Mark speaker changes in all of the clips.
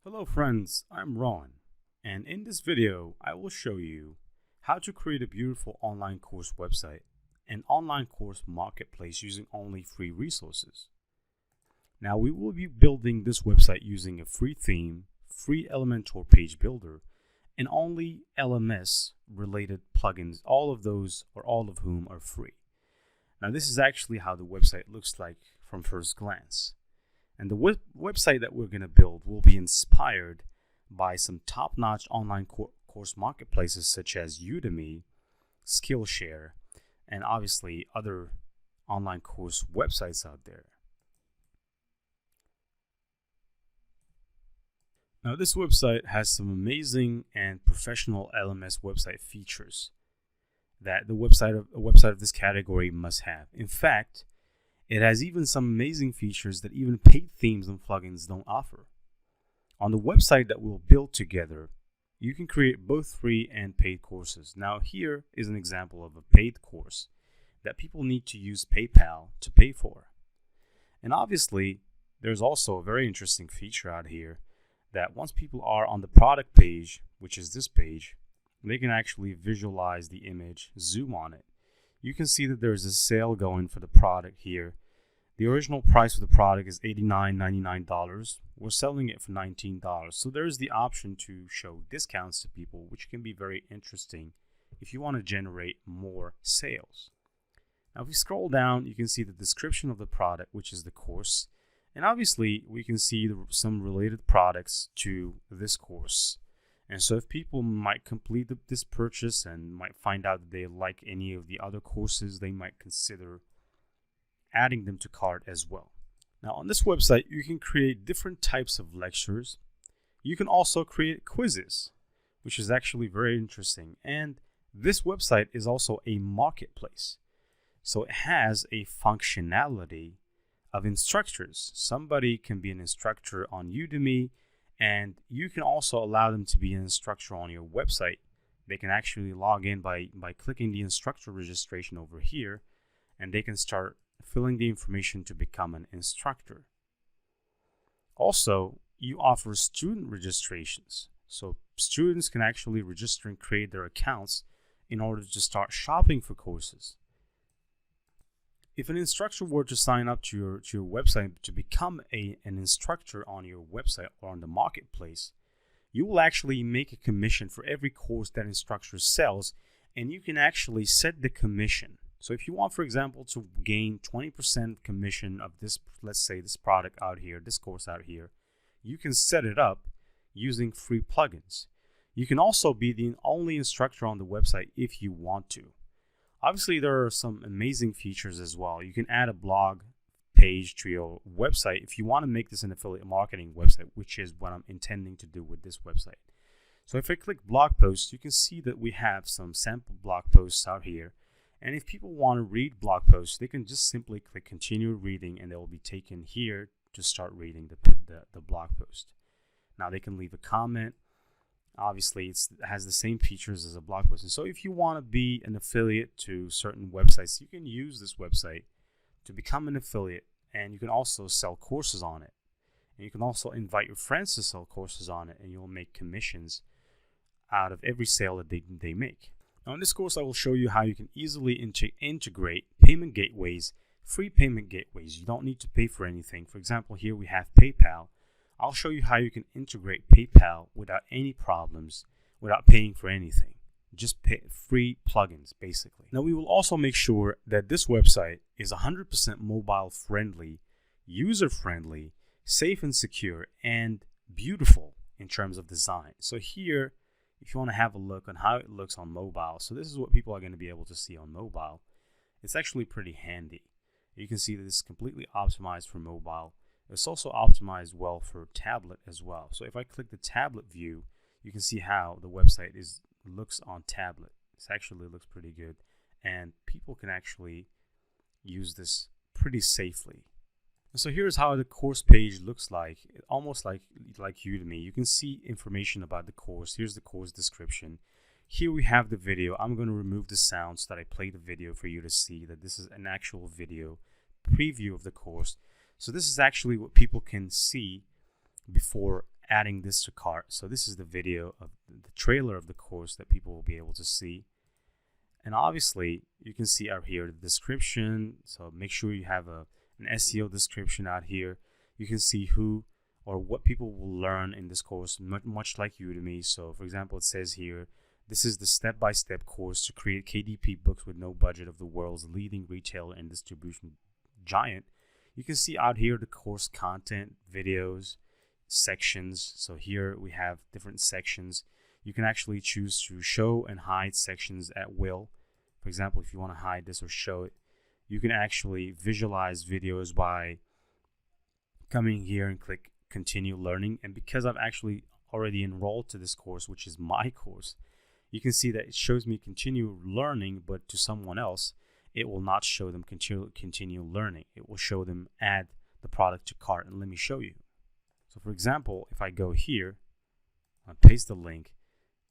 Speaker 1: Hello friends, I'm Ron, and in this video I will show you how to create a beautiful online course website and online course marketplace using only free resources. Now we will be building this website using a free theme, free Elementor page builder, and only LMS related plugins, all of whom are free. Now this is actually how the website looks like from first glance. And the website that we're going to build will be inspired by some top-notch online course marketplaces such as Udemy, Skillshare, and obviously other online course websites out there. Now this website has some amazing and professional LMS website features that a website of this category must have. In fact, it has even some amazing features that even paid themes and plugins don't offer. On the website that we'll build together, you can create both free and paid courses. Now here is an example of a paid course that people need to use PayPal to pay for. And obviously, there's also a very interesting feature out here that once people are on the product page, which is this page, they can actually visualize the image, zoom on it. You can see that there's a sale going for the product here. The original price for the product is $89.99. We're selling it for $19. So there's the option to show discounts to people, which can be very interesting if you want to generate more sales. Now if we scroll down, you can see the description of the product, which is the course. And obviously we can see some related products to this course. And so if people might complete this purchase and might find out that they like any of the other courses, they might consider adding them to cart as well. Now on this website, you can create different types of lectures. You can also create quizzes, which is actually very interesting. And this website is also a marketplace. So it has a functionality of instructors. Somebody can be an instructor on Udemy, and you can also allow them to be an instructor on your website. They can actually log in by clicking the instructor registration over here, and they can start filling the information to become an instructor. Also, you offer student registrations. So students can actually register and create their accounts in order to start shopping for courses. If an instructor were to sign up to your website to become an instructor on your website or on the marketplace, you will actually make a commission for every course that instructor sells, and you can actually set the commission. So if you want, for example, to gain 20% commission of this, let's say this product out here, this course out here, you can set it up using free plugins. You can also be the only instructor on the website if you want to. Obviously, there are some amazing features as well. You can add a blog page to your website if you want to make this an affiliate marketing website, which is what I'm intending to do with this website. So if I click blog posts, you can see that we have some sample blog posts out here. And if people want to read blog posts, they can just simply click continue reading, and they will be taken here to start reading the blog post. Now they can leave a comment. Obviously, it has the same features as a blog post. And so if you want to be an affiliate to certain websites, you can use this website to become an affiliate, and you can also sell courses on it. And you can also invite your friends to sell courses on it, and you'll make commissions out of every sale that they make. Now in this course, I will show you how you can easily integrate payment gateways, free payment gateways. You don't need to pay for anything. For example, here we have PayPal. I'll show you how you can integrate PayPal without any problems, without paying for anything. Just pay free plugins, basically. Now, we will also make sure that this website is 100% mobile friendly, user friendly, safe and secure, and beautiful in terms of design. So here, if you want to have a look on how it looks on mobile, so this is what people are going to be able to see on mobile. It's actually pretty handy. You can see that it's completely optimized for mobile. It's also optimized well for tablet as well. So if I click the tablet view, you can see how the website looks on tablet. It actually looks pretty good, and people can actually use this pretty safely. And so here's how the course page looks like, almost like Udemy. You can see information about the course. Here's the course description. Here we have the video. I'm going to remove the sound so that I play the video for you to see that this is an actual video preview of the course. So this is actually what people can see before adding this to cart. So this is the video of the trailer of the course that people will be able to see. And obviously you can see out here the description. So make sure you have an SEO description out here. You can see who or what people will learn in this course, much like Udemy. So for example, it says here, this is the step-by-step course to create KDP books with no budget of the world's leading retailer and distribution giant. You can see out here the course content, videos, sections. So here we have different sections. You can actually choose to show and hide sections at will. For example, if you want to hide this or show it, you can actually visualize videos by coming here and click continue learning. And because I've actually already enrolled to this course, which is my course, you can see that it shows me continue learning, but to someone else it will not show them continue learning. It will show them add the product to cart. And let me show you. So for example, if I go here, I paste the link,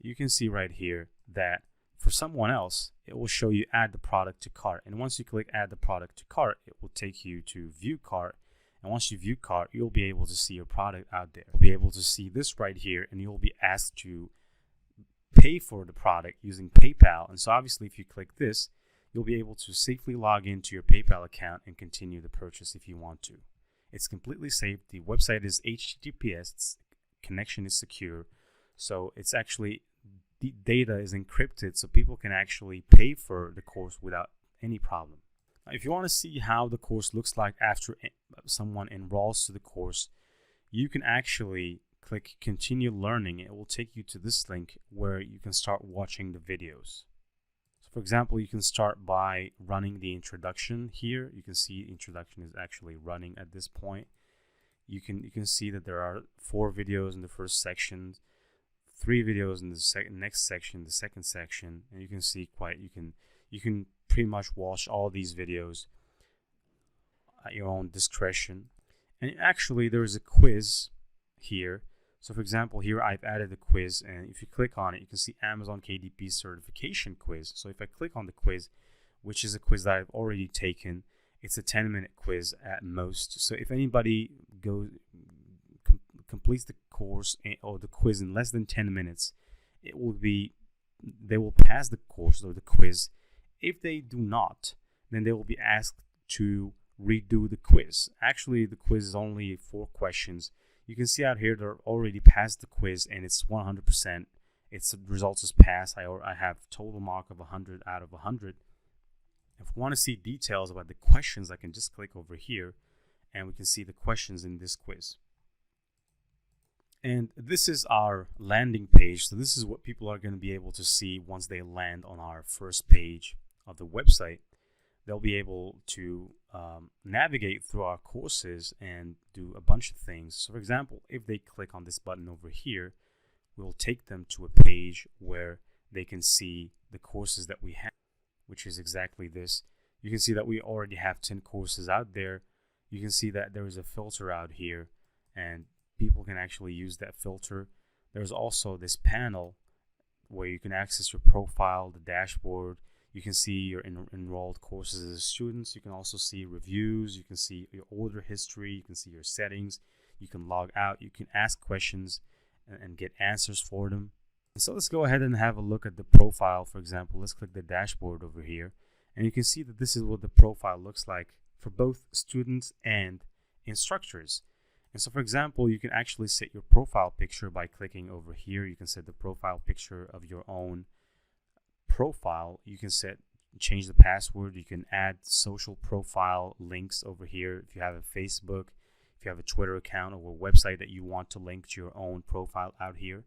Speaker 1: you can see right here that for someone else, it will show you add the product to cart. And once you click add the product to cart, it will take you to view cart. And once you view cart, you'll be able to see your product out there. You'll be able to see this right here, and you'll be asked to pay for the product using PayPal. And so obviously if you click this, you'll be able to safely log into your PayPal account and continue the purchase if you want to. It's completely safe. The website is HTTPS. Its connection is secure. So it's actually, the data is encrypted so people can actually pay for the course without any problem. Now, if you want to see how the course looks like after someone enrolls to the course, you can actually click continue learning. It will take you to this link where you can start watching the videos. So for example, you can start by running the introduction here. You can see introduction is actually running at this point. You can see that there are 4 videos in the first section, 3 videos in the next section, the second section, and you can see you can pretty much watch all these videos at your own discretion. And actually there is a quiz here. So for example, here I've added a quiz, and if you click on it, you can see Amazon KDP certification quiz. So if I click on the quiz, which is a quiz that I've already taken, it's a 10-minute quiz at most. So if anybody completes the course or the quiz in less than 10 minutes, they will pass the course or the quiz. If they do not, then they will be asked to redo the quiz. Actually, the quiz is only 4 questions. You can see out here they're already passed the quiz, and it's 100%. Its results is passed. I have total mark of 100 out of 100. If we want to see details about the questions, I can just click over here, and we can see the questions in this quiz. And this is our landing page. So this is what people are going to be able to see once they land on our first page of the website. They'll be able to navigate through our courses and do a bunch of things. So for example, if they click on this button over here, we'll take them to a page where they can see the courses that we have, which is exactly this. You can see that we already have 10 courses out there. You can see that there is a filter out here, and people can actually use that filter. There's also this panel where you can access your profile, the dashboard. You can see your enrolled courses as students. You can also see reviews. You can see your order history. You can see your settings. You can log out. You can ask questions and get answers for them. So let's go ahead and have a look at the profile. For example, let's click the dashboard over here. And you can see that this is what the profile looks like for both students and instructors. And so for example, you can actually set your profile picture by clicking over here. You can set the profile picture of your own profile. You can change the password. You can add social profile links over here. If you have a Facebook, if you have a Twitter account or a website that you want to link to your own profile out here.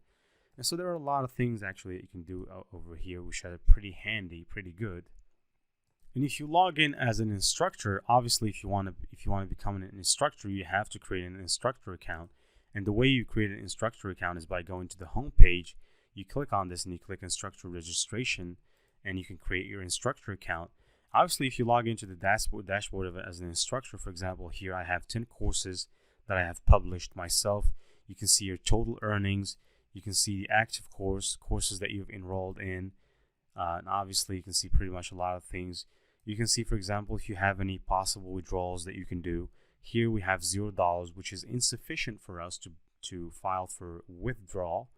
Speaker 1: And so there are a lot of things actually that you can do over here, which are pretty handy, pretty good. And if you log in as an instructor, obviously if you want to become an instructor, you have to create an instructor account. And the way you create an instructor account is by going to the home page. You click on this and you click instructor registration, and you can create your instructor account. Obviously, if you log into the dashboard of it as an instructor, for example, here I have 10 courses that I have published myself. You can see your total earnings. You can see the active courses that you've enrolled in. And obviously, you can see pretty much a lot of things. You can see, for example, if you have any possible withdrawals that you can do. Here we have $0, which is insufficient for us to file for withdrawal.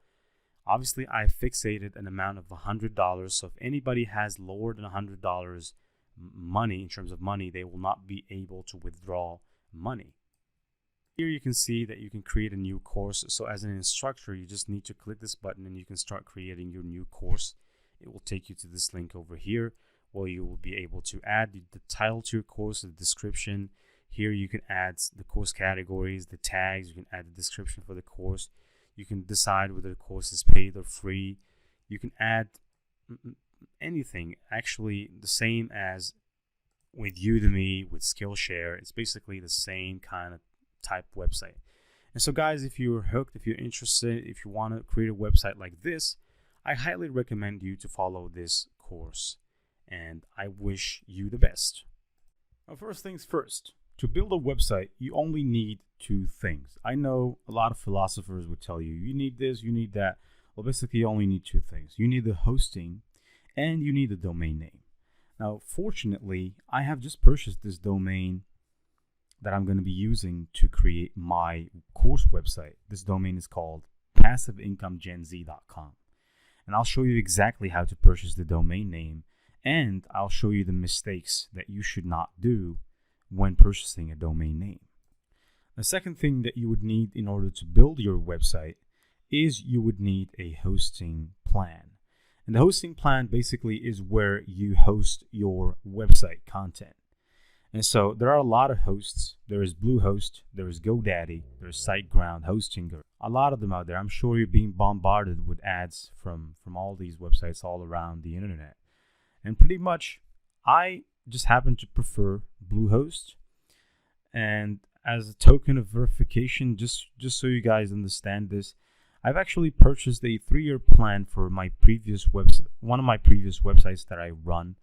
Speaker 1: Obviously, I fixated an amount of $100. So if anybody has lower than $100 money, in terms of money, they will not be able to withdraw money. Here you can see that you can create a new course. So as an instructor, you just need to click this button and you can start creating your new course. It will take you to this link over here where you will be able to add the title to your course, the description. Here you can add the course categories, the tags, you can add the description for the course. You can decide whether the course is paid or free. You can add anything, actually the same as with Udemy, with Skillshare. It's basically the same kind of type website. And so guys, if you're hooked, if you're interested, if you want to create a website like this, I highly recommend you to follow this course. And I wish you the best. Now, first things first. To build a website, you only need two things. I know a lot of philosophers would tell you, you need this, you need that. Well, basically, you only need two things. You need the hosting and you need the domain name. Now, fortunately, I have just purchased this domain that I'm going to be using to create my course website. This domain is called passiveincomegenz.com. And I'll show you exactly how to purchase the domain name, and I'll show you the mistakes that you should not do when purchasing a domain name. The second thing that you would need in order to build your website is you would need a hosting plan. And the hosting plan basically is where you host your website content. And so there are a lot of hosts. There is Bluehost, there is GoDaddy, there is SiteGround, Hostinger. A lot of them out there. I'm sure you're being bombarded with ads from all these websites all around the internet. And pretty much, I just happen to prefer Bluehost. And as a token of verification, just so you guys understand this, I've actually purchased a 3-year plan for my previous website, one of my previous websites that I run.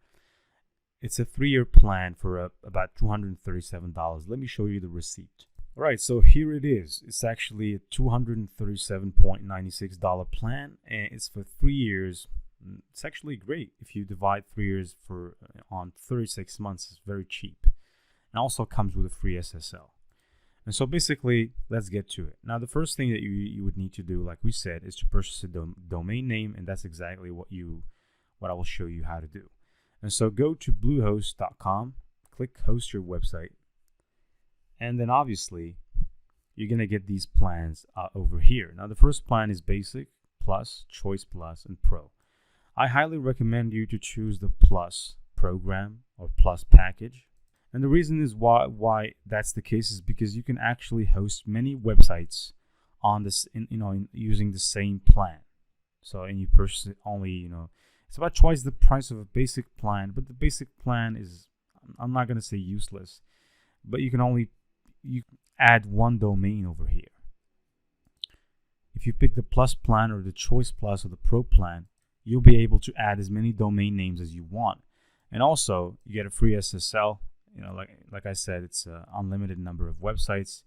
Speaker 1: It's a 3-year plan for about $237. Let me show you the receipt. All right, so here it is. It's actually a $237.96 plan, and it's for 3 years. It's actually great. If you divide 3 years on 36 months, it's very cheap. And also comes with a free SSL. And so basically, let's get to it. Now, the first thing that you would need to do, like we said, is to purchase a domain name, and that's exactly what I will show you how to do. And so go to bluehost.com, click host your website, and then obviously you're going to get these plans over here. Now, the first plan is basic, plus, choice plus, and pro. I highly recommend you to choose the plus program or plus package. And the reason is why that's the case is because you can actually host many websites on this, using the same plan. So, and you purchase it only, it's about twice the price of a basic plan, but the basic plan is, I'm not going to say useless, but you add one domain over here. If you pick the plus plan or the choice plus or the pro plan, you'll be able to add as many domain names as you want. And also, you get a free SSL. Like I said, it's an unlimited number of websites.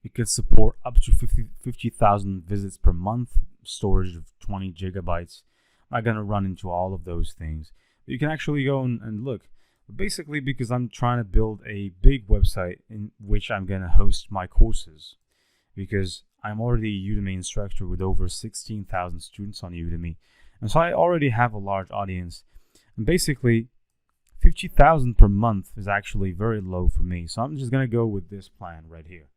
Speaker 1: It can support up to 50,000 visits per month, storage of 20 gigabytes. I'm not going to run into all of those things. But you can actually go and look. But basically, because I'm trying to build a big website in which I'm going to host my courses. Because I'm already a Udemy instructor with over 16,000 students on Udemy. And so I already have a large audience. And basically, 50,000 per month is actually very low for me. So I'm just going to go with this plan right here.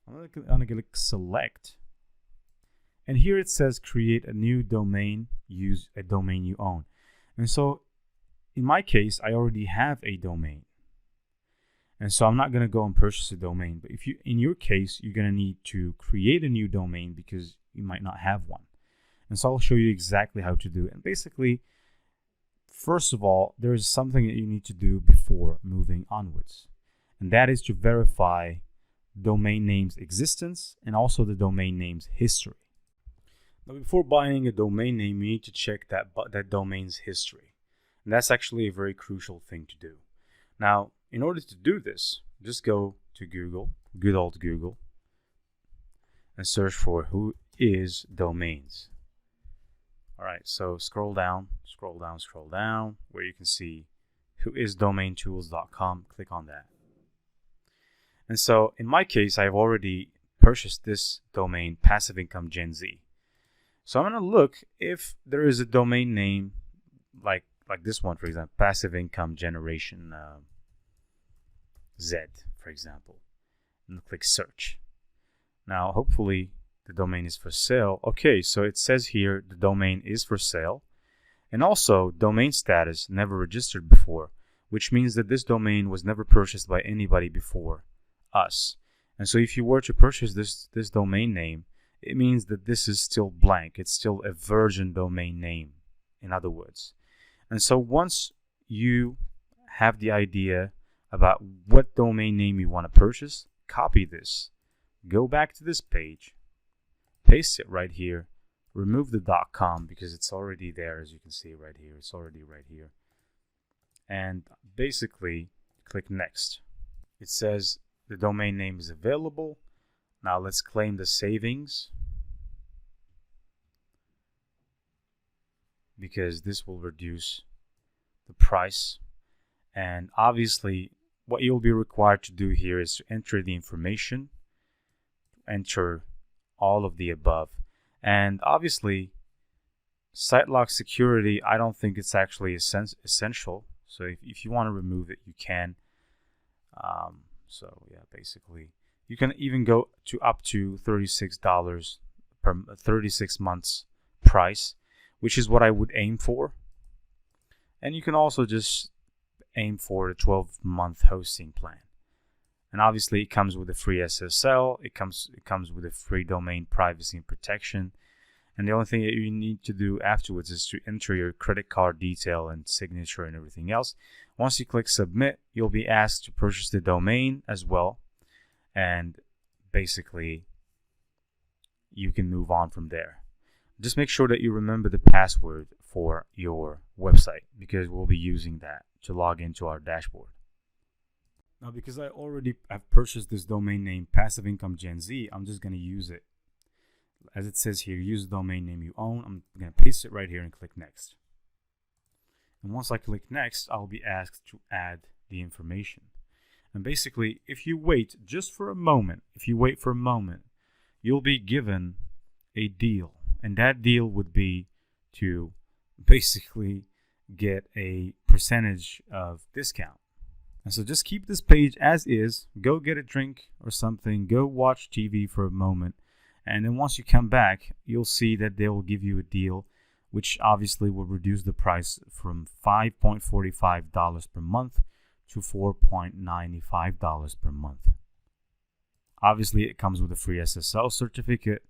Speaker 1: I'm going to click select. And here it says create a new domain, use a domain you own. And so in my case, I already have a domain. And so I'm not going to go and purchase a domain. But in your case, you're going to need to create a new domain because you might not have one. And so I'll show you exactly how to do it. And basically, first of all, there is something that you need to do before moving onwards. And that is to verify domain name's existence and also the domain name's history. Now, before buying a domain name, you need to check that domain's history. And that's actually a very crucial thing to do. Now, in order to do this, just go to Google, good old Google, and search for who is domains. All right, so scroll down, where you can see whoisdomaintools.com. Click on that. And so in my case, I've already purchase this domain, Passive Income Gen Z. So I'm going to look if there is a domain name like this one, for example, Passive Income Generation Z, for example, and click search. Now, hopefully the domain is for sale. Okay, so it says here the domain is for sale, and also domain status never registered before, which means that this domain was never purchased by anybody before us. And so if you were to purchase this domain name, it means that this is still blank. It's still a virgin domain name, in other words. And so once you have the idea about what domain name you want to purchase, copy this, go back to this page, paste it right here, remove the .com because it's already there, as you can see right here. It's already right here. And basically click next. It says the domain name is available. Now let's claim the savings, because this will reduce the price. And obviously what you'll be required to do here is to enter the information, enter all of the above. And obviously site lock security, I don't think it's actually essential. So if you want to remove it, you can. So yeah, basically you can even go to up to $36 per 36 months price, which is what I would aim for. And you can also just aim for a 12-month hosting plan. And obviously it comes with a free SSL, it comes with a free domain privacy and protection. And the only thing that you need to do afterwards is to enter your credit card detail and signature and everything else. Once you click submit, you'll be asked to purchase the domain as well. And basically you can move on from there. Just make sure that you remember the password for your website, because we'll be using that to log into our dashboard. Now, because I already have purchased this domain name, Passive Income Gen Z, I'm just going to use it. As it says here, use the domain name you own. I'm going to paste it right here and click next. And once I click next, I'll be asked to add the information. And basically, if you wait just for a moment, you'll be given a deal. And that deal would be to basically get a percentage of discount. And so just keep this page as is, go get a drink or something, go watch TV for a moment, and then once you come back, you'll see that they will give you a deal, which obviously will reduce the price from $5.45 per month to $4.95 per month. Obviously, it comes with a free SSL certificate,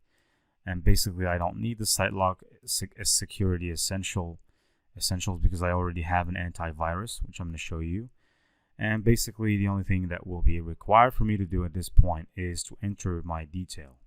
Speaker 1: and basically I don't need the SiteLock security essentials because I already have an antivirus, which I'm going to show you. And basically the only thing that will be required for me to do at this point is to enter my detail.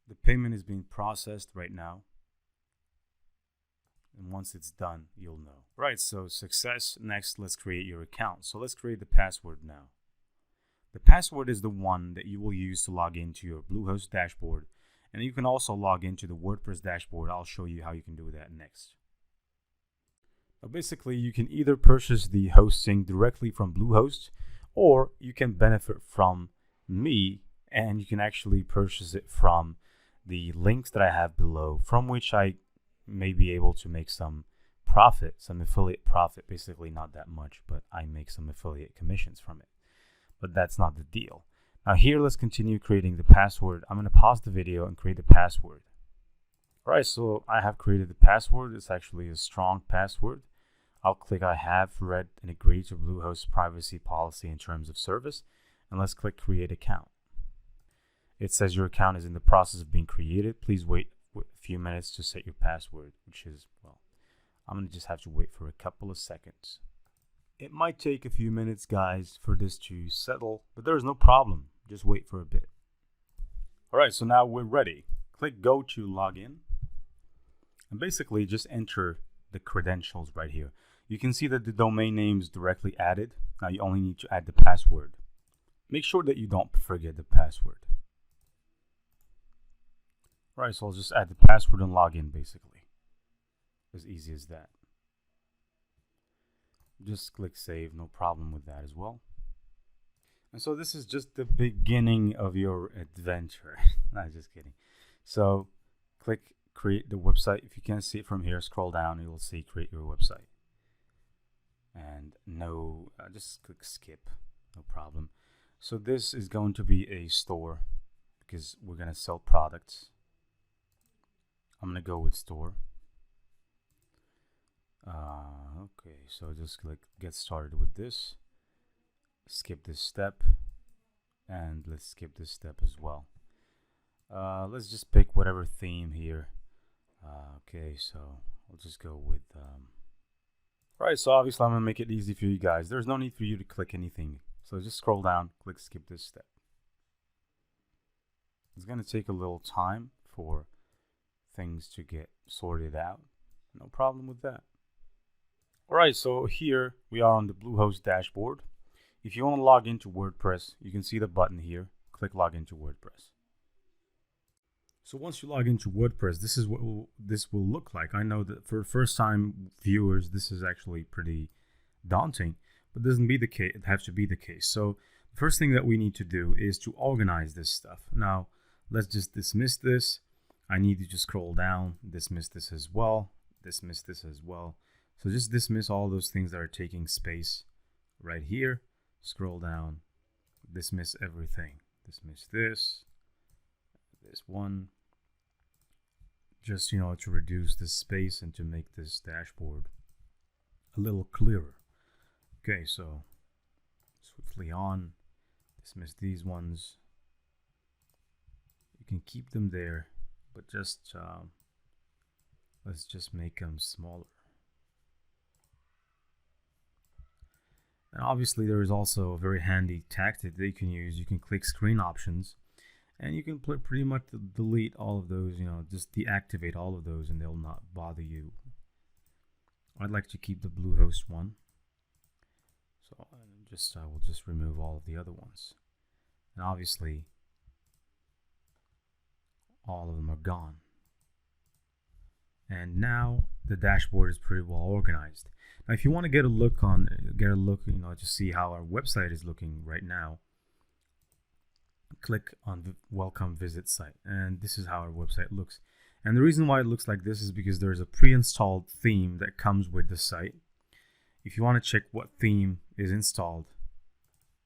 Speaker 1: The payment is being processed right now. And once it's done, you'll know. Right, so success. Next, let's create your account. So let's create the password now. The password is the one that you will use to log into your Bluehost dashboard. And you can also log into the WordPress dashboard. I'll show you how you can do that next. Now basically, you can either purchase the hosting directly from Bluehost, or you can benefit from me and you can actually purchase it from the links that I have below, from which I may be able to make some profit, some affiliate profit. Basically not that much, but I make some affiliate commissions from it. But that's not the deal. Now here, let's continue creating the password. I'm going to pause the video and create the password. Alright, so I have created the password. It's actually a strong password. I'll click I have read and agreed to Bluehost privacy policy and terms of service, and let's click create account. It says your account is in the process of being created. Please wait a few minutes to set your password, which is, well, I'm going to just have to wait for a couple of seconds. It might take a few minutes, guys, for this to settle, but there's no problem. Just wait for a bit. Alright, so now we're ready. Click go to login, and basically just enter the credentials right here. You can see that the domain name is directly added. Now you only need to add the password. Make sure that you don't forget the password. Right, so I'll just add the password and log in, basically. As easy as that. Just click save, no problem with that as well. And so this is just the beginning of your adventure. Not just kidding. So click create the website. If you can't see it from here, scroll down, you will see create your website. And no, just click skip, no problem. So this is going to be a store because we're going to sell products. I'm going to go with store. Okay, so just click get started with this. Skip this step. And let's skip this step as well. Let's just pick whatever theme here. Okay, so we'll just go with... Right, so obviously I'm going to make it easy for you guys. There's no need for you to click anything. So just scroll down, click skip this step. It's going to take a little time for things to get sorted out. No problem with that. Alright, so here we are on the Bluehost dashboard. If you want to log into WordPress, you can see the button here. Click log into WordPress. So once you log into WordPress, this is what this will look like. I know that for first-time viewers, this is actually pretty daunting, but it doesn't be the case. It has to be the case. So the first thing that we need to do is to organize this stuff. Now, let's just dismiss this. I need you to scroll down, dismiss this as well, dismiss this as well. So just dismiss all those things that are taking space right here. Scroll down, dismiss everything. Dismiss this one. Just, you know, to reduce this space and to make this dashboard a little clearer. Okay, so swiftly on, dismiss these ones. You can keep them there, but just let's just make them smaller. And obviously there is also a very handy tactic that you can use. You can click screen options and you can pretty much delete all of those, you know, just deactivate all of those and they'll not bother you. I'd like to keep the Bluehost one. So I will just remove all of the other ones. And obviously all of them are gone. And now the dashboard is pretty well organized. Now, if you want to get a look, you know, to see how our website is looking right now, click on the welcome visit site, and this is how our website looks. And the reason why it looks like this is because there's a pre-installed theme that comes with the site. If you want to check what theme is installed,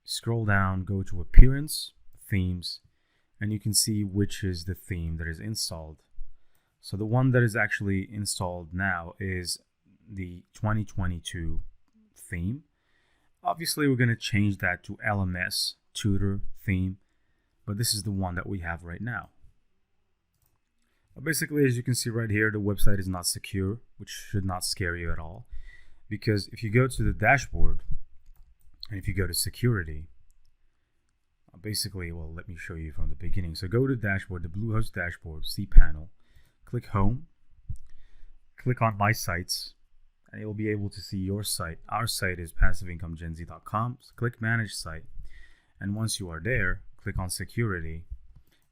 Speaker 1: scroll down, go to appearance, themes, and you can see which is the theme that is installed. So the one that is actually installed now is the 2022 theme. Obviously we're going to change that to LMS Tutor theme, but this is the one that we have right now. Basically, as you can see right here, the website is not secure, which should not scare you at all, because if you go to the dashboard and if you go to security, Basically, well, let me show you from the beginning. So go to dashboard, the Bluehost dashboard, cPanel, click home, click on my sites, and you'll be able to see your site. Our site is passiveincomegenz.com. So click manage site, and once you are there, click on security,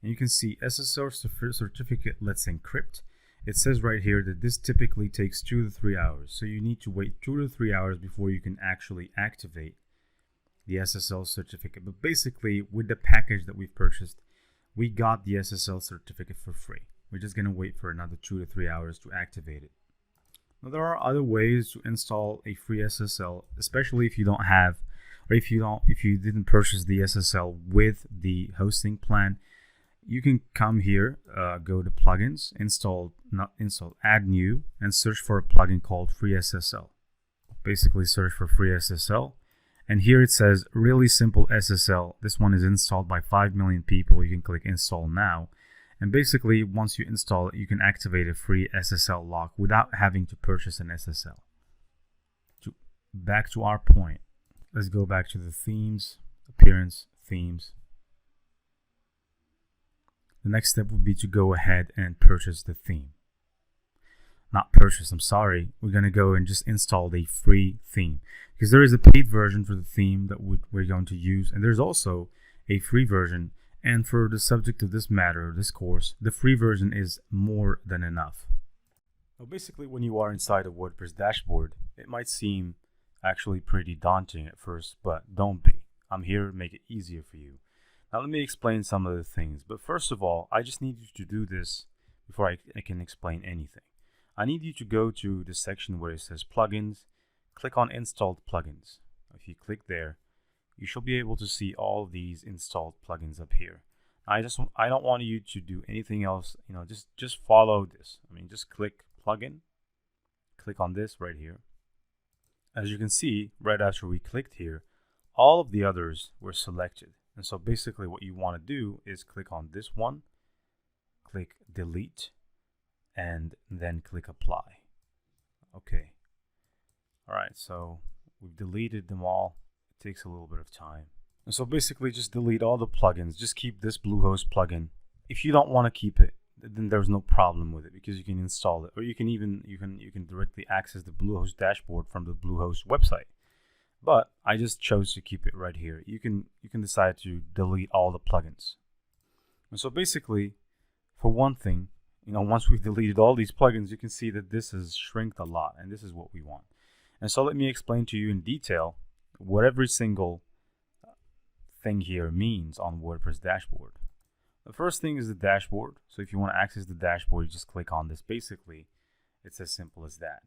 Speaker 1: and you can see SSL certificate let's encrypt. It says right here that this typically takes 2 to 3 hours. So you need to wait 2 to 3 hours before you can actually activate the SSL certificate. But basically, with the package that we've purchased, we got the SSL certificate for free. We're just going to wait for another 2 to 3 hours to activate it. Now, there are other ways to install a free SSL, especially if you don't have, or if you didn't purchase the SSL with the hosting plan. You can come here, go to plugins, add new, and search for a plugin called free SSL. Basically search for free SSL, and here it says really simple SSL. This one is installed by 5 million people. You can click install now, and basically once you install it, you can activate a free SSL lock without having to purchase an SSL. Back to our point, let's go back to the themes, appearance, themes. The next step would be to go ahead and purchase the theme. Not purchase, I'm sorry. We're going to go and just install the free theme, because there is a paid version for the theme that we're going to use, and there's also a free version. And for the subject of this matter, this course, the free version is more than enough. Now, basically, when you are inside a WordPress dashboard, it might seem actually pretty daunting at first, but don't be. I'm here to make it easier for you. Now let me explain some of the things, but first of all, I just need you to do this before I can explain anything. I need you to go to the section where it says plugins, click on installed plugins. If you click there, you should be able to see all these installed plugins up here. I don't want you to do anything else, just follow this. Just click plugin, click on this right here. As you can see, right after we clicked here, all of the others were selected. And so basically what you want to do is click on this one, click delete, and then click apply. Okay. All right, so we've deleted them all. It takes a little bit of time. And so basically just delete all the plugins. Just keep this Bluehost plugin. If you don't want to keep it, then there's no problem with it, because you can install it, or you can directly access the Bluehost dashboard from the Bluehost website. But I just chose to keep it right here. You can decide to delete all the plugins. And so basically, for one thing, once we've deleted all these plugins, you can see that this has shrinked a lot, and this is what we want. And so let me explain to you in detail what every single thing here means on WordPress dashboard. The first thing is the dashboard. So if you want to access the dashboard, you just click on this. Basically, it's as simple as that.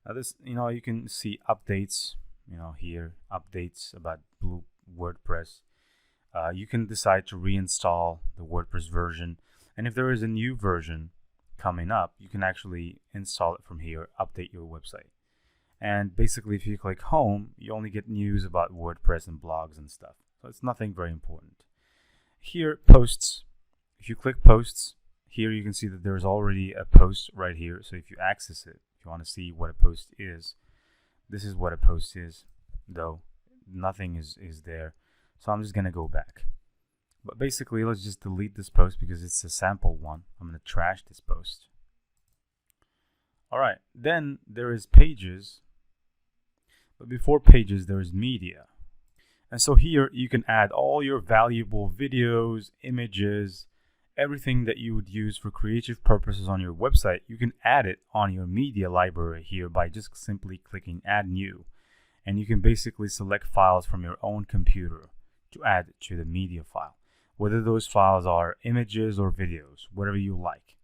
Speaker 1: Now this, you can see updates. Here, updates about WordPress. You can decide to reinstall the WordPress version. And if there is a new version coming up, you can actually install it from here, update your website. And basically, if you click home, you only get news about WordPress and blogs and stuff. So it's nothing very important. Here, posts. If you click posts, here you can see that there's already a post right here. So if you access it, if you want to see what a post is, this is what a post is, though nothing is there. So I'm just going to go back. But basically, let's just delete this post because it's a sample one. I'm going to trash this post. All right, then there is pages. But before pages, there is media. And so here you can add all your valuable videos, images, everything that you would use for creative purposes on your website. You can add it on your media library here by just simply clicking add new. And you can basically select files from your own computer to add to the media file, whether those files are images or videos, whatever you like.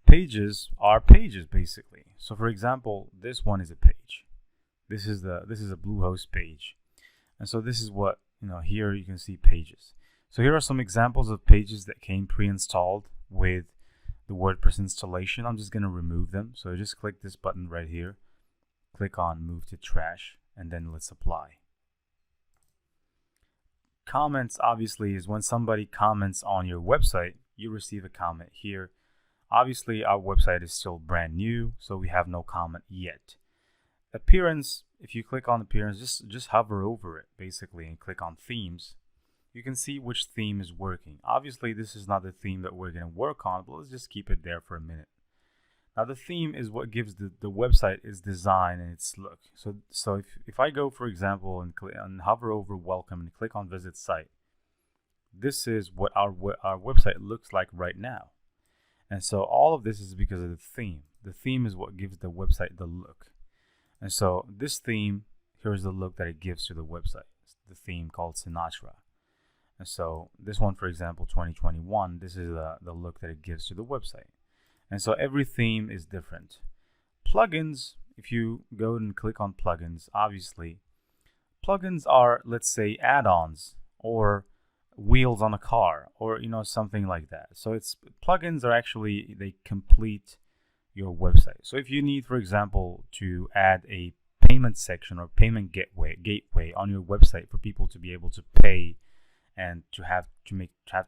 Speaker 1: Pages are pages basically. So for example, this one is a page. This is a Bluehost page. And so this is what, here you can see pages. So here are some examples of pages that came pre-installed with the WordPress installation. I'm just going to remove them. So just click this button right here. Click on move to trash, and then let's apply. Comments obviously is when somebody comments on your website, you receive a comment here. Obviously our website is still brand new, so we have no comment yet. Appearance, if you click on appearance, just hover over it basically and click on themes.
Speaker 2: you can see which theme is working. Obviously, this is not the theme that we're going to work on, but let's just keep it there for a minute. Now, the theme is what gives the website its design and its look. So if I go, for example, and hover over welcome and click on visit site, this is what our website looks like right now. And so all of this is because of the theme. The theme is what gives the website the look. And so this theme, here's the look that it gives to the website. It's the theme called Sinatra. And so this one, for example, 2021, this is the look that it gives to the website. And so every theme is different. Plugins, if you go and click on plugins, obviously, plugins are, let's say, add-ons or wheels on a car, or something like that. So plugins are actually, they complete your website. So if you need, for example, to add a payment section or payment gateway on your website for people to be able to pay and to have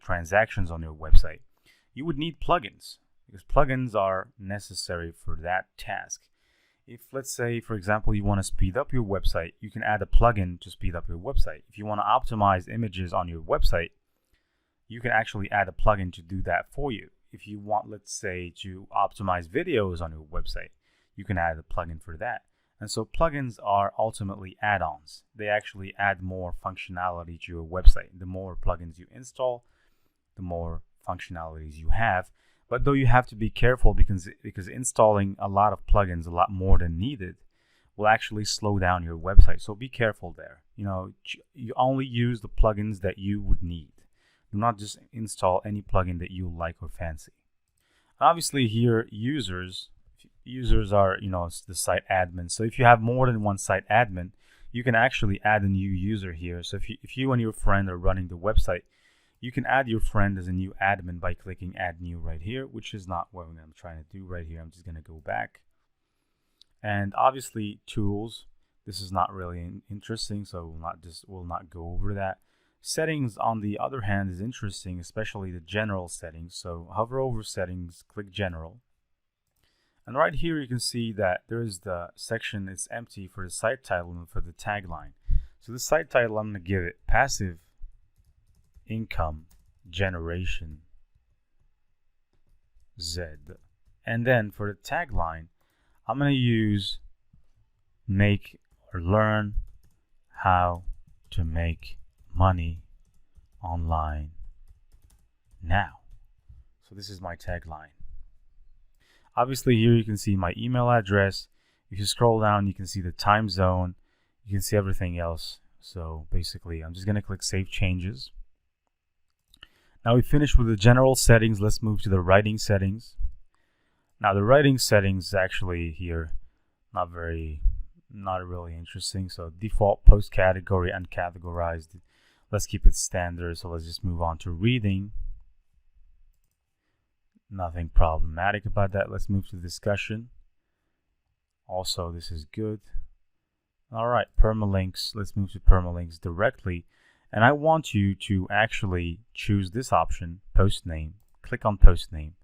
Speaker 2: transactions on your website, you would need plugins, because plugins are necessary for that task. If, let's say, for example, you want to speed up your website, you can add a plugin to speed up your website. If you want to optimize images on your website, you can actually add a plugin to do that for you. If you want, let's say, to optimize videos on your website, you can add a plugin for that. And so plugins are ultimately add-ons. They actually add more functionality to your website. The more plugins you install, the more functionalities you have. But though you have to be careful, because installing a lot of plugins, a lot more than needed, will actually slow down your website. So be careful there. You only use the plugins that you would need. Do not just install any plugin that you like or fancy. Obviously here, users are, the site admin. So if you have more than one site admin, you can actually add a new user here. So if you and your friend are running the website, you can add your friend as a new admin by clicking add new right here, which is not what I'm trying to do right here. I'm just going to go back. And obviously tools, this is not really interesting, so we'll not go over that. Settings, on the other hand, is interesting, especially the general settings. So hover over settings, click general. And right here you can see that there is the section, it's empty for the site title and for the tagline. So the site title, I'm going to give it passive income generation Z. And then for the tagline, I'm going to use make or learn how to make money online now. So this is my tagline. Obviously here you can see my email address. If you scroll down, you can see the time zone. You can see everything else. So basically I'm just going to click save changes. Now we finished with the general settings. Let's move to the writing settings. Now the writing settings actually here not really interesting. So default, post category, uncategorized. Let's keep it standard. So let's just move on to reading. Nothing problematic about that. Let's move to discussion. Also, this is good. All right, permalinks. Let's move to permalinks directly. And I want you to actually choose this option, post name. Click on post name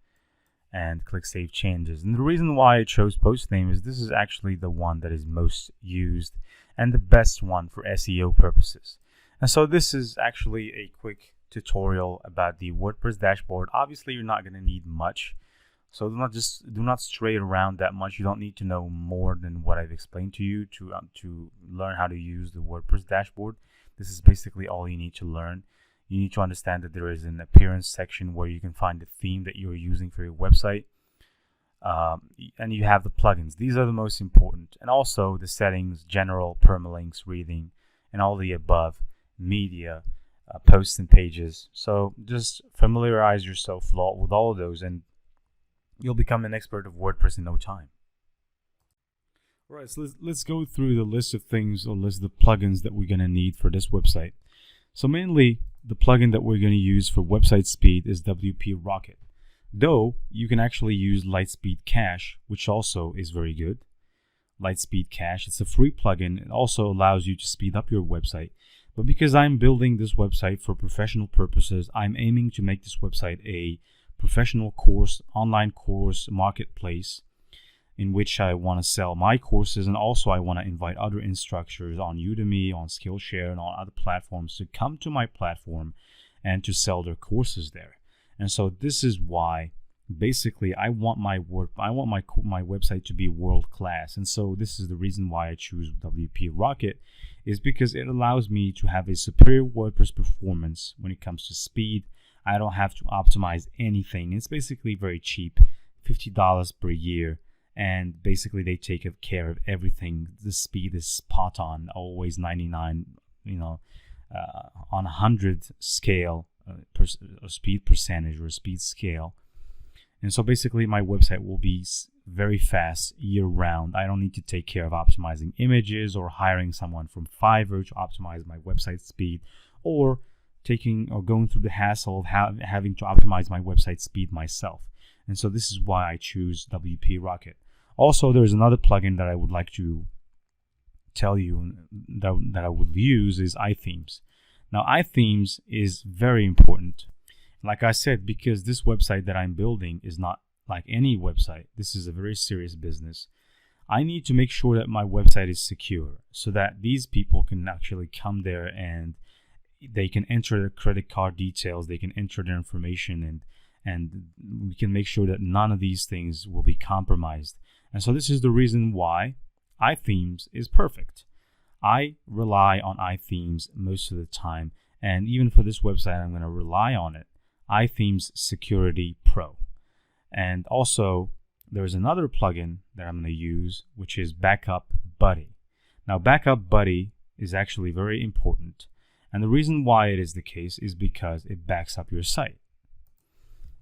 Speaker 2: and click save changes. And the reason why I chose post name is this is actually the one that is most used and the best one for SEO purposes. And so this is actually a quick tutorial about the WordPress dashboard. Obviously you're not going to need much, so do not stray around that much. You don't need to know more than what I've explained to you to learn how to use the WordPress dashboard. This is basically all you need to learn. You need to understand that there is an appearance section where you can find the theme that you're using for your website, and you have the plugins. These are the most important, and also the settings, general, permalinks, reading, and all the above, media, posts and pages. So just familiarize yourself with all of those and you'll become an expert of WordPress in no time. All right, so let's go through the list of things, or list of plugins that we're going to need for this website. So mainly the plugin that we're going to use for website speed is WP Rocket. Though you can actually use Lightspeed Cache, which also is very good. Lightspeed Cache, it's a free plugin. It also allows you to speed up your website. But because I'm building this website for professional purposes, I'm aiming to make this website a professional course, online course marketplace. in which I want to sell my courses, and also I want to invite other instructors on Udemy, on Skillshare, and on other platforms to come to my platform and to sell their courses there. And so this is why basically I want my website to be world class. And so this is the reason why I choose WP Rocket, is because it allows me to have a superior WordPress performance when it comes to speed. I don't have to optimize anything. It's basically very cheap, $50 per year. And basically they take care of everything. The speed is spot on, always 99, on 100 scale, speed percentage or speed scale. And so basically my website will be very fast year round. I don't need to take care of optimizing images or hiring someone from Fiverr to optimize my website speed, or going through the hassle of having to optimize my website speed myself. And so this is why I choose WP Rocket. Also, there's another plugin that I would like to tell you that I would use is Ithemes. Now, Ithemes is very important. Like I said, because this website that I'm building is not like any website. This is a very serious business. I need to make sure that my website is secure so that these people can actually come there and they can enter their credit card details, they can enter their information, and we can make sure that none of these things will be compromised. And so this is the reason why Ithemes is perfect. I rely on Ithemes most of the time, and even for this website, I'm going to rely on it. Ithemes Security Pro. And also, there's another plugin that I'm going to use, which is Backup Buddy. Now, Backup Buddy is actually very important. And the reason why it is the case is because it backs up your site.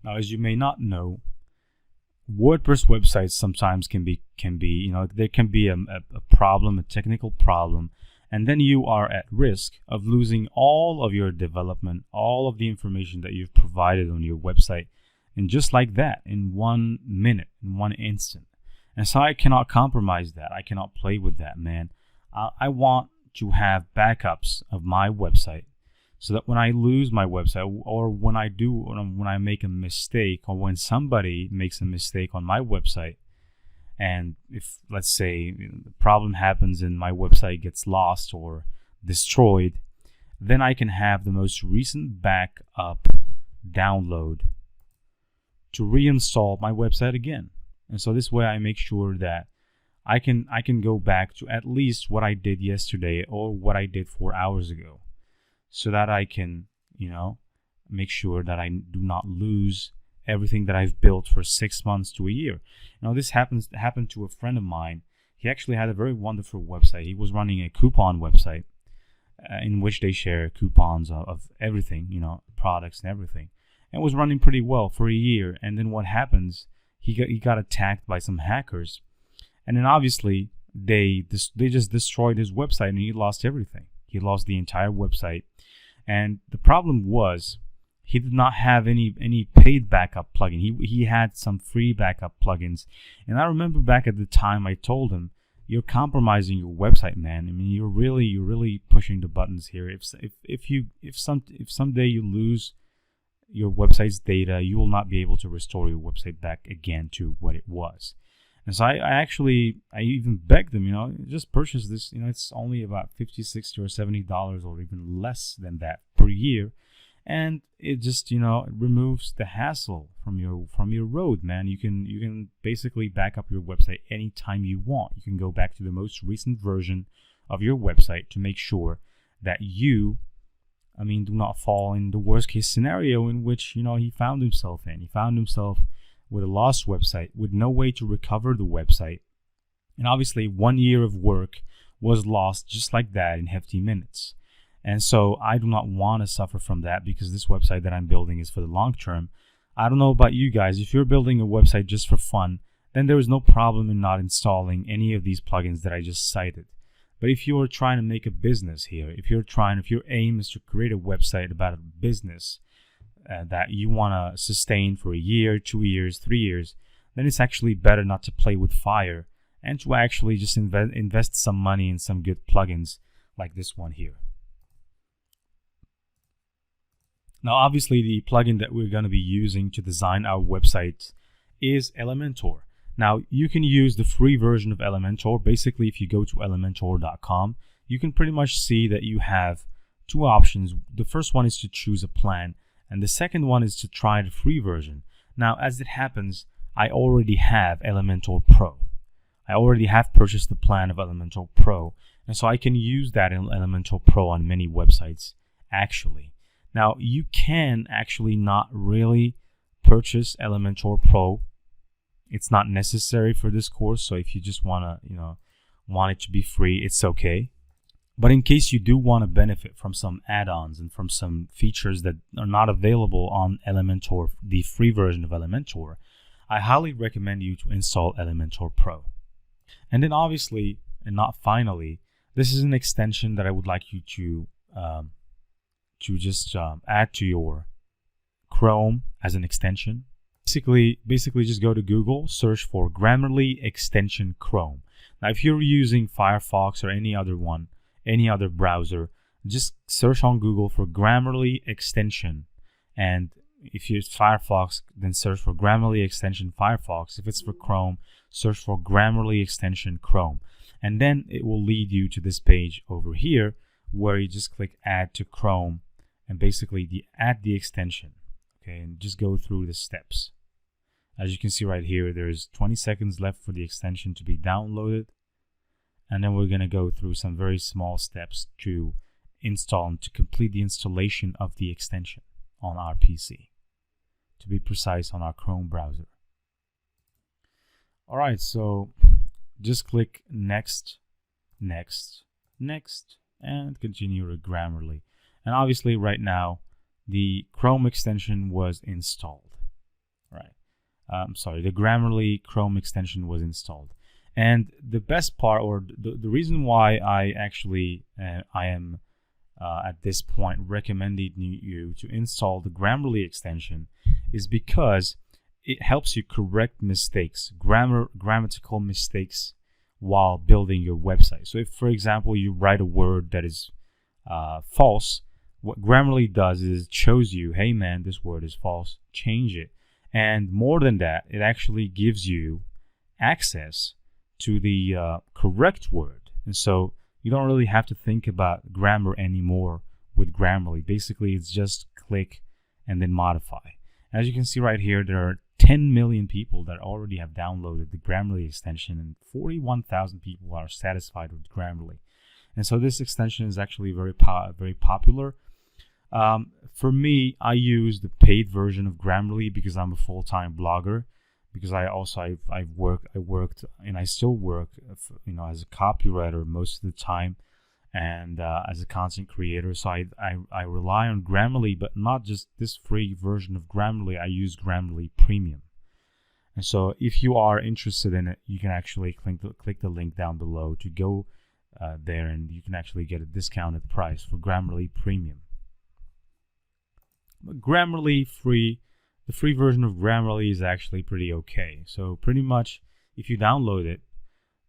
Speaker 2: Now, as you may not know, WordPress websites sometimes can be there can be a problem, a technical problem, and then you are at risk of losing all of your development, all of the information that you've provided on your website, and just like that, in 1 minute, in one instant. And so I cannot compromise that. I cannot play with that, man. I want to have backups of my website, so that when I lose my website, or when I make a mistake, or when somebody makes a mistake on my website, and if, let's say, the problem happens and my website gets lost or destroyed, then I can have the most recent backup download to reinstall my website again. And so this way I make sure that I can go back to at least what I did yesterday or what I did 4 hours ago, so that I can, make sure that I do not lose everything that I've built for 6 months to a year. This happened to a friend of mine. He actually had a very wonderful website. He was running a coupon website in which they share coupons of everything, products and everything. And it was running pretty well for a year. And then what happens? He got attacked by some hackers. And then obviously they just destroyed his website, and he lost everything. He lost the entire website. And the problem was he did not have any paid backup plugin. He had some free backup plugins. And I remember back at the time I told him, you're compromising your website, man. I mean, you're really pushing the buttons here. If someday you lose your website's data, you will not be able to restore your website back again to what it was. And so I even begged them, just purchase this. It's only about $50, $60, or $70 or even less than that per year. And it just, it removes the hassle from your road, man. You can basically back up your website anytime you want. You can go back to the most recent version of your website to make sure that you, do not fall in the worst case scenario in which, he found himself in. He found himself with a lost website, with no way to recover the website. And obviously 1 year of work was lost just like that in hefty minutes. And so I do not want to suffer from that, because this website that I'm building is for the long term. I don't know about you guys. If you're building a website just for fun, then there is no problem in not installing any of these plugins that I just cited. But if you are trying to make a business here, if your aim is to create a website about a business that you want to sustain for a year, 2 years, 3 years, then it's actually better not to play with fire and to actually just invest some money in some good plugins like this one here. Now, obviously, the plugin that we're going to be using to design our website is Elementor. Now, you can use the free version of Elementor. Basically, if you go to elementor.com, you can pretty much see that you have two options. The first one is to choose a plan, and the second one is to try the free version. Now, as it happens, I already have Elementor Pro. I already have purchased the plan of Elementor Pro, and so I can use that in Elementor Pro on many websites, actually. Now, you can actually not really purchase Elementor Pro. It's not necessary for this course, so if you just want it to be free, it's okay. But in case you do want to benefit from some add-ons and from some features that are not available on Elementor, the free version of Elementor, I highly recommend you to install Elementor Pro. And then obviously, and not finally, this is an extension that I would like you to just add to your Chrome as an extension. Basically just go to Google, search for Grammarly extension Chrome. Now, if you're using Firefox or any other browser, just search on Google for Grammarly extension. And if you use Firefox, then search for Grammarly extension Firefox. If it's for Chrome, search for Grammarly extension Chrome. And then it will lead you to this page over here where you just click Add to Chrome and basically add the extension. Okay, and just go through the steps. As you can see right here, there's 20 seconds left for the extension to be downloaded. And then we're going to go through some very small steps to install and to complete the installation of the extension on our PC. To be precise, on our Chrome browser. All right, so just click Next, Next, Next, and continue with Grammarly. And obviously right now, the Chrome extension was installed. Right. The Grammarly Chrome extension was installed. And the best part, or the reason why I actually I am at this point recommending you to install the Grammarly extension is because it helps you correct mistakes, grammatical mistakes while building your website. So if, for example, you write a word that is false, what Grammarly does is it shows you, hey man, this word is false, change it. And more than that, it actually gives you access to the correct word. And so you don't really have to think about grammar anymore with Grammarly. Basically, it's just click and then modify. As you can see right here, there are 10 million people that already have downloaded the Grammarly extension, and 41,000 people are satisfied with Grammarly. And so this extension is actually very popular. For me, I use the paid version of Grammarly because I'm a full-time blogger. Because I worked and I still work, as a copywriter most of the time, and as a content creator. So I rely on Grammarly, but not just this free version of Grammarly. I use Grammarly Premium. And so if you are interested in it, you can actually click the link down below to go there, and you can actually get a discounted price for Grammarly Premium. But Grammarly free. The free version of Grammarly is actually pretty okay. So pretty much, if you download it,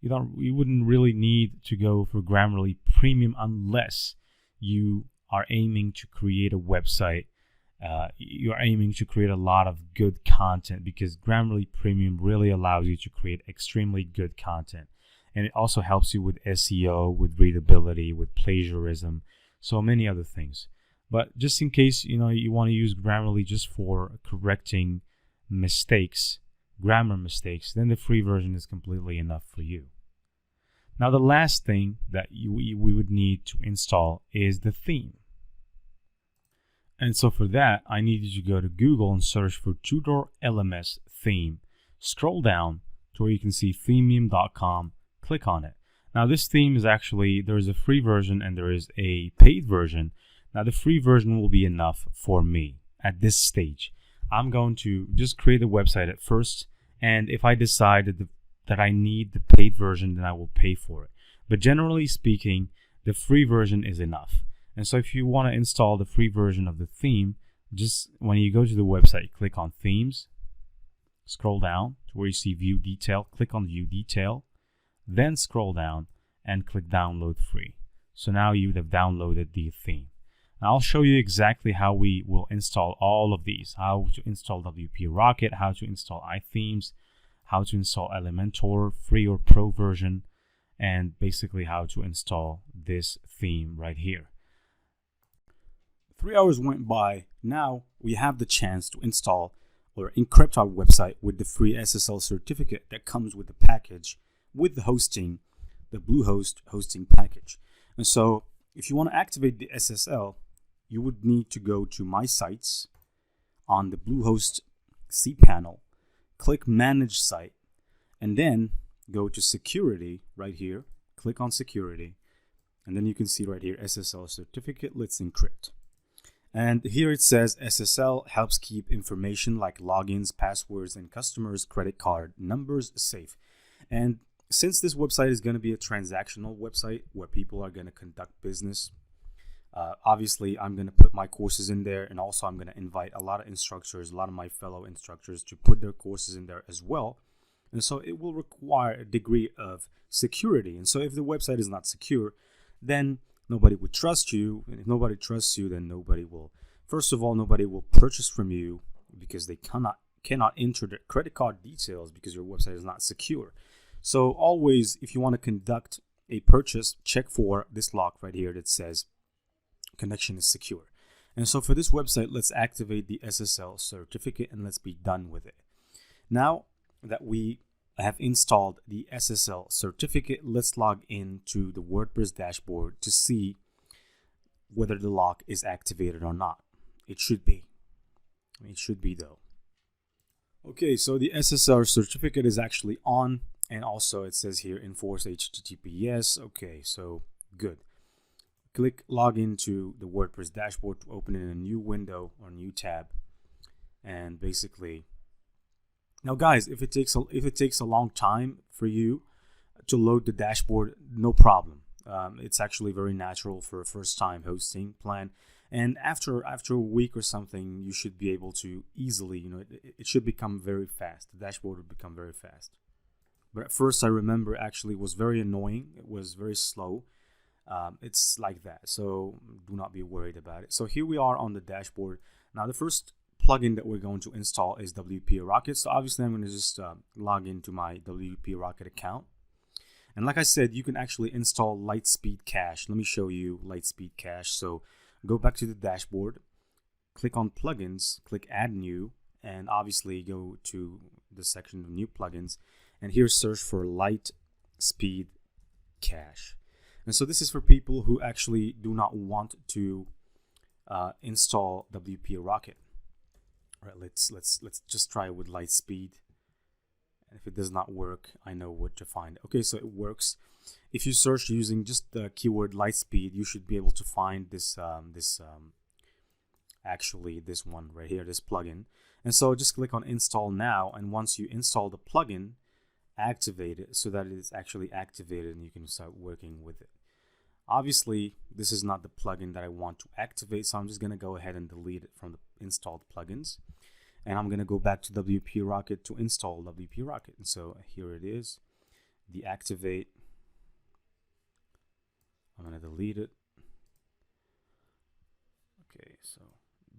Speaker 2: you wouldn't really need to go for Grammarly Premium unless you are aiming to create a website. You're aiming to create a lot of good content, because Grammarly Premium really allows you to create extremely good content. And it also helps you with SEO, with readability, with plagiarism, so many other things. But just in case you want to use Grammarly just for correcting mistakes, grammar mistakes, then the free version is completely enough for you. Now, the last thing that we would need to install is the theme. And so for that, I need you to go to Google and search for Tutor LMS theme. Scroll down to where you can see themium.com. Click on it. Now, this theme is actually, there is a free version and there is a paid version. Now, the free version will be enough for me at this stage. I'm going to just create a website at first, and if I decide that I need the paid version, then I will pay for it. But generally speaking, the free version is enough. And so if you want to install the free version of the theme, just when you go to the website, click on Themes, scroll down to where you see View Detail, click on View Detail, then scroll down and click Download Free. So now you would have downloaded the theme. Now I'll show you exactly how we will install all of these, how to install WP Rocket, how to install Ithemes, how to install Elementor free or pro version, and basically how to install this theme right here.
Speaker 1: 3 hours went by. Now we have the chance to install or encrypt our website with the free SSL certificate that comes with the package with the hosting, the Bluehost hosting package. And so if you want to activate the SSL, you would need to go to My Sites on the Bluehost cPanel, click Manage Site, and then go to Security right here, click on Security, and then you can see right here SSL certificate, let's encrypt. And here it says SSL helps keep information like logins, passwords, and customers' credit card numbers safe. And since this website is going to be a transactional website where people are going to conduct business, obviously I'm going to put my courses in there, and also I'm going to invite a lot of instructors, a lot of my fellow instructors to put their courses in there as well. And so it will require a degree of security. And so if the website is not secure, then nobody would trust you. And if nobody trusts you, then nobody will, first of all, nobody will purchase from you because they cannot enter their credit card details because your website is not secure. So always, if you want to conduct a purchase, check for this lock right here that says connection is secure. And so for this website, let's activate the SSL certificate and let's be done with it. Now that we have installed the SSL certificate, let's log into the WordPress dashboard to see whether the lock is activated or not. It should be. It should be though. Okay, so the SSL certificate is actually on, and also it says here enforce HTTPS. Okay, so good. Click log into the WordPress dashboard to open in a new window or new tab, and basically, now guys, if it takes a long time for you to load the dashboard, no problem. It's actually very natural for a first time hosting plan, and after a week or something, you should be able to easily, it should become very fast. The dashboard will become very fast. But at first, I remember actually it was very annoying. It was very slow. It's like that, so do not be worried about it. So here we are on the dashboard. Now the first plugin that we're going to install is WP Rocket. So obviously I'm going to just log into my WP Rocket account. And like I said, you can actually install Lightspeed Cache. Let me show you Lightspeed Cache. So go back to the dashboard, click on plugins, click add new, and obviously go to the section of new plugins, and here search for Lightspeed Cache. And so this is for people who actually do not want to install WP Rocket. All right, let's just try it with Lightspeed. And if it does not work, I know what to find. Okay, so it works. If you search using just the keyword Lightspeed, you should be able to find this actually this one right here, this plugin. And so just click on install now, and once you install the plugin, activate it so that it is actually activated and you can start working with it. Obviously, this is not the plugin that I want to activate, so I'm just going to go ahead and delete it from the installed plugins. And I'm going to go back to WP Rocket to install WP Rocket. And so here it is, deactivate. I'm going to delete it. Okay, so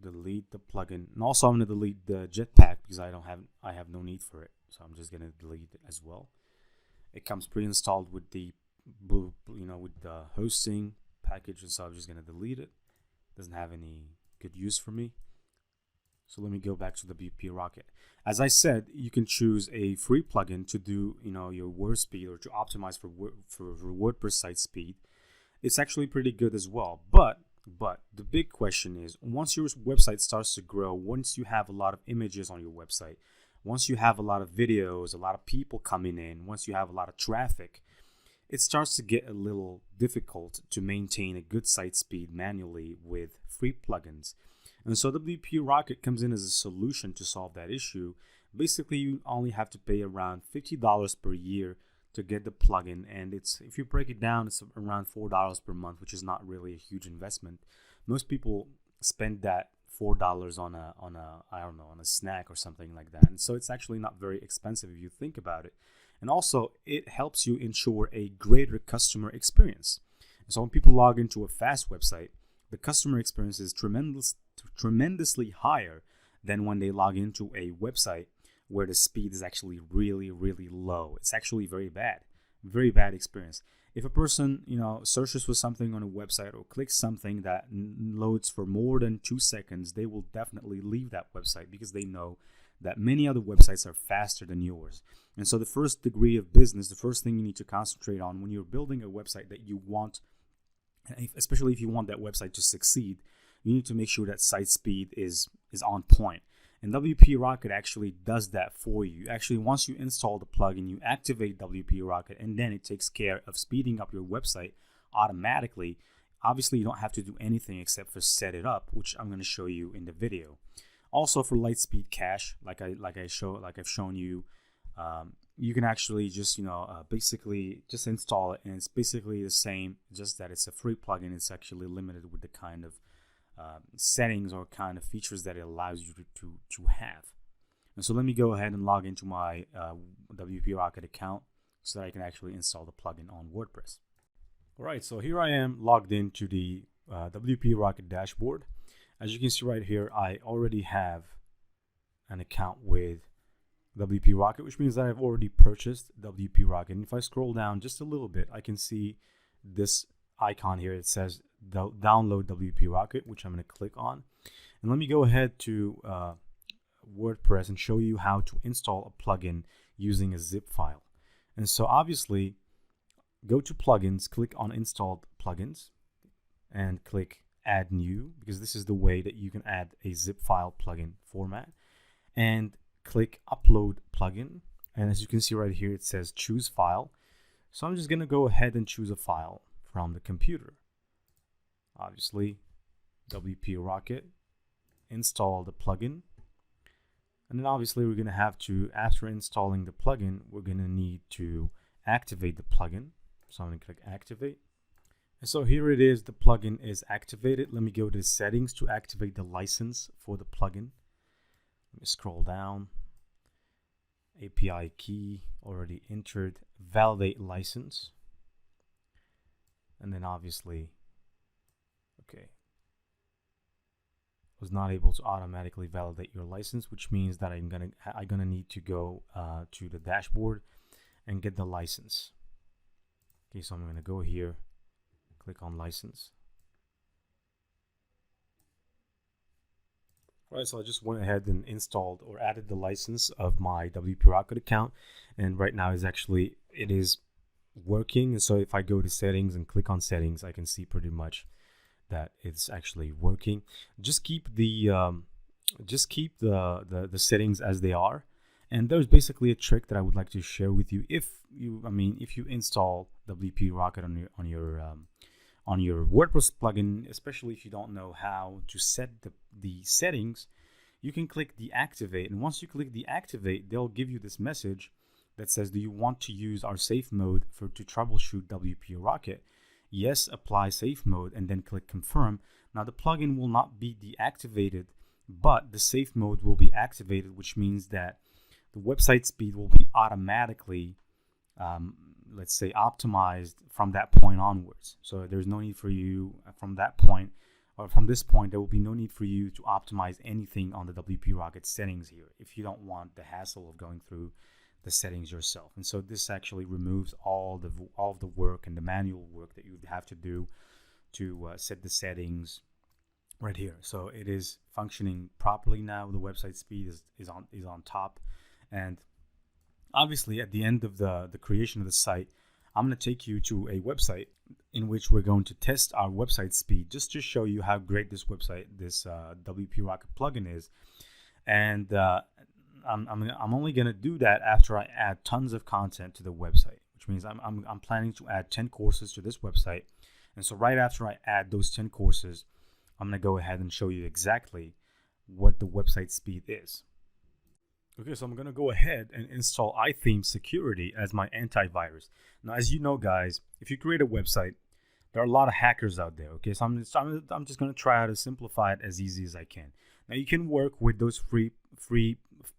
Speaker 1: delete the plugin. And also I'm going to delete the Jetpack because I have no need for it. So I'm just going to delete it as well. It comes pre-installed with the with the hosting package, and so I'm just going to delete it. Doesn't have any good use for me. So let me go back to the WP Rocket. As I said, you can choose a free plugin to do your word speed or to optimize for WordPress site speed. It's actually pretty good as well. But the big question is, once your website starts to grow, once you have a lot of images on your website, once you have a lot of videos, a lot of people coming in, once you have a lot of traffic, it starts to get a little difficult to maintain a good site speed manually with free plugins. And so WP Rocket comes in as a solution to solve that issue. Basically, you only have to pay around $50 per year to get the plugin, and if you break it down, it's around $4 per month, which is not really a huge investment. Most people spend that $4 on a snack or something like that, and so it's actually not very expensive if you think about it. And also, it helps you ensure a greater customer experience. And so when people log into a fast website, the customer experience is tremendously higher than when they log into a website where the speed is actually really, really low. It's actually very bad experience. If a person, searches for something on a website or clicks something that loads for more than 2 seconds, they will definitely leave that website because they know that many other websites are faster than yours. And so the first degree of business, the first thing you need to concentrate on when you're building a website that you want, especially if you want that website to succeed, you need to make sure that site speed is on point. And WP Rocket actually does that for you. Actually, once you install the plugin, you activate WP Rocket, and then it takes care of speeding up your website automatically. Obviously, you don't have to do anything except for set it up, which I'm going to show you in the video. Also, for Lightspeed Cache, like I've shown you, you can actually just basically just install it, and it's basically the same, just that it's a free plugin. It's actually limited with the kind of settings or kind of features that it allows you to have. And so let me go ahead and log into my WP Rocket account so that I can actually install the plugin on WordPress. All right, so here I am logged into the WP Rocket dashboard. As you can see right here, I already have an account with WP Rocket, which means that I've already purchased WP Rocket. And if I scroll down just a little bit, I can see this icon here. It says download WP Rocket, which I'm going to click on. And let me go ahead to WordPress and show you how to install a plugin using a zip file. And so obviously, go to plugins, click on installed plugins, and click add new, because this is the way that you can add a zip file plugin format. And click upload plugin. And as you can see right here, it says choose file. So I'm just going to go ahead and choose a file from the computer. Obviously, WP Rocket, install the plugin. And then obviously we're going to have to, after installing the plugin, we're going to need to activate the plugin. So I'm going to click activate. And so here it is, the plugin is activated. Let me go to settings to activate the license for the plugin. Let me scroll down. API key already entered, validate license. And then obviously, okay, was not able to automatically validate your license, which means that I'm gonna need to go to the dashboard and get the license. Okay, so I'm gonna go here, click on license. All right, so I just went ahead and installed or added the license of my WP Rocket account, and right now it is working. So if I go to settings and click on settings, I can see pretty much that it's actually working. Just keep the settings as they are. And there's basically a trick that I would like to share with you. If you install WP Rocket on your WordPress plugin, especially if you don't know how to set the settings, you can click deactivate. And once you click deactivate, they'll give you this message that says, do you want to use our safe mode to troubleshoot WP Rocket? Yes, apply safe mode, and then click confirm. Now the plugin will not be deactivated, but the safe mode will be activated, which means that the website speed will be automatically let's say optimized from that point onwards. So there's no need for you from that point, or from this point, there will be no need for you to optimize anything on the WP Rocket settings here if you don't want the hassle of going through the settings yourself. And so this actually removes all of the work and the manual work that you would have to do to set the settings right here. So it is functioning properly now. The website speed is on top. And obviously, at the end of the creation of the site, I'm going to take you to a website in which we're going to test our website speed, just to show you how great this WP Rocket plugin is. And I'm only going to do that after I add tons of content to the website, which means I'm planning to add 10 courses to this website. And so right after I add those 10 courses, I'm going to go ahead and show you exactly what the website speed is. Okay, so I'm going to go ahead and install Ithemes security as my antivirus. Now, as you know, guys, if you create a website, there are a lot of hackers out there. Okay, so I'm just going to try to simplify it as easy as I can. Now, you can work with those free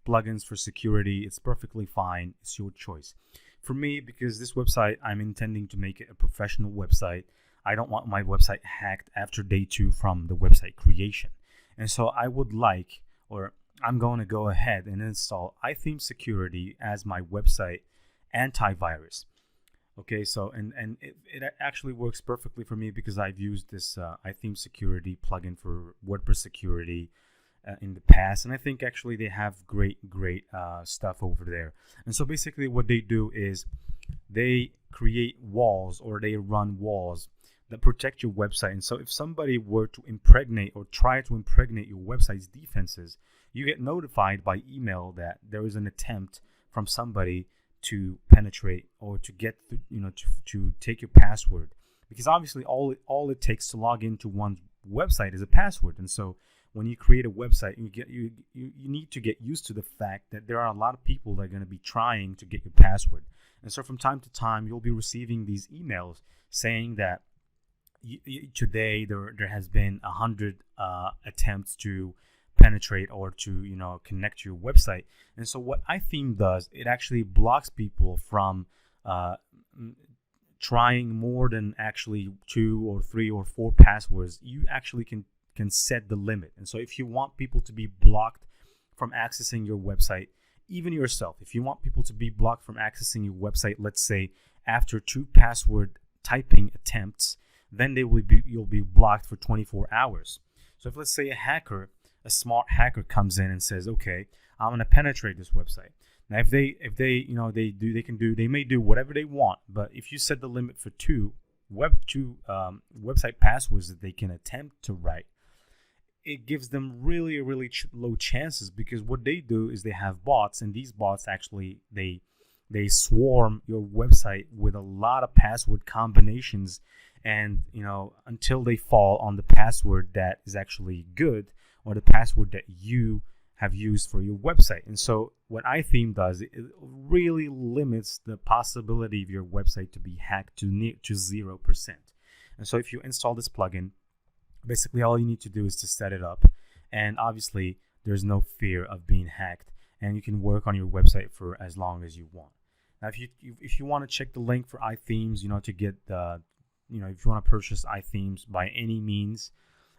Speaker 1: plugins for security. It's perfectly fine. It's your choice. For me, because this website, I'm intending to make it a professional website. I don't want my website hacked after day 2 from the website creation. And so I would like, or
Speaker 2: I'm going to go ahead and install Ithemes Security as my website antivirus. Okay, so and it actually works perfectly for me because I've used this Ithemes Security plugin for WordPress security in the past, and I think actually they have great stuff over there. And so basically what they do is they create walls, or they run walls that protect your website. And so if somebody were to impregnate or try to impregnate your website's defenses, you get notified by email that there is an attempt from somebody to penetrate or to get to take your password, because obviously all it takes to log into one's website is a password. And so when you create a website, you need to get used to the fact that there are a lot of people that are going to be trying to get your password. And so from time to time, you'll be receiving these emails saying that today there has been 100 attempts to penetrate or to connect to your website. And so what Itheme does, it actually blocks people from trying more than actually 2 or 3 or 4 passwords. You actually can set the limit. And so if you want people to be blocked from accessing your website, even yourself, if you want people to be blocked from accessing your website, let's say after 2 password typing attempts, then you'll be blocked for 24 hours. So if, let's say, a smart hacker comes in and says, okay, I'm going to penetrate this website. Now, if they may do whatever they want, but if you set the limit for 2 website passwords that they can attempt to write, it gives them really low chances, because what they do is they have bots, and these bots actually they swarm your website with a lot of password combinations, and until they fall on the password that is actually good, or the password that you have used for your website. And so what Itheme does, it really limits the possibility of your website to be hacked to 0%. And so if you install this plugin, basically all you need to do is to set it up, and obviously there's no fear of being hacked, and you can work on your website for as long as you want. Now, if you want to check the link for Ithemes, to get if you want to purchase Ithemes by any means,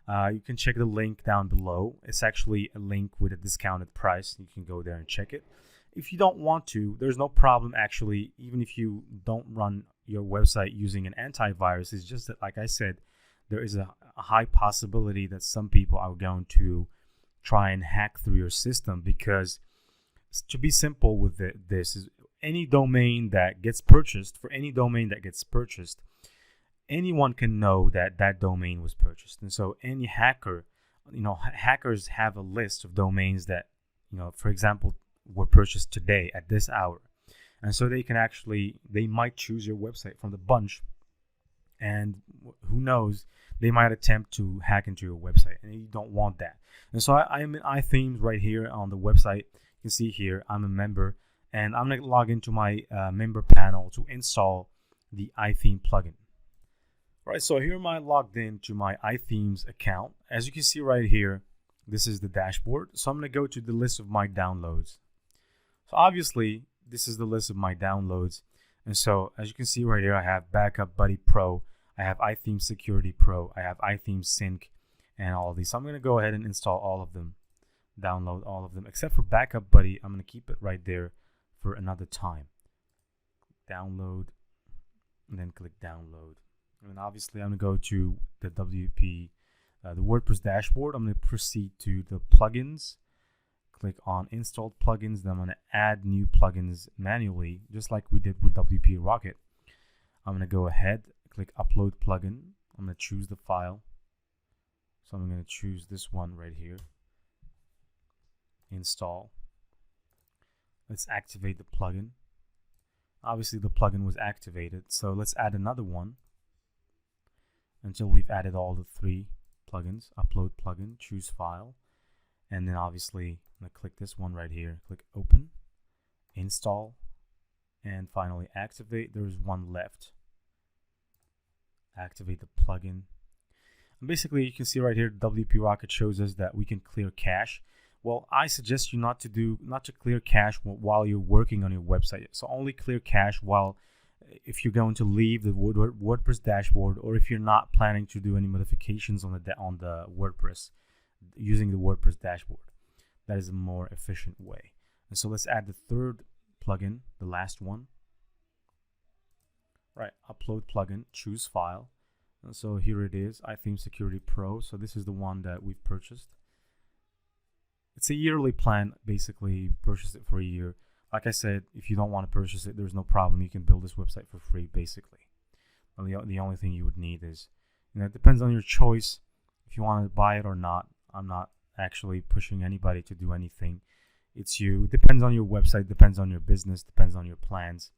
Speaker 2: you can check the link down below. It's actually a link with a discounted price. You can go there and check it. If you don't want to, there's no problem actually, even if you don't run your website using an antivirus. It's just that, like I said, there is a high possibility that some people are going to try and hack through your system, because to be simple with this is any domain that gets purchased, anyone can know that domain was purchased. And so any hacker, hackers have a list of domains that, for example, were purchased today at this hour. And so they might choose your website from the bunch, and who knows, they might attempt to hack into your website, and you don't want that. And so I'm in Ithemes right here on the website. You can see here I'm a member, and I'm going to log into my member panel to install the Itheme plugin. All right, so here am I logged in to my Ithemes account. As you can see right here, this is the dashboard. So I'm going to go to the list of my downloads. So obviously, this is the list of my downloads. And so as you can see right here, I have Backup Buddy Pro, I have Ithemes Security Pro, I have Ithemes Sync, and all of these. So I'm going to go ahead and install all of them, download all of them, except for Backup Buddy. I'm going to keep it right there for another time. Download, and then click download. And obviously I'm going to go to the the WordPress dashboard. I'm going to proceed to the plugins, click on installed plugins. Then I'm going to add new plugins manually, just like we did with WP Rocket. I'm going to go ahead, click upload plugin. I'm going to choose the file. So I'm going to choose this one right here. Install. Let's activate the plugin. Obviously the plugin was activated, so let's add another one until we've added all the 3 plugins. Upload plugin, choose file, and then obviously I'm going to click this one right here, click open, install, and finally activate. There's one left. Activate the plugin. And basically you can see right here, WP Rocket shows us that we can clear cache. Well, I suggest you not to clear cache while you're working on your website. So only clear cache if you're going to leave the WordPress dashboard, or if you're not planning to do any modifications on the WordPress using the WordPress dashboard. that is a more efficient way. And so let's add the third plugin, the last one. Right, upload plugin, choose file. And so here it is, Ithemes Security Pro. So this is the one that we've purchased. It's a yearly plan, basically. Purchase it for a year. Like I said, if you don't want to purchase it, there's no problem. You can build this website for free, basically. Well, the only thing you would need is, it depends on your choice if you want to buy it or not. I'm not actually pushing anybody to do anything. It's you. It depends on your website, depends on your business, depends on your plans.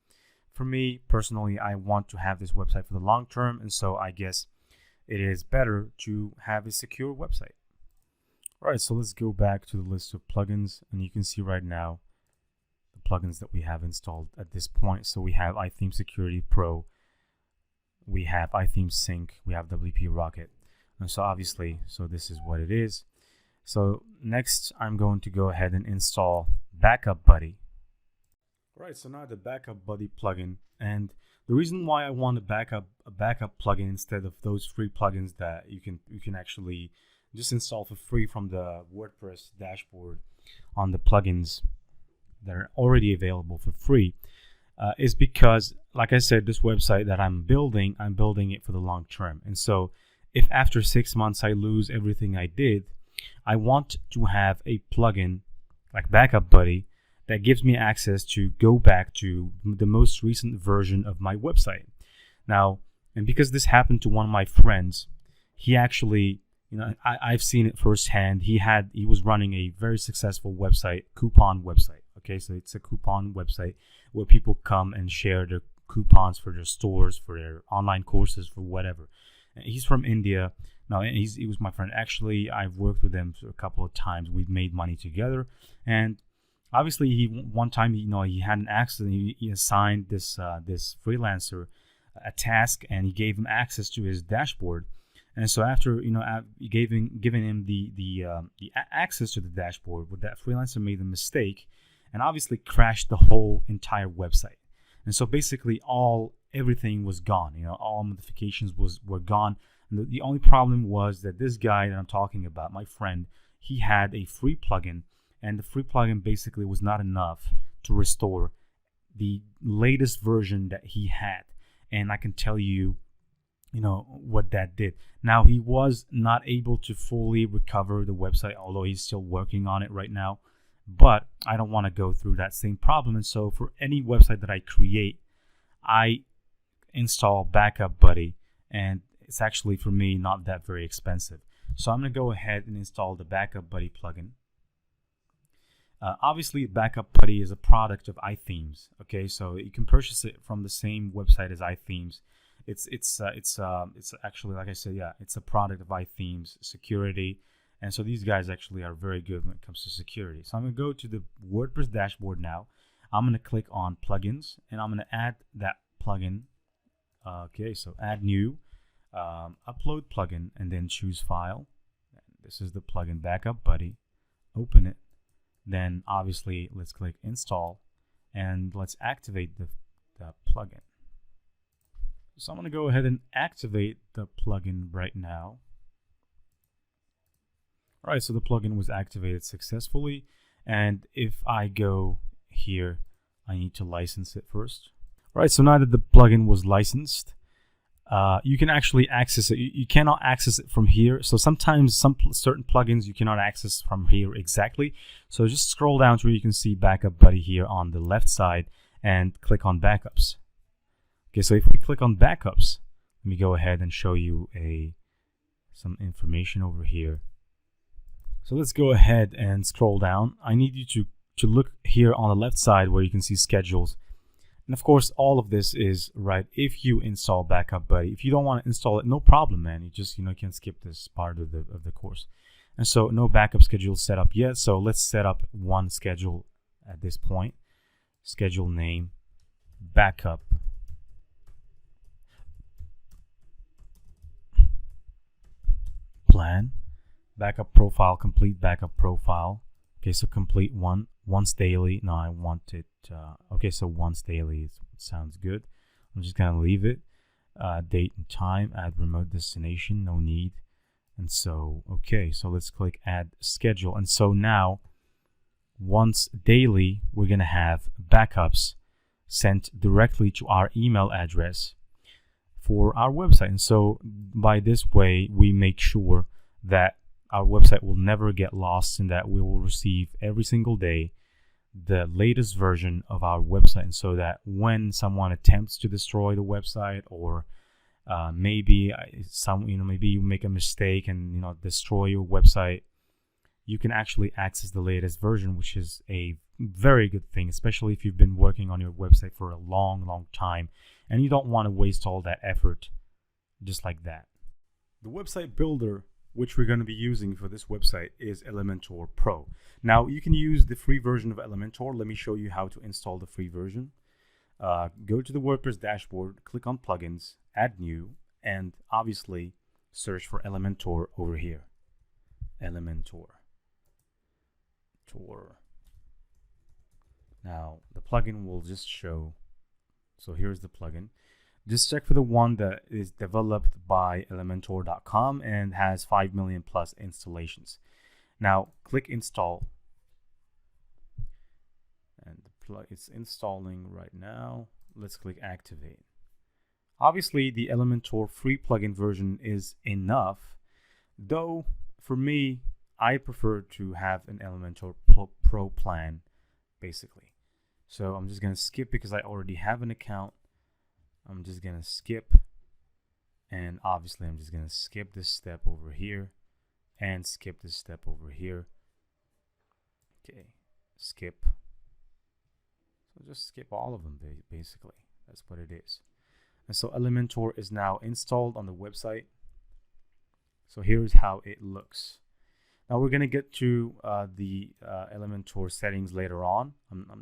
Speaker 2: For me, personally, I want to have this website for the long term, and so I guess it is better to have a secure website. All right, so let's go back to the list of plugins, and you can see right now the plugins that we have installed at this point. So we have Ithemes Security Pro, we have Ithemes Sync, we have WP Rocket, and so obviously, so this is what it is. So next, I'm going to go ahead and install Backup Buddy. All right, so now the Backup Buddy plugin, and the reason why I want a backup plugin instead of those free plugins that you can actually just install for free from the WordPress dashboard on the plugins that are already available for free, is because, like I said, this website that I'm building it for the long term. And so if after 6 months I lose everything I did, I want to have a plugin like Backup Buddy that gives me access to go back to the most recent version of my website. Now, and because this happened to one of my friends, he actually, I've seen it firsthand. He was running a very successful website, coupon website. Okay, so it's a coupon website where people come and share their coupons for their stores, for their online courses, for whatever. And he's from India. No, he was my friend. Actually, I've worked with him a couple of times. We've made money together, and obviously, one time, he had an accident. He assigned this freelancer a task, and he gave him access to his dashboard. And so after giving him the access to the dashboard, but that freelancer made a mistake, and obviously crashed the whole entire website. And so basically, everything was gone. All modifications were gone. And the only problem was that this guy that I'm talking about, my friend, he had a free plugin. And the free plugin basically was not enough to restore the latest version that he had. And I can tell you, what that did. Now, he was not able to fully recover the website, although he's still working on it right now. But I don't want to go through that same problem. And so for any website that I create, I install Backup Buddy. And it's actually, for me, not that very expensive. So I'm going to go ahead and install the Backup Buddy plugin. Obviously, Backup Buddy is a product of Ithemes. Okay, so you can purchase it from the same website as Ithemes. It's actually, like I said, it's a product of Ithemes Security, and so these guys actually are very good when it comes to security. So I'm going to go to the WordPress dashboard now. I'm going to click on plugins, and I'm going to add that plugin. Okay, so add new, upload plugin, and then choose file. This is the plugin Backup Buddy. Open it. Then obviously let's click install, and let's activate the plugin. So I'm going to go ahead and activate the plugin right now. All right, so the plugin was activated successfully, and if I go here, I need to license it first. All right, so now that the plugin was licensed, you can actually access it. You cannot access it from here. So sometimes certain plugins you cannot access from here exactly. So just scroll down to where you can see Backup Buddy here on the left side and click on Backups. Okay, so if we click on Backups, let me go ahead and show you some information over here. So let's go ahead and scroll down. I need you to look here on the left side where you can see schedules. And of course, all of this is right if you install Backup Buddy. If you don't want to install it, no problem, man. You just can skip this part of the course. And so no backup schedule set up yet. So let's set up one schedule at this point. Schedule name, backup. Plan, backup profile, complete backup profile. Okay, so complete once daily. No, I want it. Okay, so once daily sounds good. I'm just gonna leave it. Date and time. Add remote destination. No need. And so okay, so let's click add schedule. And so now once daily, we're going to have backups sent directly to our email address for our website. And so by this way, we make sure that our website will never get lost and that we will receive every single day the latest version of our website. And so that when someone attempts to destroy the website, or maybe maybe you make a mistake and destroy your website, you can actually access the latest version, which is a very good thing, especially if you've been working on your website for a long time and you don't want to waste all that effort just like that. The website builder which we're going to be using for this website is Elementor Pro. Now you can use the free version of Elementor. Let me show you how to install the free version. Go to the WordPress dashboard, click on plugins, add new, and obviously search for Elementor over here. Elementor. Now the plugin will just show. So here's the plugin. Just check for the one that is developed by Elementor.com and has 5 million plus installations. Now click install, and it's installing right now. Let's click activate. Obviously the Elementor free plugin version is enough, though for me I prefer to have an Elementor Pro plan basically. So I'm just gonna skip because I already have an account. I'm just gonna skip, and obviously I'm just gonna skip this step over here and skip this step over here. Okay, skip. So just skip all of them basically. That's what it is. And so Elementor is now installed on the website. So here's how it looks. Now we're gonna get to the Elementor settings later on.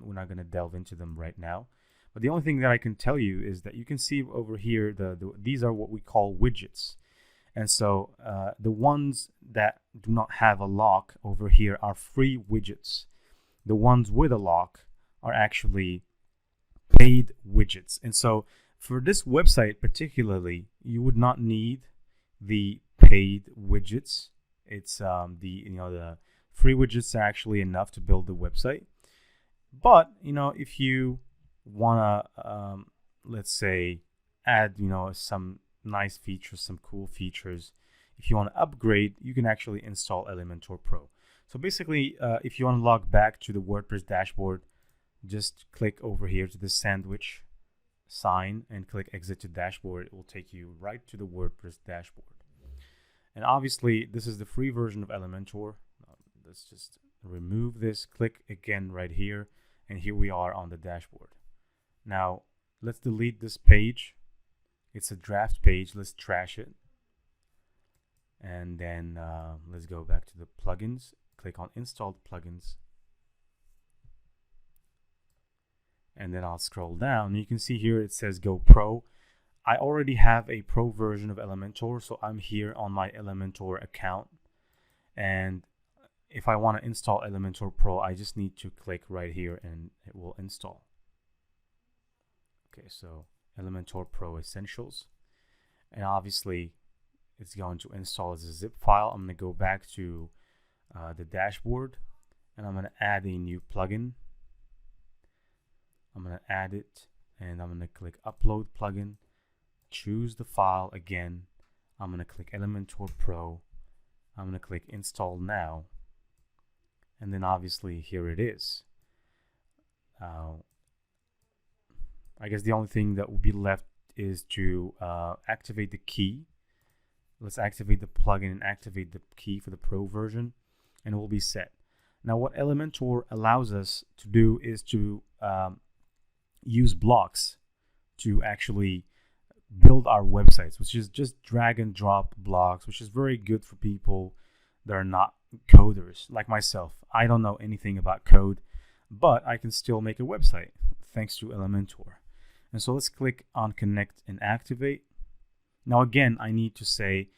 Speaker 2: We're not gonna delve into them right now. But the only thing that I can tell you is that you can see over here, these are what we call widgets. And so the ones that do not have a lock over here are free widgets. The ones with a lock are actually paid widgets. And so for this website particularly, you would not need the paid widgets. It's the free widgets are actually enough to build the website. But if you wanna let's say add some nice features, some cool features, if you want to upgrade, you can actually install Elementor Pro. So basically if you want to log back to the WordPress dashboard, just click over here to the sandwich sign and click exit to dashboard. It will take you right to the WordPress dashboard. And obviously this is the free version of Elementor. Let's just remove this, click again right here, and here we are on the dashboard. Now let's delete this page. It's a draft page. Let's trash it. And then let's go back to the plugins. Click on installed plugins. And then I'll scroll down. You can see here it says Go Pro. I already have a Pro version of Elementor, so I'm here on my Elementor account. And if I want to install Elementor Pro, I just need to click right here and it will install. Okay, so Elementor Pro Essentials. And obviously it's going to install as a zip file. I'm going to go back to the dashboard and I'm going to add a new plugin. I'm going to add it and I'm going to click Upload Plugin. Choose the file again. I'm going to click Elementor Pro. I'm going to click Install Now. And then obviously here it is. I guess the only thing that will be left is to activate the key. Let's activate the plugin and activate the key for the Pro version, and it will be set. Now what Elementor allows us to do is to use blocks to actually build our websites, which is just drag and drop blocks, which is very good for people that are not coders like myself. I don't know anything about code, but I can still make a website thanks to Elementor. And so let's click on Connect and Activate. Now again, I need to say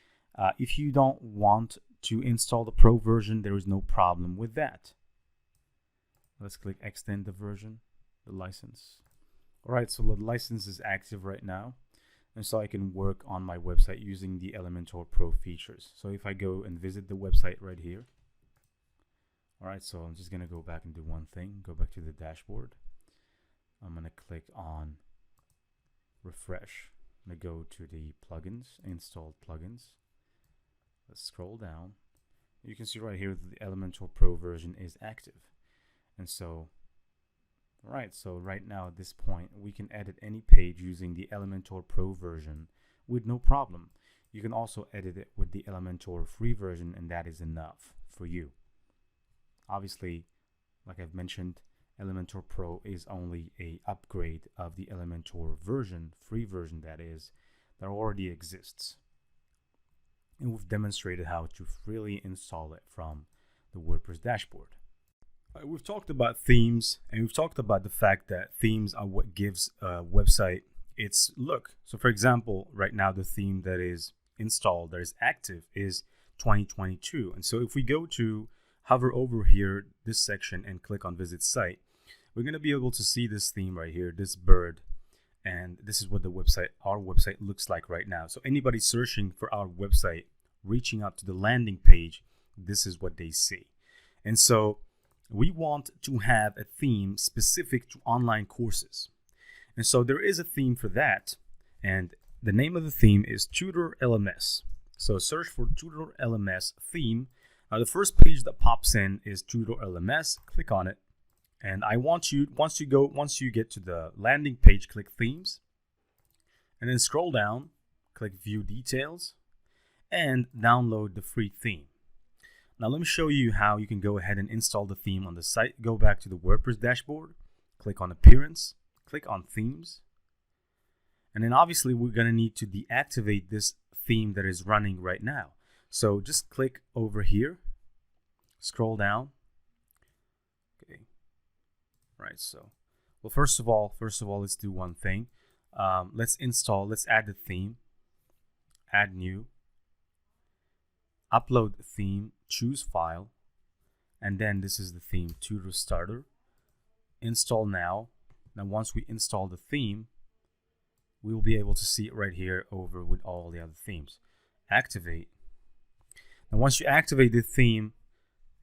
Speaker 2: if you don't want to install the Pro version, there is no problem with that. Let's click Extend the version, the license. All right, so the license is active right now. And so I can work on my website using the Elementor Pro features. So if I go and visit the website right here, All right, so I'm just gonna go back and do one thing. Go back to the dashboard. I'm gonna click on refresh. I'm gonna go to the plugins, installed plugins. Let's scroll down. You can see right here that the Elementor Pro version is active. And so, so right now at this point, we can edit any page using the Elementor Pro version with no problem. You can also edit it with the Elementor free version, and that is enough for you. Obviously, like I've mentioned, Elementor Pro is only a upgrade of the Elementor version, free version that is, that already exists. And we've demonstrated how to freely install it from the WordPress dashboard. We've talked about themes, and we've talked about the fact that themes are what gives a website its look. So for example, right now the theme that is installed, that is active, is 2022. And so if we go to hover over here, this section, and click on visit site, we're going to be able to see this theme right here, this bird. And this is what the website, our website, looks like right now. So anybody searching for our website, reaching out to the landing page, this is what they see. And so we want to have a theme specific to online courses. And so there is a theme for that. And the name of the theme is Tutor LMS. So search for Tutor LMS theme. The first page that pops in is Tutor LMS. Click on it. And I want you, once you get to the landing page, click themes. And then scroll down, click view details, and download the free theme. Now let me show you how you can go ahead and install the theme on the site. Go back to the WordPress dashboard, click on appearance, click on themes. And then obviously we're going to need to deactivate this theme that is running right now. So just click over here, scroll down. Okay. Right, so, well, first of all, let's do one thing. Let's add the theme, add new, upload the theme, choose file, and then this is the theme, Tutor Starter. Install now. Now once we install the theme, we will be able to see it right here over with all the other themes. Activate. Now once you activate the theme,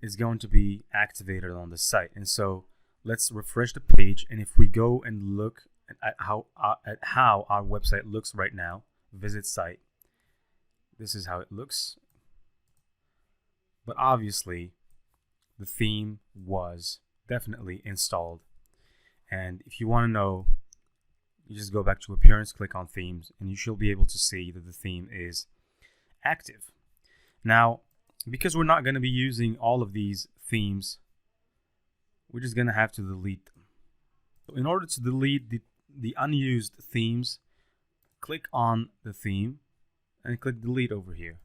Speaker 2: it's going to be activated on the site. And so let's refresh the page, and if we go and look at how our website looks right now, visit site, this is how it looks. But obviously, the theme was definitely installed. And if you want to know, you just go back to appearance, click on themes, and you should be able to see that the theme is active. Now, because we're not going to be using all of these themes, we're just going to have to delete them. So in order to delete the unused themes, click on the theme and click delete over here.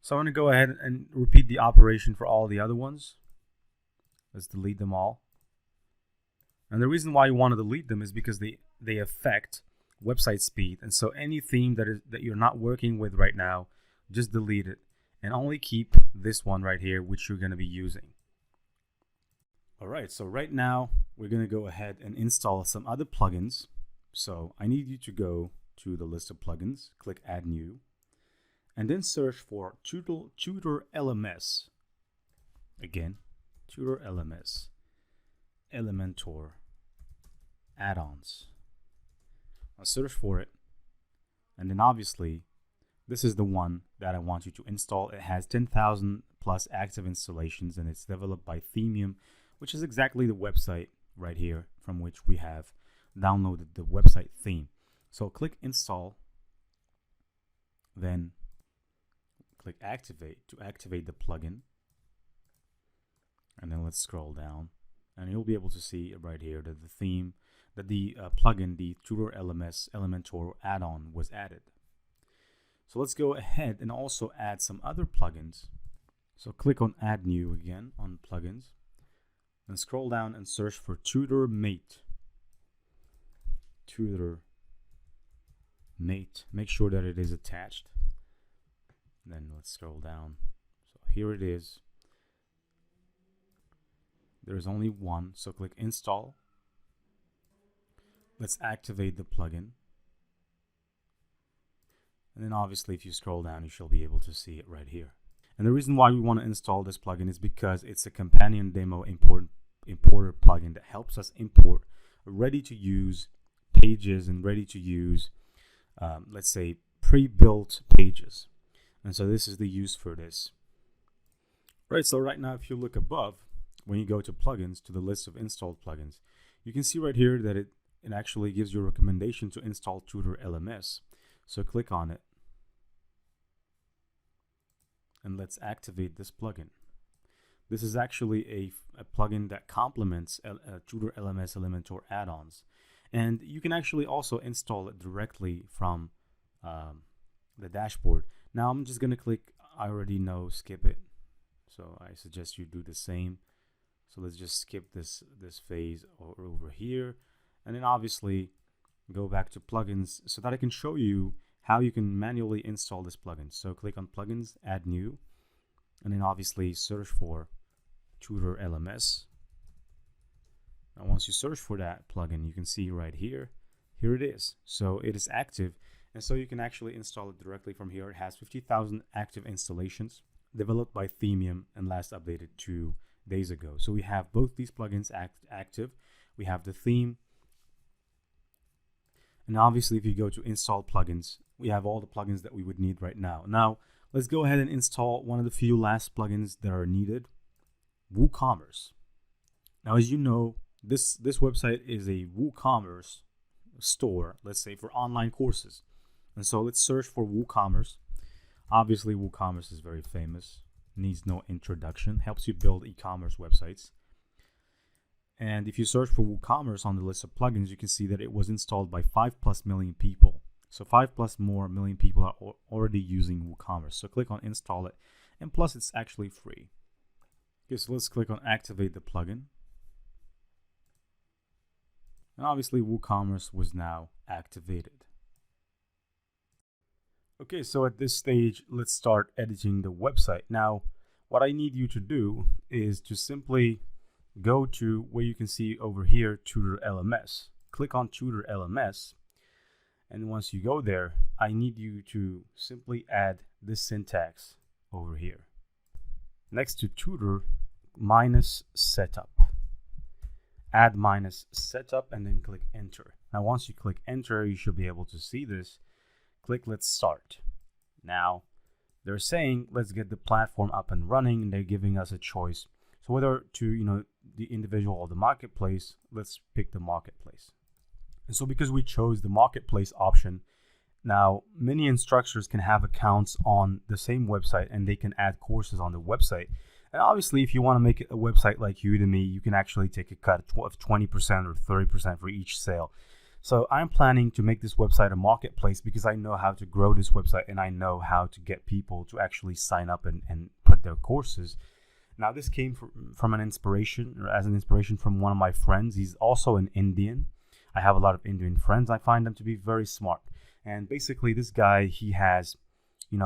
Speaker 2: So I'm going to go ahead and repeat the operation for all the other ones. Let's delete them all. And the reason why you want to delete them is because they affect website speed. And so any theme that you're not working with right now, just delete it and only keep this one right here, which you're going to be using. All right, so right now we're going to go ahead and install some other plugins. So I need you to go to the list of plugins, click add new, and then search for Tutor LMS. Again, Tutor LMS, Elementor add-ons. I'll search for it, and then obviously this is the one that I want you to install. It has 10,000 plus active installations, and it's developed by Ithemes, which is exactly the website right here from which we have downloaded the website theme. So click install, then click activate to activate the plugin, and then let's scroll down, and you'll be able to see right here that the theme, that the plugin, the Tutor LMS Elementor add-on, was added. So let's go ahead and also add some other plugins. So click on add new again on plugins, and scroll down and search for Tutor Mate. Tutor Mate. Make sure that it is attached. Then let's scroll down. So here it is. There's only one, so click install. Let's activate the plugin. And then obviously if you scroll down, you shall be able to see it right here. And the reason why we want to install this plugin is because it's a companion demo importer plugin that helps us import ready to use pages and ready to use, let's say, pre-built pages. And so this is the use for this. Right, so right now, if you look above, when you go to plugins, to the list of installed plugins, you can see right here that it actually gives you a recommendation to install Tutor LMS. So click on it. And let's activate this plugin. This is actually a plugin that complements Tutor LMS Elementor add-ons. And you can actually also install it directly from the dashboard. Now I'm just going to click I already know, skip it. So I suggest you do the same. So let's just skip this phase over here. And then obviously go back to plugins so that I can show you how you can manually install this plugin. So click on plugins, add new, and then obviously search for Tutor LMS. Now once you search for that plugin, you can see right here, here it is. So it is active, and so you can actually install it directly from here. It has 50,000 active installations, developed by Ithemes and last updated 2 days ago. So we have both these plugins active. We have the theme, and obviously if you go to install plugins, we have all the plugins that we would need right now. Now let's go ahead and install one of the few last plugins that are needed, WooCommerce. Now, as you know, this website is a WooCommerce store, let's say, for online courses. And so let's search for WooCommerce. Obviously, WooCommerce is very famous, needs no introduction, helps you build e-commerce websites. And if you search for WooCommerce on the list of plugins, you can see that it was installed by 5+ million people. So 5+ more million people are already using WooCommerce. So click on install it, and plus it's actually free. Okay, so let's click on activate the plugin. And obviously WooCommerce was now activated. Okay, so at this stage, let's start editing the website. Now, what I need you to do is to simply go to where you can see over here, Tutor LMS. Click on Tutor LMS. And once you go there, I need you to simply add this syntax over here. Next to tutor, -setup. Add -setup and then click enter. Now once you click enter, you should be able to see this. Click let's start. Now they're saying let's get the platform up and running, and they're giving us a choice. So whether to the individual or the marketplace, let's pick the marketplace. And so because we chose the marketplace option, now many instructors can have accounts on the same website and they can add courses on the website. And obviously if you want to make it a website like Udemy, you can actually take a cut of 20% or 30% for each sale. So I'm planning to make this website a marketplace because I know how to grow this website and I know how to get people to actually sign up and put their courses. Now this came from an inspiration, or as an inspiration from one of my friends. He's also an Indian. I have a lot of Indian friends. I find them to be very smart. And basically this guy, he has, he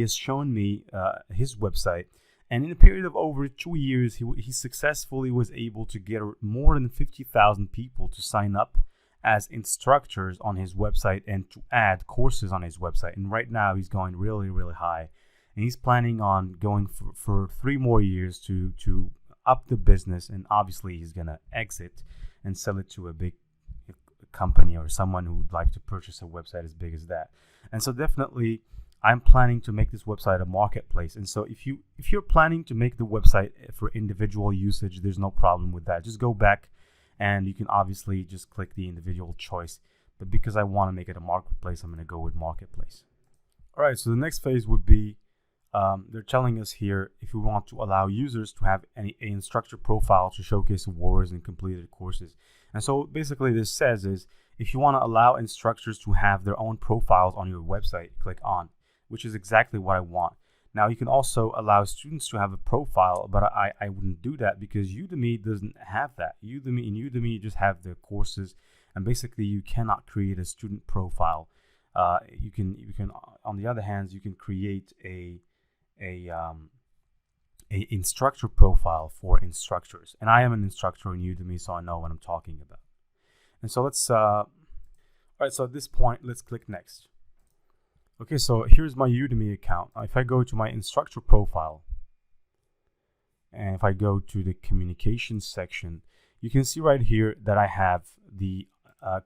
Speaker 2: has shown me his website. And in a period of over 2 years, he successfully was able to get more than 50,000 people to sign up as instructors on his website and to add courses on his website. And right now he's going really, really high. And he's planning on going for 3 more years to up the business. And obviously he's going to exit and sell it to a big company or someone who would like to purchase a website as big as that. And so definitely I'm planning to make this website a marketplace. And so if you're planning to make the website for individual usage, there's no problem with that. Just go back and you can obviously just click the individual choice. But because I want to make it a marketplace, I'm going to go with marketplace. All right, so the next phase would be they're telling us here if we want to allow users to have an instructor profile to showcase awards and completed courses. And so basically this says is if you want to allow instructors to have their own profiles on your website, click on, which is exactly what I want. Now you can also allow students to have a profile, but I wouldn't do that because Udemy doesn't have that. In Udemy you just have the courses, and basically you cannot create a student profile. You can on the other hand, you can create a instructor profile for instructors. And I am an instructor in Udemy, so I know what I'm talking about. And so let's all right, so at this point let's click next.
Speaker 1: Okay, so here's my Udemy account. If I go to my instructor profile, and if I go to the communications section, you can see right here that I have the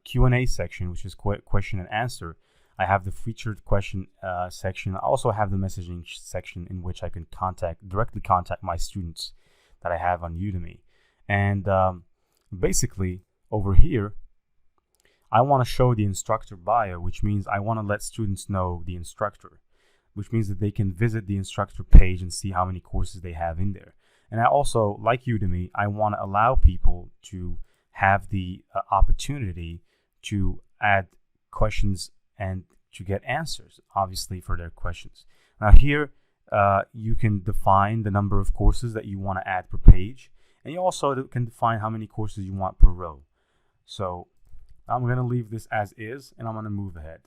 Speaker 1: Q&A section, which is question and answer. I have the featured question section. I also have the messaging section in which I can directly contact my students that I have on Udemy. And basically over here, I want to show the instructor bio, which means I want to let students know the instructor, which means that they can visit the instructor page and see how many courses they have in there. And I also, like Udemy, I want to allow people to have the opportunity to add questions and to get answers, obviously, for their questions. Now here, you can define the number of courses that you want to add per page, and you also can define how many courses you want per row. So I'm going to leave this as is, and I'm going to move ahead.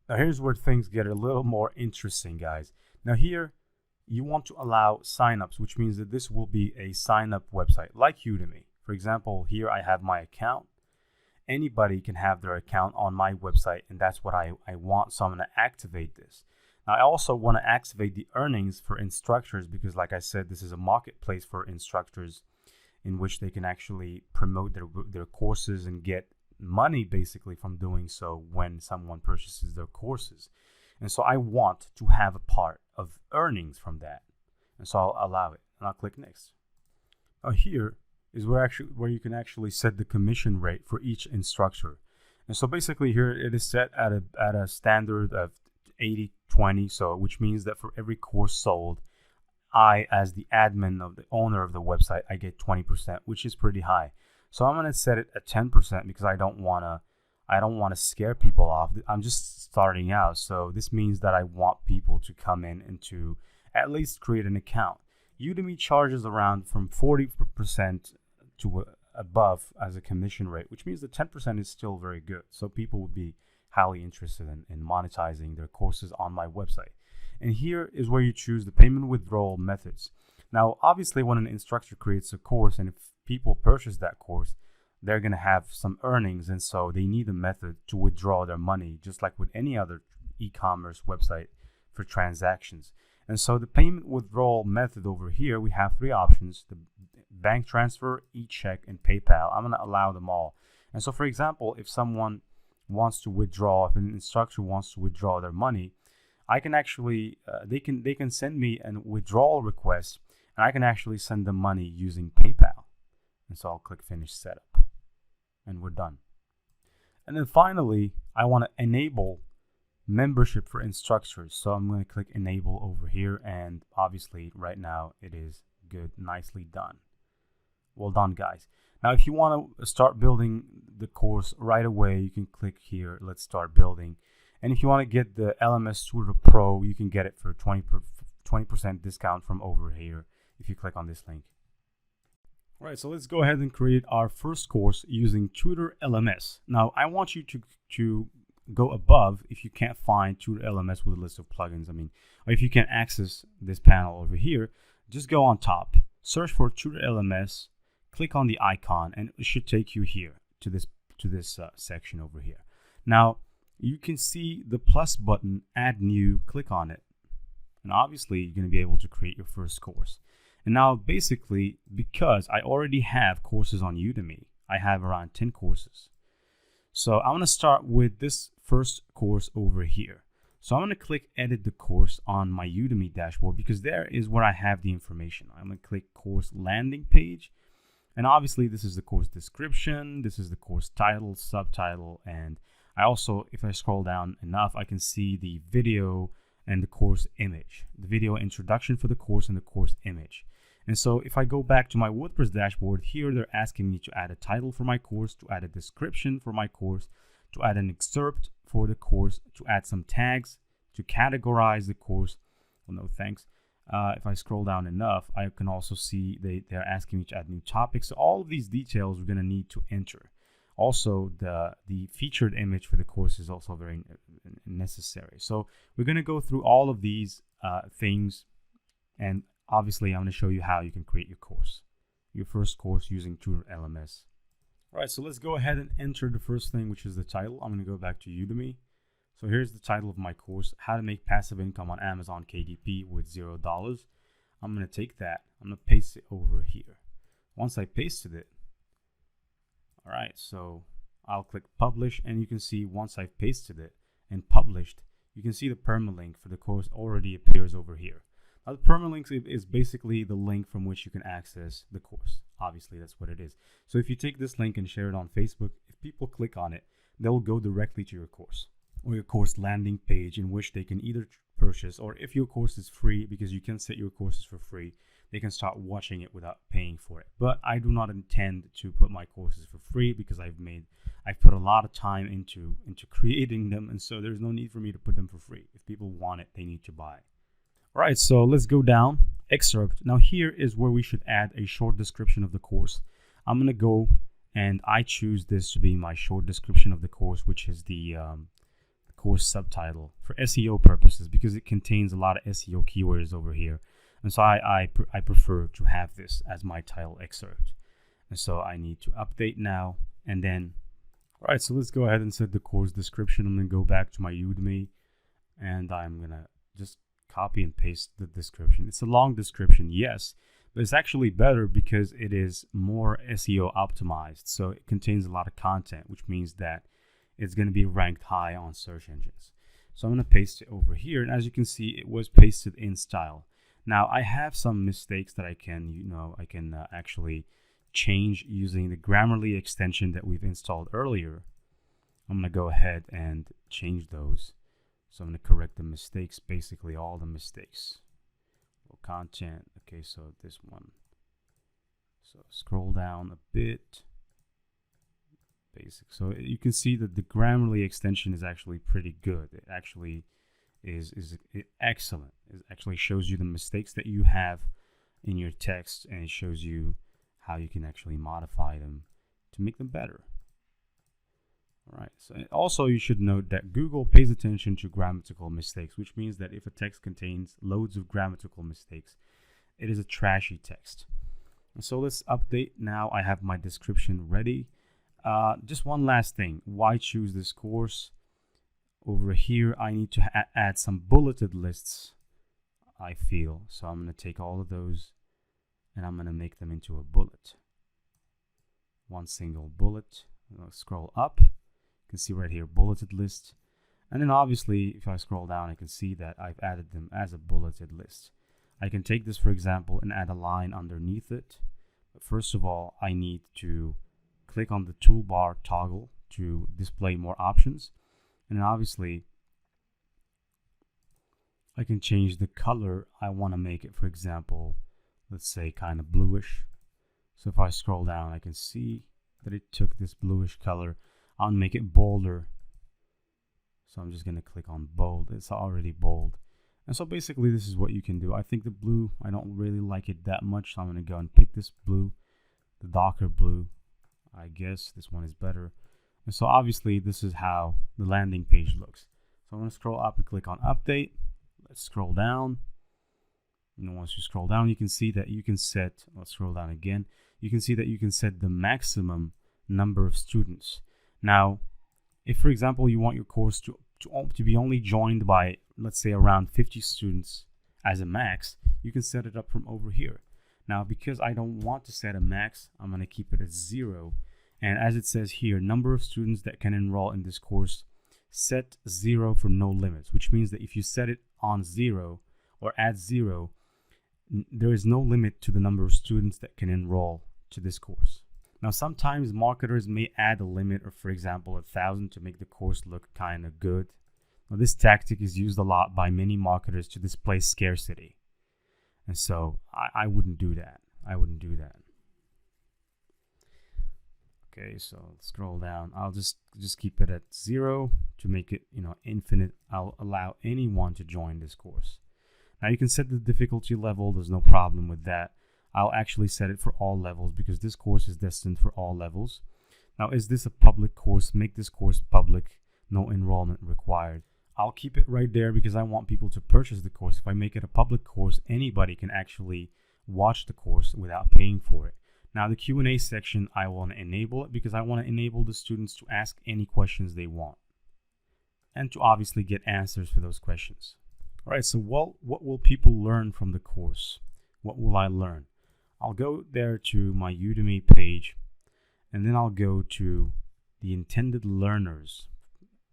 Speaker 1: Now here's where things get a little more interesting, guys. Now here, you want to allow signups, which means that this will be a sign-up website like Udemy. For example, here I have my account. Anybody can have their account on my website, and that's what I want. So I'm going to activate this. Now I also want to activate the earnings for instructors because, like I said, this is a marketplace for instructors in which they can actually promote their courses and get money basically from doing so when someone purchases their courses. And so I want to have a part of earnings from that. And so I'll allow it, and I'll click next. Now here is where you can actually set the commission rate for each instructor. And so basically here it is set at a standard of 80-20, so which means that for every course sold, I, as the admin of the owner of the website, I get 20%, which is pretty high. So I'm going to set it at 10% because I don't want to scare people off. I'm just starting out, so this means that I want people to come in and to at least create an account. Udemy charges around from 40% to above as a commission rate, which means that 10% is still very good. So people would be highly interested in monetizing their courses on my website. And here is where you choose the payment withdrawal methods. Now, obviously, when an instructor creates a course and if people purchase that course, they're going to have some earnings, and so they need a method to withdraw their money, just like with any other e-commerce website for transactions. And so the payment withdrawal method over here, we have three options: the bank transfer, e-check, and PayPal. I'm going to allow them all. And so, for example, if someone wants to withdraw, if an instructor wants to withdraw their money, I can actually, they can send me a withdrawal request, and I can actually send them money using PayPal. And so I'll click Finish Setup, and we're done. And then finally, I want to enable membership for instructors. So I'm going to click Enable over here, and obviously right now it is good, nicely done. Well done, guys. Now, if you want to start building the course right away, you can click here, Let's Start Building. And if you want to get the LMS Tutor Pro, you can get it for 20% discount from over here if you click on this link. All right, so let's go ahead and create our first course using Tutor LMS. Now, I want you to go above if you can't find Tutor LMS with a list of plugins. Or if you can't access this panel over here, just go on top, search for Tutor LMS, click on the icon, and it should take you here to this section over here. Now, you can see the plus button, Add New, click on it. And obviously, you're going to be able to create your first course. And now, basically, because I already have courses on Udemy, I have around 10 courses. So I'm going to start with this first course over here. So I'm going to click Edit the Course on my Udemy dashboard because there is where I have the information. I'm going to click Course Landing Page. And obviously, this is the course description. This is the course title, subtitle, and I also, if I scroll down enough, I can see the video and the course image, the video introduction for the course and the course image. And so if I go back to my WordPress dashboard, here they're asking me to add a title for my course, to add a description for my course, to add an excerpt for the course, to add some tags, to categorize the course. Well, no thanks. If I scroll down enough, I can also see they're asking me to add new topics. So all of these details we're going to need to enter. Also, the featured image for the course is also very necessary. So we're going to go through all of these things, and obviously I'm going to show you how you can create your course, your first course using Tutor LMS. All right, so let's go ahead and enter the first thing, which is the title. I'm going to go back to Udemy. So here's the title of my course, How to Make Passive Income on Amazon KDP with $0. I'm going to take that. I'm going to paste it over here. Once I pasted it, all right, so I'll click publish, and you can see once I've pasted it and published, you can see the permalink for the course already appears over here. Now, the permalink is basically the link from which you can access the course. Obviously, that's what it is. So if you take this link and share it on Facebook, if people click on it, they'll go directly to your course or your course landing page, in which they can either purchase, or if your course is free, because you can set your courses for free, they can start watching it without paying for it. But I do not intend to put my courses for free, because I've put a lot of time into creating them, and so there's no need for me to put them for free. If people want it, they need to buy. All right, so let's go down, excerpt. Now here is where we should add a short description of the course. I'm gonna go and I choose this to be my short description of the course, which is the course subtitle for SEO purposes, because it contains a lot of SEO keywords over here. And so I prefer to have this as my title excerpt. And so I need to update now, and then, all right, so let's go ahead and set the course description. I'm gonna go back to my Udemy, and I'm gonna just copy and paste the description. It's a long description, yes, but it's actually better because it is more SEO optimized. So it contains a lot of content, which means that it's going to be ranked high on search engines. So I'm going to paste it over here, and as you can see, it was pasted in style. Now I have some mistakes that I can actually change using the Grammarly extension that we've installed earlier. I'm going to go ahead and change those. So I'm going to correct the mistakes, basically all the mistakes. Content, okay, so this one. So scroll down a bit. Basic. So you can see that the Grammarly extension is actually pretty good. It actually is excellent. It actually shows you the mistakes that you have in your text, and it shows you how you can actually modify them to make them better. All right, so also you should note that Google pays attention to grammatical mistakes, which means that if a text contains loads of grammatical mistakes, it is a trashy text. And so let's update. Now I have my description ready. Just one last thing. Why choose this course? Over here, I need to add some bulleted lists, I feel. So I'm going to take all of those and I'm going to make them into a bullet. One single bullet. I'll scroll up. You can see right here, bulleted list. And then obviously, if I scroll down, I can see that I've added them as a bulleted list. I can take this, for example, and add a line underneath it. But first of all, I need to click on the toolbar toggle to display more options. And then obviously, I can change the color. I want to make it, for example, let's say kind of bluish. So if I scroll down, I can see that it took this bluish color. I'll make it bolder. So I'm just going to click on bold. It's already bold. And so basically this is what you can do. I think the blue, I don't really like it that much. So I'm going to go and pick this blue, the darker blue. I guess this one is better. And so obviously this is how the landing page looks. So I'm going to scroll up and click on update. Let's scroll down. And once you scroll down, you can see that you can set, let's scroll down again. You can see that you can set the maximum number of students. Now, if for example you want your course to be only joined by, let's say, around 50 students as a max, you can set it up from over here. Now, because I don't want to set a max, I'm going to keep it at 0. And as it says here, number of students that can enroll in this course, set 0 for no limits, which means that if you set it on 0 or at 0, there is no limit to the number of students that can enroll to this course. Now, sometimes marketers may add a limit of, for example, 1,000 to make the course look kind of good. Now, this tactic is used a lot by many marketers to display scarcity. And so I wouldn't do that. I wouldn't do that. Okay, so scroll down. I'll just keep it at 0 to make it, infinite. I'll allow anyone to join this course. Now you can set the difficulty level. There's no problem with that. I'll actually set it for all levels because this course is destined for all levels. Now, is this a public course? Make this course public. No enrollment required. I'll keep it right there because I want people to purchase the course. If I make it a public course, anybody can actually watch the course without paying for it. Now, the Q&A section, I want to enable it because I want to enable the students to ask any questions they want. and to obviously get answers for those questions. All right, so what will people learn from the course? What will I learn? I'll go there to my Udemy page, and then I'll go to the intended learners.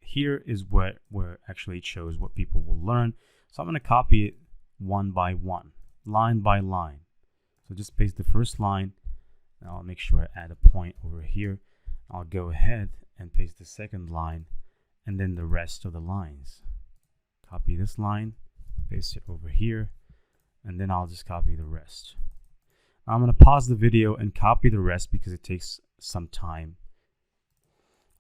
Speaker 1: Here is where actually it shows what people will learn. So I'm going to copy it one by one, line by line. So just paste the first line. Now I'll make sure I add a point over here. I'll go ahead and paste the second line, and then the rest of the lines. Copy this line, paste it over here, and then I'll just copy the rest. Now I'm going to pause the video and copy the rest because it takes some time.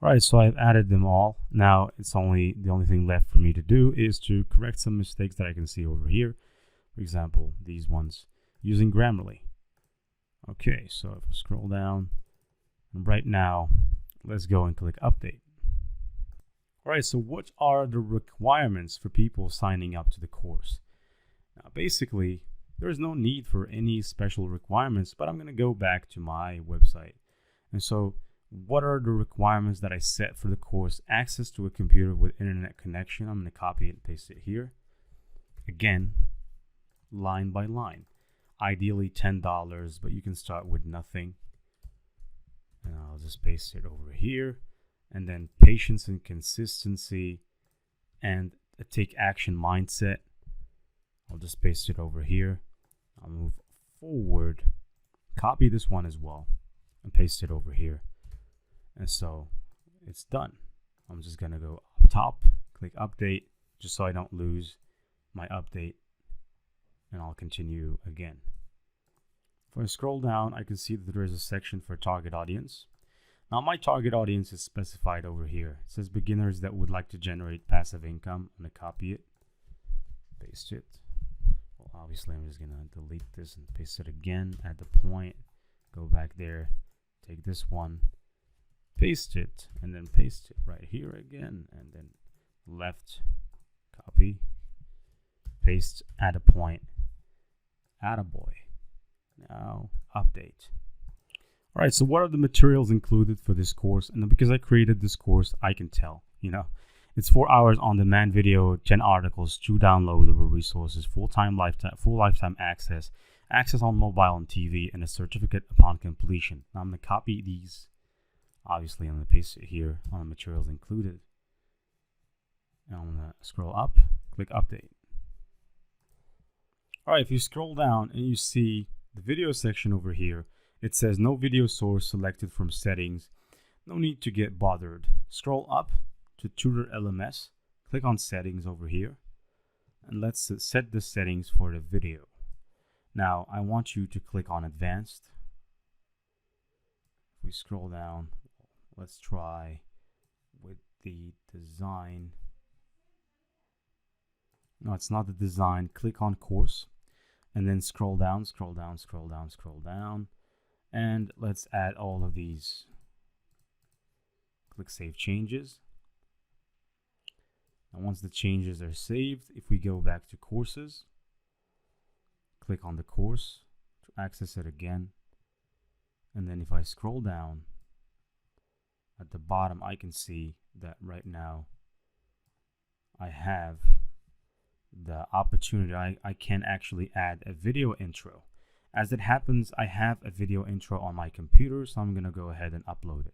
Speaker 1: All right, so I've added them all. Now the only thing left for me to do is to correct some mistakes that I can see over here. For example, these ones using Grammarly. Okay, so if I scroll down, and right now, let's go and click update. All right, so what are the requirements for people signing up to the course? Now, basically, there's no need for any special requirements, but I'm going to go back to my website. And so what are the requirements that I set for the course? Access to a computer with internet connection. I'm going to copy it and paste it here. Again, line by line. Ideally $10, but you can start with nothing. And I'll just paste it over here. And then patience and consistency and a take action mindset. I'll just paste it over here. I'll move forward, copy this one as well, and paste it over here. And so it's done. I'm just gonna go up top, click update, just so I don't lose my update, and I'll continue again. If I scroll down, I can see that there is a section for target audience. Now my target audience is specified over here. It says beginners that would like to generate passive income. I'm gonna copy it, paste it. Well, obviously I'm just gonna delete this and paste it again, add the point, go back there, take this one, paste it, and then paste it right here again, and then left, copy, paste, add a point, add a boy. Now update. All right, so what are the materials included for this course? And because I created this course, I can tell, it's 4 hours on demand video, 10 articles, 2 downloadable resources, full lifetime access on mobile and TV, and a certificate upon completion. Now I'm going to copy these. Obviously, I'm going to paste it here on the materials included. And I'm going to scroll up, click update. All right, if you scroll down and you see the video section over here, it says no video source selected from settings. No need to get bothered. Scroll up to Tutor LMS, click on settings over here, and let's set the settings for the video. Now I want you to click on advanced. If we scroll down, let's try with the design. No, it's not the design. Click on course and then scroll down, scroll down, scroll down, scroll down. And let's add all of these. Click Save Changes. And once the changes are saved, if we go back to Courses, click on the course to access it again. And then if I scroll down, at the bottom I can see that right now I have the opportunity. I can actually add a video intro. As it happens, I have a video intro on my computer, so I'm going to go ahead and upload it.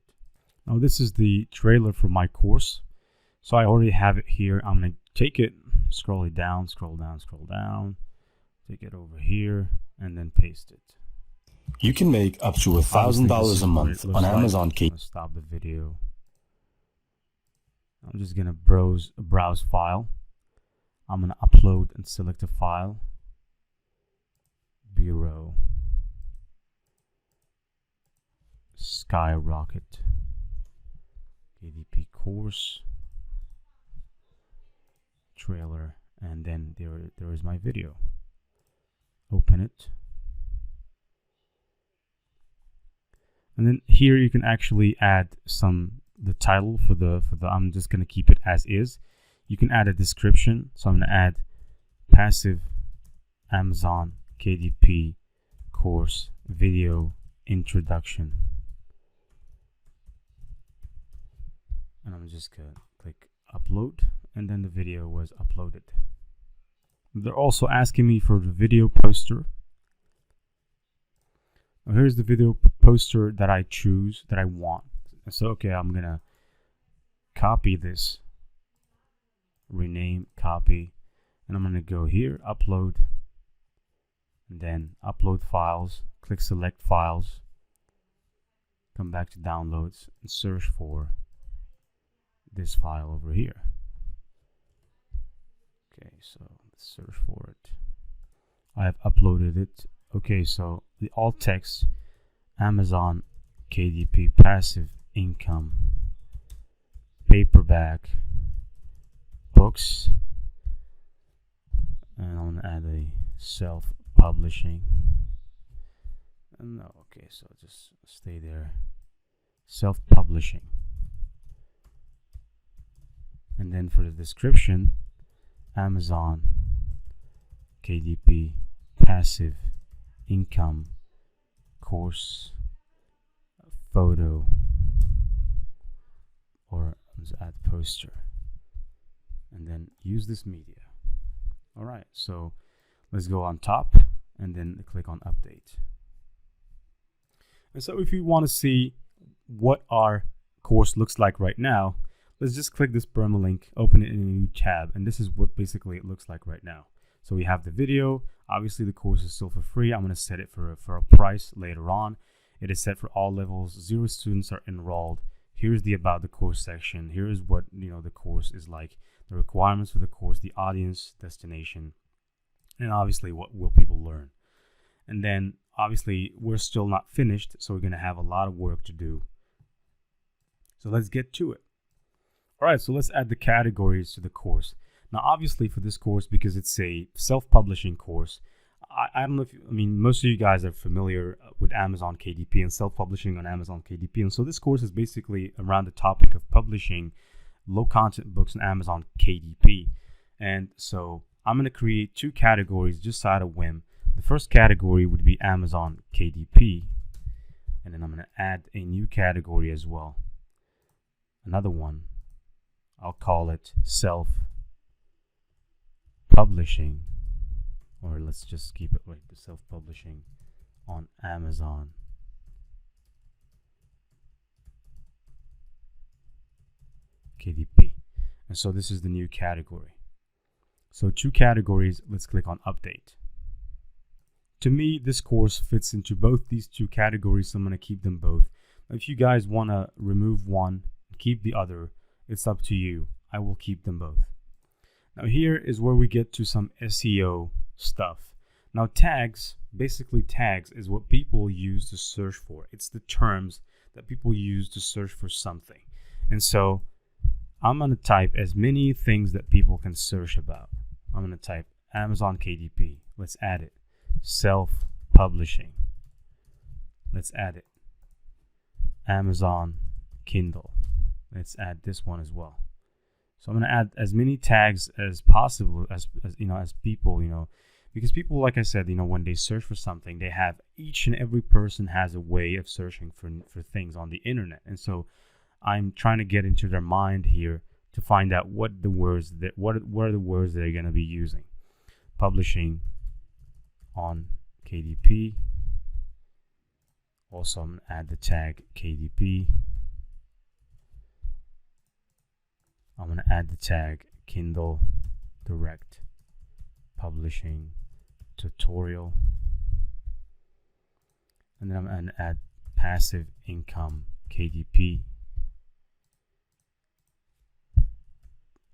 Speaker 1: Now this is the trailer for my course. So I already have it here. I'm going to take it, scroll it down, scroll down, scroll down, take it over here, and then paste it.
Speaker 3: You can make up to $1,000 a month on Amazon.
Speaker 1: I'm going to stop the video. I'm just going to browse file. I'm going to upload and select a file. Bureau. Skyrocket. KDP course. Trailer. And then there is my video. Open it. And then here you can actually add the title for the I'm just going to keep it as is. You can add a description. So I'm going to add passive Amazon KDP course video introduction. And I'm just going to click upload, and then the video was uploaded. They're also asking me for the video poster. Now here's the video poster that I choose, that I want. So okay, I'm gonna copy this, rename, copy, and I'm gonna go here, upload, and then upload files, click select files, come back to downloads and search for this file over here. Okay, so let's search for it. I have uploaded it. Okay, so the alt text, Amazon KDP passive income paperback books, and I'm gonna add a self-publishing. No, okay, so just stay there. Self-publishing. And then for the description, Amazon KDP passive income course photo, or let's add poster, and then use this media. All right, so let's go on top and then click on update. And so if you want to see what our course looks like right now, let's just click this permalink, open it in a new tab, and this is what basically it looks like right now. So we have the video. Obviously the course is still for free. I'm going to set it for a price later on. It is set for all levels. 0 students are enrolled. Here's the about the course section. Here is what the course is like, the requirements for the course, the audience, destination, and obviously what will people learn. And then obviously we're still not finished, so we're going to have a lot of work to do. So let's get to it. All right, so let's add the categories to the course. Now obviously for this course, because it's a self-publishing course, I don't know if most of you guys are familiar with Amazon KDP and self-publishing on Amazon KDP, and so this course is basically around the topic of publishing low content books on Amazon KDP. And so I'm going to create 2 categories just out of whim. The first category would be Amazon KDP, and then I'm going to add a new category as well, another one. I'll call it self-publishing, or let's just keep it like the self-publishing on Amazon KDP. And so this is the new category. So 2 categories, let's click on update. To me, this course fits into both these 2 categories, so I'm going to keep them both. If you guys want to remove one, keep the other, it's up to you. I will keep them both. Now here is where we get to some SEO stuff. Now tags, basically tags is what people use to search for. It's the terms that people use to search for something. And so I'm going to type as many things that people can search about. I'm going to type Amazon KDP. Let's add it. Self-publishing. Let's add it. Amazon Kindle. Let's add this one as well. So I'm going to add as many tags as possible as people, because people, like I said, when they search for something, they have, each and every person has a way of searching for things on the internet. And so I'm trying to get into their mind here to find out what are the words that they're going to be using. Publishing on KDP. Also, I'm going to add the tag KDP. I'm going to add the tag Kindle Direct Publishing Tutorial. And then I'm going to add passive income KDP.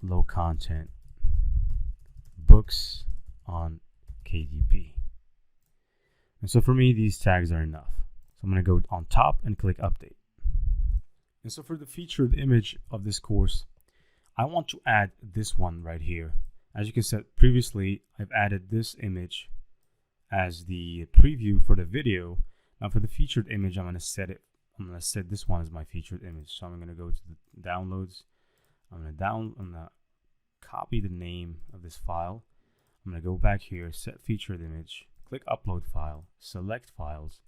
Speaker 1: Low content books on KDP. And so for me, these tags are enough. So I'm going to go on top and click update. And so for the featured image of this course, I want to add this one right here. As you can see previously, I've added this image as the preview for the video. Now for the featured image, I'm going to set this one as my featured image. So I'm going to go to the downloads. I'm going to copy the name of this file. I'm going to go back here, set featured image, click upload file, select files,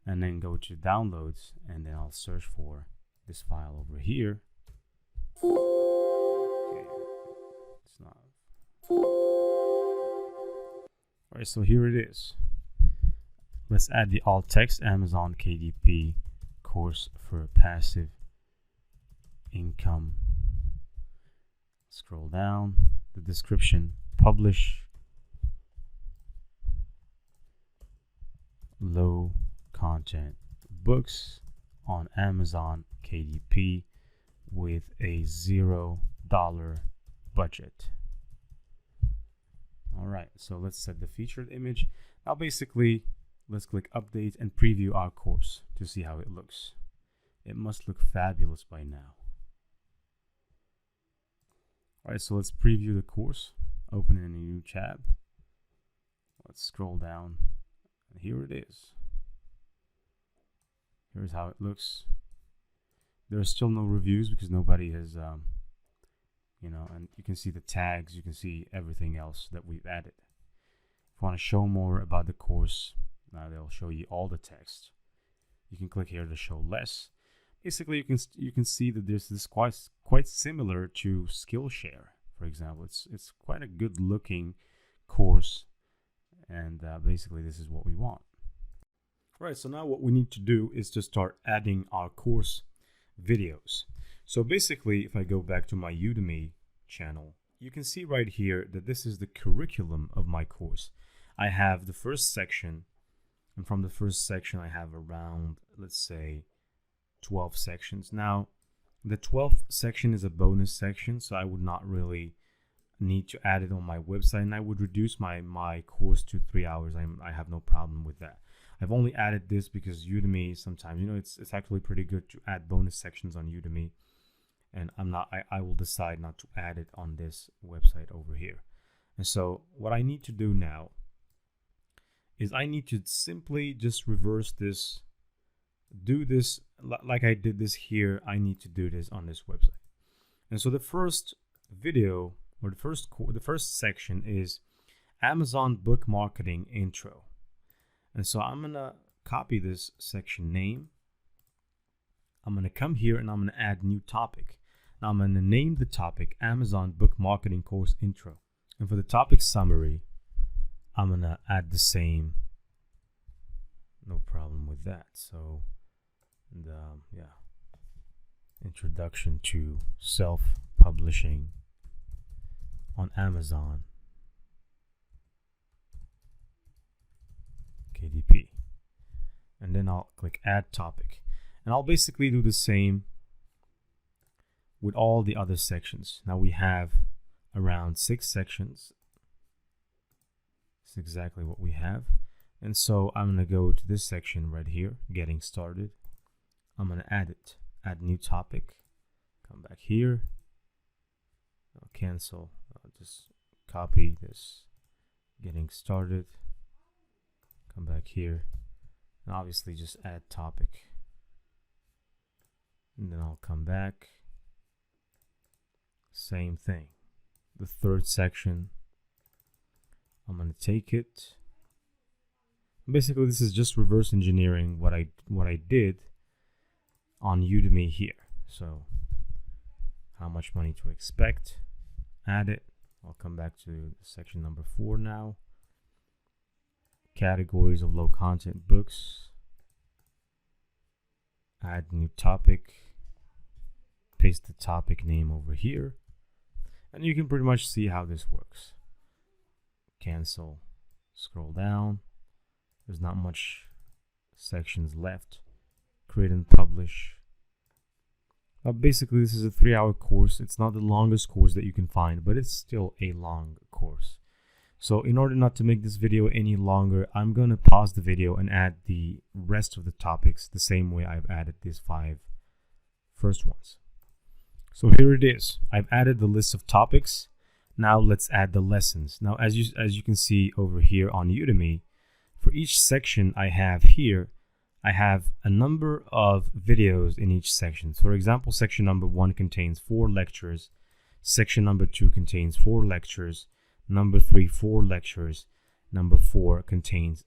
Speaker 1: and then go to downloads, and then I'll search for this file over here. Okay, it's not. All right, so here it is. Let's add the alt text Amazon KDP course for passive income. Scroll down, the description, publish low content books on Amazon KDP with a $0 budget. All right, so let's set the featured image. Now basically, let's click update and preview our course to see how it looks. It must look fabulous by now. All right, so let's preview the course. Open in a new tab. Let's scroll down, and here it is. Here's how it looks. There are still no reviews because nobody has, and you can see the tags, you can see everything else that we've added. If you want to show more about the course, now they'll show you all the text. You can click here to show less. Basically, you can see that this is quite similar to Skillshare, for example. It's quite a good looking course, and basically this is what we want. All right, so now what we need to do is to start adding our course videos. So basically, if I go back to my Udemy channel, you can see right here that this is the curriculum of my course. I have the first section, and from the first section I have around, let's say, 12 sections. Now, the 12th section is a bonus section, so I would not really need to add it on my website, and I would reduce my course to 3 hours. I have no problem with that. I've only added this because Udemy sometimes, it's actually pretty good to add bonus sections on Udemy, and I will decide not to add it on this website over here. And so what I need to do now is I need to simply just reverse this, do this like I did this here. I need to do this on this website. And so the first video, or the first section, is Amazon book marketing intro. And so I'm gonna copy this section name. I'm gonna come here and I'm gonna add new topic. Now I'm gonna name the topic Amazon book marketing course intro. And for the topic summary, I'm gonna add the same. No problem with that. So, introduction to self-publishing on Amazon KDP, and then I'll click add topic, and I'll basically do the same with all the other sections. Now we have around 6 sections. It's exactly what we have. And so I'm going to go to this section right here, getting started. I'm going to add it, add new topic, come back here, I'll cancel, I'll just copy this, getting started, come back here, and obviously just add topic. And then I'll come back, same thing. The third section, I'm going to take it. Basically, this is just reverse engineering what I did on Udemy here. So, how much money to expect? Add it. I'll come back to section number 4 now. Categories of low content books. Add new topic. Paste the topic name over here. And you can pretty much see how this works. Cancel. Scroll down. There's not much sections left. Create and publish. Basically, this is a 3-hour course. It's not the longest course that you can find, but it's still a long course. So in order not to make this video any longer, I'm going to pause the video and add the rest of the topics the same way I've added these 5 first ones. So here it is. I've added the list of topics. Now let's add the lessons. Now as you can see over here on Udemy, for each section I have here, I have a number of videos in each section. So for example, section number 1 contains 4 lectures. Section number 2 contains 4 lectures. Number 3, 4 lectures. Number 4 contains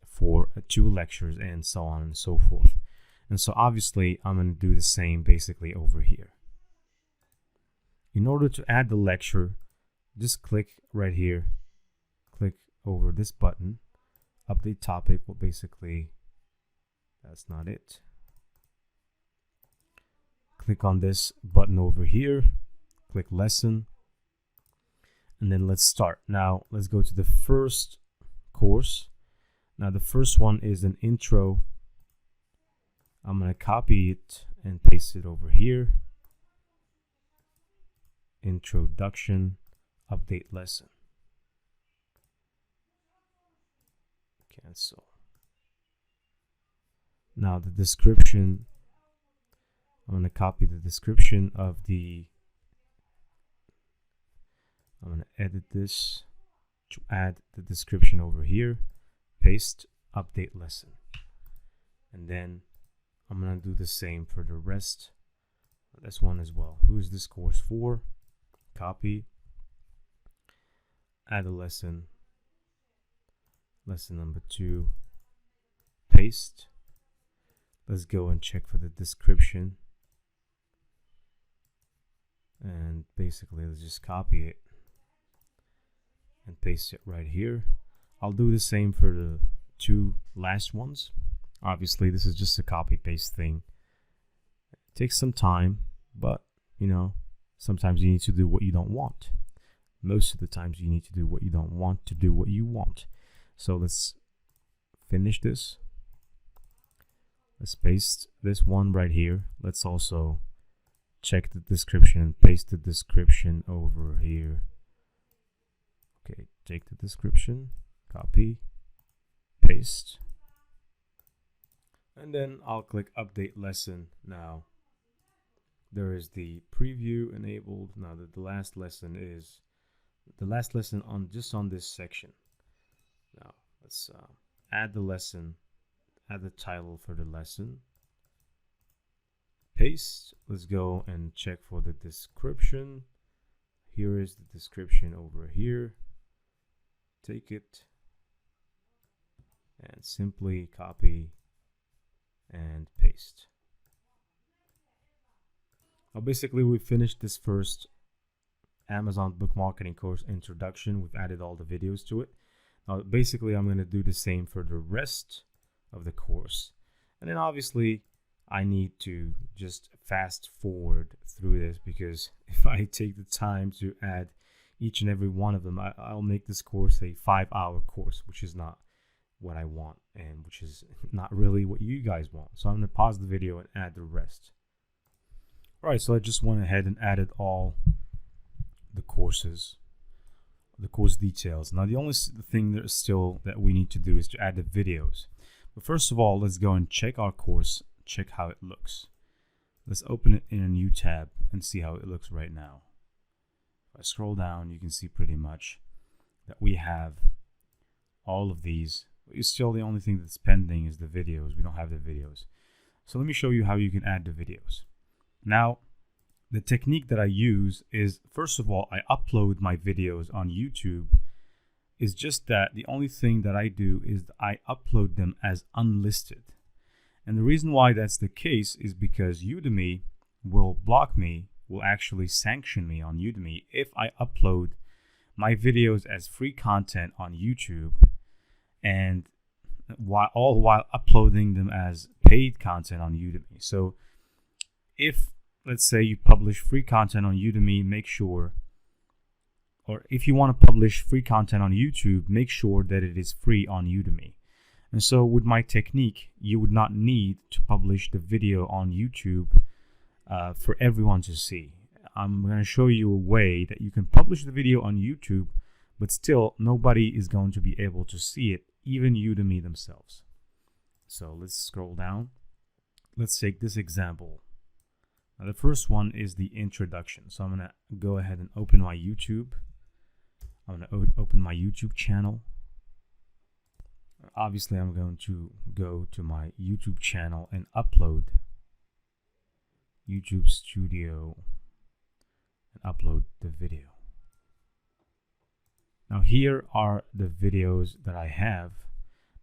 Speaker 1: 2 lectures, and so on and so forth. And so obviously I'm going to do the same basically over here. in order to add the lecture, just click right here, click over this button, update topic. Well, basically, that's not it. Click on this button over here, click lesson, and then let's start. Now, let's go to the first course. Now, the first one is an intro. I'm going to copy it and paste it over here. Introduction, update lesson. Cancel. Now the description, I'm going to copy the description of the, I'm going to edit this to add the description over here, paste, update lesson. And then I'm going to do the same for the rest. This one as well. Who is this course for? Copy, add a lesson, lesson number 2, paste. Let's go and check for the description, and basically let's just copy it and paste it right here. I'll do the same for the 2 last ones. Obviously this is just a copy paste thing. It takes some time, but you know, sometimes you need to do what you don't want. Most of the times you need to do what you don't want to do what you want. So let's finish this. Let's paste this one right here. Let's also check the description and paste the description over here. Okay, take the description, copy, paste, and then I'll click update lesson. Now there is the preview enabled. Now the last lesson is the last lesson on just on this section. Now let's add the lesson, add the title for the lesson, paste. Let's go and check for the description. Here is the description over here. Take it and simply copy and paste. Now basically we finished this first Amazon book marketing course introduction. We've added all the videos to it. Now basically I'm going to do the same for the rest of the course, and then obviously I need to just fast forward through this, because if I take the time to add each and every one of them, I'll make this course a 5-hour course, which is not what I want and which is not really what you guys want. So I'm going to pause the video and add the rest. Alright, so I just went ahead and added all the courses, the course details. Now the only thing that is still that we need to do is to add the videos. But first of all, let's go and check our course, check how it looks. Let's open it in a new tab and see how it looks right now. If I scroll down, you can see pretty much that we have all of these. It's still the only thing that's pending is the videos. We don't have the videos. So let me show you how you can add the videos. Now, the technique that I use is, first of all, I upload my videos on YouTube. Is just that the only thing that I do is I upload them as unlisted. And the reason why that's the case is because Udemy will block me, will actually sanction me on Udemy if I upload my videos as free content on YouTube, and all while uploading them as paid content on Udemy. So if, let's say, you publish free content on Udemy, make sure, or if you want to publish free content on YouTube, make sure that it is free on Udemy. And so with my technique, you would not need to publish the video on YouTube for everyone to see. I'm going to show you a way that you can publish the video on YouTube, but still nobody is going to be able to see it, even Udemy themselves. So let's scroll down. Let's take this example. Now the first one is the introduction. So I'm going to go ahead and open my YouTube. I'm going to open my YouTube channel. Obviously, I'm going to go to my YouTube channel and upload YouTube Studio and upload the video. Now here are the videos that I have.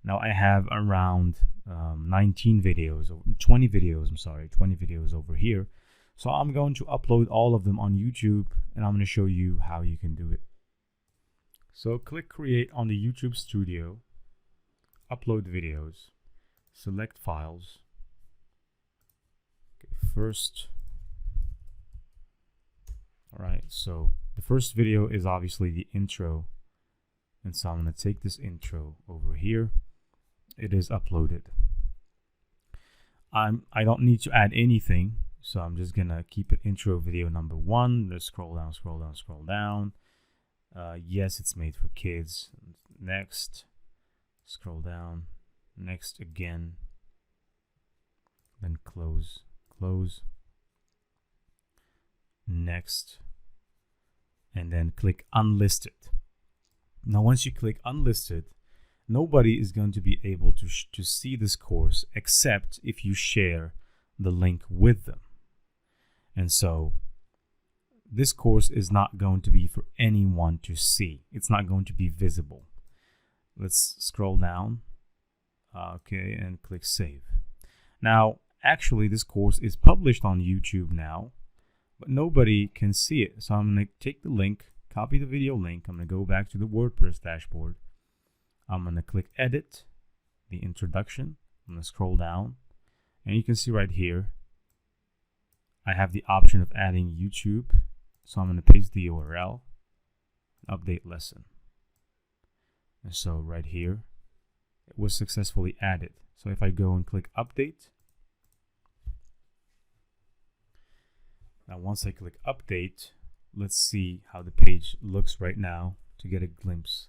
Speaker 1: Now I have around 20 videos over here.
Speaker 2: So I'm going to upload all of them on YouTube, and I'm going to show you how you can do it. So click create on the YouTube Studio, upload videos, select files. Okay, first, all right, so the first video is obviously the intro. And so I'm going to take this intro over here. It is uploaded. I don't need to add anything. So I'm just going to keep it intro video number 1. Let's scroll down, scroll down, scroll down. Yes, it's made for kids. Next. Scroll down. Next again. Then close. Close. Next. And then click unlisted. Now, once you click unlisted, nobody is going to be able to see this course except if you share the link with them. And so this course is not going to be for anyone to see. It's not going to be visible. Let's scroll down. Okay, and click save. Now, actually, this course is published on YouTube now, but nobody can see it. So I'm going to take the link, copy the video link. I'm going to go back to the WordPress dashboard. I'm going to click edit, the introduction. I'm going to scroll down, and you can see right here, I have the option of adding YouTube. So I'm going to paste the URL, update lesson. And so right here, it was successfully added. So if I go and click update, now once I click update, let's see how the page looks right now to get a glimpse.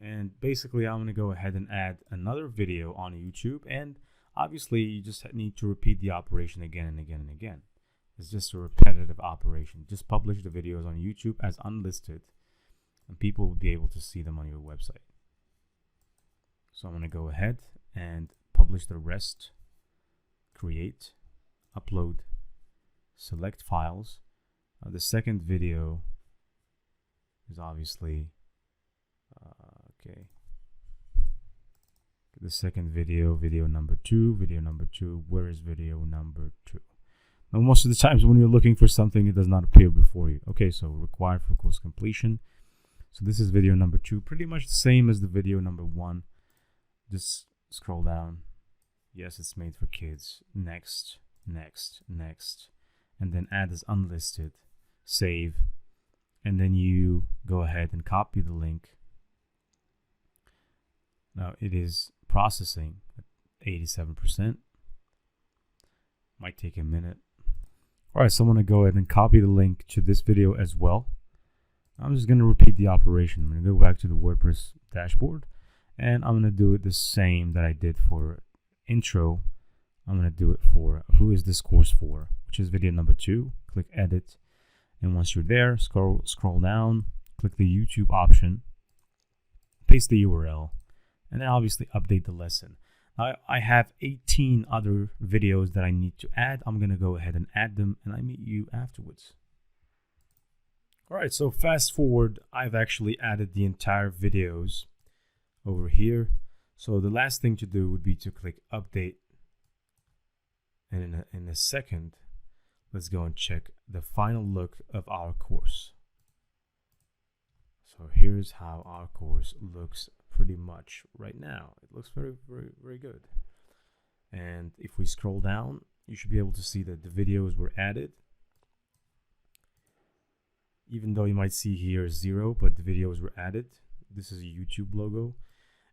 Speaker 2: And basically, I'm going to go ahead and add another video on YouTube. And obviously, you just need to repeat the operation again and again and again. It's just a repetitive operation. Just publish the videos on YouTube as unlisted, and people will be able to see them on your website. So I'm going to go ahead and publish the rest, create, upload, select files. The second video is obviously okay. The second video, video number 2, where is video number 2? Now, most of the times when you're looking for something, it does not appear before you. Okay, so required for course completion. So this is video number 2, pretty much the same as the video number 1. Just scroll down. Yes, it's made for kids. Next, next, next. And then add as unlisted. Save. And then you go ahead and copy the link. Now it is processing at 87%. Might take a minute. Alright, so I'm going to go ahead and copy the link to this video as well. I'm just going to repeat the operation. I'm going to go back to the WordPress dashboard, and I'm going to do it the same that I did for intro. I'm going to do it for who is this course for, which is video number 2. Click edit, and once you're there, scroll down, click the YouTube option, paste the URL, and then obviously update the lesson. Now, I have 18 other videos that I need to add. I'm going to go ahead and add them, and I meet you afterwards. All right, so fast forward, I've actually added the entire videos over here. So the last thing to do would be to click update. And in a second, let's go and check the final look of our course. So here's how our course looks pretty much right now. It looks very, very, very good. And if we scroll down, you should be able to see that the videos were added. Even though you might see here 0, but the videos were added. This is a YouTube logo.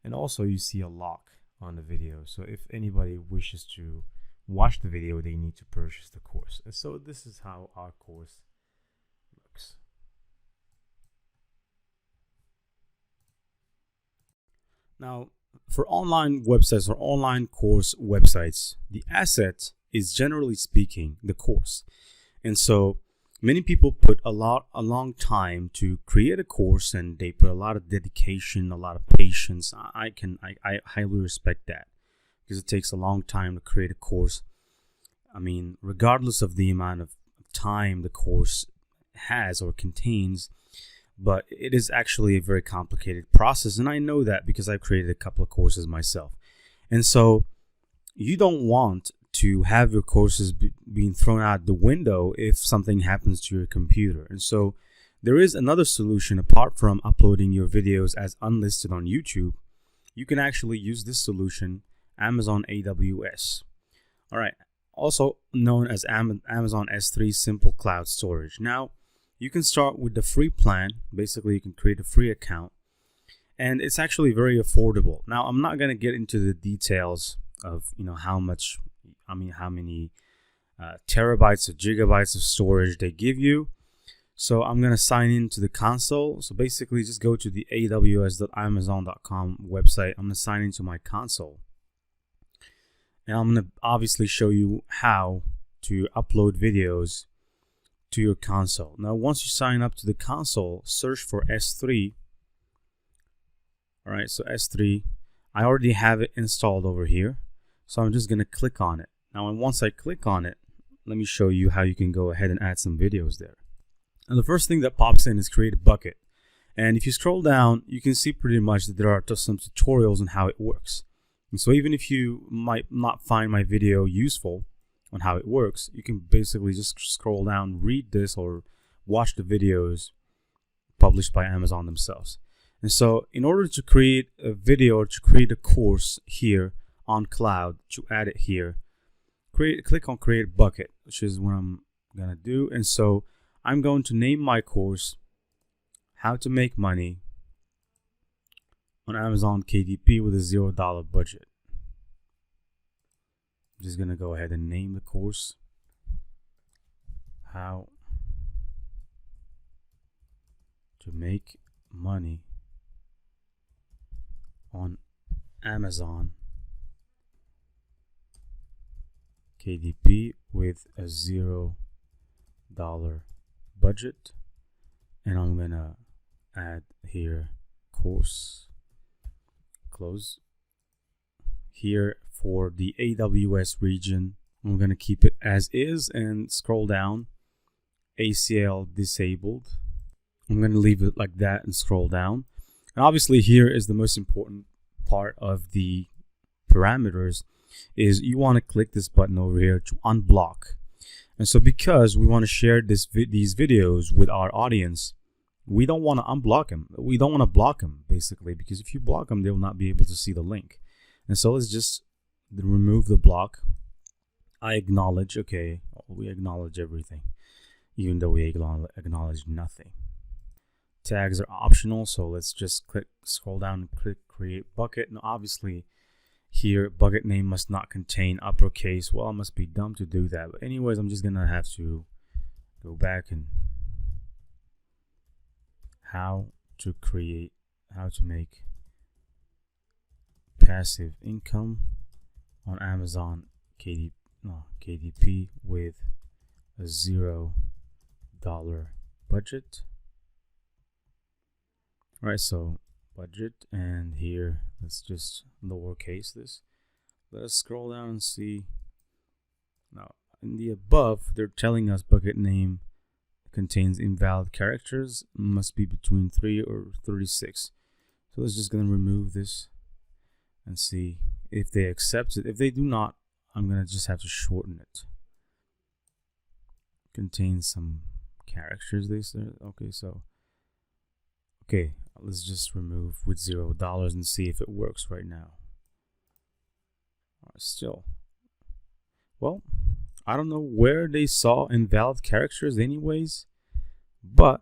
Speaker 2: And also you see a lock on the video. So if anybody wishes to watch the video, they need to purchase the course. And so this is how our course looks.
Speaker 1: Now, for online websites or online course websites, the asset is, generally speaking, the course. And so many people put a long time to create a course, and they put a lot of dedication, a lot of patience. I highly respect that, because it takes a long time to create a course. I mean, regardless of the amount of time the course has or contains, but it is actually a very complicated process, and I know that because I've created a couple of courses myself. And so you don't want to have your courses being thrown out the window if something happens to your computer. And so there is another solution apart from uploading your videos as unlisted on YouTube. You can actually use this solution, Amazon AWS. All right, also known as Amazon S3 Simple Cloud Storage. Now, you can start with the free plan. Basically, you can create a free account, and it's actually very affordable. Now, I'm not going to get into the details of how many terabytes or gigabytes of storage they give you. So I'm going to sign into the console. So basically, just go to the aws.amazon.com website. I'm going to sign into my console, and I'm going to obviously show you how to upload videos to your console. Now, once you sign up to the console, search for S3. All right, so S3, I already have it installed over here. So I'm just going to click on it. Now, once I click on it, let me show you how you can go ahead and add some videos there. And the first thing that pops in is create a bucket. And if you scroll down, you can see pretty much that there are just some tutorials on how it works. And so even if you might not find my video useful on how it works, you can basically just scroll down, read this, or watch the videos published by Amazon themselves. And so in order to create a video or to create a course here on cloud, to add it here, click on create bucket, which is what I'm gonna do. And so I'm going to name my course how to make money on Amazon KDP with a $0 budget. I'm just gonna go ahead and name the course how to make money on Amazon KDP with a $0 budget, and I'm gonna add here course, close. Here for the AWS region, I'm gonna keep it as is and scroll down, ACL disabled. I'm gonna leave it like that and scroll down. And obviously here is the most important part of the parameters, is you want to click this button over here to unblock. And so because we want to share these videos with our audience, we don't want to unblock them. We don't want to block them, basically, because if you block them, they will not be able to see the link. And so let's just remove the block. I acknowledge, okay, we acknowledge everything, even though we acknowledge nothing. Tags are optional, so let's just scroll down and click create bucket. Now obviously here bucket name must not contain uppercase. Well, I must be dumb to do that, but anyways, I'm just gonna have to go back and how to make passive income on Amazon KDP with a $0 budget. All right, so budget, and here let's just lowercase this. Let's scroll down and see. Now in the above, they're telling us bucket name contains invalid characters, must be between 3 or 36. So let's just gonna remove this and see if they accept it. If they do not, I'm gonna just have to shorten it. Contains some characters, they said. Okay, so okay, let's just remove with $0 and see if it works right now. Still, well, I don't know where they saw invalid characters anyways, but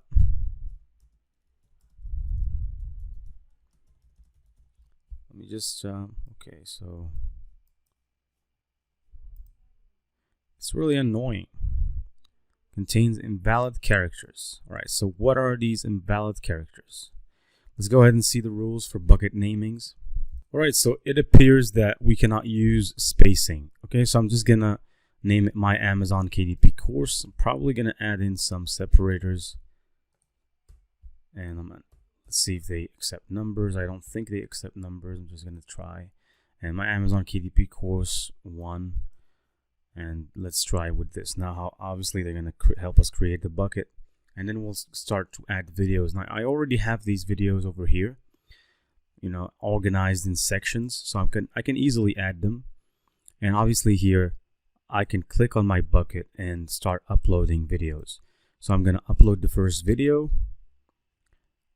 Speaker 1: let me just okay, so it's really annoying. Contains invalid characters. All right, so what are these invalid characters? Let's go ahead and see the rules for bucket namings. All right, so it appears that we cannot use spacing. Okay, so I'm just gonna name it my Amazon KDP course. I'm probably gonna add in some separators, and I'm gonna see if they accept numbers. I don't think they accept numbers. I'm just gonna try. And my Amazon KDP course 1, and let's try with this. Now, how obviously they're gonna help us create the bucket, and then we'll start to add videos. Now, I already have these videos over here, you know, organized in sections, so I can easily add them. And obviously here I can click on my bucket and start uploading videos. So I'm going to upload the first video.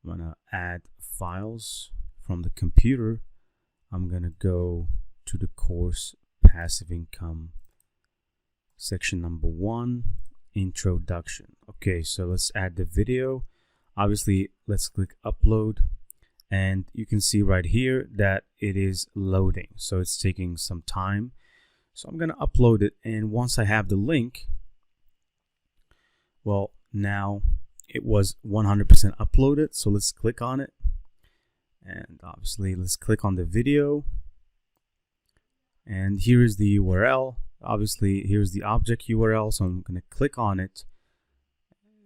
Speaker 1: I'm going to add files from the computer. I'm going to go to the course Passive Income, section number 1, Introduction. Okay, so let's add the video. Obviously, let's click upload, and you can see right here that it is loading. So it's taking some time. So I'm going to upload it, and once I have the link, well, now it was 100% uploaded. So let's click on it, and obviously let's click on the video, and here is the URL. Obviously here's the object URL, so I'm going to click on it.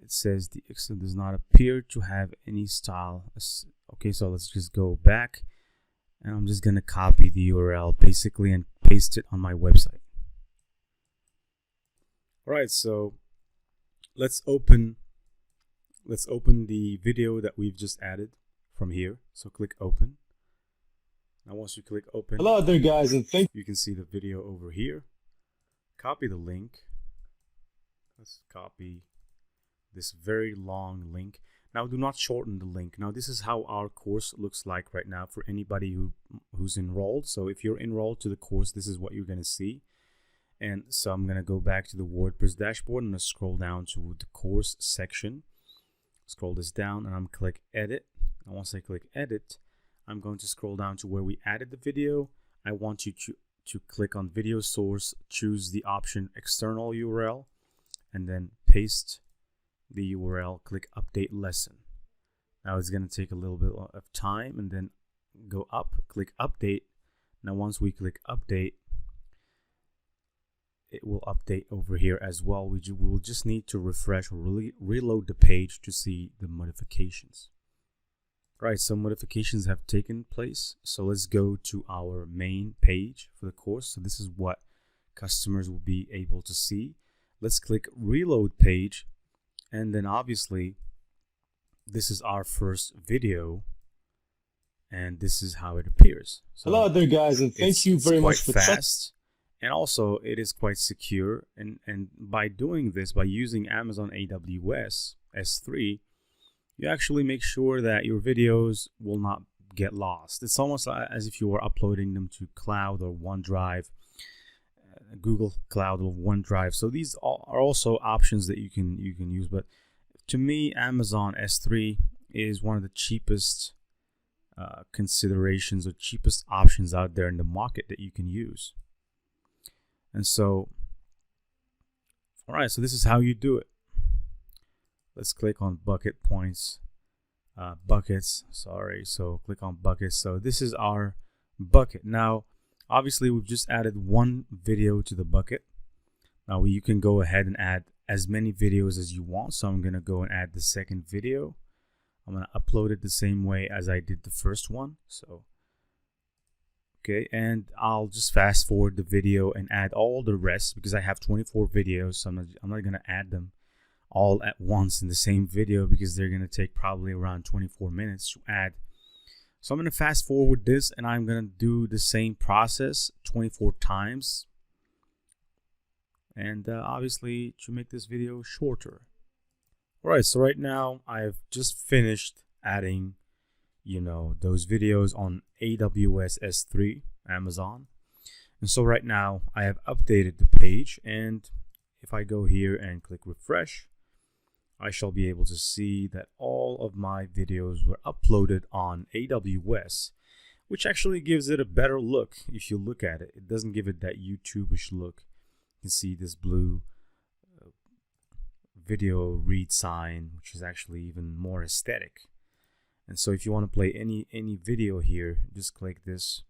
Speaker 1: It says the extent does not appear to have any style. Okay, so let's just go back, and I'm just going to copy the URL basically and paste it on my website. All right, so let's open the video that we've just added from here. So click open. Now once you click open,
Speaker 3: Hello there, guys, and
Speaker 1: you can see the video over here. Copy the link. Let's copy this very long link. Now do not shorten the link. Now this is how our course looks like right now for anybody who's enrolled. So if you're enrolled to the course, this is what you're going to see. And so I'm going to go back to the WordPress dashboard. I'm going to scroll down to the course section. Scroll this down, and I'm click edit. And once I click edit, I'm going to scroll down to where we added the video. I want you to click on video source, choose the option external URL, and then paste the URL, click update lesson. Now it's going to take a little bit of time, and then go up, click update. Now once we click update, it will update over here as well. We will just need to refresh or reload the page to see the modifications. Right, so modifications have taken place. So let's go to our main page for the course. So this is what customers will be able to see. Let's click reload page, and then obviously this is our first video, and this is how it appears. So
Speaker 3: hello there, guys, and thank you very much for
Speaker 1: fast. And also it is quite secure, and by doing this, by using Amazon AWS S3, you actually make sure that your videos will not get lost. It's almost as if you were uploading them to cloud or OneDrive, Google Cloud or OneDrive. So these are also options that you can use, but to me, Amazon S3 is one of the cheapest considerations or cheapest options out there in the market that you can use. And so, all right, so this is how you do it. Let's click on bucket points, buckets, sorry. So click on buckets. So this is our bucket. Now, obviously we've just added one video to the bucket. Now you can go ahead and add as many videos as you want. So I'm going to go and add the second video. I'm going to upload it the same way as I did the first one. So okay, and I'll just fast forward the video and add all the rest because I have 24 videos. So I'm not going to add them all at once in the same video because they're going to take probably around 24 minutes to add. So I'm going to fast forward this, and I'm going to do the same process 24 times. And obviously to make this video shorter. All right, so right now I've just finished adding, those videos on AWS S3, Amazon. And so right now I have updated the page, and if I go here and click refresh, I shall be able to see that all of my videos were uploaded on AWS, which actually gives it a better look. If you look at it, it doesn't give it that YouTube-ish look. You can see this blue video read sign, which is actually even more aesthetic. And so if you want to play any video here, just click this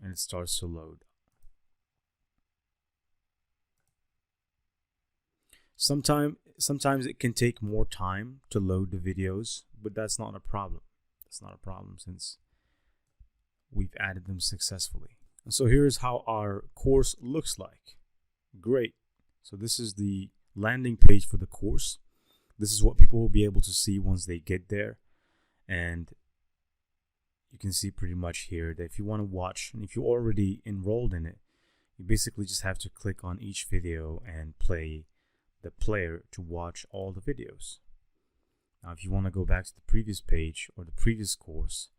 Speaker 1: and it starts to load. Sometimes it can take more time to load the videos, but that's not a problem. That's not a problem since we've added them successfully. And so here's how our course looks like. Great. So this is the landing page for the course. This is what people will be able to see once they get there. And you can see pretty much here that if you want to watch, and if you're already enrolled in it, You basically just have to click on each video and play the player to watch all the videos. Now, if you want to go back to the previous page or the previous course,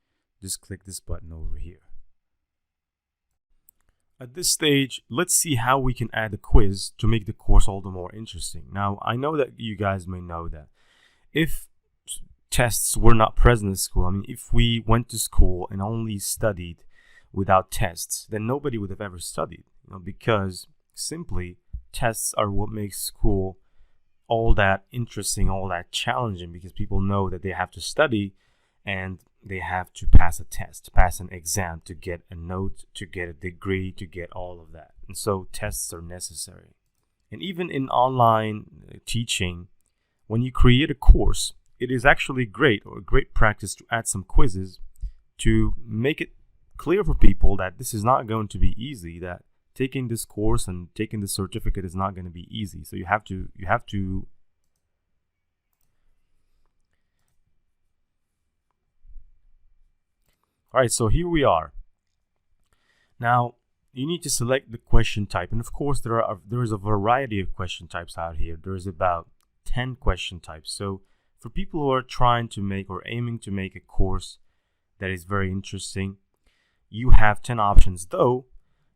Speaker 1: just click this button over here. At this stage, let's see how we can add a quiz to make the course all the more interesting. Now, I know that you guys may know that if tests were not present in school, I mean, if we went to school and only studied without tests, then nobody would have ever studied, because simply tests are what makes school all that interesting, all that challenging, because people know that they have to study and they have to pass a test, pass an exam to get a note, to get a degree, to get all of that. And so tests are necessary. And even in online teaching, when you create a course, it is actually great practice to add some quizzes to make it clear for people that this is not going to be easy, that taking this course and taking the certificate is not going to be easy. So you have to All right, so here we are. Now, you need to select the question type. And of course, there is a variety of question types out here. There's about 10 question types. So for people who are trying to make or aiming to make a course that is very interesting, you have 10 options, though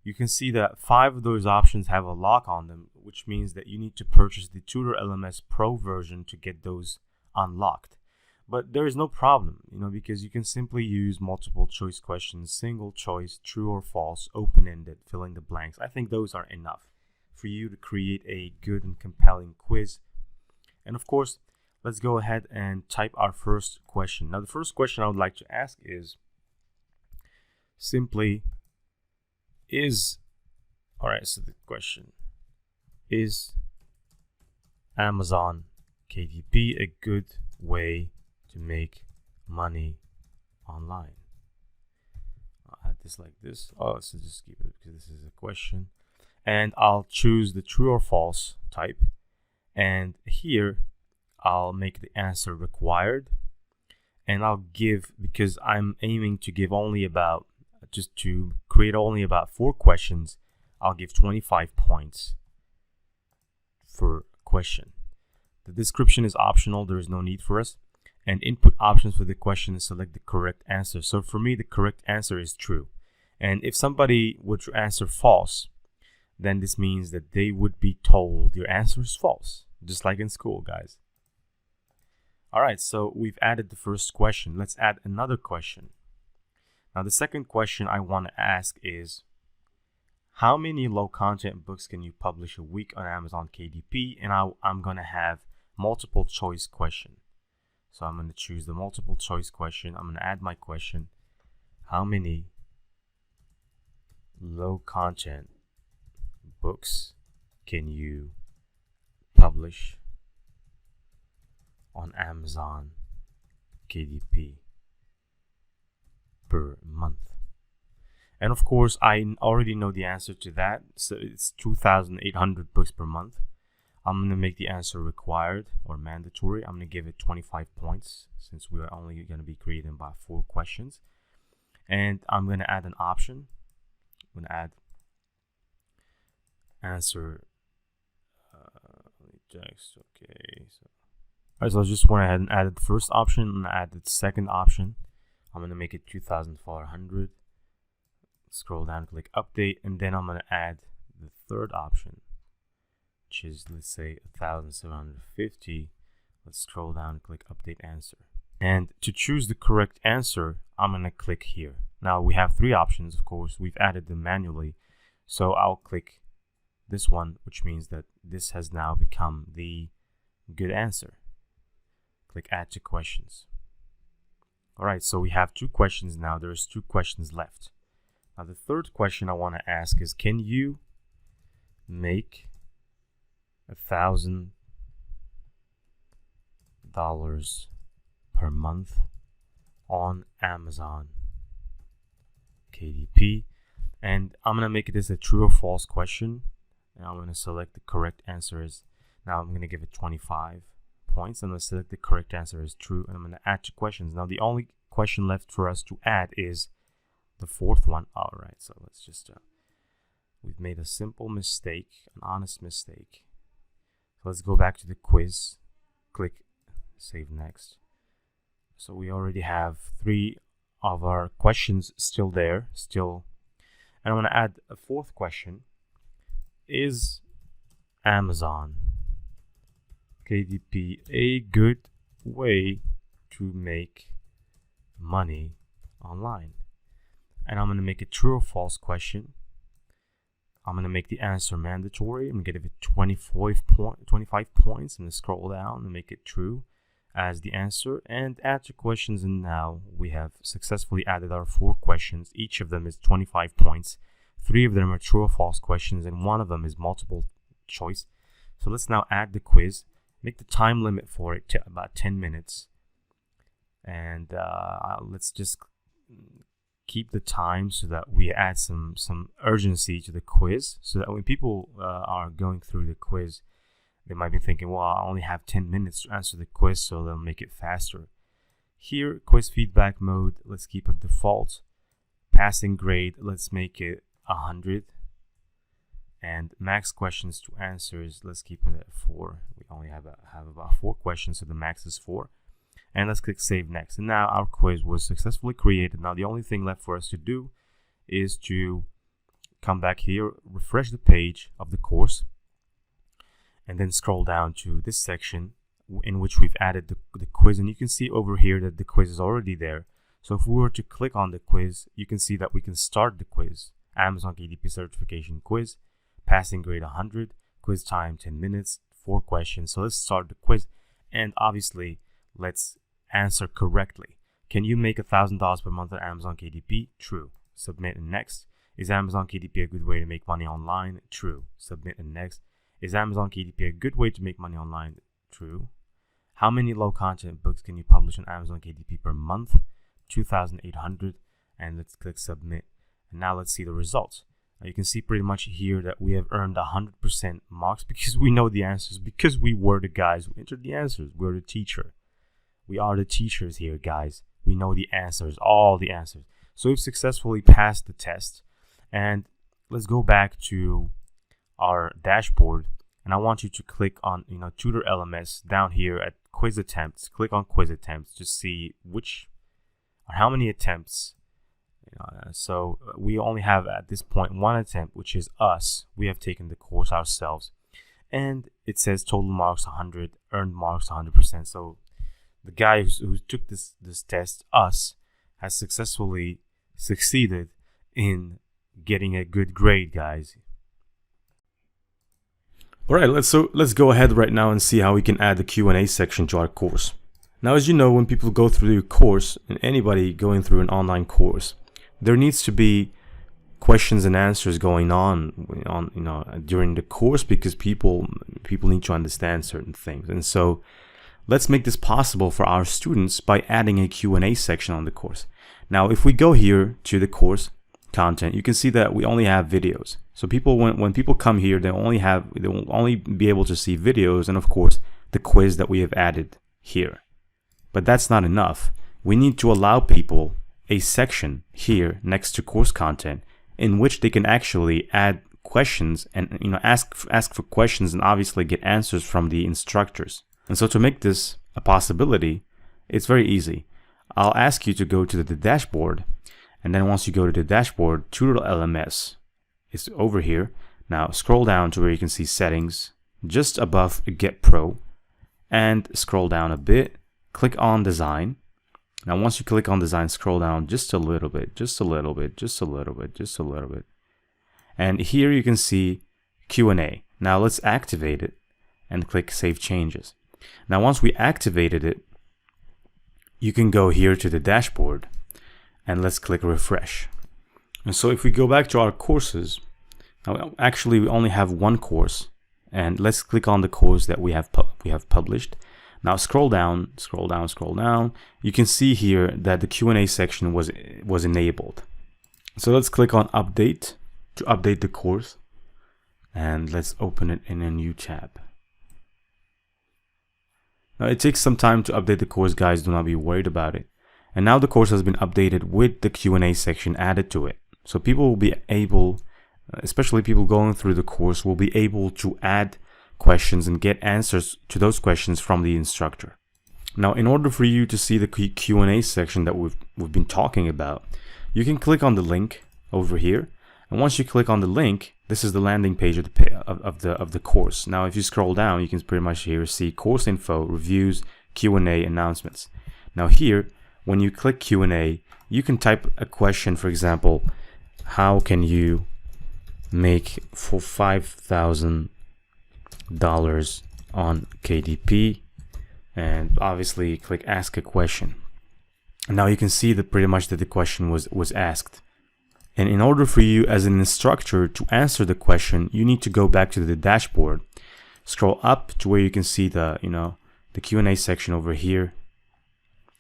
Speaker 1: you can see that 5 of those options have a lock on them, which means that you need to purchase the Tutor LMS Pro version to get those unlocked. But there is no problem, because you can simply use multiple choice questions, single choice, true or false, open-ended, fill in the blanks. I think those are enough for you to create a good and compelling quiz. And of course, let's go ahead and type our first question. Now, the first question I would like to ask is simply, so the question is Amazon KDP a good way to make money online? I'll add this like this. So just keep it because this is a question. And I'll choose the true or false type. And here I'll make the answer required. And I'll give, because I'm aiming to give only about, just to create only about 4 questions, I'll give 25 points for question. The description is optional. There is no need for us. And input options for the question is select the correct answer. So for me, the correct answer is true. And if somebody would answer false, then this means that they would be told your answer is false, just like in school, guys. All right, so we've added the first question. Let's add another question. Now, the second question I want to ask is, how many low content books can you publish a week on Amazon KDP? And I'm going to have multiple choice question. So I'm going to choose the multiple choice question. I'm going to add my question. How many low content books can you publish on Amazon KDP per month? And of course, I already know the answer to that. So it's 2,800 books per month. I'm going to make the answer required or mandatory. I'm going to give it 25 points since we're only going to be creating about 4 questions. And I'm going to add an option. I'm going to add answer text. Okay. Alright, so I just went ahead and added the first option and added the second option. I'm going to make it 2,400. Scroll down, click update, and then I'm going to add the third option, which is, let's say, 1,750. Let's scroll down and click update answer. And to choose the correct answer, I'm going to click here. Now we have 3 options, of course. We've added them manually. So I'll click this one, which means that this has now become the good answer. Click add to questions. All right, so we have 2 questions now. There's 2 questions left. Now the third question I want to ask is, can you make $1,000 per month on Amazon KDP? And I'm going to make this a true or false question. And I'm going to select the correct answer is, now I'm going to give it 25 points. I'm going to select the correct answer is true. And I'm going to add to questions. Now the only question left for us to add is the 4th one. All right, so let's just we've made a simple mistake, an honest mistake. So let's go back to the quiz, click Save Next. So we already have 3 of our questions still there, and I'm going to add a 4th question. Is Amazon KDP a good way to make money online? And I'm going to make it true or false question. I'm going to make the answer mandatory. I'm going to give it 25 points. I'm going to scroll down and make it true as the answer and add your questions. And now we have successfully added our 4 questions. Each of them is 25 points. 3 of them are true or false questions, and 1 of them is multiple choice. So let's now add the quiz. Make the time limit for it to about 10 minutes. And let's just keep the time so that we add some urgency to the quiz, so that when people are going through the quiz, they might be thinking, well, I only have 10 minutes to answer the quiz, so they'll make it faster. Here, quiz feedback mode, let's keep it default. Passing grade, let's make it 100. And max questions to answers, let's keep it at 4. We only have about 4 questions, so the max is 4. And let's click Save Next. And now our quiz was successfully created. Now the only thing left for us to do is to come back here, refresh the page of the course, and then scroll down to this section in which we've added the quiz. And you can see over here that the quiz is already there. So if we were to click on the quiz, you can see that we can start the quiz. Amazon KDP certification quiz, passing grade 100, quiz time 10 minutes, 4 questions. So let's start the quiz, and obviously let's answer correctly. Can you make $1,000 per month on Amazon KDP? True. Submit and next. Is Amazon KDP a good way to make money online? True. Submit and next. Is Amazon KDP a good way to make money online? True. How many low content books can you publish on Amazon KDP per month? 2,800. And let's click submit. And now let's see the results. Now you can see pretty much here that we have earned 100% marks because we know the answers, because we were the guys who entered the answers. We're the teacher. We are the teachers here, guys. We know the answers, all the answers. So we've successfully passed the test. And let's go back to our dashboard. And I want you to click on, Tutor LMS down here at quiz attempts. Click on quiz attempts to see how many attempts. So we only have at this point 1 attempt, which is us. We have taken the course ourselves. And it says total marks 100, earned marks 100%. So the guy who took this test, us, has successfully succeeded in getting a good grade, guys.
Speaker 3: All right, let's go ahead right now and see how we can add the Q&A section to our course. Now, as you know, when people go through your course, and anybody going through an online course, there needs to be questions and answers going on during the course, because people need to understand certain things. And so let's make this possible for our students by adding a Q&A section on the course. Now, if we go here to the course content, you can see that we only have videos. So people, when people come here, they will only be able to see videos and of course the quiz that we have added here. But that's not enough. We need to allow people a section here next to course content in which they can actually add questions and ask for questions and obviously get answers from the instructors. And so to make this a possibility, it's very easy. I'll ask you to go to the dashboard, and then once you go to the dashboard, Tutor LMS is over here. Now scroll down to where you can see settings just above Get Pro, and scroll down a bit, click on design. Now once you click on design, scroll down just a little bit, just a little bit, just a little bit, just a little bit. And here you can see Q&A. Now let's activate it and click Save Changes. Now once we activated it, you can go here to the dashboard and let's click refresh. And so if we go back to our courses, now actually we only have 1 course, and let's click on the course that we have published. Now scroll down, scroll down, scroll down. You can see here that the Q&A section was enabled. So let's click on update to update the course, and let's open it in a new tab. Now it takes some time to update the course, guys, do not be worried about it. And now the course has been updated with the Q&A section added to it. So people will be able especially people going through the course, will be able to add questions and get answers to those questions from the instructor. Now, in order for you to see the Q&A section that we've been talking about, you can click on the link over here. And once you click on the link, this is the landing page of the course. Now, if you scroll down, you can pretty much here see course info, reviews, Q&A, announcements. Now here, when you click Q&A, you can type a question, for example, how can you make for $5,000 on KDP? And obviously click ask a question. Now you can see that pretty much that the question was asked. And in order for you as an instructor to answer the question, you need to go back to the dashboard, scroll up to where you can see the Q&A section over here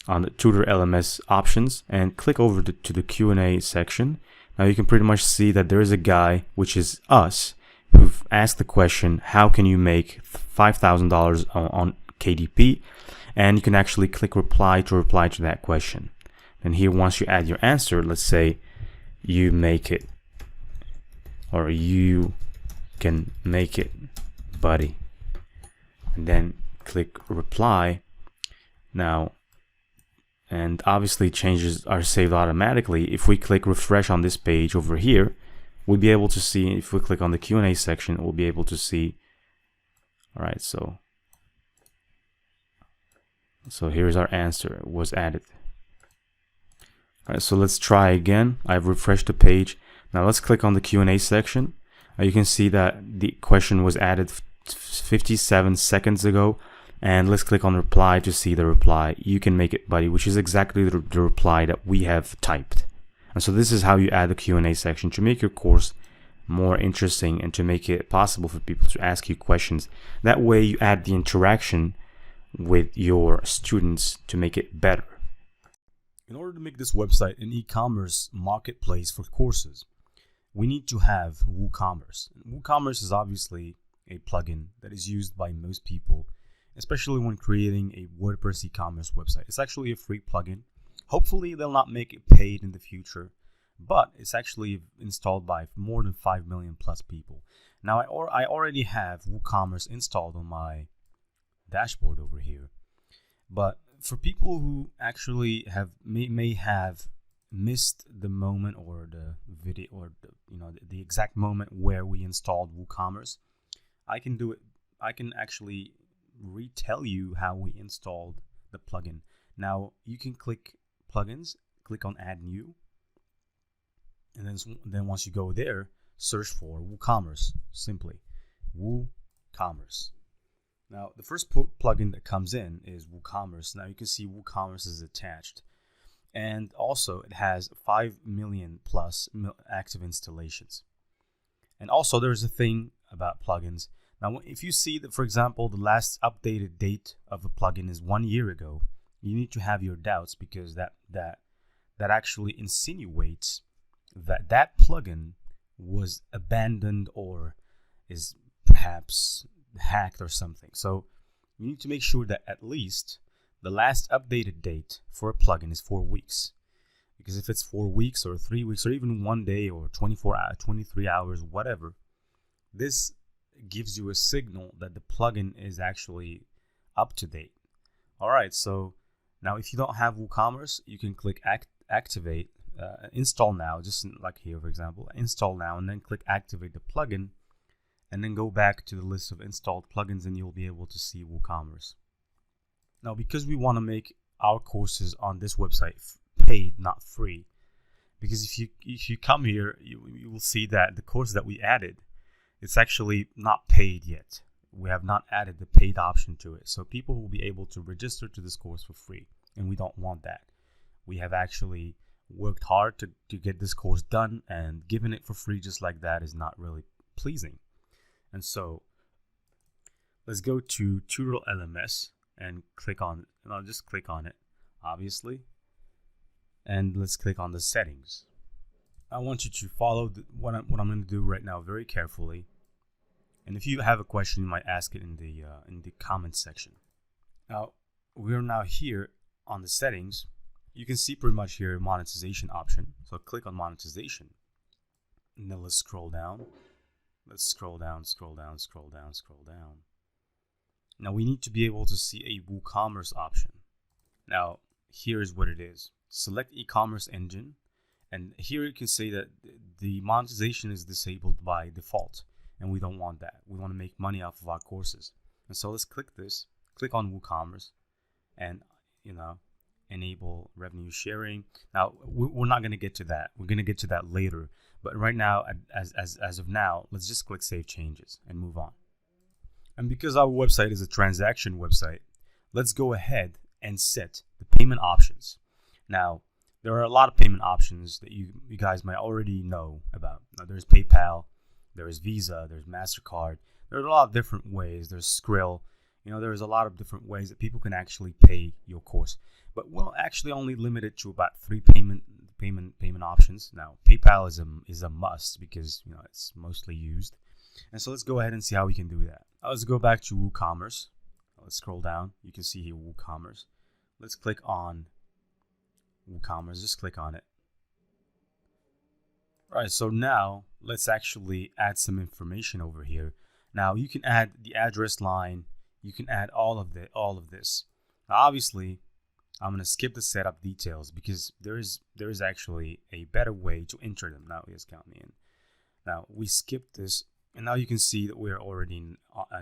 Speaker 3: on the Tutor LMS options, and click over to the Q&A section. Now you can pretty much see that there is a guy, which is us, who've asked the question, how can you make $5,000 on KDP? And you can actually click reply to that question. And here, once you add your answer, let's say you make it, or you can make it, buddy, and then click reply. Now, and obviously changes are saved automatically. If we click refresh on this page over here, we'll be able to see, if we click on the Q&A section, we'll be able to see. All right, so here's our answer. It was added. All right, so let's try again. I've refreshed the page. Now let's click on the Q&A section. You can see that the question was added 57 seconds ago. And let's click on reply to see the reply. You can make it, buddy, which is exactly the reply that we have typed. And so this is how you add the Q&A section to make your course more interesting and to make it possible for people to ask you questions. That way you add the interaction with your students to make it better.
Speaker 1: In order to make this website an e-commerce marketplace for courses, we need to have WooCommerce. WooCommerce is obviously a plugin that is used by most people, especially when creating a WordPress e-commerce website. It's actually a free plugin. Hopefully they'll not make it paid in the future, but it's actually installed by more than 5 million plus people. Now I already have WooCommerce installed on my dashboard over here, but for people who actually may have missed the moment or the video or the exact moment where we installed WooCommerce, I can do it. I can actually retell you how we installed the plugin. Now you can click plugins, click on add new, and then once you go there, search for WooCommerce, simply WooCommerce. Now the first plugin that comes in is WooCommerce. Now you can see WooCommerce is attached, and also it has 5 million plus active installations. And also there's a thing about plugins. Now, if you see that, for example, the last updated date of a plugin is 1 year ago, you need to have your doubts, because that actually insinuates that that plugin was abandoned or is perhaps hacked or something. So you need to make sure that at least the last updated date for a plugin is 4 weeks. Because if it's 4 weeks or 3 weeks or even 1 day or 24 hours, 23 hours, whatever, this gives you a signal that the plugin is actually up to date. All right, so now if you don't have WooCommerce, you can click activate, install now, just like here, for example, install now, and then click activate the plugin, and then go back to the list of installed plugins, and you'll be able to see WooCommerce. Now, because we want to make our courses on this website paid, not free, because if you come here, you will see that the course that we added, it's actually not paid yet. We have not added the paid option to it. So people will be able to register to this course for free, and we don't want that. We have actually worked hard to get this course done, and giving it for free just like that is not really pleasing. And so let's go to Tutor LMS and click on it. And I'll just click on it, obviously. And let's click on the settings. I want you to follow what I'm going to do right now very carefully. And if you have a question, you might ask it in the comments section. Now, we're now here on the settings. You can see pretty much here monetization option. So click on monetization. And then let's scroll down. Let's scroll down, scroll down, scroll down, scroll down. Now we need to be able to see a WooCommerce option. Now here is what it is. Select e-commerce engine, and here you can say that the monetization is disabled by default, and we don't want that. We want to make money off of our courses. And so let's click this, click on WooCommerce, and enable revenue sharing. Now we're not going to get to that. We're going to get to that later. But right now, as of now, let's just click Save Changes and move on. And because our website is a transaction website, let's go ahead and set the payment options. Now, there are a lot of payment options that you guys might already know about. Now, there's PayPal, there's Visa, there's MasterCard. There's a lot of different ways. There's Skrill. There's a lot of different ways that people can actually pay your course. But we'll actually only limit it to about 3 payment options. Now, PayPal is a must because it's mostly used. And so let's go ahead and see how we can do that. Let's go back to WooCommerce. Let's scroll down. You can see here WooCommerce. Let's click on WooCommerce. Just click on it. All right, so now let's actually add some information over here. Now you can add the address line. You can add all of this. Now, obviously, I'm going to skip the setup details because there is actually a better way to enter them. Now, let's count me in. Now, we skip this, and now you can see that we're already in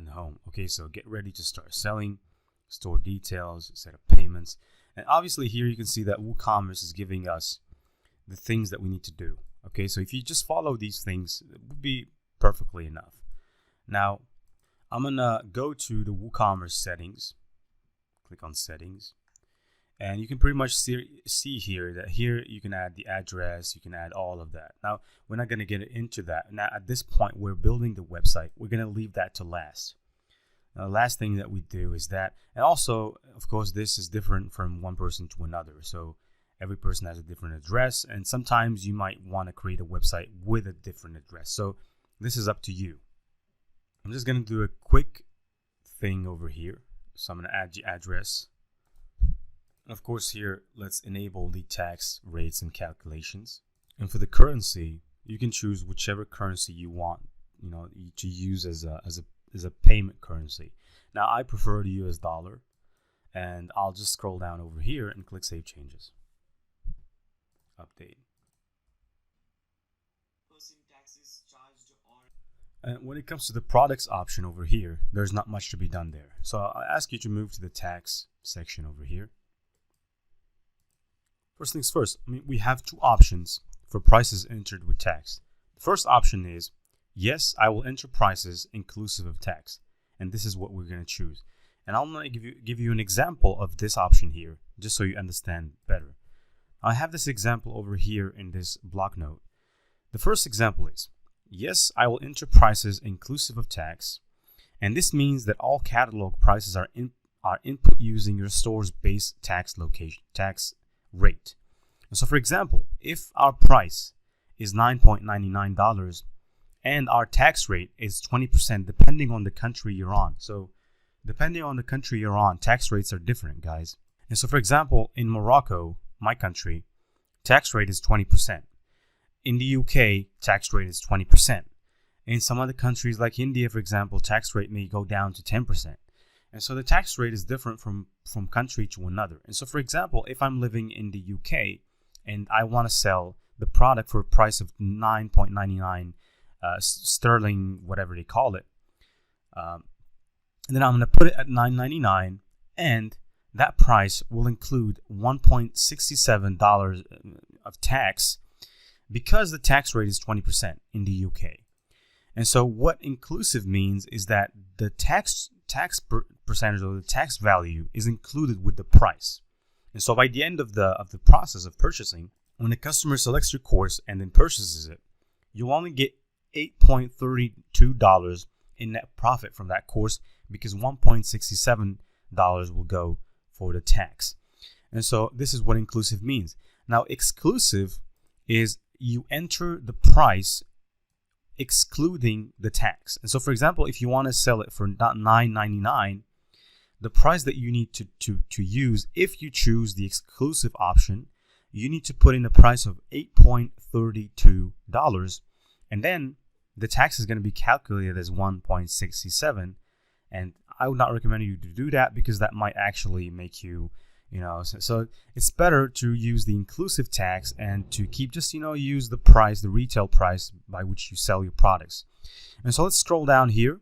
Speaker 1: home. Okay, so get ready to start selling, store details, set up payments. And obviously here you can see that WooCommerce is giving us the things that we need to do. Okay, so if you just follow these things, it would be perfectly enough. Now, I'm going to go to the WooCommerce settings. Click on settings. And you can pretty much see here that here you can add the address, you can add all of that. Now, we're not going to get into that. Now, at this point, we're building the website. We're going to leave that to last. Now, the last thing that we do is that, and also, of course, this is different from one person to another. So every person has a different address, and sometimes you might want to create a website with a different address. So this is up to you. I'm just going to do a quick thing over here. So I'm going to add the address. And of course here, let's enable the tax rates and calculations. And for the currency, you can choose whichever currency you want, to use as a payment currency. Now I prefer to use dollar, and I'll just scroll down over here and click Save Changes. Update. And when it comes to the products option over here, there's not much to be done there. So I'll ask you to move to the tax section over here. First things first, we have 2 options for prices entered with tax. The first option is, yes, I will enter prices inclusive of tax. And this is what we're going to choose. And I'm going to give you an example of this option here, just so you understand better. I have this example over here in this block note. The first example is, yes, I will enter prices inclusive of tax. And this means that all catalog prices are input using your store's base tax rate. So for example, if our price is $9.99 and our tax rate is 20% depending on the country you're on. So depending on the country you're on, tax rates are different, guys. And so for example, in Morocco, my country, tax rate is 20%. In the UK, tax rate is 20%. In some other countries like India, for example, tax rate may go down to 10%. And so the tax rate is different from country to another. And so, for example, if I'm living in the UK and I want to sell the product for a price of $9.99 sterling, whatever they call it, then I'm going to put it at $9.99, and that price will include $1.67 of tax because the tax rate is 20% in the UK. And so what inclusive means is that the tax percentage or the tax value is included with the price. And so by the end of the process of purchasing, when the customer selects your course and then purchases it, you'll only get $8.32 in net profit from that course because $1.67 will go for the tax. And so this is what inclusive means. Now, exclusive is you enter the price excluding the tax. And so, for example, if you want to sell it for $9.99, the price that you need to use, if you choose the exclusive option, you need to put in a price of $8.32, And then the tax is going to be calculated as 1.67. And I would not recommend you to do that because that might actually make you, so it's better to use the inclusive tax and to keep just, use the price, the retail price by which you sell your products. And so let's scroll down here.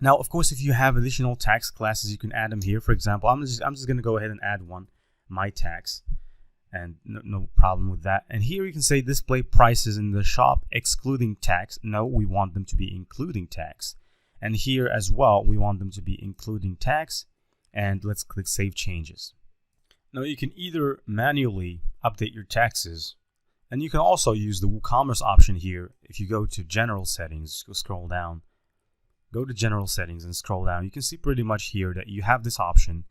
Speaker 1: Now, of course, if you have additional tax classes, you can add them here. For example, I'm just going to go ahead and add one, my tax, and no problem with that. And here you can say display prices in the shop excluding tax. No, we want them to be including tax. And here as well, we want them to be including tax. And let's click Save Changes. Now you can either manually update your taxes, and you can also use the WooCommerce option here. If you go to General Settings, go scroll down, go to General Settings and scroll down. You can see pretty much here that you have this option,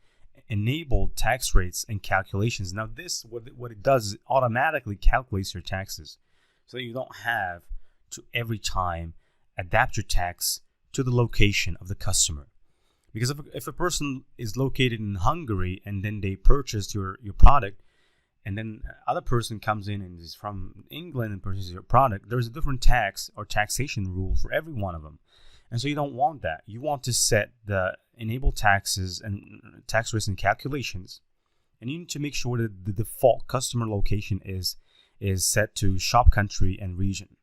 Speaker 1: Enable Tax Rates and Calculations. Now this, what it does is it automatically calculates your taxes, so you don't have to every time adapt your tax to the location of the customer. Because if a person is located in Hungary and then they purchased your product, and then other person comes in and is from England and purchases your product, there's a different tax or taxation rule for every one of them. And so you don't want that. You want to set the enable taxes and tax rates and calculations. And you need to make sure that the default customer location is set to shop country and region.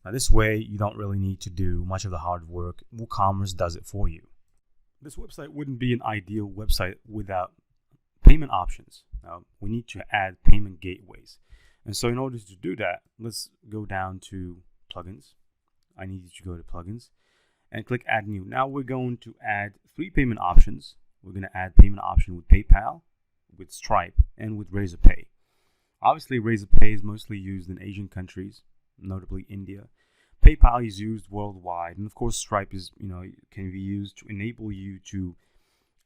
Speaker 1: Now this way, you don't really need to do much of the hard work. WooCommerce does it for you. This website wouldn't be an ideal website without payment options. Now, we need to add payment gateways. And so in order to do that, let's go down to plugins. I need you to go to plugins and click add new. Now we're going to add 3 payment options. We're going to add payment option with PayPal, with Stripe, and with Razorpay. Obviously, Razorpay is mostly used in Asian countries, notably India. PayPal is used worldwide, and of course Stripe is, can be used to enable you to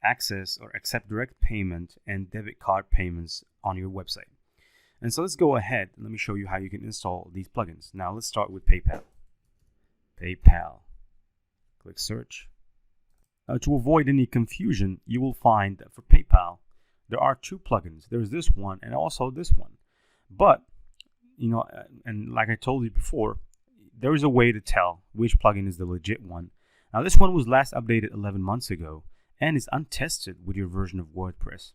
Speaker 1: access or accept direct payment and debit card payments on your website. And so let's go ahead and let me show you how you can install these plugins. Now let's start with PayPal. PayPal. Click search. To avoid any confusion, you will find that for PayPal there are 2 plugins. There's this one and also this one. But and like I told you before, there is a way to tell which plugin is the legit one. Now this one was last updated 11 months ago and is untested with your version of WordPress.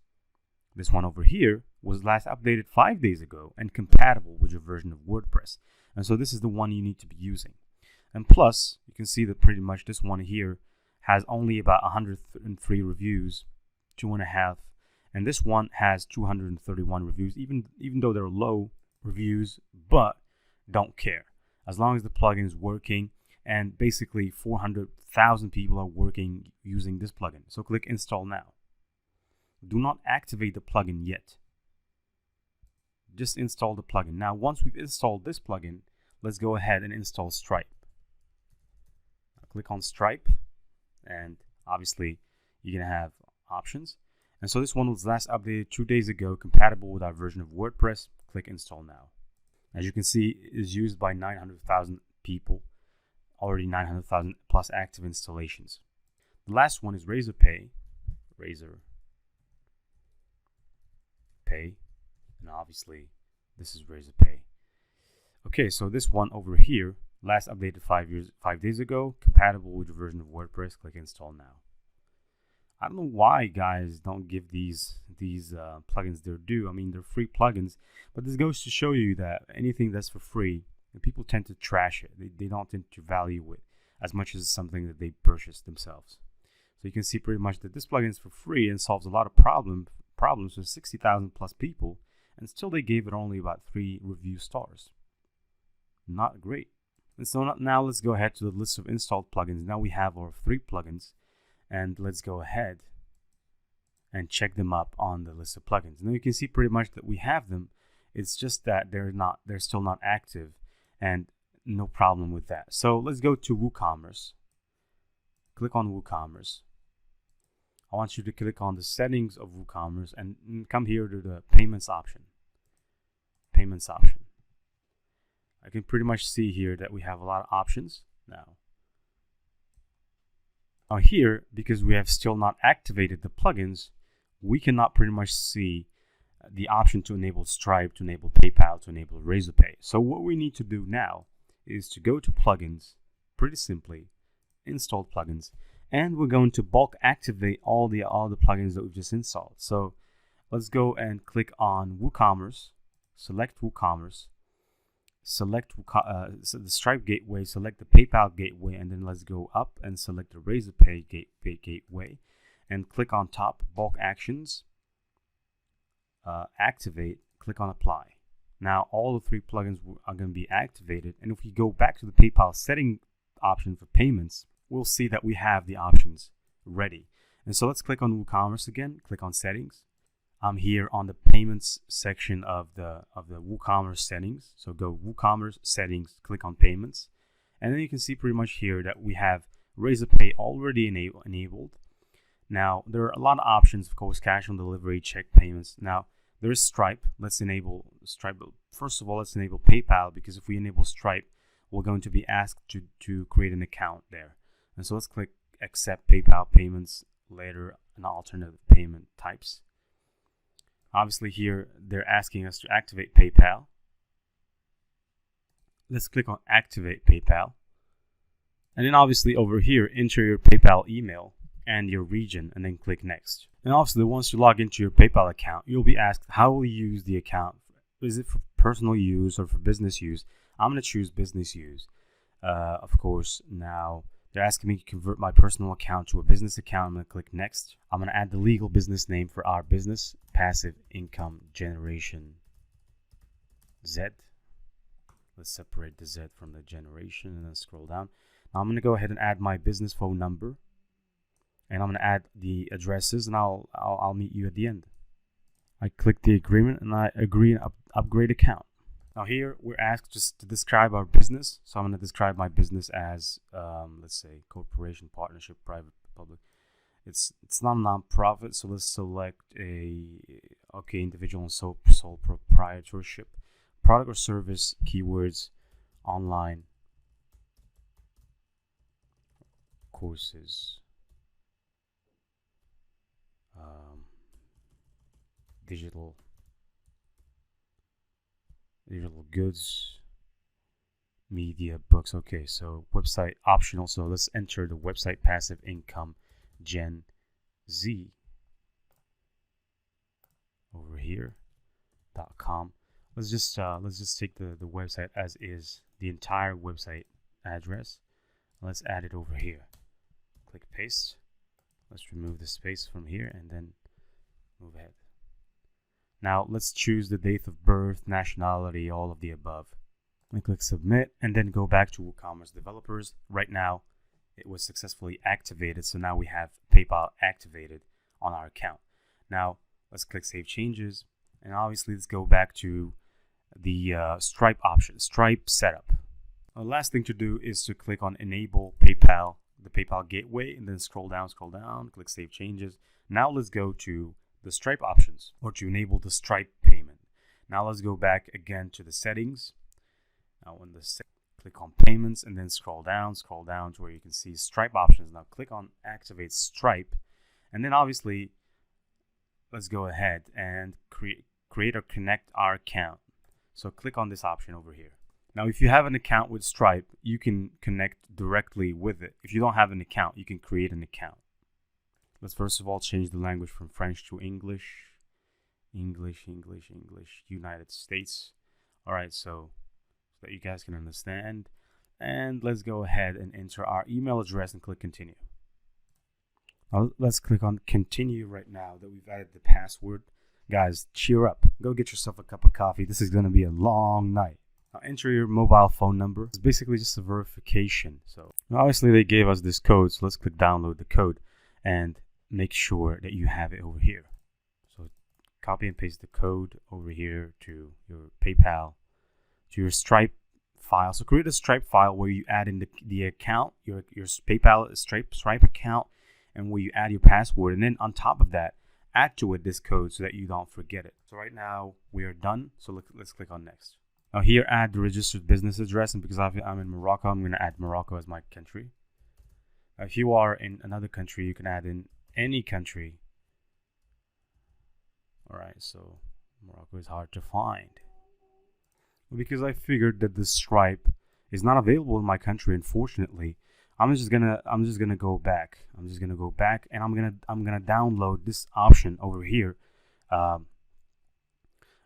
Speaker 1: This one over here was last updated 5 days ago and compatible with your version of WordPress. And so this is the one you need to be using. And plus, you can see that pretty much this one here has only about 103 reviews, 2.5. And this one has 231 reviews, even though they're low reviews, but don't care. As long as the plugin is working, and basically 400,000 people are working using this plugin. So click install now. Do not activate the plugin yet. Just install the plugin. Now, once we've installed this plugin, let's go ahead and install Stripe. Now, click on Stripe, and obviously you're going to have options. And so this one was last updated 2 days ago, compatible with our version of WordPress. Click install now. As you can see, it is used by 900,000 people, already 900,000 plus active installations. The last one is Razorpay, and obviously this is Razorpay. Okay, so this one over here, last updated 5 days ago, compatible with your version of WordPress. Click install now. I don't know why guys don't give these plugins their due. I mean, they're free plugins, but this goes to show you that anything that's for free, people tend to trash it. They don't tend to value it as much as something that they purchased themselves. So you can see pretty much that this plugin is for free and solves a lot of problems for 60,000 plus people, and still they gave it only about 3 review stars. Not great. And so now let's go ahead to the list of installed plugins. Now we have our 3 plugins. And let's go ahead and check them up on the list of plugins. Now you can see pretty much that we have them. It's just that they're still not active, and no problem with that. So let's go to WooCommerce. Click on WooCommerce. I want you to click on the settings of WooCommerce and come here to the payments option. Payments option. I can pretty much see here that we have a lot of options now. Now here, because we have still not activated the plugins, we cannot pretty much see the option to enable Stripe, to enable PayPal, to enable Razorpay. So what we need to do now is to go to plugins, pretty simply, install plugins, and we're going to bulk activate all the plugins that we've just installed. So let's go and click on WooCommerce, select WooCommerce, select so the Stripe gateway, select the PayPal gateway, and then let's go up and select the Razorpay gateway, and click on top bulk actions, activate, click on apply. Now all the 3 plugins are going to be activated, and if we go back to the PayPal setting option for payments, we'll see that we have the options ready. And so let's click on WooCommerce again, click on settings. I'm here on the payments section of the WooCommerce settings. So go WooCommerce settings, click on payments, and then you can see pretty much here that we have Razorpay already enabled. Now there are a lot of options, of course, cash on delivery, check payments. Now there is Stripe. Let's enable Stripe. First of all, let's enable PayPal, because if we enable Stripe, we're going to be asked to create an account there. And so let's click accept PayPal payments, later and alternative payment types. Obviously here they're asking us to activate PayPal. Let's click on activate PayPal. And then obviously over here, enter your PayPal email and your region, and then click next. And obviously once you log into your PayPal account, you'll be asked how will you use the account. Is it for personal use or for business use? I'm going to choose business use. Of course, now they're asking me to convert my personal account to a business account. I'm going to click next. I'm going to add the legal business name for our business, Passive Income Generation Z. Let's separate the Z from the generation and then scroll down. Now I'm going to go ahead and add my business phone number, and I'm going to add the addresses, and I'll meet you at the end. I click the agreement and I agree and upgrade account. Now here we're asked just to describe our business. So I'm going to describe my business as, let's say, corporation, partnership, private, public. It's not a non-profit, so let's select individual and sole proprietorship, product or service, keywords, online, courses, digital goods, media, books. Okay, so website optional. So let's enter the website Passive Income Gen Z over here .com. Let's just take the website as is, the entire website address. Let's add it over here. Click paste. Let's remove the space from here and then move ahead. Now let's choose the date of birth, nationality, all of the above. And click submit, and then go back to WooCommerce developers. Right now it was successfully activated, so now we have PayPal activated on our account. Now let's click save changes, and obviously let's go back to the Stripe option, Stripe setup. The last thing to do is to click on enable PayPal, the PayPal gateway, and then scroll down, click save changes. Now let's go to the Stripe options, or to enable the Stripe payment. Now let's go back again to the settings. Now in the click on payments, and then scroll down to where you can see Stripe options. Now click on activate Stripe, and then obviously let's go ahead and create or connect our account. So click on this option over here. Now if you have an account with Stripe, you can connect directly with it. If you don't have an account, you can create an account. Let's first of all change the language from French to English. English, United States. All right, so that you guys can understand. And let's go ahead and enter our email address and click continue. Now let's click on continue right now that we've added the password. Guys, cheer up. Go get yourself a cup of coffee. This is going to be a long night. Now enter your mobile phone number. It's basically just a verification. So obviously they gave us this code, so let's click download the code and make sure that you have it over here. So copy and paste the code over here to your PayPal, to your Stripe file. So create a Stripe file where you add in the account, your PayPal Stripe account, and where you add your password. And then on top of that, add to it this code so that you don't forget it. So right now we are done. So let's click on next. Now here, add the registered business address, and because I'm in Morocco, I'm going to add Morocco as my country. If you are in another country, you can add in any country. Alright, so Morocco is hard to find. Because I figured that the Stripe is not available in my country, unfortunately, I'm just gonna go back. I'm gonna download this option over here.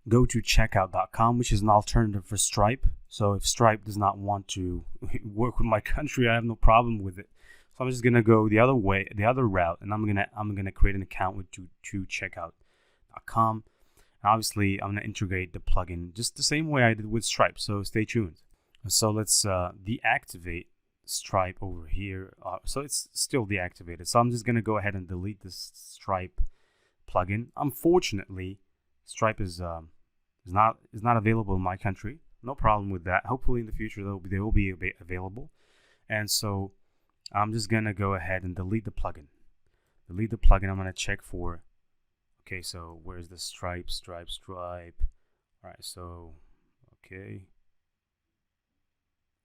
Speaker 1: Go to checkout.com, which is an alternative for Stripe. So if Stripe does not want to work with my country, I have no problem with it. So I'm just gonna go the other way, the other route, and I'm gonna create an account with checkout.com. And obviously, I'm gonna integrate the plugin just the same way I did with Stripe. So stay tuned. So let's deactivate Stripe over here. So it's still deactivated. So I'm just gonna go ahead and delete this Stripe plugin. Unfortunately, Stripe is not available in my country. No problem with that. Hopefully in the future they will be available. And so I'm just gonna go ahead and delete the plugin. I'm gonna check for. Okay, so where's the Stripe? All right, so okay.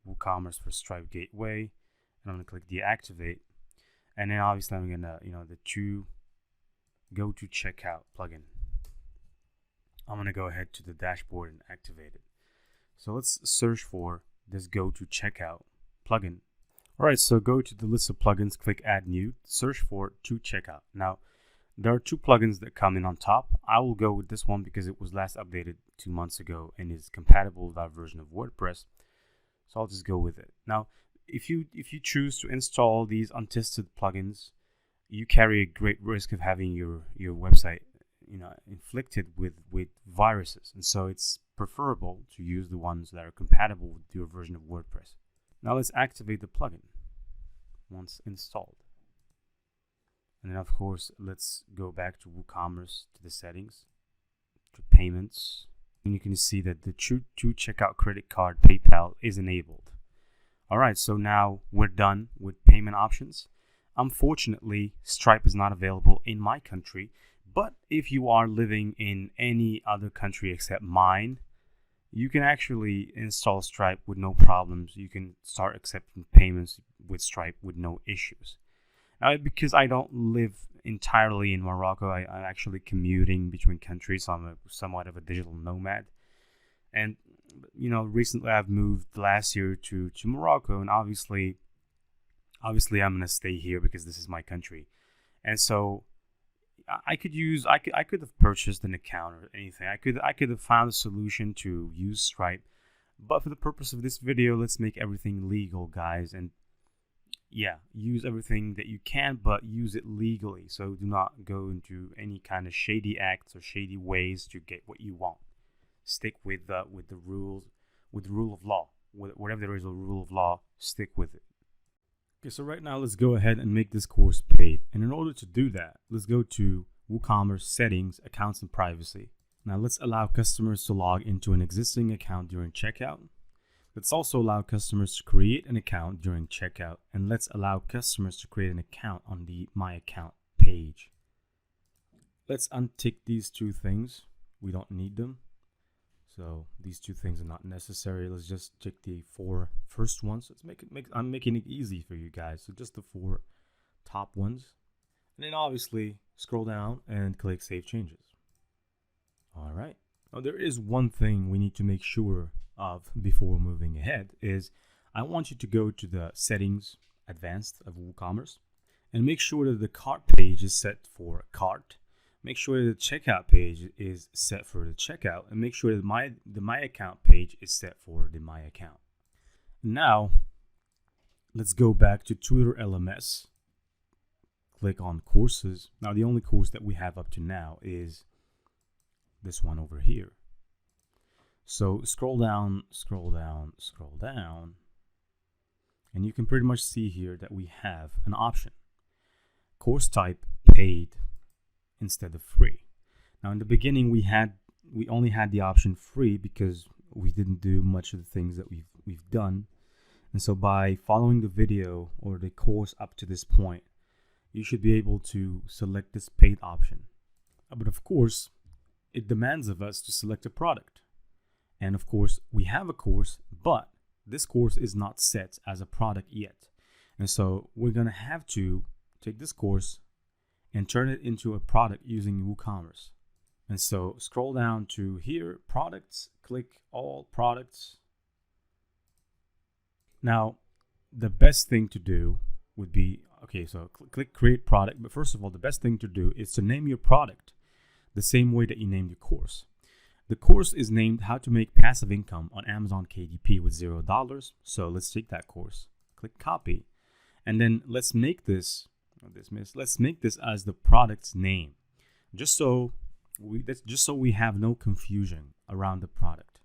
Speaker 1: WooCommerce for Stripe Gateway, and I'm gonna click deactivate, and then obviously I'm gonna go to checkout plugin. I'm gonna go ahead to the dashboard and activate it. So let's search for this go to checkout plugin. All right, so go to the list of plugins, click add new, search for to checkout. Now there are 2 plugins that come in on top. I will go with this one because it was last updated 2 months ago and is compatible with our version of WordPress. So I'll just go with it. Now, if you choose to install these untested plugins, you carry a great risk of having your website, inflicted with viruses. And so it's preferable to use the ones that are compatible with your version of WordPress. Now let's activate the plugin once installed. And then of course, let's go back to WooCommerce, to the settings, to payments. And you can see that the to checkout credit card PayPal is enabled. All right, so now we're done with payment options. Unfortunately, Stripe is not available in my country, but if you are living in any other country except mine, you can actually install Stripe with no problems. You can start accepting payments with Stripe with no issues. Now, because I don't live entirely in Morocco, I'm actually commuting between countries, so I'm somewhat of a digital nomad. And, recently I've moved last year to Morocco, and obviously I'm going to stay here because this is my country. And so I could have purchased an account or anything. I could have found a solution to use Stripe. But for the purpose of this video, let's make everything legal, guys. And yeah, use everything that you can, but use it legally. So do not go into any kind of shady acts or shady ways to get what you want. Stick with the rules, with the rule of law. Whatever there is a rule of law, stick with it. Okay, so right now let's go ahead and make this course paid. And in order to do that, let's go to WooCommerce Settings, Accounts and Privacy. Now let's allow customers to log into an existing account during checkout. Let's also allow customers to create an account during checkout, and let's allow customers to create an account on the My Account page. Let's untick these 2 things. We don't need them. So these 2 things are not necessary. Let's just tick the 4 first ones. I'm making it easy for you guys. So just the 4 top ones. And then obviously scroll down and click Save Changes. All right. Now there is one thing we need to make sure of before moving ahead is I want you to go to the Settings Advanced of WooCommerce and make sure that the cart page is set for cart. Make sure that the checkout page is set for the checkout, and make sure that the My Account page is set for the My Account. Now let's go back to Tutor LMS. Click on Courses. Now the only course that we have up to now is this one over here. So scroll down, and you can pretty much see here that we have an option. Course type paid instead of free. Now in the beginning we only had the option free because we didn't do much of the things that we've done. And so by following the video or the course up to this point, you should be able to select this paid option. But of course, it demands of us to select a product. And of course, we have a course, but this course is not set as a product yet. And so we're going to have to take this course and turn it into a product using WooCommerce. And so scroll down to here, products, click all products. Now, the best thing to do would be, okay, so click create product. But first of all, the best thing to do is to name your product the same way that you named your course. The course is named How to Make Passive Income on Amazon KDP with $0. So let's take that course, click copy, and then let's make this as the product's name, just so we have no confusion around the product.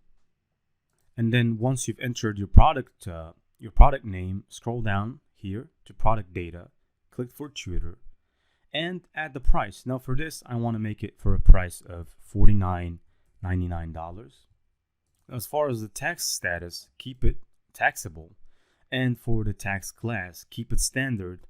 Speaker 1: And then once you've entered your product name, scroll down here to product data, click for tutor, and add the price. Now for this, I want to make it for a price of $49.99. As far as the tax status, keep it taxable. And for the tax class, keep it standard.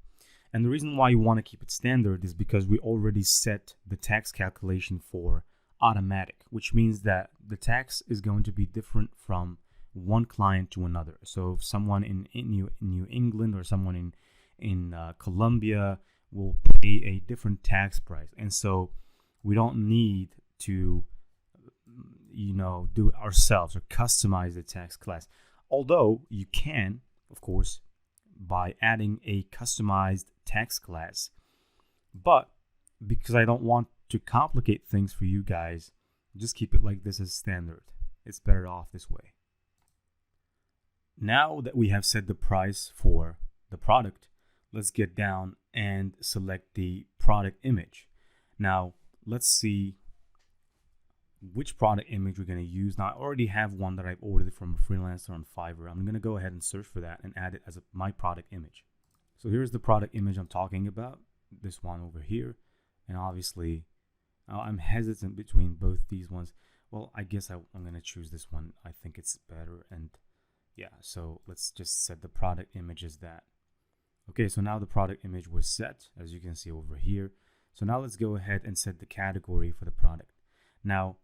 Speaker 1: And the reason why you want to keep it standard is because we already set the tax calculation for automatic, which means that the tax is going to be different from one client to another. So if someone in New England or someone in Colombia will pay a different tax price, and so we don't need to do it ourselves or customize the tax class. Although you can, of course, by adding a customized tax class, but because I don't want to complicate things for you guys, just keep it like this as standard. It's better off this way. Now that we have set the price for the product, let's get down and select the product image. Now let's see which product image we're going to use. Now I already have one that I've ordered from a freelancer on Fiverr. I'm going to go ahead and search for that and add it as my product image. So here's the product image I'm talking about, this one over here. And obviously I'm hesitant between both these ones. Well, I guess I'm going to choose this one. I think it's better. And yeah, so let's just set the product image as that. Okay, so now the product image was set, as you can see over here. So now let's go ahead and set the category for the product. Now,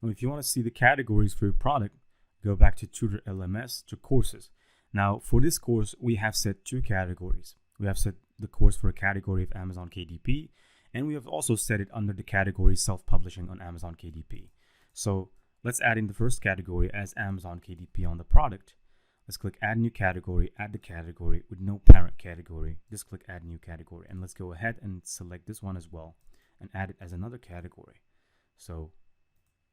Speaker 1: if you want to see the categories for your product, go back to Tutor LMS to courses. Now, for this course, we have set two categories. We have set the course for a category of Amazon KDP, and we have also set it under the category self-publishing on Amazon KDP. So let's add in the first category as Amazon KDP on the product. Let's click add new category, add the category with no parent category. Just click add new category, and let's go ahead and select this one as well and add it as another category. So,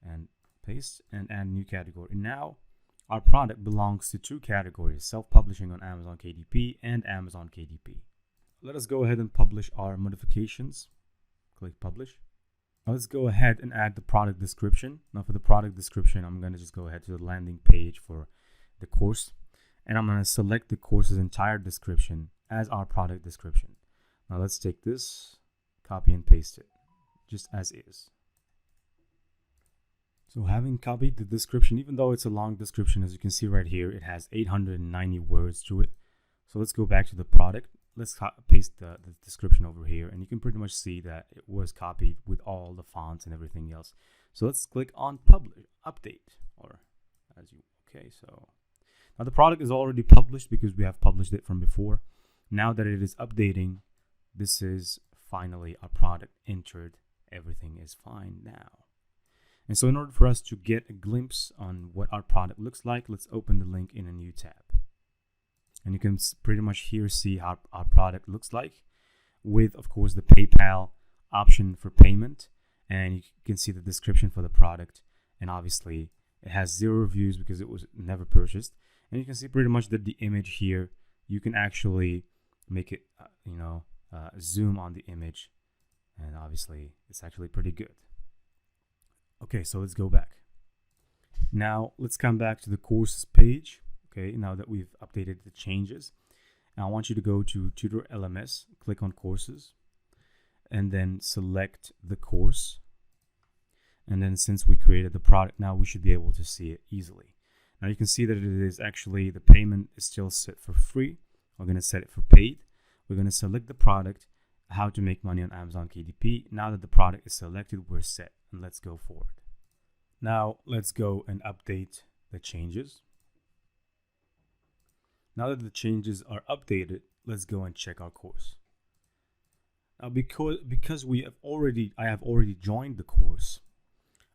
Speaker 1: and paste and add new category. Now our product belongs to two categories, self-publishing on Amazon KDP and Amazon KDP. Let us go ahead and publish our modifications. Click publish. Now let's go ahead and add the product description. Now for the product description, I'm going to just go ahead to the landing page for the course, and I'm going to select the course's entire description as our product description. Now let's take this, copy and paste it just as is. So having copied the description, even though it's a long description, as you can see right here, it has 890 words to it. So let's go back to the product. Let's paste the description over here, and you can pretty much see that it was copied with all the fonts and everything else. So let's click on publish, update, okay, so now the product is already published because we have published it from before. Now that it is updating, this is finally our product entered. Everything is fine now. And so in order for us to get a glimpse on what our product looks like, let's open the link in a new tab. And you can pretty much here see how our product looks like with, of course, the PayPal option for payment. And you can see the description for the product. And obviously it has 0 reviews because it was never purchased. And you can see pretty much that the image here, you can actually make it, zoom on the image. And obviously it's actually pretty good. Okay, so let's go back. Now let's come back to the courses page. Okay, now that we've updated the changes, and I want you to go to Tutor LMS, click on courses, and then select the course. And then since we created the product, now we should be able to see it easily. Now you can see that it is actually, the payment is still set for free. We're going to set it for paid. We're going to select the product, how to make money on Amazon KDP. Now that the product is selected, we're set, and let's go forward. Now let's go and update the changes. Now that the changes are updated, let's go and check our course. Now because I have already joined the course,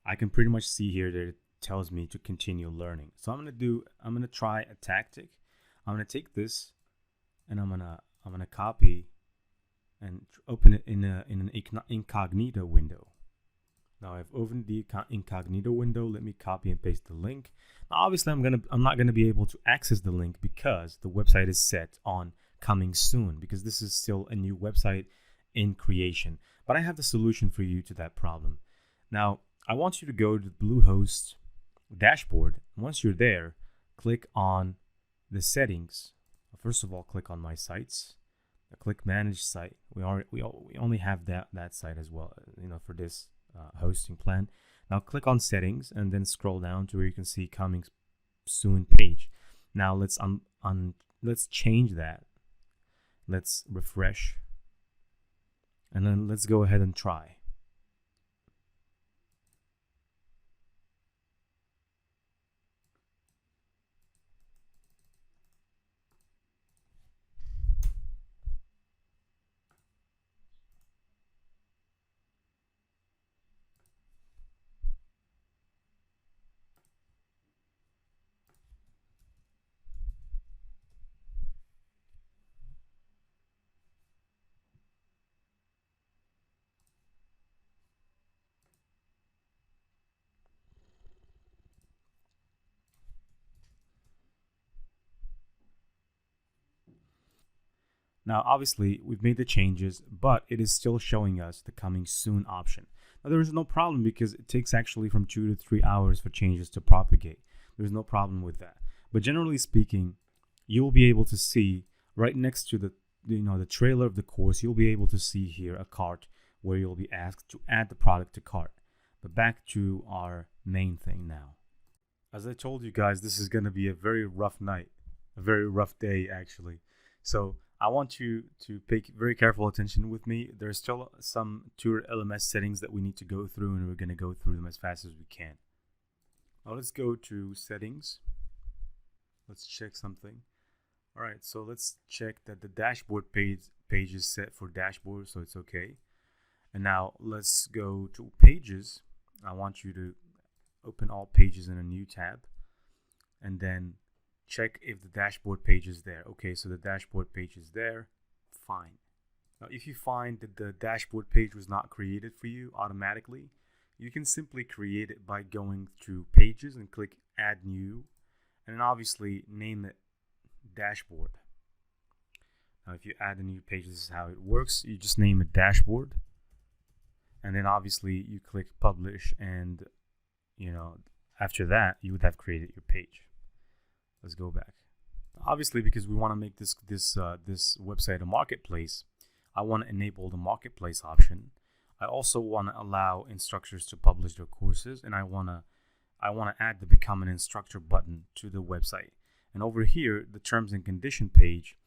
Speaker 1: I can pretty much see here that it tells me to continue learning. So I'm gonna try a tactic. I'm gonna take this and I'm gonna copy and open it in an incognito window. Now I've opened the incognito window. Let me copy and paste the link. Now obviously I'm not gonna be able to access the link because the website is set on coming soon, because this is still a new website in creation. But I have the solution for you to that problem. Now I want you to go to the Bluehost dashboard. Once you're there, click on the settings. First of all, click on my sites. Click manage site. We only have that site as well, for this hosting plan. Now click on settings and then scroll down to where you can see coming soon page. Now let's change that. Let's refresh, and then let's go ahead and try. Now, obviously, we've made the changes, but it is still showing us the coming soon option. Now, there is no problem because it takes actually from 2 to 3 hours for changes to propagate. There's no problem with that. But generally speaking, you'll be able to see right next to the trailer of the course, you'll be able to see here a cart where you'll be asked to add the product to cart. But back to our main thing now. As I told you guys, this is going to be a very rough night, a very rough day actually. So I want you to pay very careful attention with me. There's still some Tutor LMS settings that we need to go through, and we're going to go through them as fast as we can. Now let's go to settings. Let's check something. All right, so let's check that the dashboard page is set for dashboard, so it's okay. And now let's go to pages. I want you to open all pages in a new tab, and then check if the dashboard page is there. Okay, so the dashboard page is there. Fine. Now, if you find that the dashboard page was not created for you automatically, you can simply create it by going to pages and click add new, and then obviously name it dashboard. Now, if you add a new page, this is how it works. You just name it dashboard, and then obviously you click publish, and after that you would have created your page. Let's go back. Obviously, because we want to make this website a marketplace, I want to enable the marketplace option. I also want to allow instructors to publish their courses, and I want to add the become an instructor button to the website. And over here, the terms and condition page.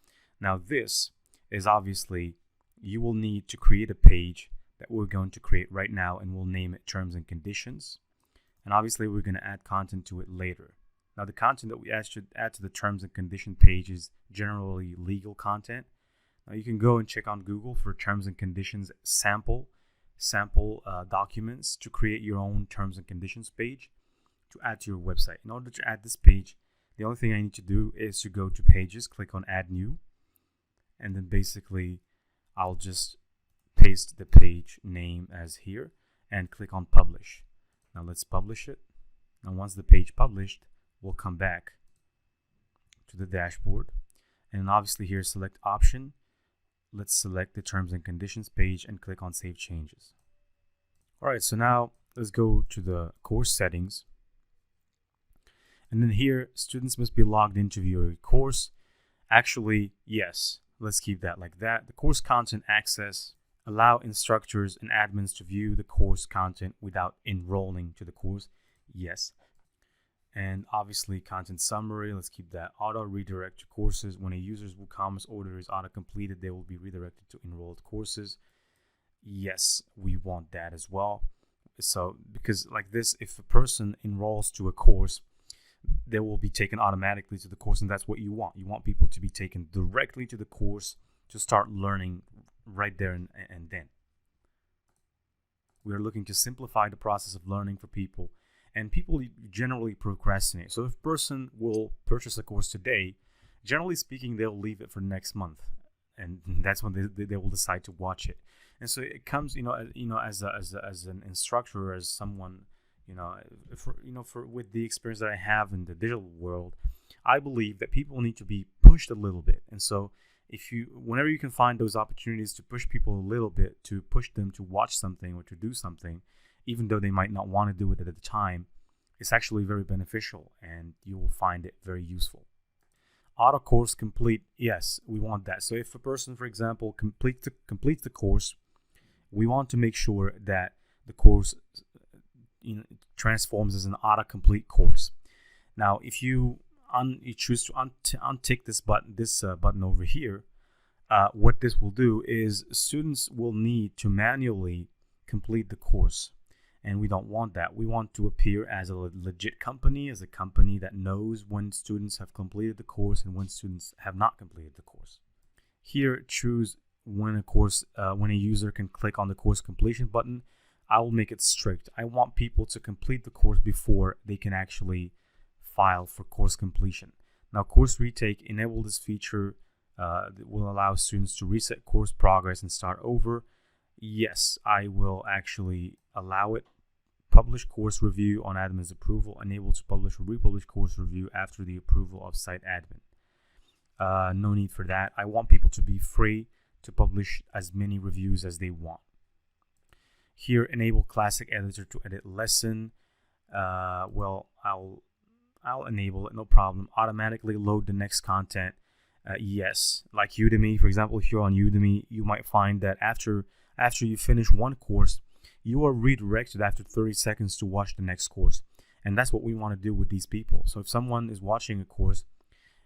Speaker 1: Now this is obviously, you will need to create a page that we're going to create right now, and we'll name it terms and conditions. And obviously we're going to add content to it later. Now the content that we should add to the terms and condition page is generally legal content. Now you can go and check on Google for terms and conditions sample documents to create your own terms and conditions page to add to your website. In order to add this page, the only thing I need to do is to go to pages, click on add new, and then basically I'll just paste the page name as here and click on publish. Now let's publish it. Now once the page published, we'll come back to the dashboard, and obviously here select option. Let's select the terms and conditions page and click on save changes. All right, so now let's go to the course settings, and then here students must be logged into your course. Actually, yes, let's keep that like that. The course content access, allow instructors and admins to view the course content without enrolling to the course. Yes. And obviously content summary, let's keep that. Auto redirect to courses. When a user's WooCommerce order is auto completed, they will be redirected to enrolled courses. Yes, we want that as well. So because like this, if a person enrolls to a course, they will be taken automatically to the course, and that's what you want. You want people to be taken directly to the course to start learning right there and then. We are looking to simplify the process of learning for people, and people generally procrastinate. So if a person will purchase a course today, generally speaking, they'll leave it for next month, and that's when they will decide to watch it. And so it comes, as an instructor, as someone, with the experience that I have in the digital world, I believe that people need to be pushed a little bit. And so whenever you can find those opportunities to push people a little bit, to push them to watch something or to do something, even though they might not want to do it at the time, it's actually very beneficial, and you will find it very useful. Auto course complete, yes, we want that. So if a person, for example, completes the course, we want to make sure that the course transforms as an auto-complete course. Now, if you choose to untick this button over here, what this will do is students will need to manually complete the course, and we don't want that. We want to appear as a legit company, as a company that knows when students have completed the course and when students have not completed the course. Here, choose when a user can click on the course completion button. I will make it strict. I want people to complete the course before they can actually file for course completion. Now, course retake, enable this feature that will allow students to reset course progress and start over. Yes, I will actually allow it. Publish course review on admin's approval. Enable to publish or republish course review after the approval of site admin. No need for that. I want people to be free to publish as many reviews as they want. Here, enable classic editor to edit lesson. Well, I'll enable it, no problem. Automatically load the next content. Yes, like Udemy, for example, if you're on Udemy, you might find that after you finish one course, you are redirected after 30 seconds to watch the next course. And that's what we want to do with these people. So if someone is watching a course,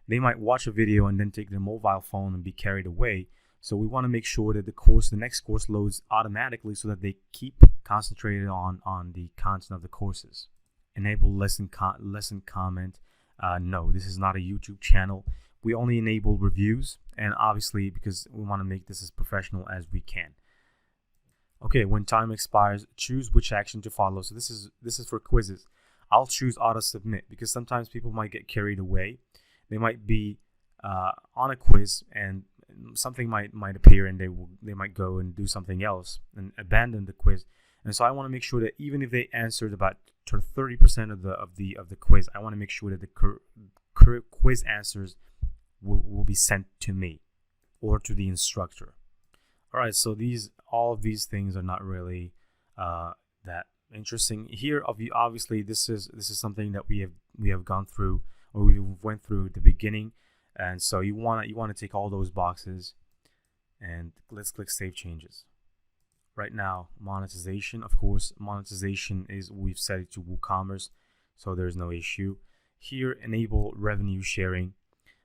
Speaker 1: they might watch a video and then take their mobile phone and be carried away. So we want to make sure that the next course loads automatically so that they keep concentrated on the content of the courses. Enable lesson comment. No, this is not a YouTube channel. We only enable reviews, and obviously because we want to make this as professional as we can. Okay, when time expires, choose which action to follow. So this is for quizzes. I'll choose auto submit because sometimes people might get carried away. They might be on a quiz and something might appear, and they might go and do something else and abandon the quiz. And so I want to make sure that even if they answered about 30% of the quiz, I want to make sure that the quiz answers will be sent to me or to the instructor. All right, so all of these things are not really that interesting. Here, obviously, this is something that we have gone through, or we went through at the beginning. And so you want to take all those boxes, and let's click Save Changes. Right now, monetization. Of course, monetization we've set it to WooCommerce, so there's no issue. Here, enable revenue sharing.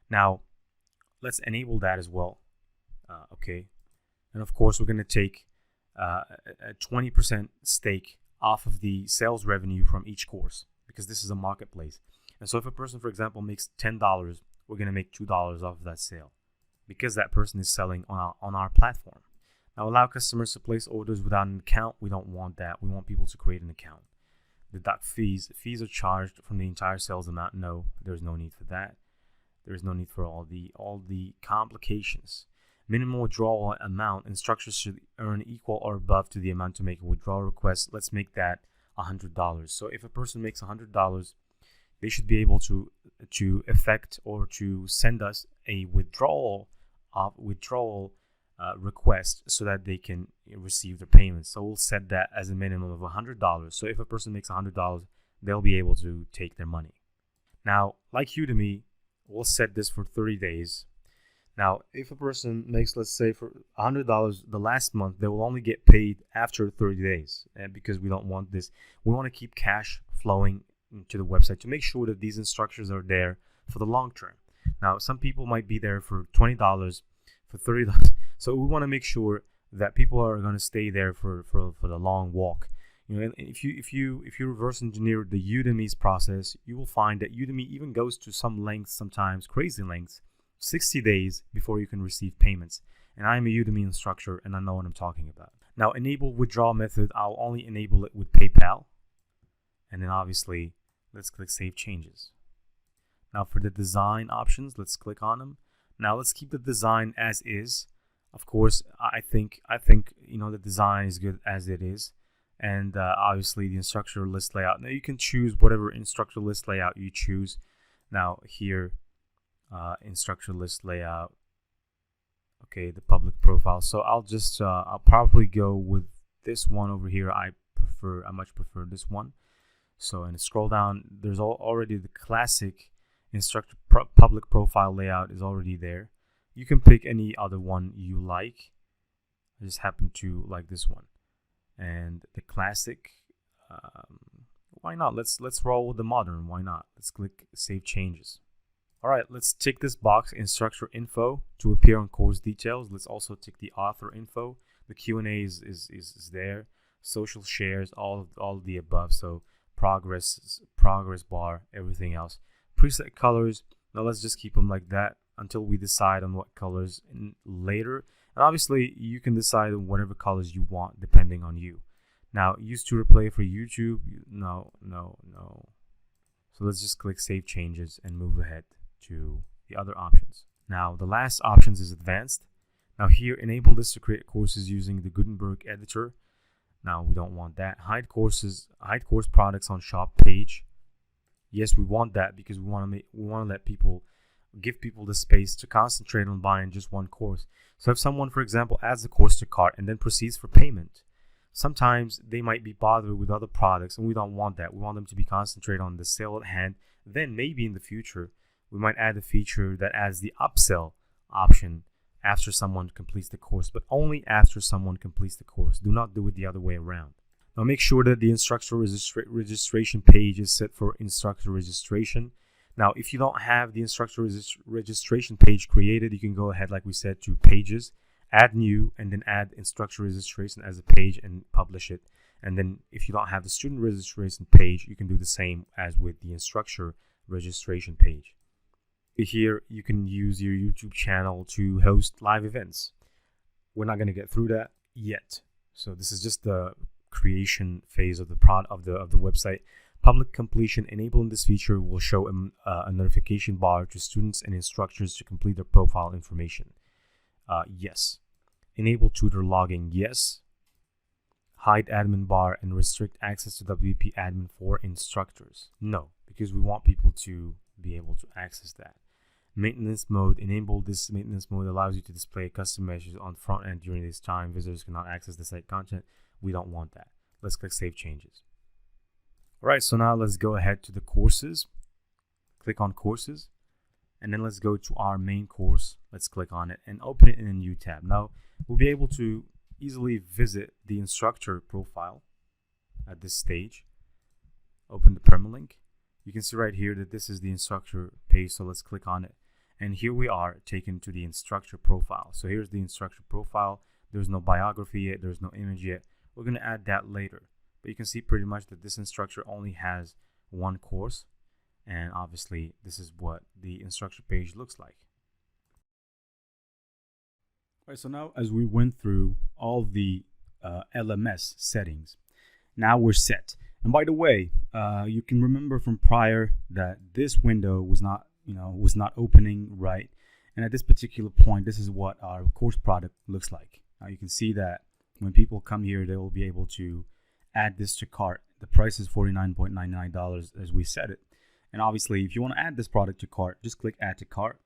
Speaker 1: Now, let's enable that as well. Okay, and of course, we're going to take a 20% stake off of the sales revenue from each course because this is a marketplace. And so if a person, for example, makes $10, we're going to make $2 off of that sale because that person is selling on our platform. Now, allow customers to place orders without an account. We don't want that. We want people to create an account. Deduct fees. Fees are charged from the entire sales amount. No, there's no need for that. There's no need for all the complications. Minimum withdrawal amount. Instructors should earn equal or above to the amount to make a withdrawal request. Let's make that $100. So if a person makes $100, they should be able to effect or to send us a withdrawal request so that they can receive their payments. So we'll set that as a minimum of $100. So if a person makes $100, they'll be able to take their money. Now, like Udemy, we'll set this for 30 days. Now, if a person makes, let's say, for $100 the last month, they will only get paid after 30 days. And because we don't want this, we want to keep cash flowing to the website to make sure that these instructors are there for the long term. Now, some people might be there for $20, for $30. So we want to make sure that people are going to stay there for the long walk. And if you reverse engineer the Udemy's process, you will find that Udemy even goes to some lengths, sometimes crazy lengths, 60 days before you can receive payments. And I'm a Udemy instructor and I know what I'm talking about. Now, enable withdrawal method. I'll only enable it with PayPal.
Speaker 2: And then obviously, let's click Save Changes. Now for the design options, let's click on them. Now let's keep the design as is. Of course, I think the design is good as it is. And obviously the instructor list layout. Now you can choose whatever instructor list layout you choose. Now here, instructor list layout. Okay, the public profile. So I'll probably go with this one over here. I much prefer this one. So and scroll down, there's already the classic instructor public profile layout is already there. You can pick any other one you like. I just happen to like this one. And the classic, why not? Let's roll with the modern. Why not? Let's click Save Changes. All right, let's tick this box, instructor info, to appear on course details. Let's also tick the author info. The Q&A is there. Social shares, all of the above. So progress bar, everything else. Preset colors. Now let's just keep them like that until we decide on what colors later. And obviously, you can decide on whatever colors you want depending on you. Now, use Tutor Play for YouTube. No. So let's just click Save Changes and move ahead to the other options. Now, the last options is Advanced. Now here, enable this to create courses using the Gutenberg editor. Now, we don't want that. Hide course products on shop page. Yes, we want that because we want to let people, give people the space to concentrate on buying just one course. So if someone, for example, adds a course to cart and then proceeds for payment, sometimes they might be bothered with other products, and we don't want that. We want them to be concentrated on the sale at hand. Then maybe in the future, we might add a feature that adds the upsell option after someone completes the course, but only after someone completes the course. Do not do it the other way around. Now make sure that the instructor registration page is set for instructor registration. Now, if you don't have the instructor registration page created, you can go ahead, like we said, to Pages, add New, and then add instructor registration as a page and publish it. And then if you don't have the student registration page, you can do the same as with the instructor registration page. Here, you can use your YouTube channel to host live events. We're not going to get through that yet. So this is just the creation phase of the website. Public completion. Enabling this feature will show a notification bar to students and instructors to complete their profile information. Yes. Enable tutor logging. Yes. Hide admin bar and restrict access to WP admin for instructors. No, because we want people to be able to access that. Maintenance mode. Enable this maintenance mode allows you to display custom measures on the front end during this time. Visitors cannot access the site content. We don't want that. Let's click Save Changes. All right, so now let's go ahead to the courses. Click on Courses, and then let's go to our main course. Let's click on it and open it in a new tab. Now, we'll be able to easily visit the instructor profile at this stage. Open the permalink. You can see right here that this is the instructor page, so let's click on it. And here we are taken to the instructor profile. So here's the instructor profile. There's no biography yet. There's no image yet. We're going to add that later. But you can see pretty much that this instructor only has one course. And obviously, this is what the instructor page looks like. All right, so now as we went through all the LMS settings, now we're set. And by the way, you can remember from prior that this window was not opening right. And at this particular point, this is what our course product looks like. Now you can see that when people come here, they will be able to add this to cart. The price is $49.99 as we set it. And obviously, if you want to add this product to cart, just click Add to Cart,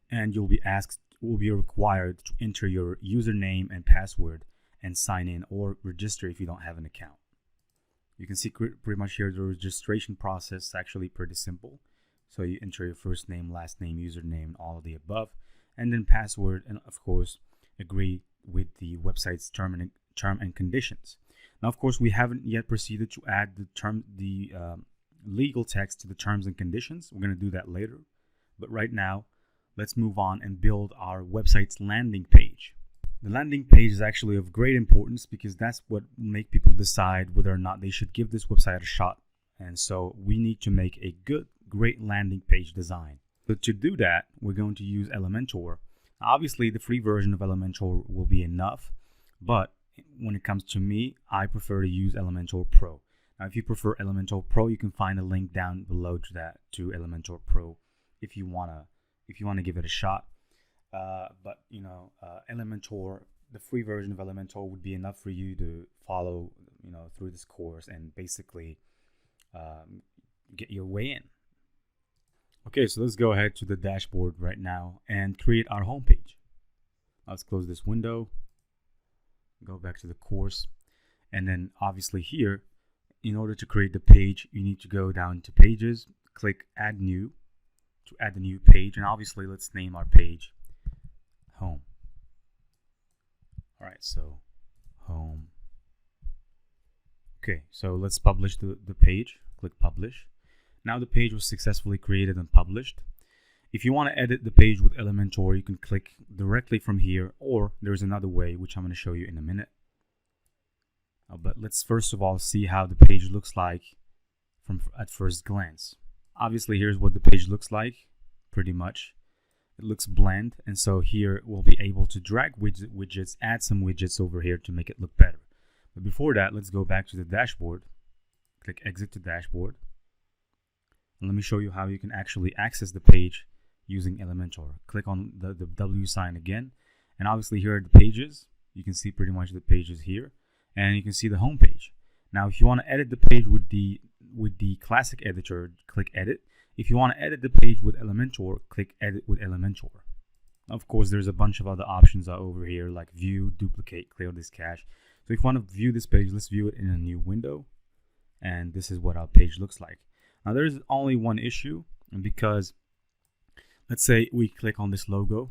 Speaker 2: and you'll be required to enter your username and password and sign in or register if you don't have an account. You can see pretty much here the registration process is actually pretty simple. So you enter your first name, last name, username, and all of the above, and then password, and of course agree with the website's term and conditions. Now, of course, we haven't yet proceeded to add the legal text to the terms and conditions. We're going to do that later, but right now, let's move on and build our website's landing page. The landing page is actually of great importance because that's what will make people decide whether or not they should give this website a shot. And so we need to make a great landing page design. So to do that, we're going to use Elementor. Obviously, the free version of Elementor will be enough, but when it comes to me, I prefer to use Elementor Pro.
Speaker 1: Now, if you prefer Elementor Pro, you can find a link down below to that, to Elementor Pro, if you wanna give it a shot. But you know, Elementor, the free version of Elementor would be enough for you to follow, you know, through this course and basically get your way in. Okay, so let's go ahead to the dashboard right now and create our homepage. Let's close this window, go back to the course, and then obviously here, in order to create the page, you need to go down to pages, click add new to add the new page, and obviously let's name our page home. All right, so home. Okay, so let's publish the page. Click publish. Now the page was successfully created and published. If you want to edit the page with Elementor, you can click directly from here, or there's another way which I'm going to show you in a minute. But let's first of all see how the page looks like at first glance. Obviously, here's what the page looks like, pretty much. It looks bland, and so here we'll be able to drag widgets, add some widgets over here to make it look better. But before that, let's go back to the dashboard. Click exit to dashboard. And let me show you how you can actually access the page using Elementor. Click on the W sign again, and obviously here are the pages. You can see pretty much the pages here, and you can see the home page. Now, if you want to edit the page with the classic editor, click edit. If you want to edit the page with Elementor, click edit with Elementor. Of course, there's a bunch of other options over here like view, duplicate, clear this cache. So if you want to view this page, let's view it in a new window. And this is what our page looks like. Now, there's only one issue, because let's say we click on this logo.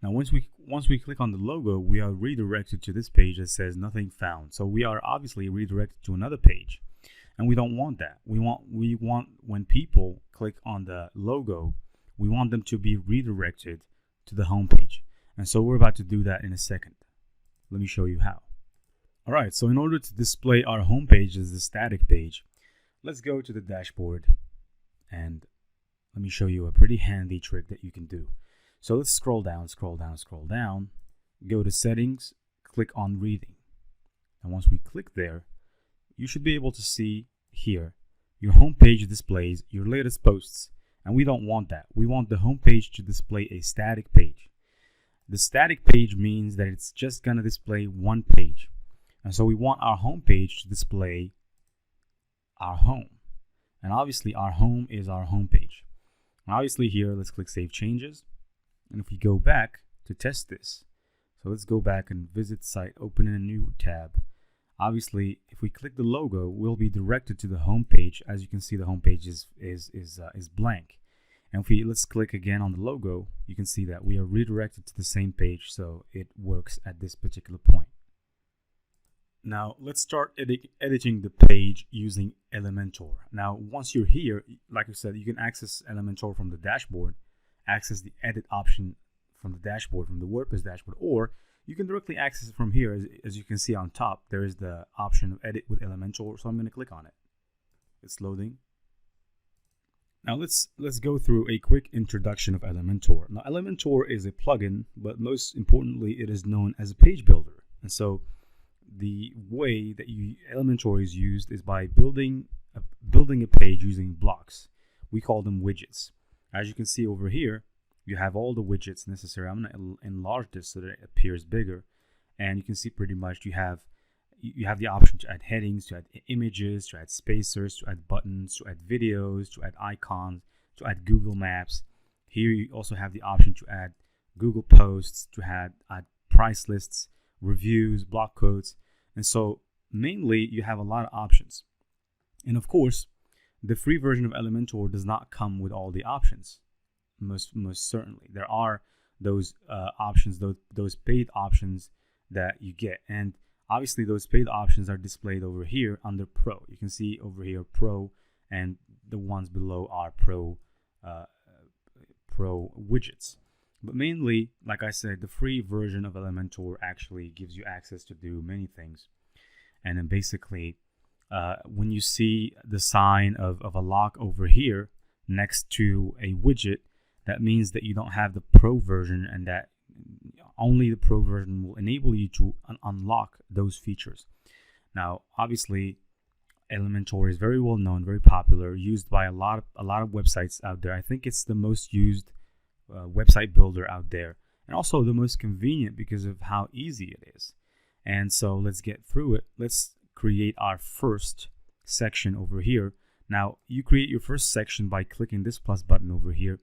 Speaker 1: Now, once we click on the logo, we are redirected to this page that says nothing found. So we are obviously redirected to another page, and we don't want that. We want when people click on the logo, we want them to be redirected to the home page. And so we're about to do that in a second. Let me show you how. All right, so in order to display our home page as a static page, let's go to the dashboard, and let me show you a pretty handy trick that you can do. So let's scroll down, go to settings, click on reading. And once we click there, you should be able to see here your home page displays your latest posts, and we don't want that. We want the home page to display a static page. The static page means that it's just going to display one page. And so we want our home page to display our home. And obviously our home is our home page. And obviously here, let's click Save Changes. And if we go back to test this, so let's go back and visit site, open in a new tab. Obviously, if we click the logo, we'll be directed to the home page. As you can see, the home page is blank. And if let's click again on the logo, you can see that we are redirected to the same page, so it works at this particular point. Now, let's start editing the page using Elementor. Now, once you're here, like I said, you can access Elementor from the dashboard, access the edit option from the dashboard, from the WordPress dashboard, or you can directly access it from here. As you can see on top, there is the option of edit with Elementor, so I'm going to click on it. It's loading. Now, let's go through a quick introduction of Elementor. Now, Elementor is a plugin, but most importantly, it is known as a page builder. And so the way that Elementor is used is by building a page using blocks. We call them widgets. As you can see over here, you have all the widgets necessary. I'm going to enlarge this so that it appears bigger, and you can see pretty much you have the option to add headings, to add images, to add spacers, to add buttons, to add videos, to add icons, to add Google Maps. Here you also have the option to add Google Posts, to add price lists, reviews, block quotes. And so mainly you have a lot of options. And of course, the free version of Elementor does not come with all the options. Most certainly. There are those options, those paid options that you get. And obviously those paid options are displayed over here under Pro. You can see over here Pro, and the ones below are Pro widgets. But mainly, like I said, the free version of Elementor actually gives you access to do many things. And then basically, when you see the sign of a lock over here next to a widget, that means that you don't have the Pro version, and that only the Pro version will enable you to unlock those features. Now, obviously, Elementor is very well known, very popular, used by a lot of websites out there. I think it's the most used website builder out there, and also the most convenient because of how easy it is. And so let's get through it. Let's create our first section over here. Now you create your first section by clicking this plus button over here.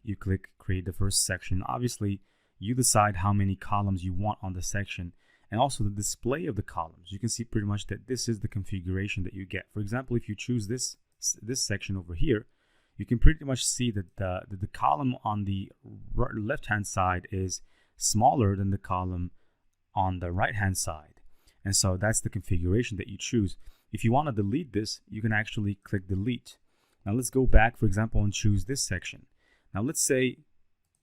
Speaker 1: You click create the first section. Obviously you decide how many columns you want on the section, and also the display of the columns. You can see pretty much that this is the configuration that you get. For example, if you choose this section over here, you can pretty much see that the column on the left hand side is smaller than the column on the right hand side, and so that's the configuration that you choose. If you want to delete this, you can actually click delete. Now let's go back, for example, and choose this section. Now let's say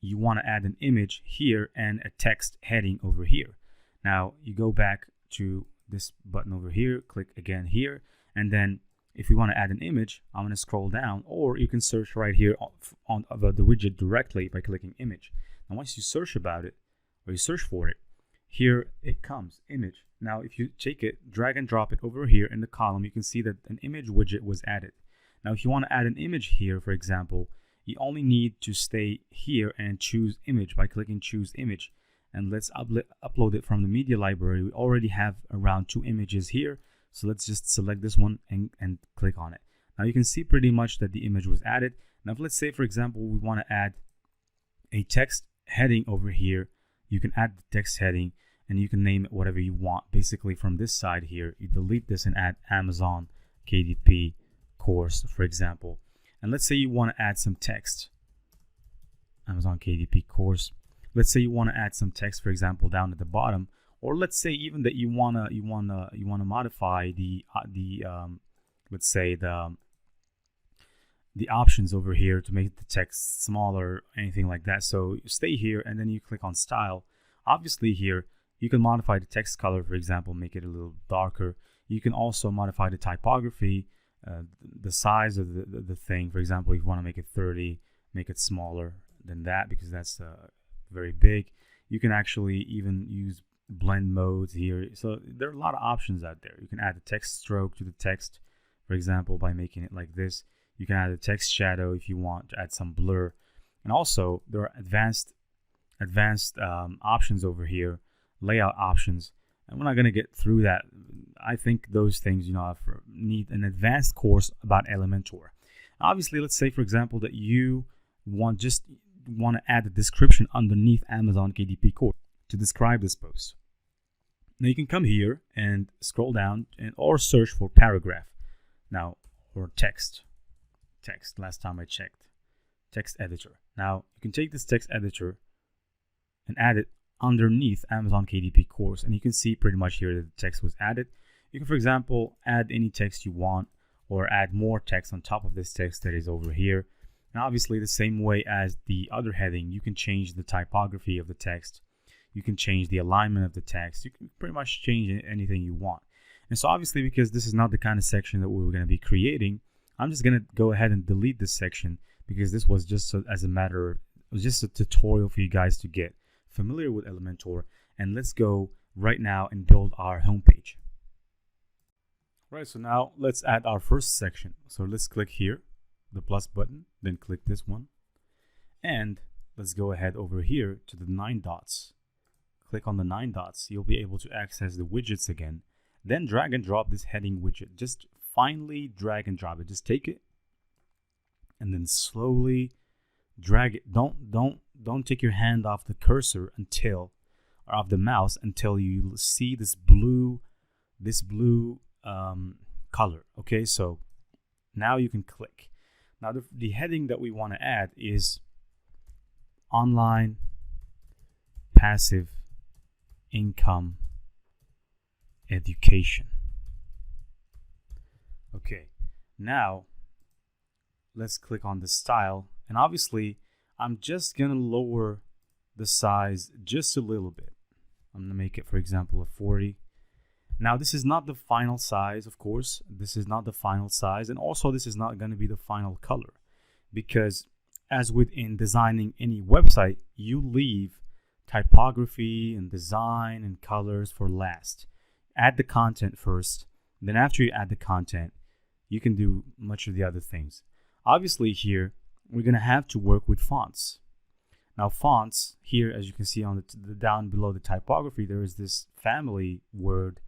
Speaker 1: you want to add an image here and a text heading over here. Now you go back to this button over here, click again here, and then if we want to add an image, I'm going to scroll down, or you can search right here on the widget directly by clicking image. Now once you search about it, or you search for it, here it comes, image. Now if you take it, drag and drop it over here in the column, you can see that an image widget was added. Now if you want to add an image here, for example, you only need to stay here and choose image by clicking choose image. And let's upload it from the media library. We already have around 2 images here, so let's just select this one and click on it. Now you can see pretty much that the image was added. Now let's say, for example, we want to add a text heading over here. You can add the text heading and you can name it whatever you want. Basically from this side here, you delete this and add Amazon KDP course, for example. And let's say you want to add some text, Amazon KDP course. Let's say you want to add some text, for example, down at the bottom, or let's say even that you wanna modify let's say the options over here to make the text smaller, anything like that. So you stay here and then you click on style. Obviously here you can modify the text color, for example, make it a little darker. You can also modify the typography, the size of the thing. For example, if you want to make it 30, make it smaller than that because that's very big. You can actually even use blend modes here. So there are a lot of options out there. You can add a text stroke to the text, for example, by making it like this. You can add a text shadow if you want to add some blur. And also there are advanced options over here, layout options. And we're not going to get through that. I think those things, need an advanced course about Elementor. Obviously, let's say, for example, that you want to add a description underneath Amazon KDP course to describe this post. Now you can come here and scroll down or search for paragraph now, or text last time I checked, text editor. Now you can take this text editor and add it underneath Amazon KDP course, and you can see pretty much here that the text was added. You can, for example, add any text you want or add more text on top of this text that is over here. And obviously the same way as the other heading, you can change the typography of the text. You can change the alignment of the text. You can pretty much change anything you want. And so obviously, because this is not the kind of section that we were going to be creating, I'm just going to go ahead and delete this section because this was just it was just a tutorial for you guys to get familiar with Elementor. And let's go right now and build our homepage. Right, so now let's add our first section. So let's click here, the plus button, then click this one, and let's go ahead over here to the 9 dots. Click on the 9 dots. You'll be able to access the widgets again. Then drag and drop this heading widget. Just finely drag and drop it. Just take it and then slowly drag it. Don't take your hand off the cursor or off the mouse until you see this blue color. Okay, so now you can click. Now the heading that we want to add is online passive income education. Okay, now let's click on the style, and obviously I'm just gonna lower the size just a little bit. I'm gonna make it, for example, a 40. Now this is not the final size, of course. This is not the final size, and also this is not going to be the final color, because as within designing any website, you leave typography and design and colors for last. Add the content first, then after you add the content, you can do much of the other things. Obviously here, we're going to have to work with fonts. Now fonts here, as you can see on the down below the typography, there is this family word,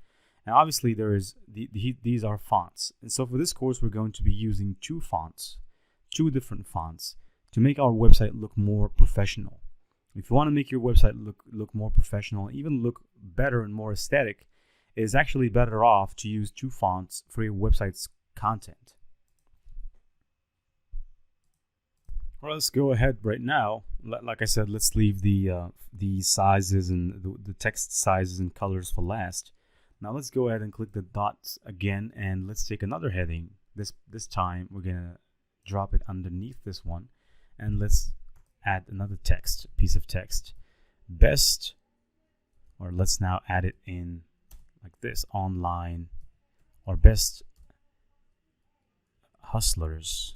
Speaker 1: and obviously there is these are fonts. And so for this course, we're going to be using two different fonts to make our website look more professional. If you want to make your website look more professional, even look better and more aesthetic, it is actually better off to use two fonts for your website's content. Well, let's go ahead right now. Like I said, let's leave the sizes and the text sizes and colors for last. Now let's go ahead and click the dots again, and let's take another heading. This time we're gonna drop it underneath this one, and let's add another piece of text. Best, or let's now add it in like this, online, or best hustlers.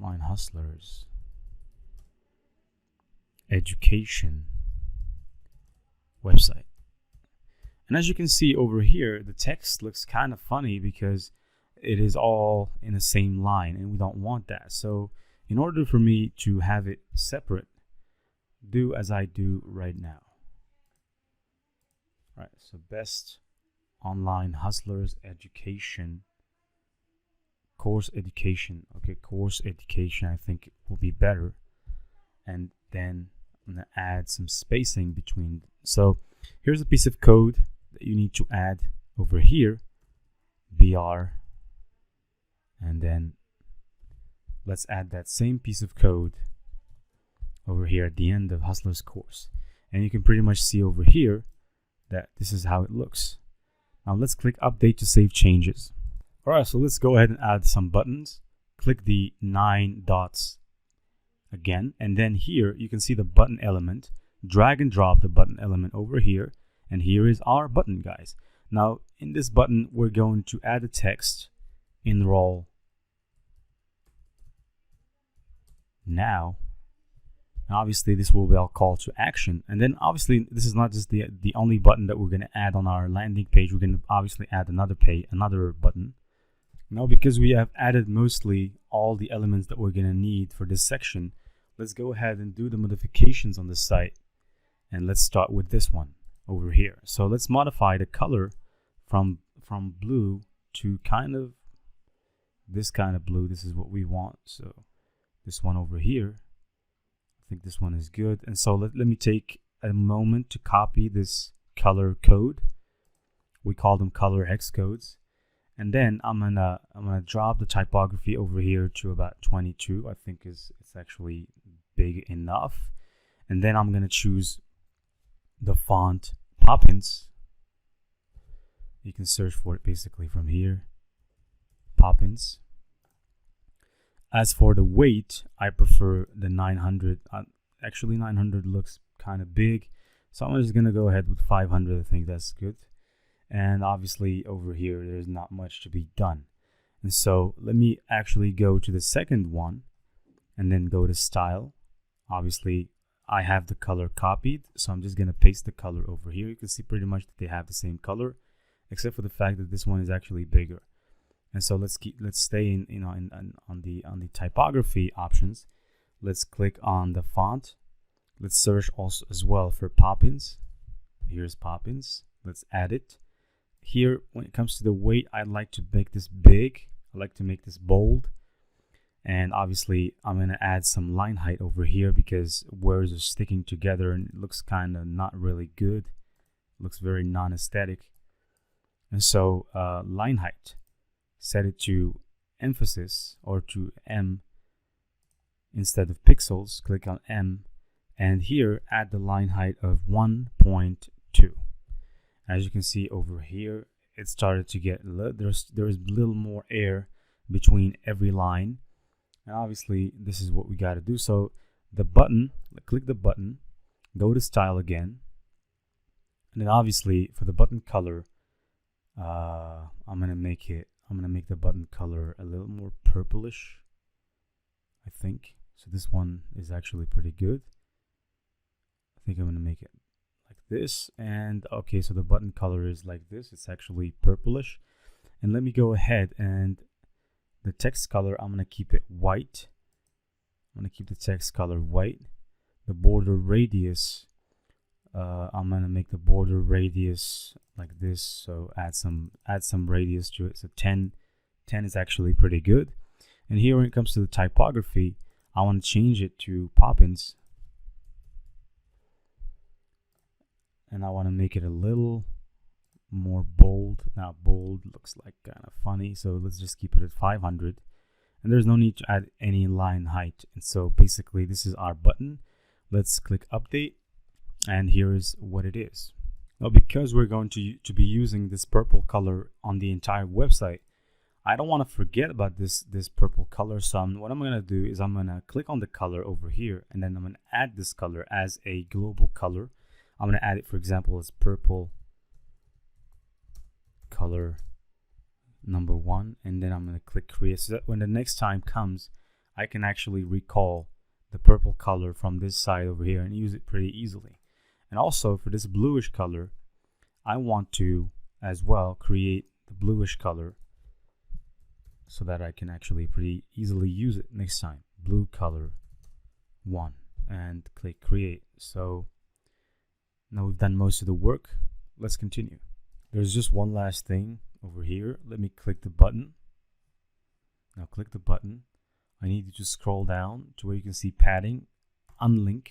Speaker 1: Online hustlers. Education website. And as you can see over here, the text looks kind of funny because it is all in the same line, and we don't want that. So in order for me to have it separate, do as I do right now. Right, so best online hustlers education, course education. Okay, course education I think will be better. And then I'm gonna add some spacing between. So here's a piece of code that you need to add over here, BR, and then let's add that same piece of code over here at the end of Hustler's course. And you can pretty much see over here that this is how it looks. Now let's click update to save changes. Alright, so let's go ahead and add some buttons. Click the 9 dots again, and then here you can see the button element. Drag and drop the button element over here, and here is our button, guys. Now in this button we're going to add a text, enroll now. And obviously this will be our call to action, and then obviously this is not just the only button that we're going to add on our landing page. We're going to obviously add another button. Now because we have added mostly all the elements that we're going to need for this section, let's go ahead and do the modifications on the site, and let's start with this one over here. So let's modify the color from blue to kind of this kind of blue. This is what we want. So this one over here, I think this one is good. And so let me take a moment to copy this color code. We call them color hex codes. And then I'm gonna drop the typography over here to about 22. I think it's actually big enough. And then I'm gonna choose the font Poppins. You can search for it basically from here. Poppins. As for the weight, I prefer the 900. Actually 900 looks kind of big, so I'm just gonna go ahead with 500. I think that's good. And obviously over here there's not much to be done, and so let me actually go to the second one and then go to style. Obviously I have the color copied, so I'm just gonna paste the color over here. You can see pretty much that they have the same color, except for the fact that this one is actually bigger. And so let's stay in on the typography options. Let's click on the font. Let's search also as well for Poppins. Here's Poppins. Let's add it. Here, when it comes to the weight, I'd like to make this big. I like to make this bold. And obviously, I'm going to add some line height over here because words are sticking together and it looks kind of not really good. It looks very non-aesthetic. And so, line height, set it to emphasis or to M instead of pixels. Click on M, and here add the line height of 1.2. As you can see over here, it started to get there's a little more air between every line, and obviously this is what we got to do. So the button, click the button, go to style again, and then obviously for the button color, I'm gonna make the button color a little more purplish, I think. So this one is actually pretty good. I think I'm gonna make it like this. And okay, so the button color is like this. It's actually purplish. And let me go ahead and the text color, I'm going to keep it white. I'm going to keep the text color white. The border radius, I'm going to make the border radius like this. So add some radius to it. So 10 is actually pretty good. And here when it comes to the typography, I want to change it to Poppins. And I want to make it a little more bold. Now bold looks like kind of funny, so let's just keep it at 500. And there's no need to add any line height. And so basically this is our button. Let's click update, and here is what it is. Now because we're going to be using this purple color on the entire website, I don't want to forget about this purple color. So what I'm going to do is I'm going to click on the color over here, and then I'm going to add this color as a global color. I'm going to add it, for example, as purple color number 1, and then I'm going to click create, so that when the next time comes, I can actually recall the purple color from this side over here and use it pretty easily. And also for this bluish color, I want to as well create the bluish color so that I can actually pretty easily use it next time. Blue color 1, and click create. So now we've done most of the work. Let's continue. There's just one last thing over here. Let me click the button. Now click the button. I need you to scroll down to where you can see padding, unlink,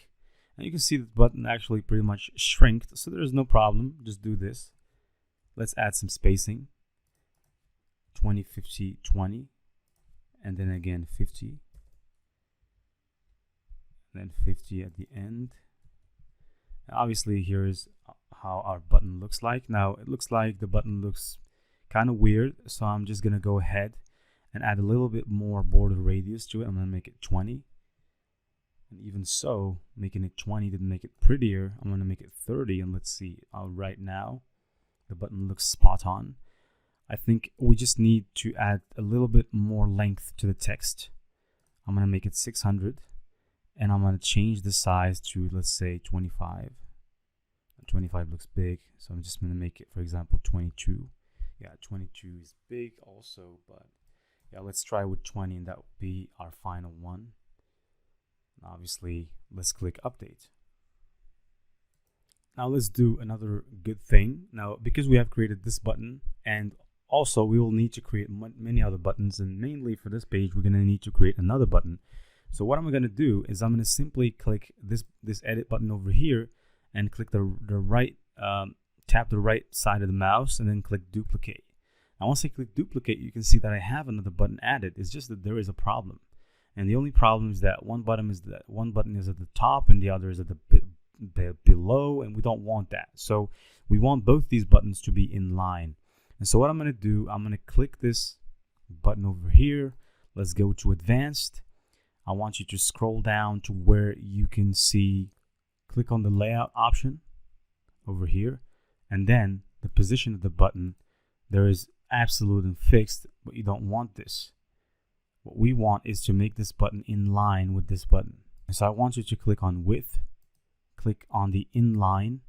Speaker 1: and you can see the button actually pretty much shrinked, so there's no problem. Just do this. Let's add some spacing. 20, 50, 20, and then again 50, then 50 at the end. And obviously here is how our button looks like. Now it looks like the button looks kind of weird, so I'm just gonna go ahead and add a little bit more border radius to it. I'm gonna make it 20, and even so, making it 20 didn't make it prettier. I'm gonna make it 30, and let's see. Right now the button looks spot on. I think we just need to add a little bit more length to the text. I'm going to make it 600, and I'm going to change the size to, let's say, 25. 25 looks big, so I'm just going to make it, for example, 22. Yeah, 22 is big also, but yeah, let's try with 20, and that will be our final one. Obviously, let's click update. Now let's do another good thing. Now, because we have created this button, and also we will need to create many other buttons, and mainly for this page, we're going to need to create another button. So what I'm going to do is I'm going to simply click this edit button over here, and click the right, tap the right side of the mouse, and then click duplicate. Now once I click duplicate, you can see that I have another button added. It's just that there is a problem, and the only problem is that one button is at the top and the other is at the below, and we don't want that. So we want both these buttons to be in line. And so what I'm going to do, I'm going to click this button over here. Let's go to advanced. I want you to scroll down to where you can see, click on the layout option over here, and then the position of the button. There is absolute and fixed, but you don't want this. What we want is to make this button in line with this button. And so I want you to click on width, click on the inline,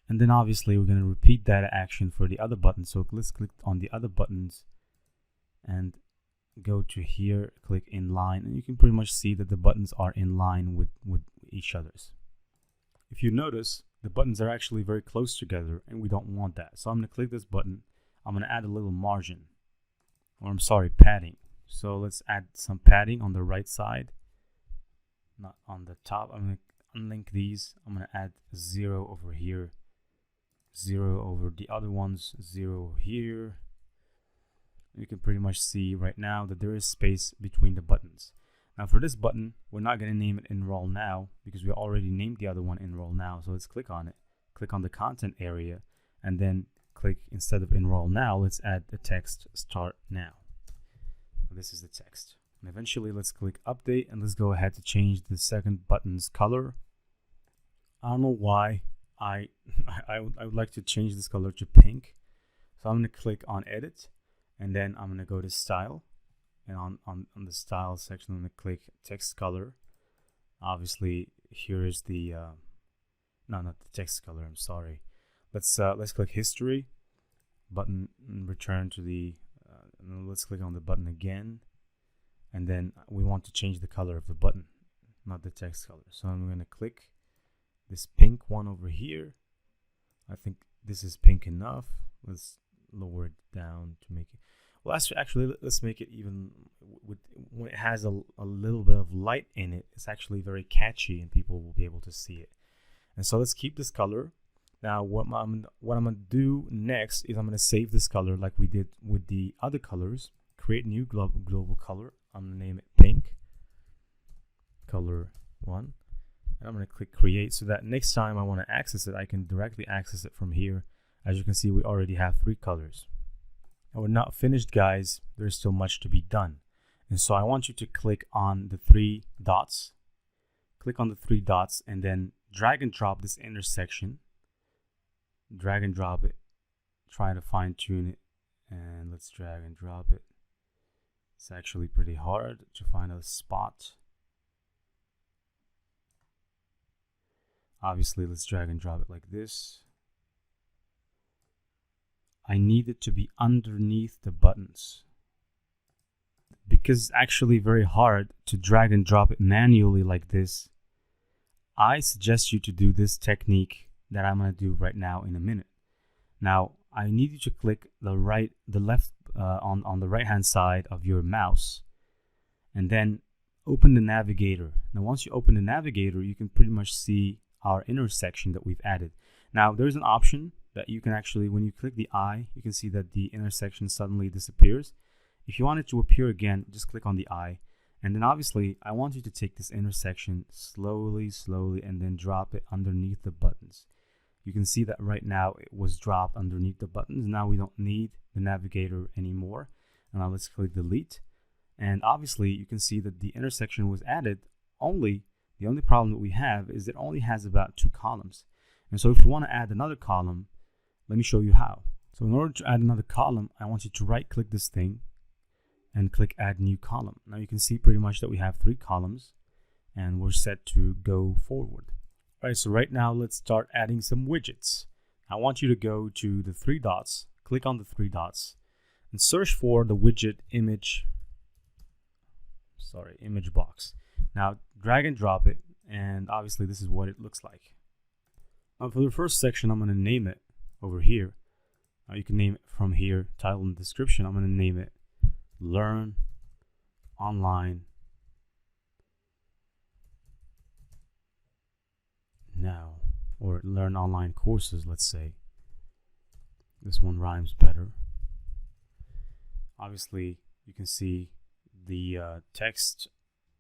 Speaker 1: and then obviously we're going to repeat that action for the other buttons. So let's click on the other buttons and go to here, click inline, and you can pretty much see that the buttons are in line with each other's. If you notice, the buttons are actually very close together, and we don't want that. So I'm going to click this button. I'm going to add a little margin, or I'm sorry, padding. So let's add some padding on the right side, not on the top. I'm going to unlink these. I'm going to add 0 over here, 0 over the other ones, 0 here. You can pretty much see right now that there is space between the buttons. Now for this button, we're not going to name it Enroll Now because we already named the other one Enroll Now. So let's click on it, click on the content area, and then click, instead of Enroll Now, let's add the text Start Now. This is the text. And eventually let's click update, and let's go ahead to change the second button's color. I don't know why I would like to change this color to pink. So I'm going to click on edit, and then I'm going to go to style, and on the style section I'm going to click text color. Obviously here is the no, not the text color, I'm sorry. Let's click history,
Speaker 2: button and return to the, let's click on the button again. And then we want to change the color of the button, not the text color. So I'm going to click this pink one over here. I think this is pink enough. Let's lower it down to make it, well, actually let's make it even with, when it has a little bit of light in it, it's actually very catchy and people will be able to see it. And so let's keep this color. Now what I'm going to do next is I'm going to save this color like we did with the other colors. Create new global color. I'm going to name it pink color 1. And I'm going to click create so that next time I want to access it, I can directly access it from here. As you can see, we already have 3 colors. And we're not finished, guys. There's still much to be done. And so I want you to click on the 3 dots. Click on the 3 dots and then drag and drop this intersection. Drag and drop it. Try to fine tune it. And let's drag and drop it. It's actually pretty hard to find a spot. Obviously, let's drag and drop it like this. I need it to be underneath the buttons. Because it's actually very hard to drag and drop it manually like this, I suggest you to do this technique that I'm going to do right now in a minute. Now, I need you to click the left on the right hand side of your mouse and then open the navigator. Now once you open the navigator, you can pretty much see our intersection that we've added. Now there's an option that you can actually, when you click the eye, you can see that the intersection suddenly disappears. If you want it to appear again, just click on the eye. And then obviously I want you to take this intersection slowly and then drop it underneath the buttons. You can see that right now it was dropped underneath the buttons. Now we don't need the navigator anymore. And now let's click delete. And obviously you can see that the intersection was added. The only problem that we have is it only has about 2 columns. And so if you want to add another column, let me show you how. So in order to add another column, I want you to right click this thing and click add new column. Now you can see pretty much that we have 3 columns and we're set to go forward. All right, so right now let's start adding some widgets. I want you to go to the 3 dots, click on the 3 dots and search for the widget image box. Now drag and drop it, and obviously this is what it looks like. Now for the first section, I'm going to name it over here. Now you can name it from here, title and description. I'm going to name it Learn Online Now, or Learn Online Courses, let's say. This one rhymes better. Obviously you can see the text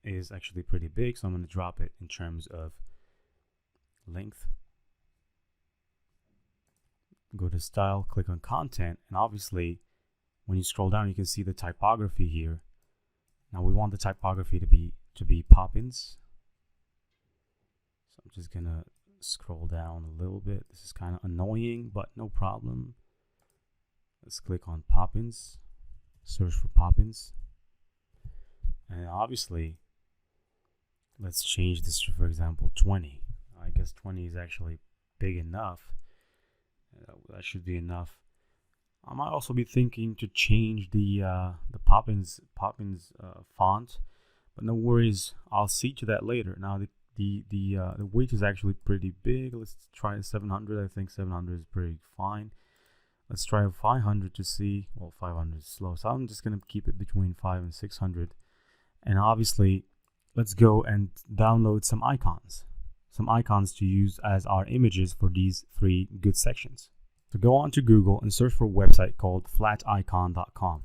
Speaker 2: is actually pretty big, so I'm going to drop it in terms of length. Go to style, click on content, and obviously when you scroll down you can see the typography here. Now we want the typography to be Poppins. So I'm just gonna scroll down a little bit. This is kind of annoying, but no problem. Let's click on Poppins, search for Poppins, and obviously let's change this to, for example, 20. I guess 20 is actually big enough. That should be enough. I might also be thinking to change the Poppins font, but no worries. I'll see to that later. Now the weight is actually pretty big. Let's try 700. I think 700 is pretty fine. Let's try 500 to see. Well, 500 is slow, so I'm just gonna keep it between 500 and 600. And obviously, let's go and download some icons to use as our images for these 3 good sections. So go on to Google and search for a website called flaticon.com.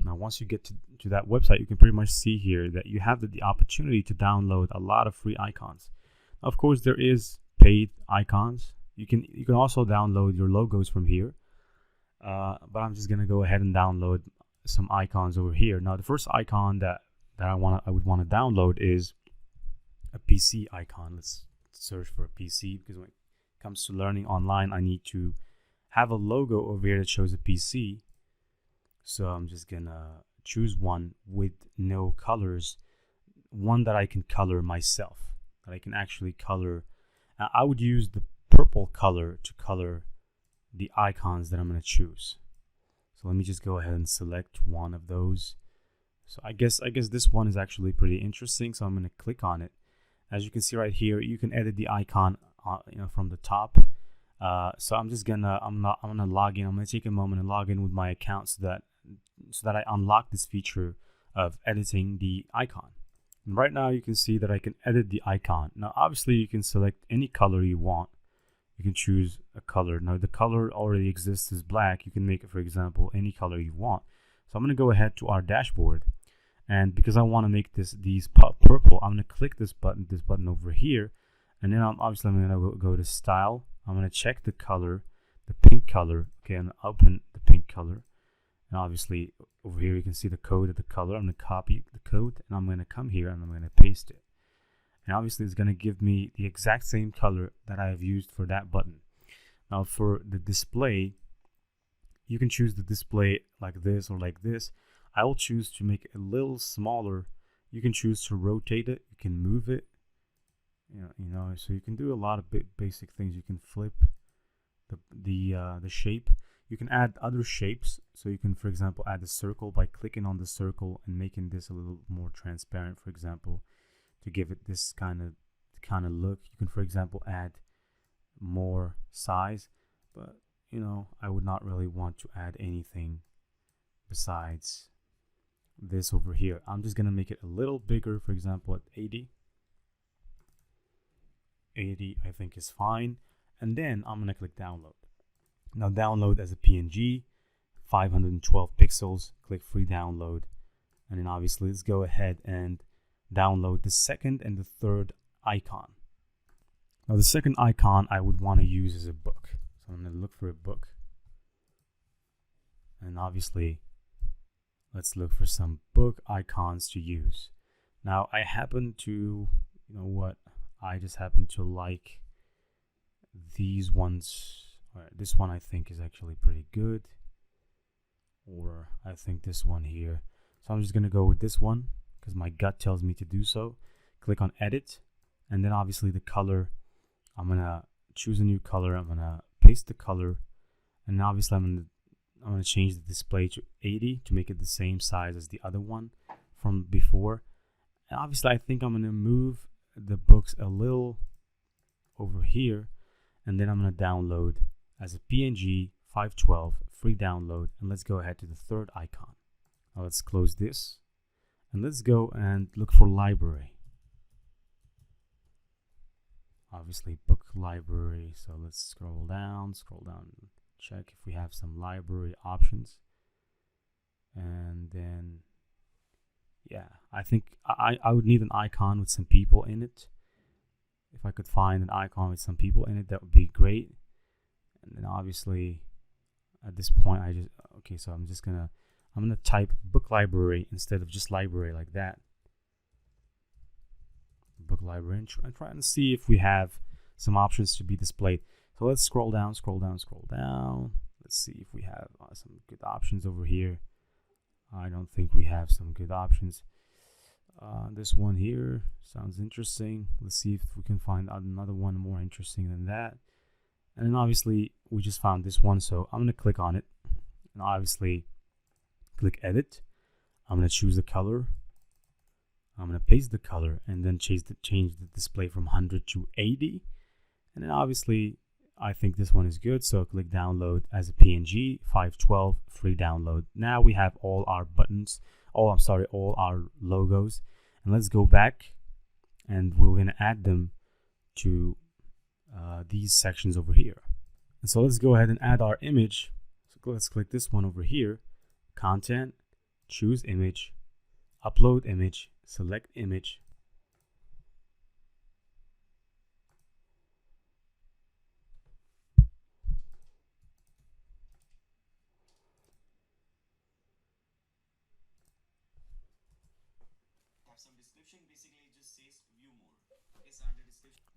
Speaker 2: Now once you get to that website, you can pretty much see here that you have the opportunity to download a lot of free icons. Of course, there is paid icons. You can also download your logos from here, but I'm just gonna go ahead and download some icons over here. Now the first icon that I would want to download is a PC icon. Let's search for a PC, because when it comes to learning online, I need to have a logo over here that shows a PC. So I'm just gonna choose one with no colors, one that I can color myself, that I can actually color. I would use the purple color to color
Speaker 1: the icons that I'm going to choose. So let me just go ahead and select one of those. So I guess this one is actually pretty interesting. So I'm going to click on it. As you can see right here, you can edit the icon, from the top. So I'm gonna log in. I'm gonna take a moment and log in with my account so that I unlock this feature of editing the icon. And right now you can see that I can edit the icon. Now obviously you can select any color you want. You can choose a color. Now the color already exists as black. You can make it, for example, any color you want. So I'm gonna go ahead to our dashboard, and because I want to make these purple, I'm gonna click this button over here, and then I'm gonna go to style. I'm gonna check the color, the pink color. Okay, I'm gonna open the pink color, and obviously over here you can see the code of the color. I'm gonna copy the code, and I'm gonna come here and I'm gonna paste it. And obviously it's gonna give me the exact same color that I have used for that button. Now for the display, you can choose the display like this or like this. I will choose to make it a little smaller. You can choose to rotate it. You can move it. So you can do a lot of basic things. You can flip the shape. You can add other shapes. So you can, for example, add a circle by clicking on the circle and making this a little more transparent, for example, to give it this kind of look. You can, for example, add more size, but I would not really want to add anything besides this over here. I'm just gonna make it a little bigger, for example, at 80 I think is fine, and then I'm gonna click download. Now download as a PNG, 512 pixels. Click free download, and then obviously let's go ahead and download the second and the third icon. Now the second icon I would want to use is a book, so I'm gonna look for a book, and obviously let's look for some book icons to use. Now I happen to, I just happen to like these ones. This one I think is actually pretty good, or I think this one here. So I'm just gonna go with this one because my gut tells me to do so. Click on edit, and then obviously the color, I'm gonna choose a new color. I'm gonna paste the color, and obviously I'm gonna change the display to 80 to make it the same size as the other one from before. And obviously I think I'm gonna move the books a little over here, and then I'm gonna download as a PNG 512 free download. And let's go ahead to the third icon. Now let's close this, and let's go and look for library. Obviously book library. So let's scroll down, check if we have some library options, and then I think I would need an icon with some people in it. If I could find an icon with some people in it, that would be great. And then obviously at this point so I'm gonna type book library instead of just library like that. Book library, and try and see if we have some options to be displayed. So let's scroll down. Let's see if we have some good options over here. I don't think we have some good options. This one here sounds interesting. Let's see if we can find another one more interesting than that. And then obviously we just found this one, so I'm gonna click on it, and obviously click edit. I'm gonna choose the color. I'm gonna paste the color, and then change the display from 100 to 80. And then obviously I think this one is good, so click download as a PNG 512 free download. Now we have all our buttons, all our logos, and let's go back, and we're gonna add them to these sections over here. And so let's go ahead and add our image. So let's click this one over here, content, choose image, upload image, select image.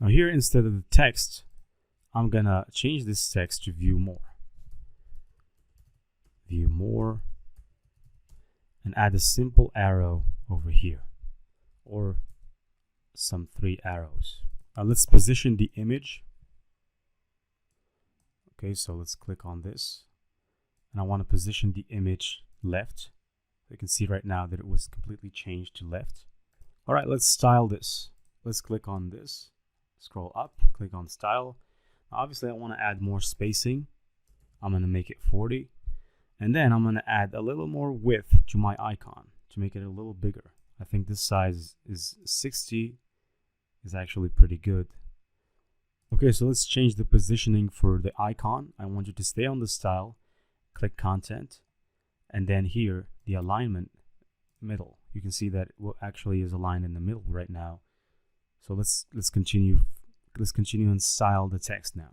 Speaker 1: Now here, instead of the text, I'm gonna change this text to view more. View more, and add a simple arrow over here, or some 3 arrows. Now let's position the image. Okay, so let's click on this, and I want to position the image left. You can see right now that it was completely changed to left. All right, let's style this. Let's click on this, scroll up, click on style. Now, obviously I want to add more spacing. I'm going to make it 40, and then I'm going to add a little more width to my icon to make it a little bigger. I think this size is 60 is actually pretty good. Okay, so let's change the positioning for the icon. I want you to stay on the style, click content, and then here the alignment middle. You can see that it actually is aligned in the middle right now. So let's continue and style the text now.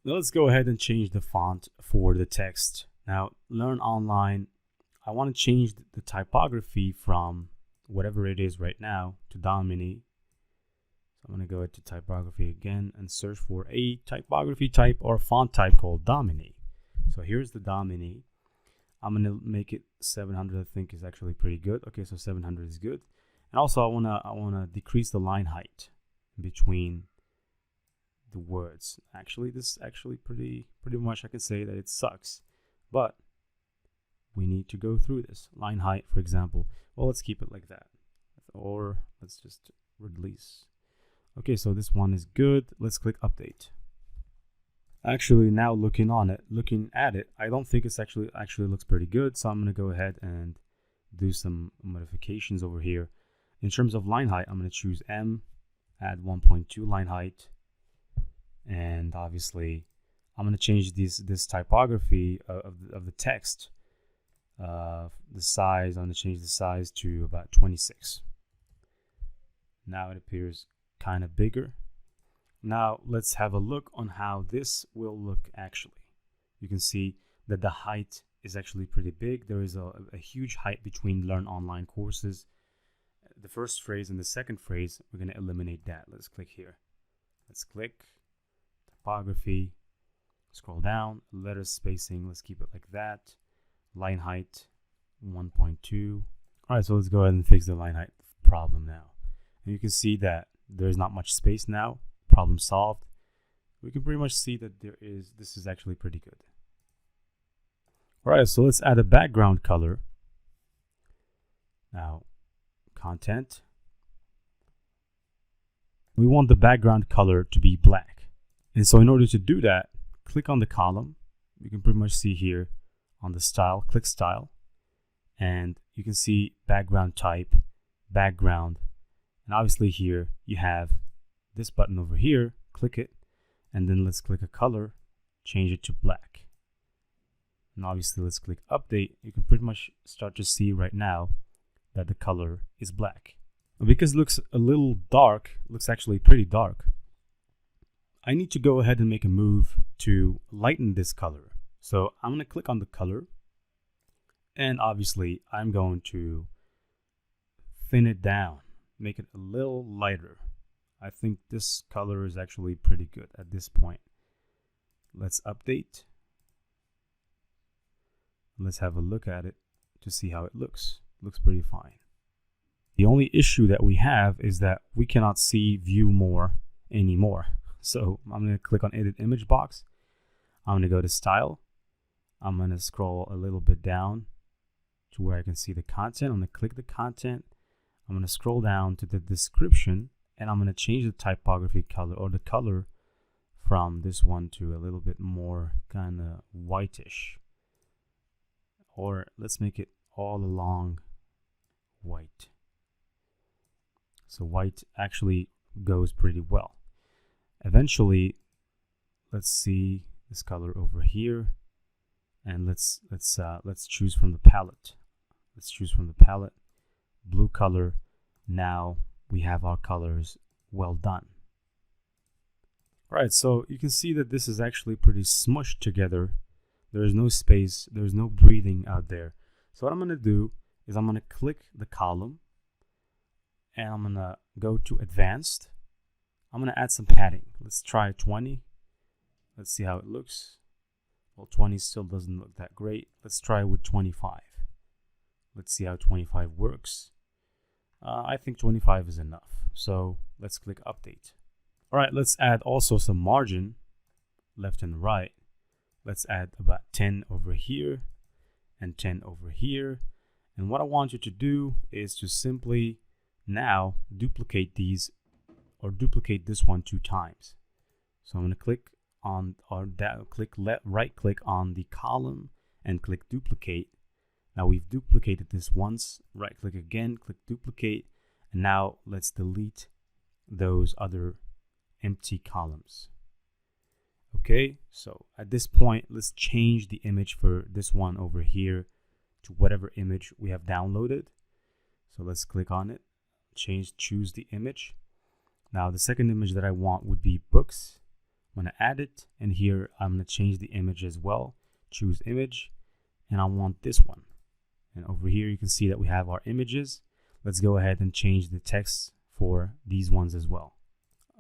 Speaker 1: Now let's go ahead and change the font for the text. Now, Learn Online, I want to change the typography from whatever it is right now to Domini. I'm going to go to typography again and search for a typography type or font type called Domini. So here's the Domini. I'm going to make it 700. I think is actually pretty good. Okay, so 700 is good. And also I want to decrease the line height between the words. Actually, this is actually pretty much I can say that it sucks. But we need to go through this. Line height, for example. Well, let's keep it like that. Or let's just release. Okay, so this one is good. Let's click update. Actually, now looking at it, I don't think it's actually looks pretty good. So I'm going to go ahead and do some modifications over here. In terms of line height, I'm going to choose M, add 1.2 line height. And obviously, I'm going to change this typography of the text. The size, I'm going to change the size to about 26. Now it appears kind of bigger. Now let's have a look on how this will look actually. You can see that the height is actually pretty big. There is a huge height between Learn Online courses. The first phrase and the second phrase, we're going to eliminate that. Let's click here. Let's click typography, scroll down, letter spacing, let's keep it like that. Line height 1.2. All right, so let's go ahead and fix the line height problem now. And you can see that there's not much space now. Problem solved. We can pretty much see that this is actually pretty good. All right, so let's add a background color. Now, content. We want the background color to be black. And so in order to do that, click on the column. You can pretty much see here on the style, click style. And you can see background type, background. And obviously here you have this button over here, click it, and then let's click a color, change it to black. And obviously let's click update. You can pretty much start to see right now that the color is black. Because it looks a little dark, it looks actually pretty dark, I need to go ahead and make a move to lighten this color. So I'm going to click on the color, and obviously I'm going to thin it down, make it a little lighter. I think this color is actually pretty good at this point. Let's update. Let's have a look at it to see how it looks. Looks pretty fine. The only issue that we have is that we cannot see view more anymore. So I'm going to click on edit image box. I'm going to go to style. I'm going to scroll a little bit down to where I can see the content. I'm going to click the content. I'm going to scroll down to the description, and I'm going to change the typography color or the color from this one to a little bit more kind of whitish. Or let's make it all along white. So white actually goes pretty well. Eventually, let's see this color over here, and let's choose from the palette. Let's choose from the palette. Blue color. Now we have our colors well done. All right, so you can see that this is actually pretty smushed together. There is no space, there's no breathing out there. So what I'm going to do is I'm going to click the column, and I'm going to go to advanced. I'm going to add some padding. Let's try 20. Let's see how it looks. Well, 20 still doesn't look that great. Let's try with 25. Let's see how 25 works. I think 25 is enough. So let's click update. All right, let's add also some margin, left and right. let's add about 10 over here and 10 over here. And what I want you to do is to simply now duplicate these, or duplicate this one 2 times. So I'm going to click on, or right click on the column and click duplicate. Now we've duplicated this once, right click again, click duplicate, and now let's delete those other empty columns. Okay, so at this point, let's change the image for this one over here to whatever image we have downloaded. So let's click on it, choose the image. Now the second image that I want would be books. I'm going to add it, and here I'm going to change the image as well. Choose image, and I want this one. And over here you can see that we have our images. Let's go ahead and change the text for these ones as well.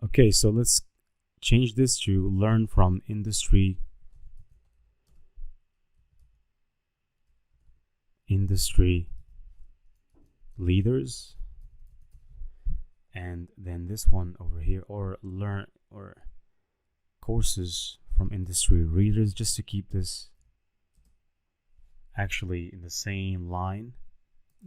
Speaker 1: Okay, so let's change this to learn from industry leaders, and then this one over here, or learn or courses from industry readers, just to keep this actually in the same line.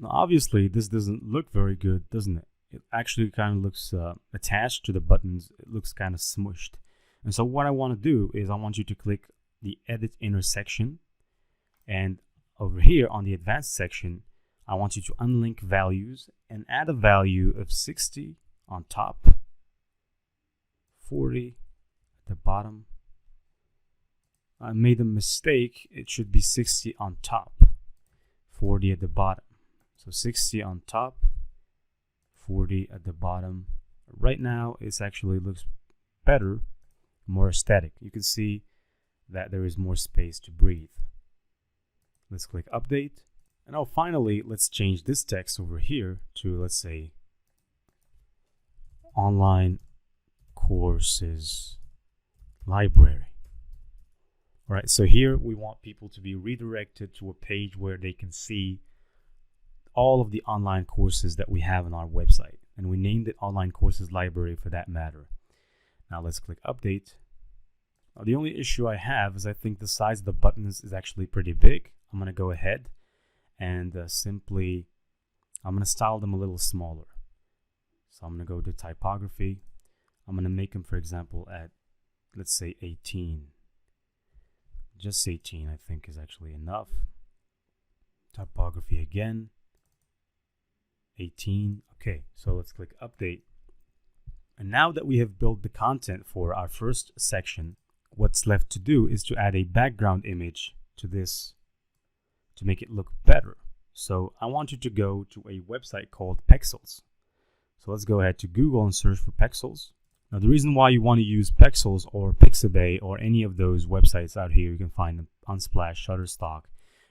Speaker 1: Now obviously this doesn't look very good, doesn't it? It actually kind of looks attached to the buttons. It looks kind of smushed. And so what I want to do is I want you to click the edit intersection, and over here on the advanced section I want you to unlink values and add a value of 60 on top, 40 at the bottom. I made a mistake. It should be 60 on top, 40 at the bottom. So 60 on top, 40 at the bottom. Right now it actually looks better, more aesthetic. You can see that there is more space to breathe. Let's click update. And now finally, let's change this text over here to, let's say, online courses library. All right, so here we want people to be redirected to a page where they can see all of the online courses that we have on our website. And we named it Online Courses Library for that matter. Now let's click update. Now, the only issue I have is I think the size of the buttons is actually pretty big. I'm going to go ahead and I'm going to style them a little smaller. So I'm going to go to typography. I'm going to make them, for example, at, let's say, 18. Just 18, I think, is actually enough. Typography again. 18. Okay, so let's click update. And now that we have built the content for our first section, what's left to do is to add a background image to this to make it look better. So I want you to go to a website called Pexels. So let's go ahead to Google and search for Pexels. Now the reason why you want to use Pexels or Pixabay or any of those websites out here, you can find them Unsplash, Shutterstock,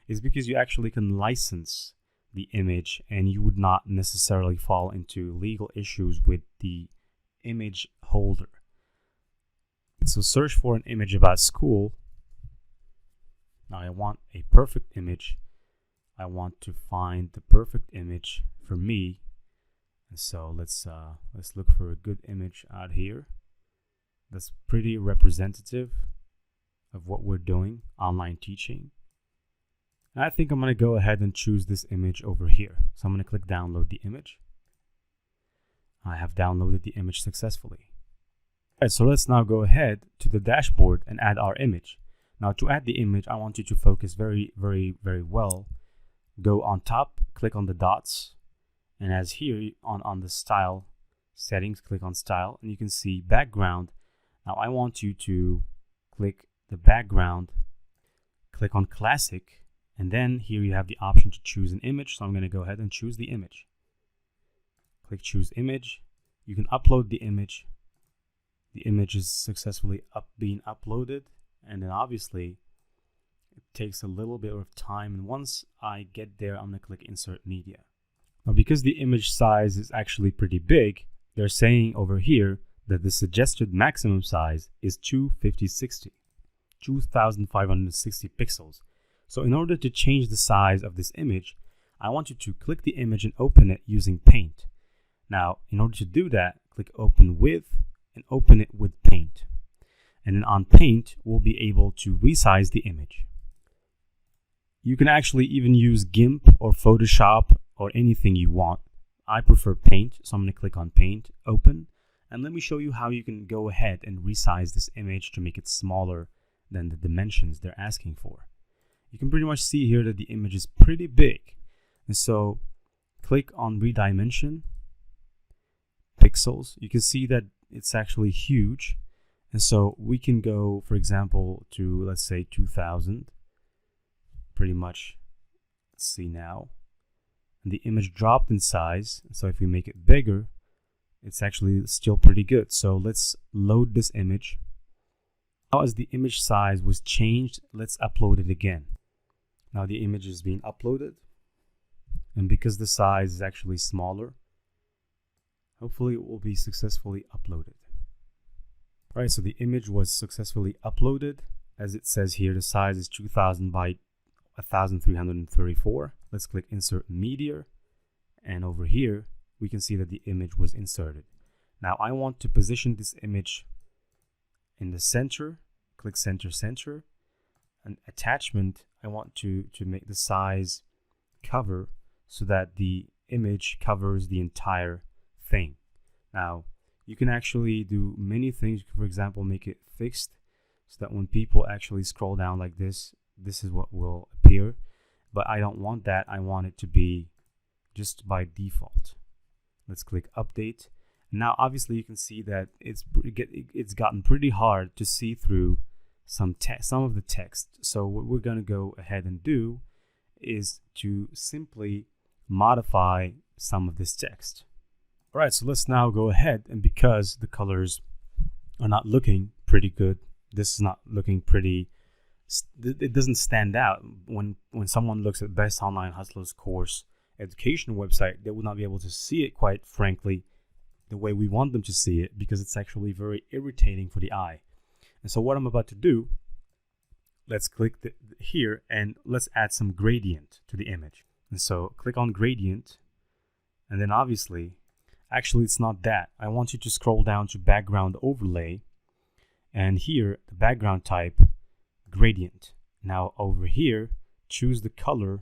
Speaker 1: is because you actually can license the image and you would not necessarily fall into legal issues with the image holder. So search for an image about school. Now I want a perfect image. I want to find the perfect image for me. And so let's look for a good image out here that's pretty representative of what we're doing, online teaching. And I think I'm going to go ahead and choose this image over here. So I'm going to click download the image. I have downloaded the image successfully. All right, so let's now go ahead to the dashboard and add our image. Now to add the image, I want you to focus very, very, very well. Go on top, click on the dots, and as here on the style settings, click on style, and you can see background. Now I want you to click the background, click on classic, and then here you have the option to choose an image. So I'm going to go ahead and choose the image. Click choose image. You can upload the image. The image is successfully being uploaded, and then obviously it takes a little bit of time, and once I get there I'm going to click insert media. Now because the image size is actually pretty big, they're saying over here that the suggested maximum size is 2560 pixels. So in order to change the size of this image, I want you to click the image and open it using Paint. Now in order to do that, click open with and open it with Paint. And then on Paint, we'll be able to resize the image. You can actually even use GIMP or Photoshop or anything you want. I prefer Paint, so I'm going to click on Paint, Open, and let me show you how you can go ahead and resize this image to make it smaller than the dimensions they're asking for. You can pretty much see here that the image is pretty big. And so click on Redimension, Pixels. You can see that it's actually huge. And so we can go, for example, to, let's say, 2000. Pretty much, let's see now. And the image dropped in size. So if we make it bigger, it's actually still pretty good. So let's load this image. Now as the image size was changed, let's upload it again. Now the image is being uploaded. And because the size is actually smaller, hopefully it will be successfully uploaded. Alright, so the image was successfully uploaded. As it says here, the size is 2000 by 1334. Let's click Insert Media. And over here, we can see that the image was inserted. Now I want to position this image in the center. Click Center, Center. And Attachment, I want to make the size cover so that the image covers the entire thing. Now, you can actually do many things. For example, make it fixed so that when people actually scroll down like this, this is what will appear. But I don't want that. I want it to be just by default. Let's click Update. Now, obviously, you can see that it's gotten pretty hard to see through some of the text. So what we're going to go ahead and do is to simply modify some of this text. All right, so let's now go ahead, and because the colors are not looking pretty good, this is not looking pretty, it doesn't stand out. When someone looks at Best Online Hustlers course education website, they will not be able to see it, quite frankly, the way we want them to see it, because it's actually very irritating for the eye. And so what I'm about to do, let's click here and let's add some gradient to the image. And so click on Gradient, and then obviously, actually it's not that. I want you to scroll down to Background Overlay, and here the background type, Gradient. Now over here, choose the color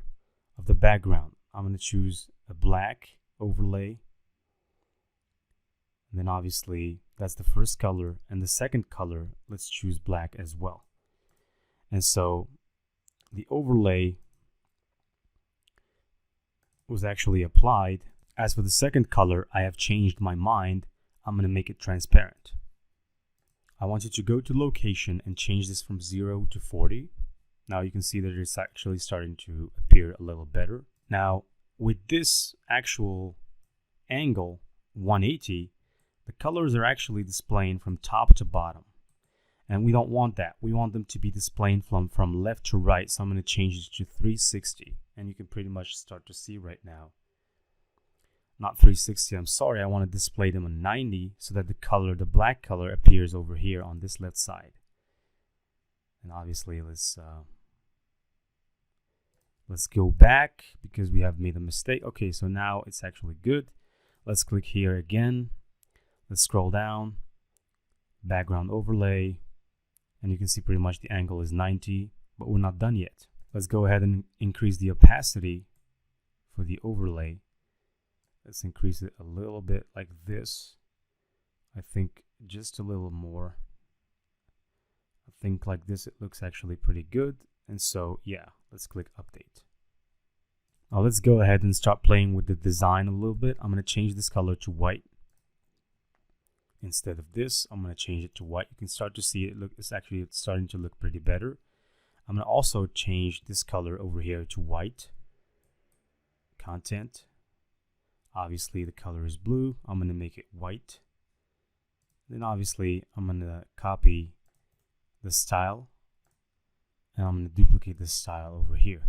Speaker 1: of the background. I'm going to choose a black overlay. And then obviously that's the first color, and the second color, let's choose black as well. And so the overlay was actually applied. As for the second color, I have changed my mind. I'm going to make it transparent. I want you to go to location and change this from 0 to 40. Now you can see that it's actually starting to appear a little better. Now with this actual angle 180, the colors are actually displaying from top to bottom. And we don't want that. We want them to be displaying from left to right. So I'm going to change it to 360. And you can pretty much start to see right now. Not 360, I'm sorry. I want to display them on 90 so that the color, the black color, appears over here on this left side. And obviously, let's go back because we have made a mistake. Okay, so now it's actually good. Let's click here again. Let's scroll down. Background overlay. And you can see pretty much the angle is 90, but we're not done yet. Let's go ahead and increase the opacity for the overlay. Let's increase it a little bit like this. I think just a little more. I think like this, it looks actually pretty good. And so, yeah, let's click Update. Now let's go ahead and start playing with the design a little bit. I'm going to change this color to white. Instead of this, I'm going to change it to white. You can start to see it it's actually starting to look pretty better. I'm going to also change this color over here to white. Content. Obviously the color is blue. I'm going to make it white. Then obviously I'm going to copy the style. And I'm going to duplicate this style over here.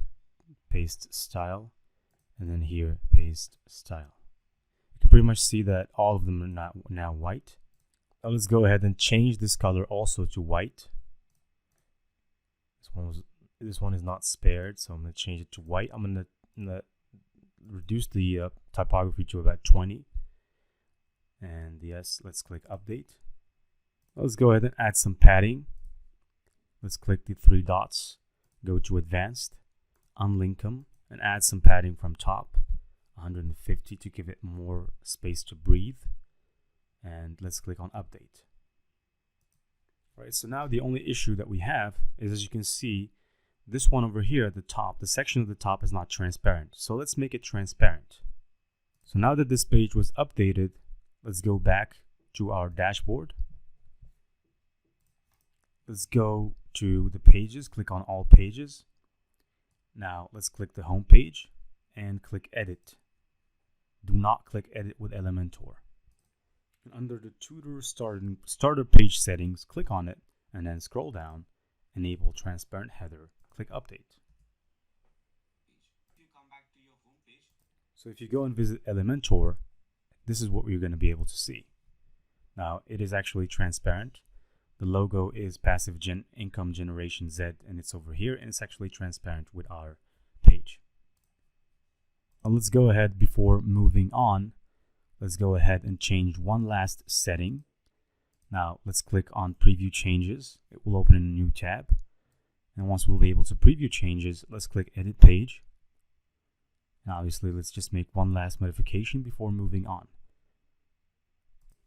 Speaker 1: Paste style. And then here, paste style. You can pretty much see that all of them are now white. Now let's go ahead and change this color also to white. This one is not spared, so I'm going to change it to white. I'm going to reduce the typography to about 20. And yes, let's click Update. Let's go ahead and add some padding. Let's click the three dots, go to advanced, unlink them, and add some padding from top, 150 to give it more space to breathe. And let's click on update. All right, so now the only issue that we have is, as you can see, this one over here at the top, the section of the top is not transparent. So let's make it transparent. So now that this page was updated, let's go back to our dashboard. Let's go to the pages, click on all pages. Now let's click the home page and click edit. Do not click edit with Elementor. And under the Tutor starter page settings, click on it and then scroll down, enable transparent header, click update. So if you go and visit Elementor, this is what we're going to be able to see. Now it is actually transparent. The logo is passive income generation Z, and it's over here, and it's actually transparent with our page. Now let's go ahead, before moving on, let's go ahead and change one last setting. Now let's click on preview changes. It will open in a new tab. And once we'll be able to preview changes, let's click edit page. And obviously let's just make one last modification before moving on.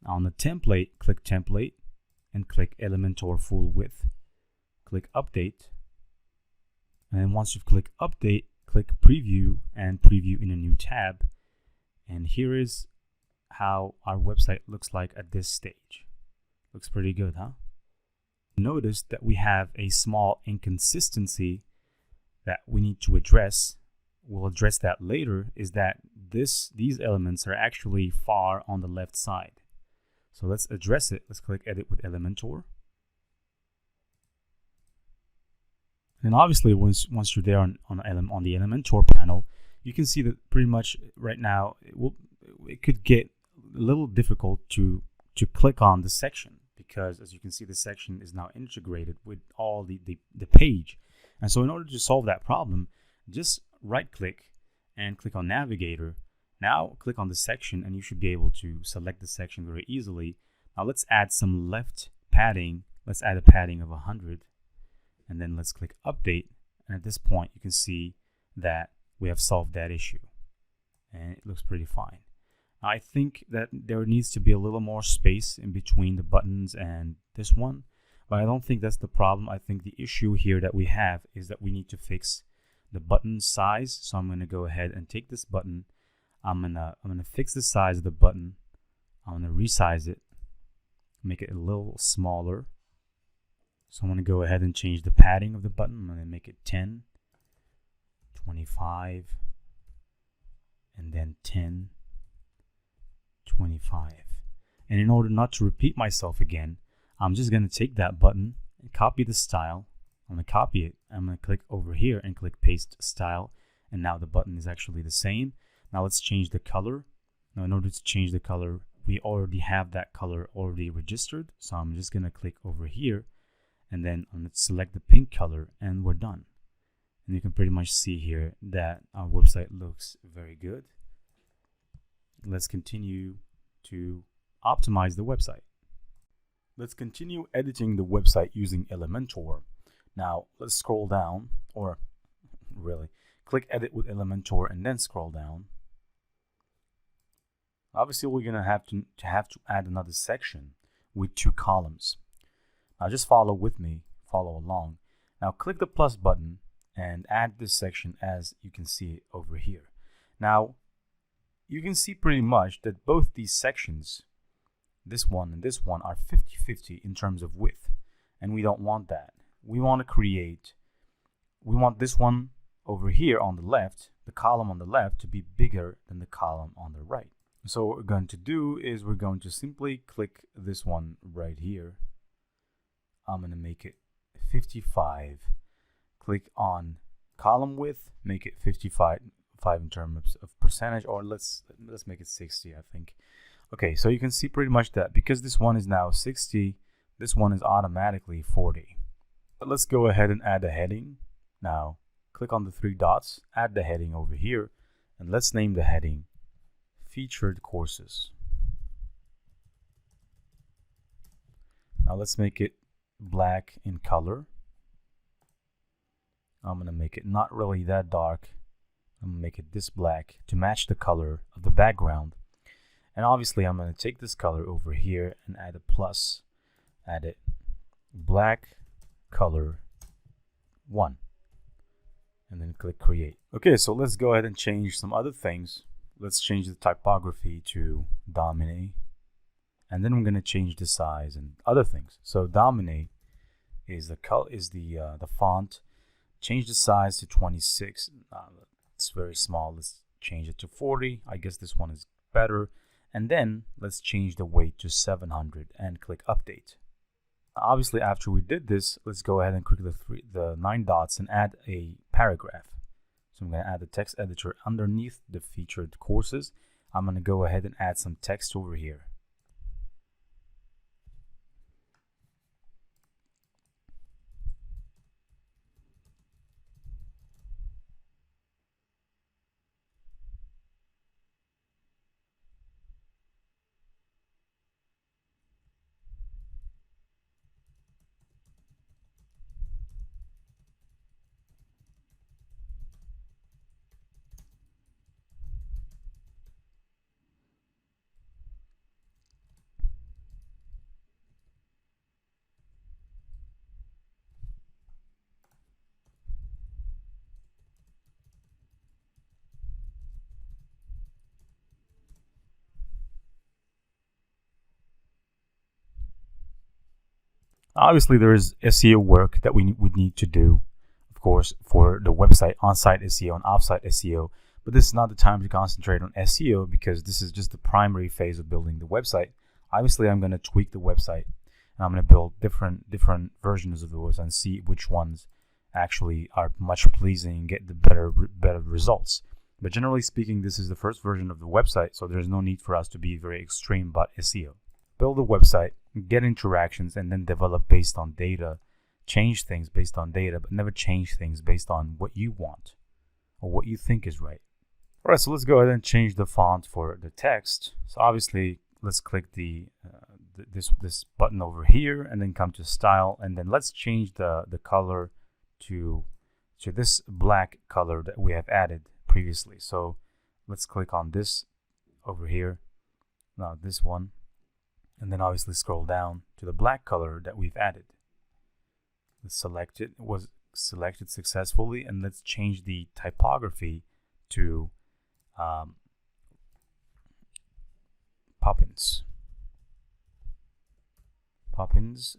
Speaker 1: Now on the template, click template and click Elementor full width. Click update. And then once you've clicked update, click preview and preview in a new tab. And here is how our website looks like at this stage. Looks pretty good, huh? Notice that we have a small inconsistency that we need to address. We'll address that later. Is that these elements are actually far on the left side. So let's address it. Let's click edit with Elementor. And obviously once you're there on the Elementor panel, you can see that pretty much right now it could get a little difficult to click on the section, because as you can see, the section is now integrated with all the page. And so in order to solve that problem, just right click and click on Navigator. Now click on the section and you should be able to select the section very easily. Now let's add some left padding. Let's add a padding of 100, and then let's click update. And at this point you can see that we have solved that issue and it looks pretty fine. I think that there needs to be a little more space in between the buttons and this one, but I don't think that's the problem. I think the issue here that we have is that we need to fix the button size. So I'm going to go ahead and take this button. I'm gonna fix the size of the button. I'm gonna resize it, make it a little smaller. So I'm gonna go ahead and change the padding of the button. I'm gonna make it 10, 25, and then 10, 25. And in order not to repeat myself again, I'm just gonna take that button and copy the style. I'm gonna copy it. I'm gonna click over here and click paste style, and now the button is actually the same. Now let's change the color. Now in order to change the color, we already have that color already registered. So I'm just going to click over here and then I'm going to select the pink color and we're done. And you can pretty much see here that our website looks very good. Let's continue to optimize the website. Let's continue editing the website using Elementor. Now let's scroll down, or really click edit with Elementor and then scroll down. Obviously, we're going to have to add another section with 2 columns. Now just follow with me, follow along. Now click the plus button and add this section as you can see it over here. Now you can see pretty much that both these sections, this one and this one, are 50-50 in terms of width. And we don't want that. We want this one over here on the left, the column on the left, to be bigger than the column on the right. So what we're going to do is we're going to simply click this one right here. I'm going to make it 55. Click on column width, make it 55 in terms of percentage, or let's make it 60, I think. Okay, so you can see pretty much that because this one is now 60, this one is automatically 40. But let's go ahead and add a heading. Now click on the 3 dots, add the heading over here, and let's name the heading Featured Courses.
Speaker 2: Now let's make it black in color. I'm going to make it not really that dark. I'm going to make it this black to match the color of the background. And obviously I'm going to take this color over here and add a plus, add it black color 1, and then click create. Okay, so let's go ahead and change some other things. Let's change the typography to Domine, and then we're going to change the size and other things. So Domine is the font. Change the size to 26. It's very small. Let's change it to 40. I guess this one is better. And then let's change the weight to 700 and click update. Obviously, after we did this, let's go ahead and click the 9 dots and add a paragraph. So I'm going to add the text editor underneath the featured courses. I'm going to go ahead and add some text over here. Obviously, there is SEO work that we would need to do, of course, for the website, on-site SEO and off-site SEO. But this is not the time to concentrate on SEO because this is just the primary phase of building the website. Obviously, I'm going to tweak the website and I'm going to build different versions of the website and see which ones actually are much pleasing and get the better results. But generally speaking, this is the first version of the website, so there's no need for us to be very extreme about SEO. Build a website, get interactions, and then develop based on data. Change things based on data, but never change things based on what you want or what you think is right. All right, so let's go ahead and change the font for the text. So obviously, let's click this button over here, and then come to style, and then let's change the color to this black color that we have added previously. So let's click on this over here. Now this one. And then obviously scroll down to the black color that we've added. Let's select it. It was selected successfully, and let's change the typography to Poppins.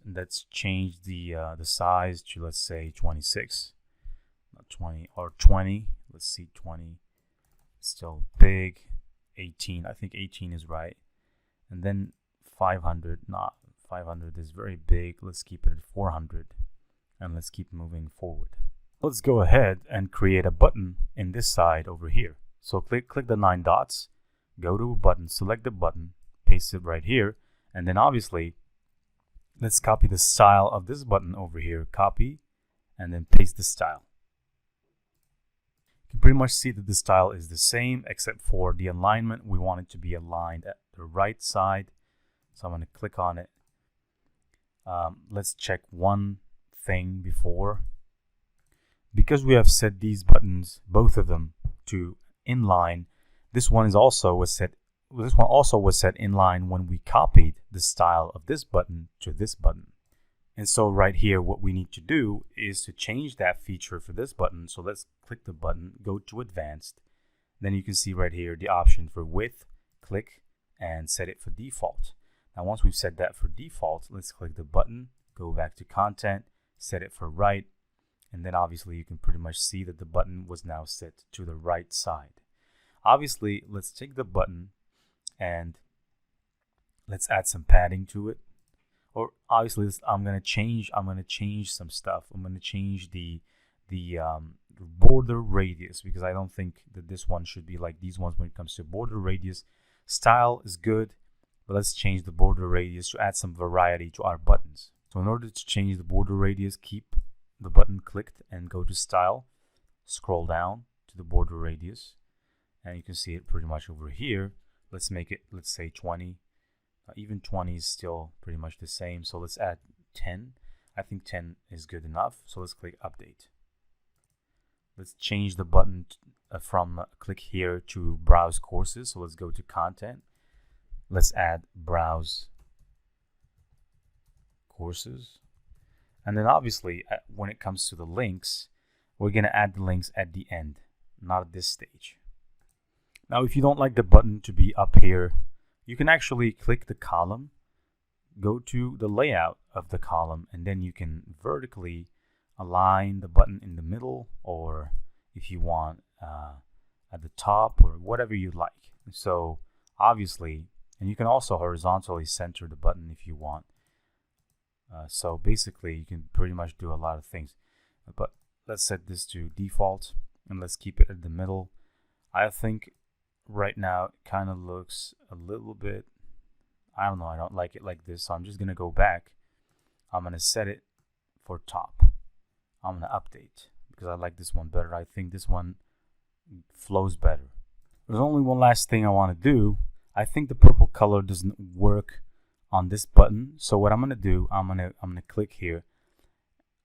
Speaker 2: And let's change the size to, let's say, 26, not 20 or 20. Let's see, 20. Still big. 18. I think 18 is right. And then 500, not 500 is very big. Let's keep it at 400 and let's keep moving forward. Let's go ahead and create a button in this side over here. So click the 9 dots, go to a button, select the button, paste it right here, and then obviously let's copy the style of this button over here, copy, and then paste the style. You can pretty much see that the style is the same except for the alignment. We want it to be aligned at the right side. So I'm going to click on it. Let's check one thing before. Because we have set these buttons, both of them, to inline, this one also was set inline when we copied the style of this button to this button. And so right here, what we need to do is to change that feature for this button. So let's click the button, go to advanced. Then you can see right here the option for width, click, and set it for default. Now, once we've set that for default, let's click the button, go back to content, set it for right, and then obviously you can pretty much see that the button was now set to the right side. Obviously, let's take the button and let's add some padding to it. Or obviously, I'm gonna change some stuff. I'm gonna change the border radius because I don't think that this one should be like these ones when it comes to border radius. Style is good. But let's change the border radius to add some variety to our buttons. So in order to change the border radius, keep the button clicked and go to style, scroll down to the border radius, and you can see it pretty much over here. Let's make it, let's say 20, Even 20 is still pretty much the same. So let's add 10. I think 10 is good enough. So let's click update. Let's change the button from click here to browse courses. So let's go to content. Let's add browse courses. And then obviously when it comes to the links, we're going to add the links at the end, not at this stage. Now, if you don't like the button to be up here, you can actually click the column, go to the layout of the column, and then you can vertically align the button in the middle, or if you want at the top, or whatever you like. So obviously, and you can also horizontally center the button if you want. So basically, you can pretty much do a lot of things. But let's set this to default, and let's keep it at the middle. I think right now it kind of looks a little bit, I don't know, I don't like it like this, so I'm just gonna go back. I'm gonna set it for top. I'm gonna update because I like this one better. I think this one flows better. There's only one last thing I want to do. I think the purple color doesn't work on this button, so what I'm gonna do, I'm gonna click here,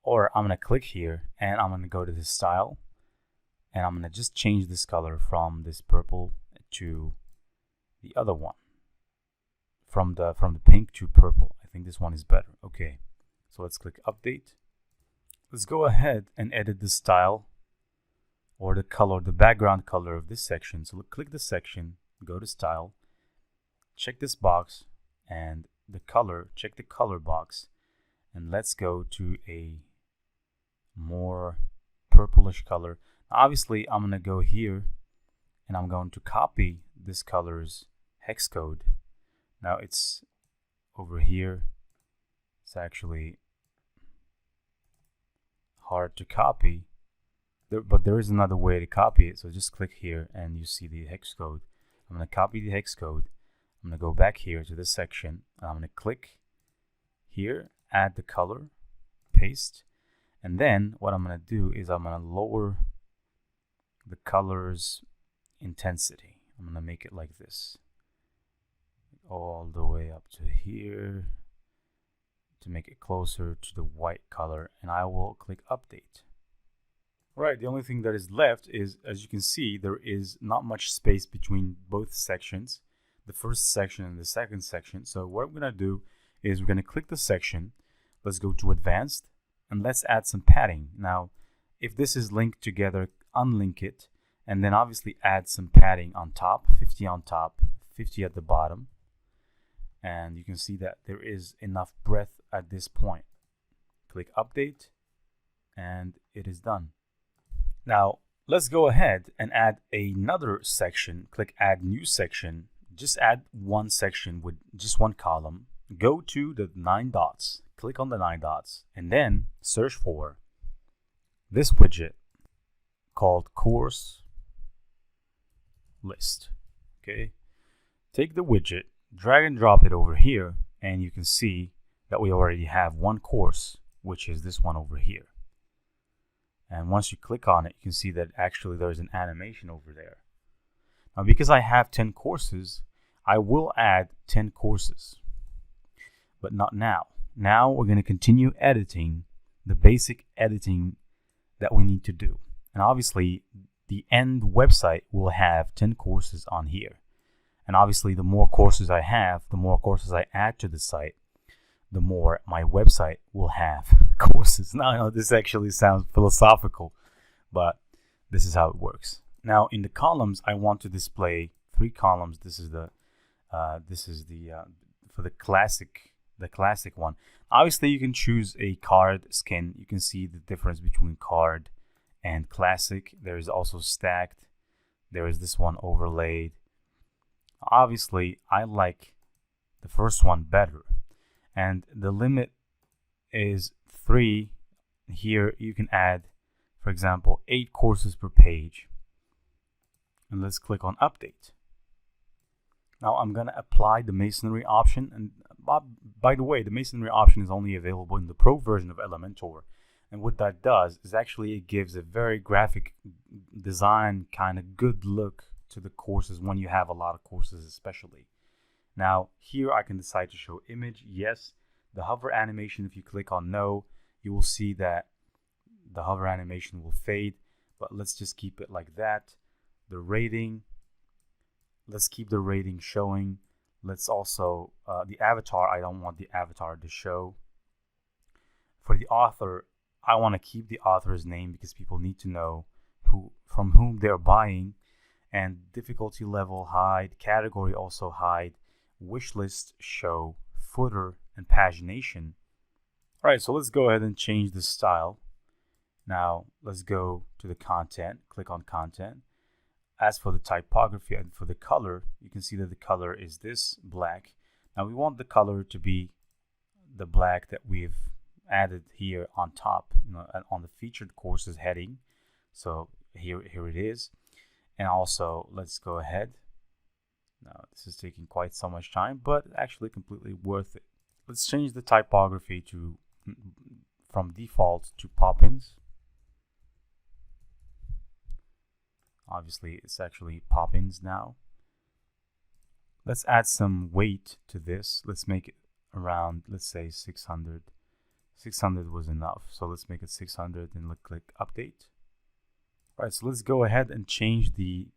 Speaker 2: or I'm gonna click here, and I'm gonna go to the style, and I'm gonna just change this color from this purple to the other one, from the pink to purple. I think this one is better. Okay, so let's click update. Let's go ahead and edit the style or the color, the background color of this section. So click the section, go to style, check this box, and the color, check the color box, and let's go to a more purplish color. Obviously, I'm gonna go here and I'm going to copy this color's hex code. Now it's over here. It's actually hard to copy, but there is another way to copy it. So just click here and you see the hex code. I'm gonna copy the hex code. I'm gonna go back here to this section. I'm gonna click here, add the color, paste, and then what I'm gonna do is I'm gonna lower the color's intensity. I'm gonna make it like this, all the way up to here to make it closer to the white color, and I will click update. Right, the only thing that is left is, as you can see, there is not much space between both sections, the first section and the second section. So what we're gonna do is we're gonna click the section, let's go to advanced, and let's add some padding. Now, if this is linked together, unlink it, and then obviously add some padding on top, 50 on top, 50 at the bottom. And you can see that there is enough breadth at this point. Click update, and it is done. Now, let's go ahead and add another section. Click add new section. Just add one section with just one column. Go to the 9 dots, click on the 9 dots, and then search for this widget called course list. Okay, take the widget, drag and drop it over here, and you can see that we already have one course, which is this one over here. And once you click on it, you can see that actually there's an animation over there. Now, because I have 10 courses, I will add 10 courses, but not now. Now we're going to continue editing the basic editing that we need to do. And obviously, the end website will have 10 courses on here. And obviously, the more courses I have, the more courses I add to the site, the more my website will have courses. Now, I know this actually sounds philosophical, but this is how it works. Now, in the columns, I want to display 3 columns. This is the for the classic one. Obviously, you can choose a card skin. You can see the difference between card and classic. There is also stacked. There is this one overlaid. Obviously, I like the first one better, and the limit is 3. Here you can add, for example, 8 courses per page. And let's click on update. Now I'm going to apply the masonry option, and by the way, the masonry option is only available in the Pro version of Elementor. And what that does is actually it gives a very graphic design kind of good look to the courses when you have a lot of courses especially. Now here I can decide to show image, yes. The hover animation, if you click on no, you will see that the hover animation will fade, but let's just keep it like that. The rating, let's keep the rating showing. Let's also, the avatar, I don't want the avatar to show. For the author, I want to keep the author's name because people need to know from whom they're buying. And difficulty level hide, category also hide, wish list show, footer, and pagination. All right, so let's go ahead and change the style. Now let's go to the content, click on content. As for the typography and for the color, you can see that the color is this black. Now we want the color to be the black that we've added here on top, on the featured courses heading. So here it is. And also let's go ahead. Now this is taking quite so much time, but actually completely worth it. Let's change the typography from default to Poppins. Obviously, it's actually Poppins now. Let's add some weight to this. Let's make it around, let's say 600. 600 was enough, so let's make it 600 and click update. All right, so let's go ahead and change the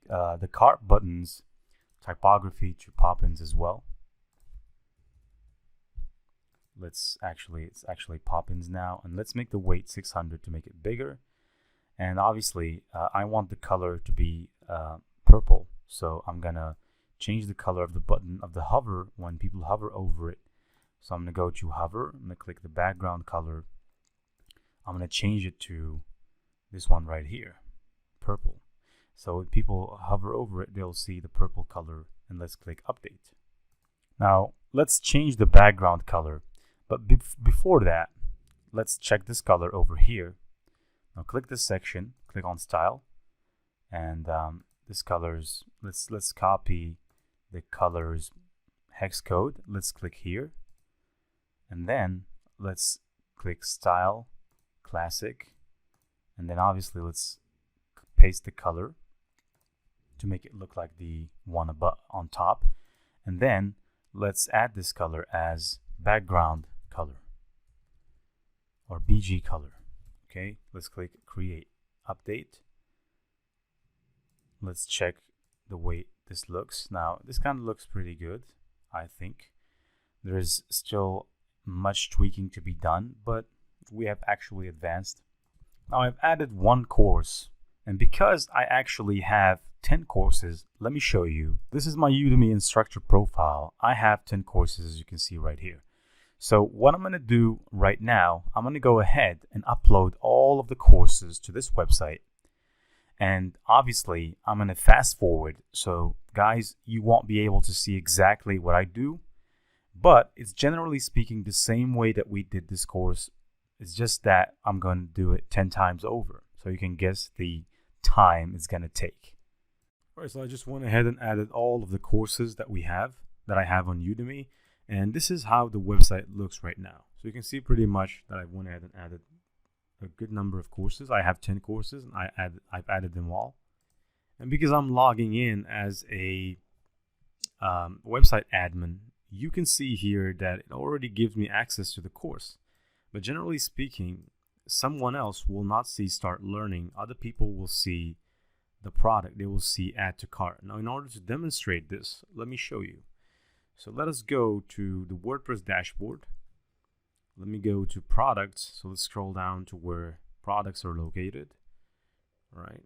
Speaker 2: cart buttons typography to Poppins as well. It's actually Poppins now, and let's make the weight 600 to make it bigger. And obviously, I want the color to be purple, so I'm gonna change the color of the button of the hover when people hover over it. So I'm gonna go to hover, I'm gonna click the background color. I'm gonna change it to this one right here, purple. So when people hover over it, they'll see the purple color, and let's click update. Now let's change the background color, but before that, let's check this color over here. Now click this section, click on style, and this colors, let's copy the colors hex code. Let's click here, and then let's click style, classic, and then obviously let's paste the color to make it look like the one above on top, and then let's add this color as background color or BG color. Okay, let's click create, update. Let's check the way this looks. Now this kind of looks pretty good. I think there is still much tweaking to be done, but we have actually advanced. Now I've added one course, and because I actually have 10 courses, let me show you. This is my Udemy instructor profile. I have 10 courses, as you can see right here. So what I'm going to do right now, I'm going to go ahead and upload all of the courses to this website. And obviously, I'm going to fast forward. So guys, you won't be able to see exactly what I do, but it's generally speaking the same way that we did this course. It's just that I'm going to do it 10 times over. So you can guess the time it's going to take. All right, so I just went ahead and added all of the courses that I have on Udemy. And this is how the website looks right now. So you can see pretty much that I went ahead and added a good number of courses. I have 10 courses, and I've added them all. And because I'm logging in as a website admin, you can see here that it already gives me access to the course. But generally speaking, someone else will not see start learning. Other people will see the product. They will see add to cart. Now, in order to demonstrate this, let me show you. So let us go to the WordPress dashboard. Let me go to products. So let's scroll down to where products are located. All right.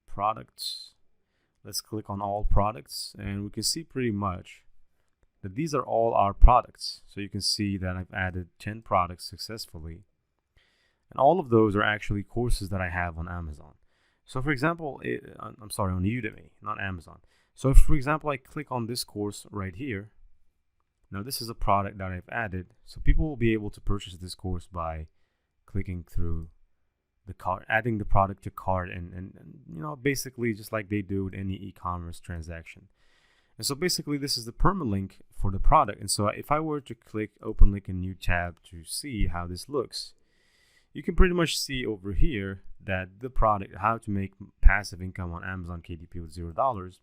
Speaker 2: Products. Let's click on all products, and we can see pretty much that these are all our products. So you can see that I've added 10 products successfully. And all of those are actually courses that I have on Amazon. So for example, on Udemy, not Amazon. So if, for example, I click on this course right here, now this is a product that I've added. So people will be able to purchase this course by clicking through the cart, adding the product to cart, and basically just like they do with any e-commerce transaction. And so basically this is the permalink for the product. And so if I were to click open link in new tab to see how this looks, you can pretty much see over here that the product, how to make passive income on Amazon KDP with $0.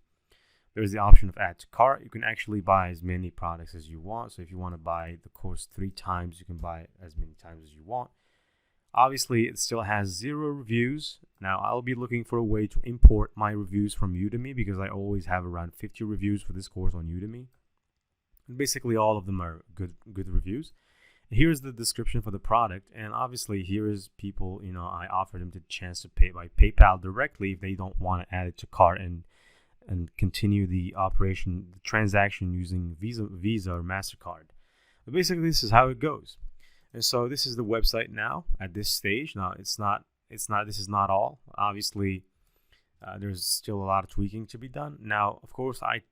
Speaker 1: there's the option of add to cart. You can actually buy as many products as you want. So if you want to buy the course 3 times, you can buy it as many times as you want. Obviously, it still has 0 reviews. Now, I'll be looking for a way to import my reviews from Udemy, because I always have around 50 reviews for this course on Udemy. And basically, all of them are good reviews. Here's the description for the product, and obviously here is people, I offer them the chance to pay by PayPal directly if they don't want to add it to cart and continue the transaction using Visa or MasterCard. But basically, this is how it goes. And so this is the website now at this stage. Now this is not all. Obviously, there's still a lot of tweaking to be done. Now, of course, I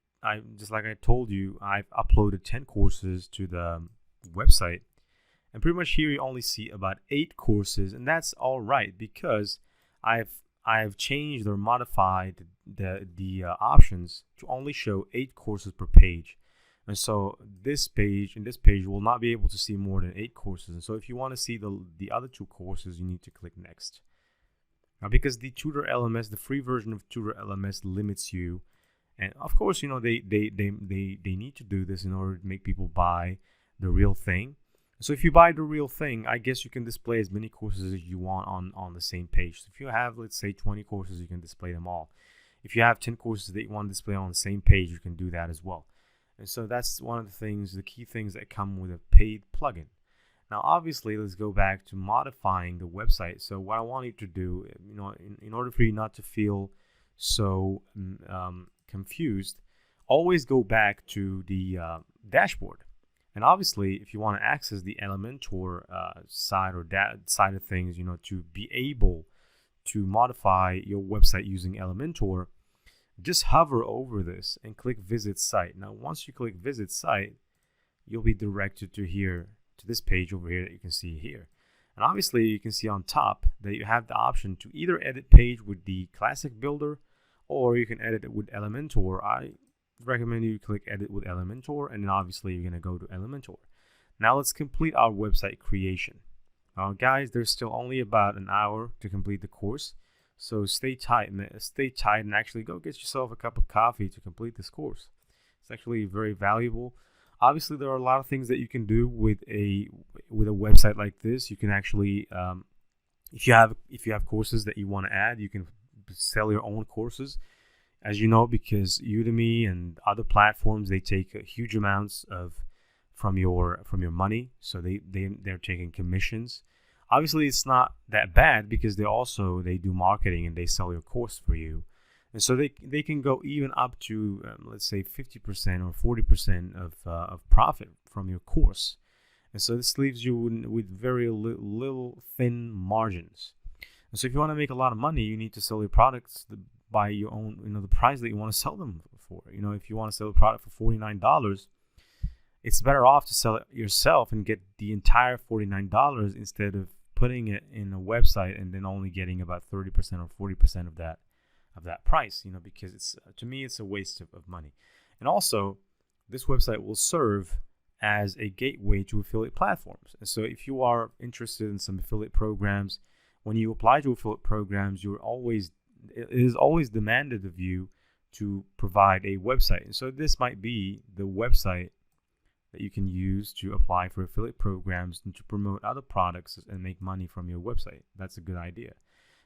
Speaker 1: just like I told you, I've uploaded 10 courses to the website. And pretty much here you only see about 8 courses, and that's all right, because I've changed or modified the options to only show 8 courses per page. And so this page will not be able to see more than 8 courses. And so if you want to see the other 2 courses, you need to click next. Now, because the Tutor LMS, the free version of Tutor LMS, limits you, and of course, they need to do this in order to make people buy the real thing. So if you buy the real thing, I guess you can display as many courses as you want on the same page. So if you have, let's say, 20 courses, you can display them all. If you have 10 courses that you want to display on the same page, you can do that as well. And so that's one of the key things that come with a paid plugin. Now, obviously, let's go back to modifying the website. So what I want you to do, in order for you not to feel so confused, always go back to the dashboard. And obviously, if you want to access the Elementor side of things, to be able to modify your website using Elementor, just hover over this and click Visit Site. Now, once you click Visit Site, you'll be directed to this page over here that you can see here. And obviously, you can see on top that you have the option to either edit page with the classic builder, or you can edit it with Elementor. I recommend you click Edit with Elementor, and then obviously you're going to go to Elementor. Now let's complete our website creation. Guys, there's still only about an hour to complete the course, so stay tight and actually go get yourself a cup of coffee to complete this course. It's actually very valuable. Obviously, there are a lot of things that you can do with a website like this. You can actually, if you have courses that you want to add, you can sell your own courses. As you know, because Udemy and other platforms, they take huge amounts from your money, so they're taking commissions. Obviously, it's not that bad, because they do marketing and they sell your course for you, and so they can go even up to let's say 50% or 40% of profit from your course, and so this leaves you with very little thin margins. And so if you want to make a lot of money, you need to sell your products by your own, the price that you want to sell them for. If you want to sell a product for $49, it's better off to sell it yourself and get the entire $49 instead of putting it in a website and then only getting about 30% or 40% of that price. Because to me it's a waste of money. And also, this website will serve as a gateway to affiliate platforms. And so if you are interested in some affiliate programs, when you apply to affiliate programs, it is always demanded of you to provide a website. And so this might be the website that you can use to apply for affiliate programs and to promote other products and make money from your website. That's a good idea.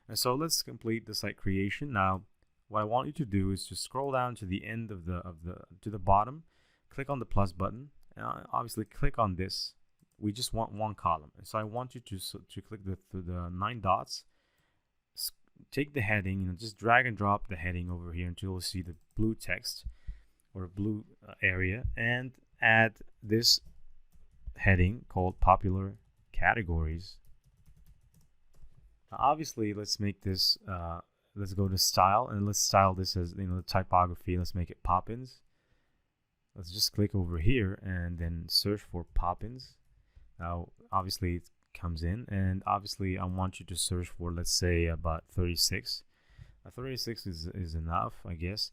Speaker 1: And so let's complete the site creation. Now, what I want you to do is to scroll down to the end to the bottom, click on the plus button, and obviously click on this. We just want one column. And so I want you to click the 9 dots. Take the heading, just drag and drop the heading over here until you see the blue text or blue area, and add this heading called Popular Categories. Now, obviously, let's make this, let's go to Style, and let's style this as, the typography. Let's make it Poppins. Let's just click over here and then search for Poppins. Now, obviously, it comes in, and obviously I want you to search for, let's say, about 36. 36 is enough, I guess.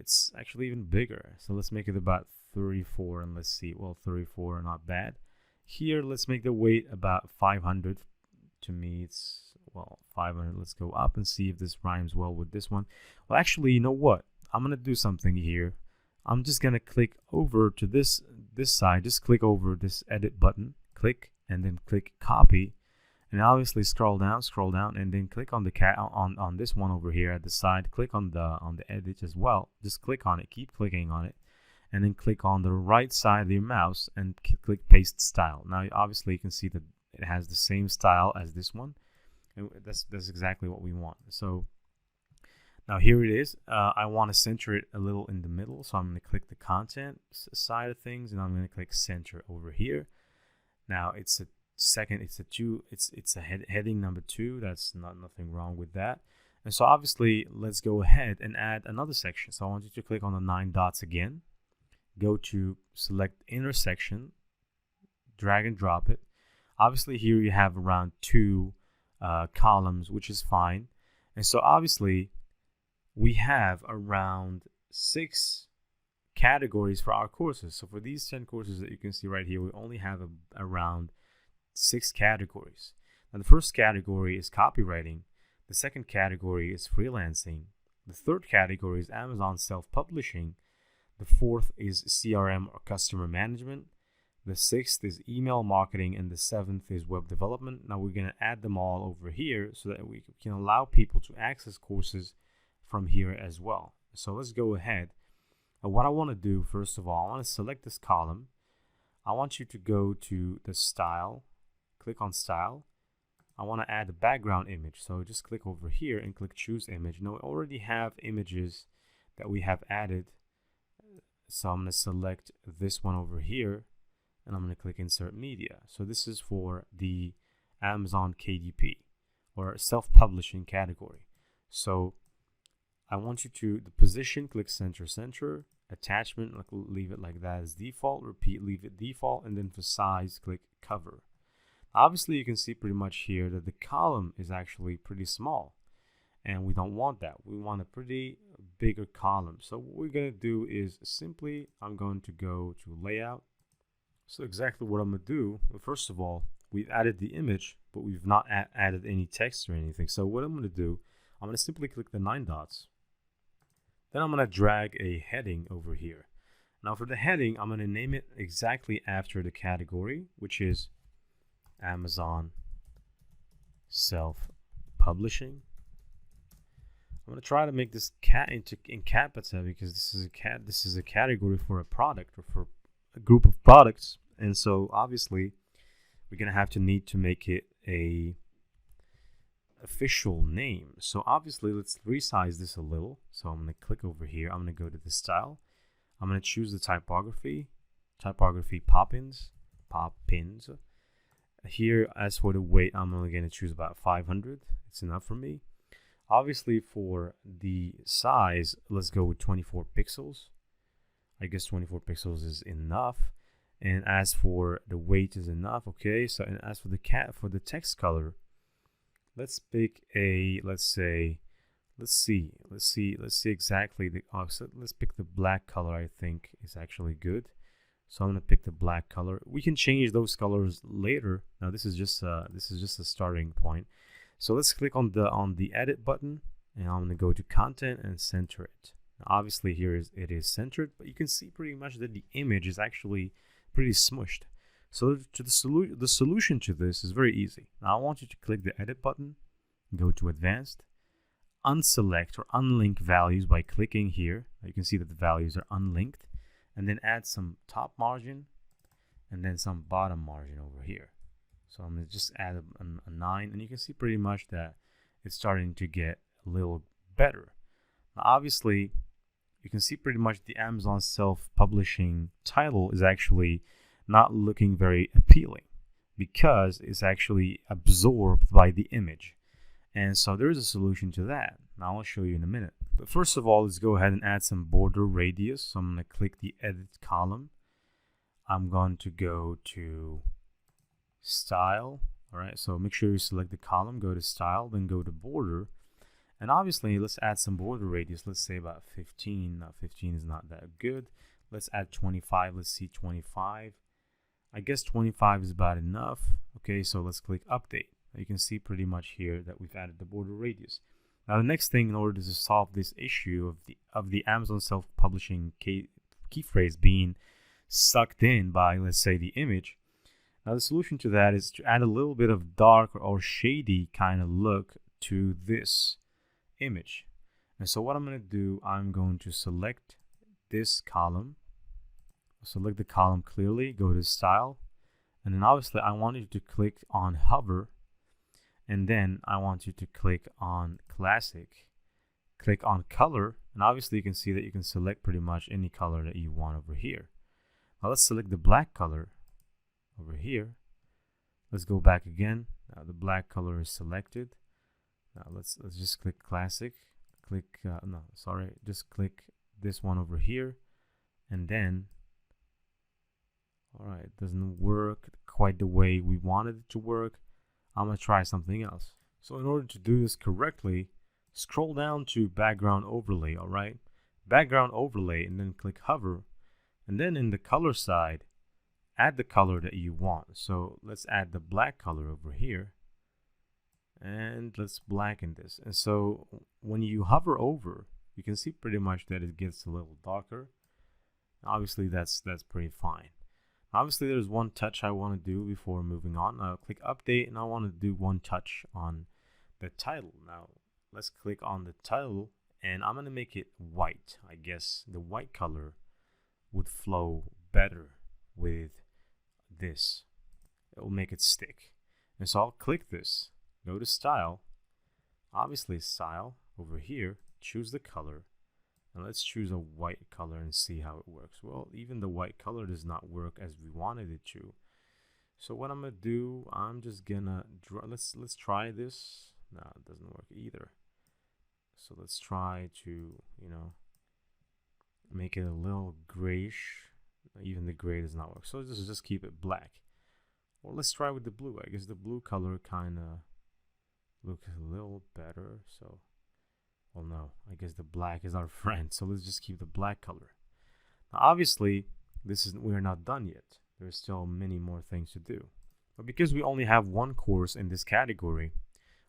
Speaker 1: It's actually even bigger, so let's make it about 34, and let's see. Well, 34, not bad. Here, let's make the weight about 500. To me, it's 500. Let's go up and see if this rhymes well with this one. Well, actually, you know what?
Speaker 2: I'm gonna do something here. I'm just gonna click over to this side. Just click over this edit button, click, and then click copy. And obviously scroll down, and then click on the on this one over here at the side. Click on the edit as well. Just click on it, keep clicking on it, and then click on the right side of your mouse and click paste style. Now obviously you can see that it has the same style as this one, and that's exactly what we want. So now here it is. I want to center it a little in the middle, so I'm going to click the content side of things, and I'm going to click center over here. Now it's a heading number 2. That's nothing wrong with that. And so obviously let's go ahead and add another section. So I want you to click on the 9 dots again, go to select intersection, drag and drop it. Obviously here you have around 2 columns, which is fine. And so obviously we have around 6 categories for our courses. So for these 10 courses that you can see right here, we only have around 6 categories. Now the first category is copywriting, the second category is freelancing, the third category is Amazon self-publishing, the fourth is CRM or customer management, the sixth is email marketing, and the seventh is web development. Now we're going to add them all over here so that we can allow people to access courses from here as well. So let's go ahead. What I want to do, first of all, I want to select this column. I want you to go to the style, click on style. I want to add a background image, so just click over here and click choose image. Now we already have images that we have added, so I'm going to select this one over here and I'm going to click insert media. So this is for the Amazon KDP or self-publishing category. So I want you to the position, click center, attachment, leave it like that as default, repeat, leave it default, and then for size, click cover. Obviously you can see pretty much here that the column is actually pretty small, and we don't want that. We want a pretty bigger column. So what we're going to do is simply, I'm going to go to layout. So exactly what I'm going to do, first of all, we've added the image, but we've not added any text or anything. So what I'm going to do, I'm going to simply click the 9 dots. Then I'm going to drag a heading over here. Now for the heading, I'm going to name it exactly after the category, which is Amazon self-publishing. I'm going to try to make this in capita because this is a category for a product or for a group of products, and so obviously we're going to need to make it a official name. So obviously let's resize this a little. So I'm going to click over here. I'm going to go to the style. I'm going to choose the typography pop-ins. Here, as for the weight, I'm only going to choose about 500. It's enough for me. Obviously for the size, let's go with 24 pixels. I guess 24 pixels is enough. And as for the weight is enough. Okay, so and as for the text color, let's pick a, let's see exactly the offset. Let's pick the black color. I think is actually good. So I'm gonna pick the black color. We can change those colors later. Now this is just a starting point. So let's click on the edit button, and I'm gonna go to content and center it. Now obviously here it is centered, but you can see pretty much that the image is actually pretty smushed. So the solution to this is very easy. Now I want you to click the edit button, go to advanced, unselect or unlink values by clicking here. You can see that the values are unlinked, and then add some top margin and then some bottom margin over here. So I'm going to just add a 9, and you can see pretty much that it's starting to get a little better. Now obviously you can see pretty much the Amazon self-publishing title is actually not looking very appealing because it's actually absorbed by the image. And so there is a solution to that. Now I'll show you in a minute. But first of all, let's go ahead and add some border radius. So I'm going to click the edit column. I'm going to go to style. All right, so make sure you select the column, go to style, then go to border. And obviously, let's add some border radius. Let's say about 15. Now 15 is not that good. Let's add 25. Let's see 25. I guess 25 is about enough. Okay, so let's click update. You can see pretty much here that we've added the border radius. Now the next thing, in order to solve this issue of the Amazon self-publishing key phrase being sucked in by, let's say, the image, now the solution to that is to add a little bit of dark or shady kind of look to this image. And so what I'm going to do, I'm going to select this column, select the column clearly, go to style, and then obviously I want you to click on hover, and then I want you to click on classic, click on color, and obviously you can see that you can select pretty much any color that you want over here. Now let's select the black color over here. Let's go back again. Now the black color is selected. Now let's just click classic, click just click this one over here, and then all right, it doesn't work quite the way we wanted it to work. I'm gonna try something else. So in order to do this correctly, scroll down to background overlay. All right, background overlay, and then click hover, and then in the color side, add the color that you want. So let's add the black color over here, and let's blacken this. And so when you hover over, you can see pretty much that it gets a little darker. Obviously that's pretty fine. Obviously there's one touch I want to do before moving on. I'll click update, and I want to do one touch on the title. Now let's click on the title, and I'm going to make it white. I guess the white color would flow better with this. It will make it stick. And so I'll click this, go to style, obviously style over here, choose the color, and let's choose a white color and see how it works. Well, even the white color does not work as we wanted it to. So what I'm gonna do, I'm just gonna draw. Let's try this. No, it doesn't work either. So let's try to, make it a little grayish. Even the gray does not work. So just keep it black. Or let's try with the blue. I guess the blue color kind of looks a little better. So, well, no, I guess the black is our friend. So let's just keep the black color. Now, obviously, we're not done yet. There's still many more things to do. But because we only have one course in this category,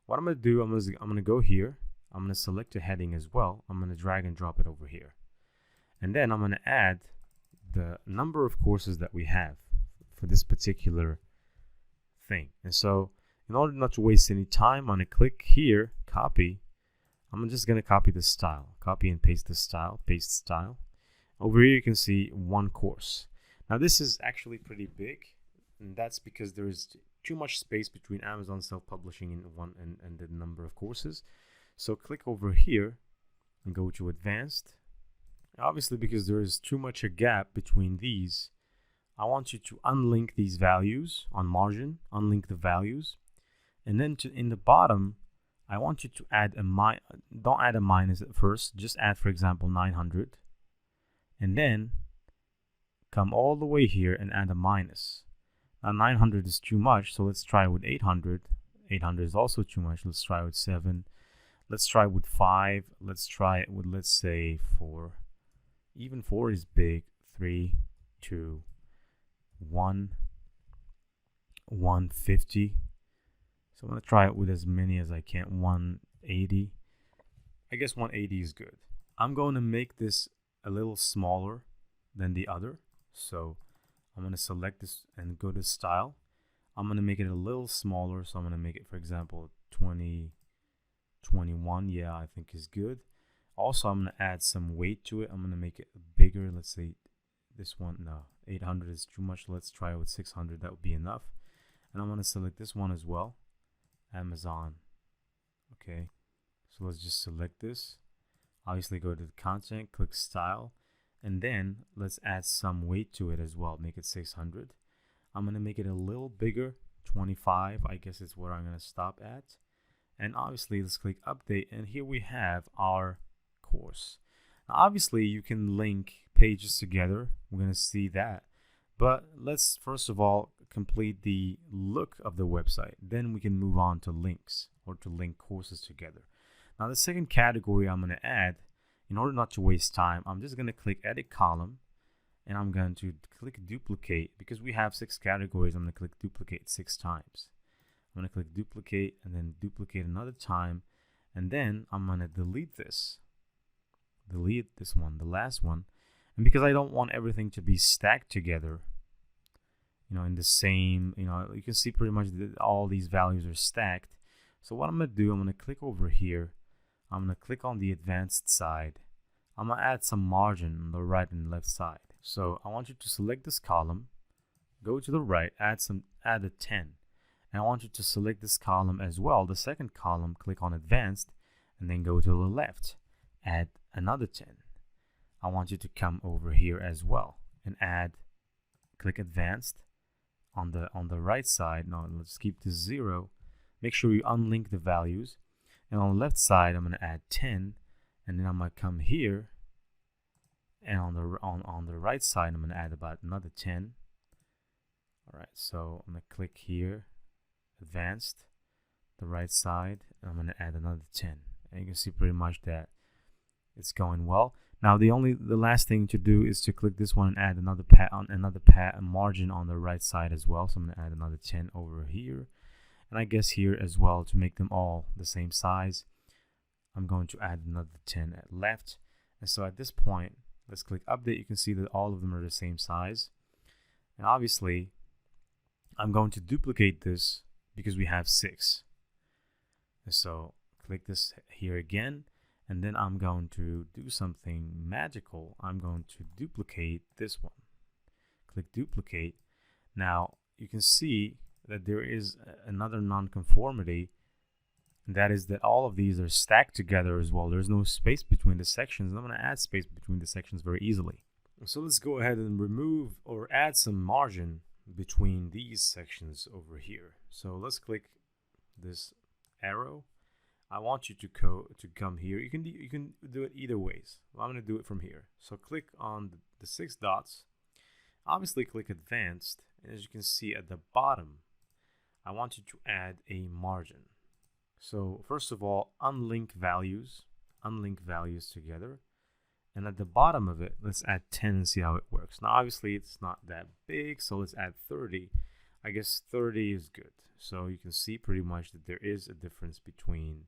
Speaker 2: what I'm going to do, I'm going to go here. I'm going to select a heading as well. I'm going to drag and drop it over here. And then I'm going to add the number of courses that we have for this particular thing. And so in order not to waste any time, I'm going to click here, copy. I'm just going to copy the style, copy and paste the style, paste style. Over here you can see one course. Now this is actually pretty big, and that's because there is too much space between Amazon self-publishing and the number of courses. So click over here and go to advanced. Obviously, because there is too much a gap between these, I want you to unlink these values on margin, unlink the values, and then in the bottom, I want you to add don't add a minus at first, just add, for example, 900, and then come all the way here and add a minus. Now 900 is too much, so let's try with 800. 800 is also too much. Let's try with 7. Let's try with 5. Let's try it with, let's say, 4. Even 4 is big. 3, 2, 1, 150. So I'm going to try it with as many as I can. 180. I guess 180 is good. I'm going to make this a little smaller than the other. So I'm going to select this and go to style. I'm going to make it a little smaller. So I'm going to make it, for example, 20, 21. Yeah, I think is good. Also, I'm going to add some weight to it. I'm going to make it bigger. Let's say this one. No, 800 is too much. Let's try it with 600. That would be enough. And I'm going to select this one as well. Amazon. Okay. So let's just select this. Obviously, go to the content, click style. And then let's add some weight to it as well. Make it 600. I'm going to make it a little bigger. 25. I guess is where I'm going to stop at. And obviously, let's click update. And here we have our course. Now, obviously, you can link pages together. We're going to see that. But let's first of all complete the look of the website. Then we can move on to links or to link courses together. Now, the second category I'm going to add, in order not to waste time, I'm just going to click edit column, and I'm going to click duplicate. Because we have 6 categories, I'm going to click duplicate 6 times. I'm going to click duplicate and then duplicate another time, And then I'm going to delete this one, the last one. And because I don't want everything to be stacked together, in the same, you can see pretty much that all these values are stacked. So what I'm going to do, I'm going to click over here. I'm going to click on the advanced side. I'm going to add some margin on the right and left side. So I want you to select this column, go to the right, add a 10. And I want you to select this column as well, the second column, click on advanced, and then go to the left, add another 10. I want you to come over here as well and click advanced on the right side. Now let's keep this 0. Make sure you unlink the values. And on the left side, I'm going to add 10, and then I'm going to come here, and on the right side, I'm going to add about another 10. All right, so I'm going to click here, advanced, the right side, and I'm going to add another 10. And you can see pretty much that it's going well. Now the last thing to do is to click this one and add another margin on the right side as well. So I'm going to add another 10 over here. And I guess here as well, to make them all the same size, I'm going to add another 10 at left. And so at this point, let's click update. You can see that all of them are the same size. And obviously, I'm going to duplicate this because we have 6. And so click this here again. And then I'm going to do something magical. I'm going to duplicate this one. Click duplicate. Now, you can see that there is another nonconformity, and that is that all of these are stacked together as well. There's no space between the sections, and I'm going to add space between the sections very easily. So let's go ahead and remove or add some margin between these sections over here. So let's click this arrow. I want you to come here. You can do it either ways. Well, I'm going to do it from here. So click on the 6 dots. Obviously click advanced, and as you can see at the bottom, I want you to add a margin. So first of all, unlink values together. And at the bottom of it, let's add 10 and see how it works. Now, obviously, it's not that big, so let's add 30. I guess 30 is good. So you can see pretty much that there is a difference between,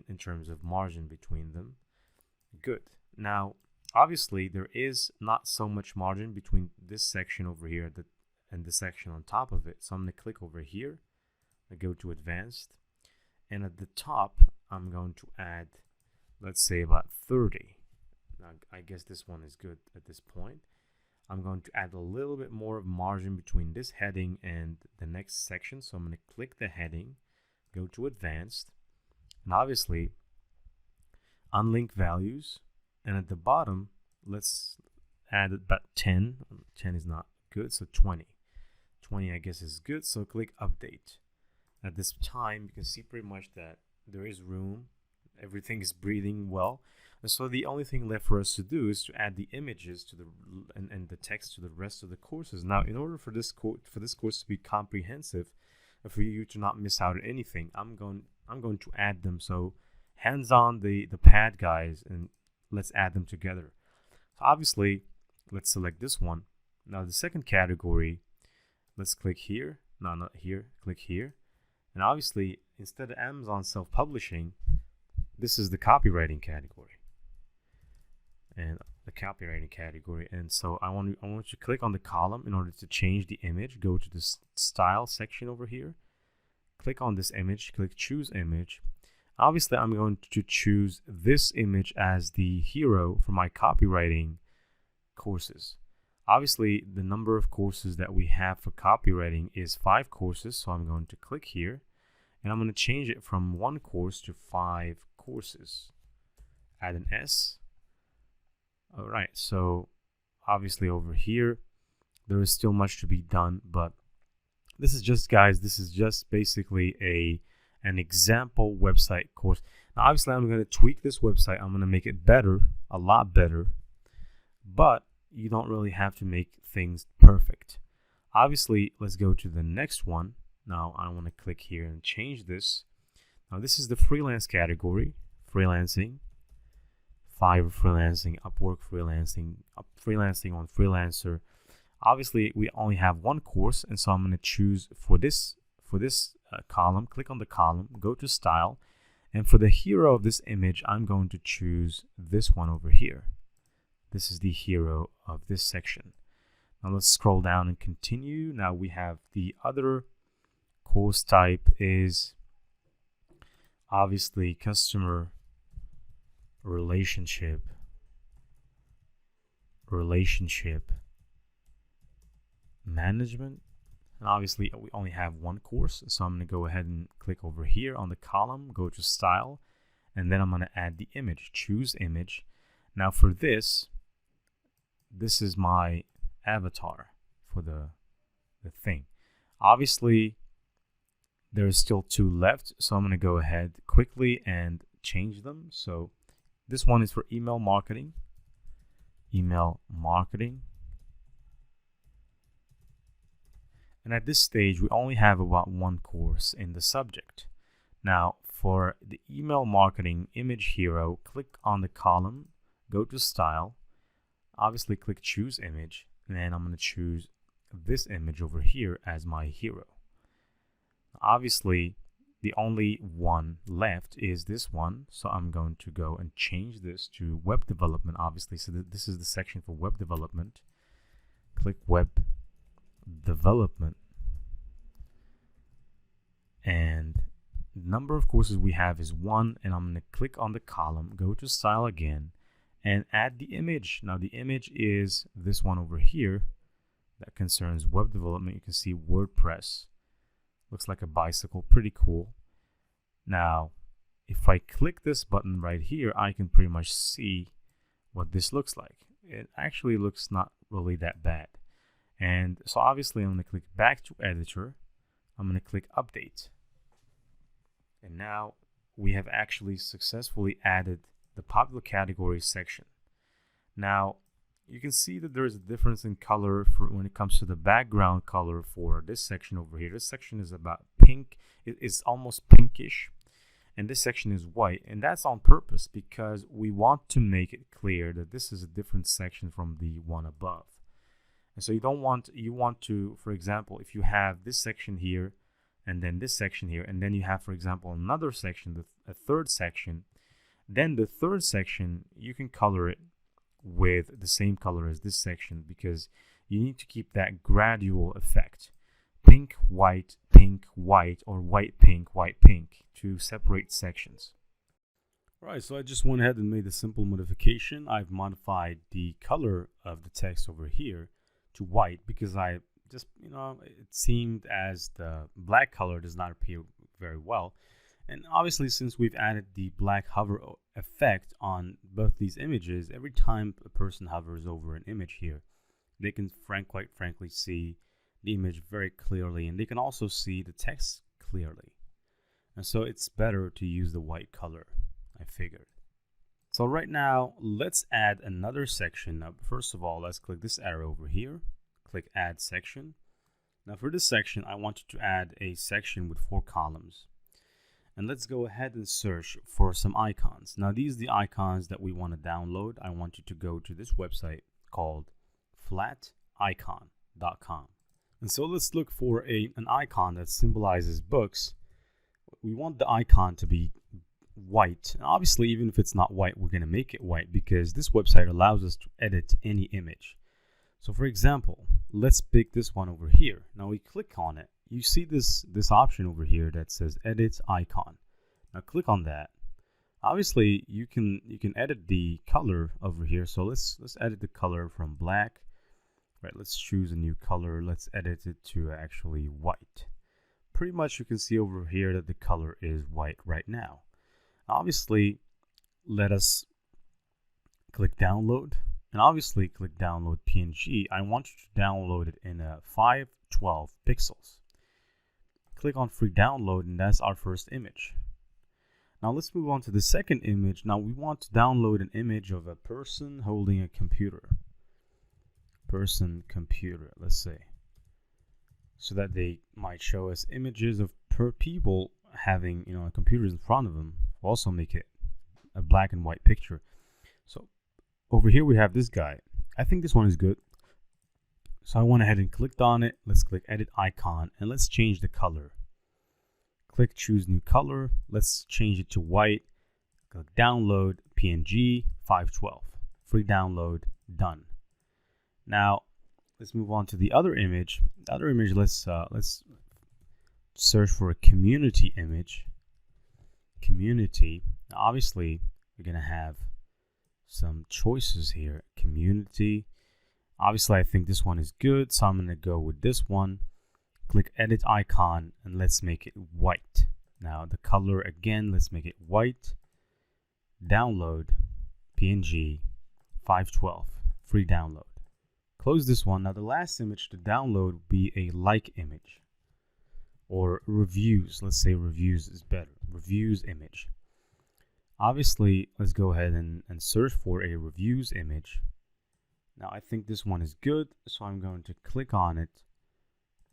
Speaker 2: in terms of margin between them. Good. Now, obviously, there is not so much margin between this section over here and the section on top of it. So I'm going to click over here. I go to advanced. And at the top, I'm going to add, let's say, about 30. Now, I guess this one is good at this point. I'm going to add a little bit more of margin between this heading and the next section. So I'm going to click the heading, go to advanced, and obviously unlink values. And at the bottom, let's add about 10. 10 is not good, so 20. 20, I guess, is good. So click update. At this time, you can see pretty much that there is room. Everything is breathing well. And so the only thing left for us to do is to add the images to and the text to the rest of the courses. Now, in order for this course to be comprehensive, and for you to not miss out on anything, I'm going to add them. So hands on the pad, guys, and let's add them together. So obviously, let's select this one. Now the second category, let's click here. No, not here. Click here. And obviously, instead of Amazon self-publishing, this is the copywriting category. And the copywriting category. And so I want you to click on the column in order to change the image. Go to the style section over here. Click on this image. Click choose image. Obviously, I'm going to choose this image as the hero for my copywriting courses. Obviously, the number of courses that we have for copywriting is 5 courses. So I'm going to click here. And I'm going to change it from 1 course to 5 courses. Add an S. All right, so obviously over here, there is still much to be done, but this is just, guys, this is just basically an example website course. Now, obviously, I'm going to tweak this website. I'm going to make it better, a lot better, but you don't really have to make things perfect. Obviously, let's go to the next one. Now, I want to click here and change this. Now, this is the freelance category, freelancing. Fiverr freelancing, Upwork freelancing, freelancing on Freelancer. Obviously, we only have 1 course, and so I'm going to choose for this column. Click on the column, go to style, And for the hero of this image, I'm going to choose this one over here. This is the hero of this section. Now let's scroll down and continue. Now we have the other course type is obviously customer relationship management. And obviously we only have one course, so I'm going to go ahead and click over here on the column, go to style, and then I'm going to add the image, choose image. Now for this is my avatar for the thing. Obviously there's still 2 left, so I'm going to go ahead quickly and change them. So this one is for email marketing. And at this stage, we only have about 1 course in the subject. Now, for the email marketing image hero, click on the column, go to style, obviously click choose image, and then I'm going to choose this image over here as my hero. Obviously, the only one left is this one, so I'm going to go and change this to web development, obviously. So this is the section for web development. Click web development, and the number of courses we have is 1, and I'm going to click on the column, go to style again, and add the image. Now the image is this one over here that concerns web development. You can see WordPress, looks like a bicycle, pretty cool. Now if I click this button right here, I can pretty much see what this looks like. It actually looks not really that bad. And so obviously I'm going to click back to editor. I'm going to click update. And now we have actually successfully added the popular categories section. Now you can see that there is a difference in color for when it comes to the background color for this section over here. This section is about pink. It is almost pinkish. And this section is white. And that's on purpose because we want to make it clear that this is a different section from the one above. And so you want to, for example, if you have this section here and then this section here, and then you have, for example, another section, a third section, then the third section, you can color it with the same color as this section because you need to keep that gradual effect. Pink, white, or white, pink to separate sections.
Speaker 1: Right, so I just went ahead and made a simple modification. I've modified the color of the text over here to white because I just, it seemed as the black color does not appear very well. And obviously, since we've added the black hover effect on both these images, every time a person hovers over an image here, they can quite frankly see the image very clearly, and they can also see the text clearly. And so it's better to use the white color, I figured. So right now, let's add another section. Now, first of all, let's click this arrow over here. Click Add Section. Now for this section, I want you to add a section with 4 columns. And let's go ahead and search for some icons. Now these are the icons that we want to download. I want you to go to this website called flaticon.com. And so let's look for an icon that symbolizes books. We want the icon to be white. And obviously, even if it's not white, we're going to make it white because this website allows us to edit any image. So for example, let's pick this one over here. Now we click on it. You see this option over here that says edit icon. Now click on that. Obviously, you can edit the color over here. So let's edit the color from black. Right, let's choose a new color. Let's edit it to actually white. Pretty much you can see over here that the color is white right now. Obviously, let us click download. And obviously click download PNG. I want you to download it in a 512 pixels. Click on free download, and that's our first image. Now let's move on to the second image. Now we want to download an image of a person holding a computer. Person computer, let's say. So that they might show us images of people having computers in front of them. We'll also make it a black and white picture. So over here we have this guy. I think this one is good. So I went ahead and clicked on it. Let's click edit icon and let's change the color. click choose new color. Let's change it to white. Click download PNG 512. Free download, done. Now let's move on to the other image. The other image, let's search for a community image. Community. Now, obviously, we're gonna have some choices here. Community. Obviously, I think this one is good, so I'm gonna go with this one. Click edit icon and let's make it white. Now the color again, let's make it white. Download PNG 512. Free download. Close this one. Now the last image to download would be a like image or reviews. Let's say reviews is better. Reviews image. Obviously, let's go ahead and search for a reviews image. Now I think this one is good, so I'm going to click on it.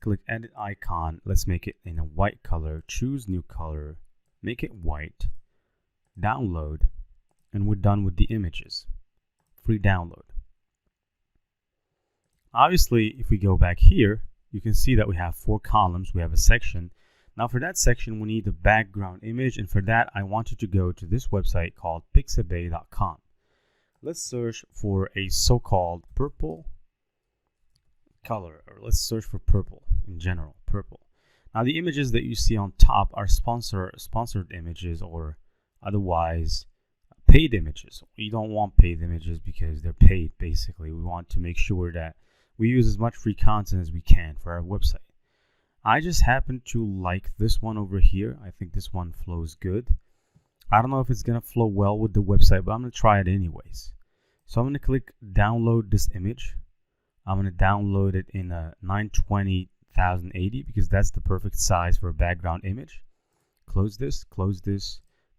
Speaker 1: Click edit icon. Let's make it in a white color. Choose new color. Make it white. Download. And we're done with the images. Free download. Obviously, if we go back here, you can see that we have 4 columns. We have a section. Now for that section, we need the background image. And for that, I want you to go to this website called pixabay.com. Let's search for a so-called purple color, or let's search for purple in general, purple. Now the images that you see on top are sponsored images or otherwise paid images. You don't want paid images because they're paid. Basically, we want to make sure that we use as much free content as we can for our website. I just happen to like this one over here. I think this one flows good. I don't know if it's gonna flow well with the website, but I'm gonna try it anyways. So I'm gonna click download this image. I'm gonna download it in a 920,080 because that's the perfect size for a background image. Close this,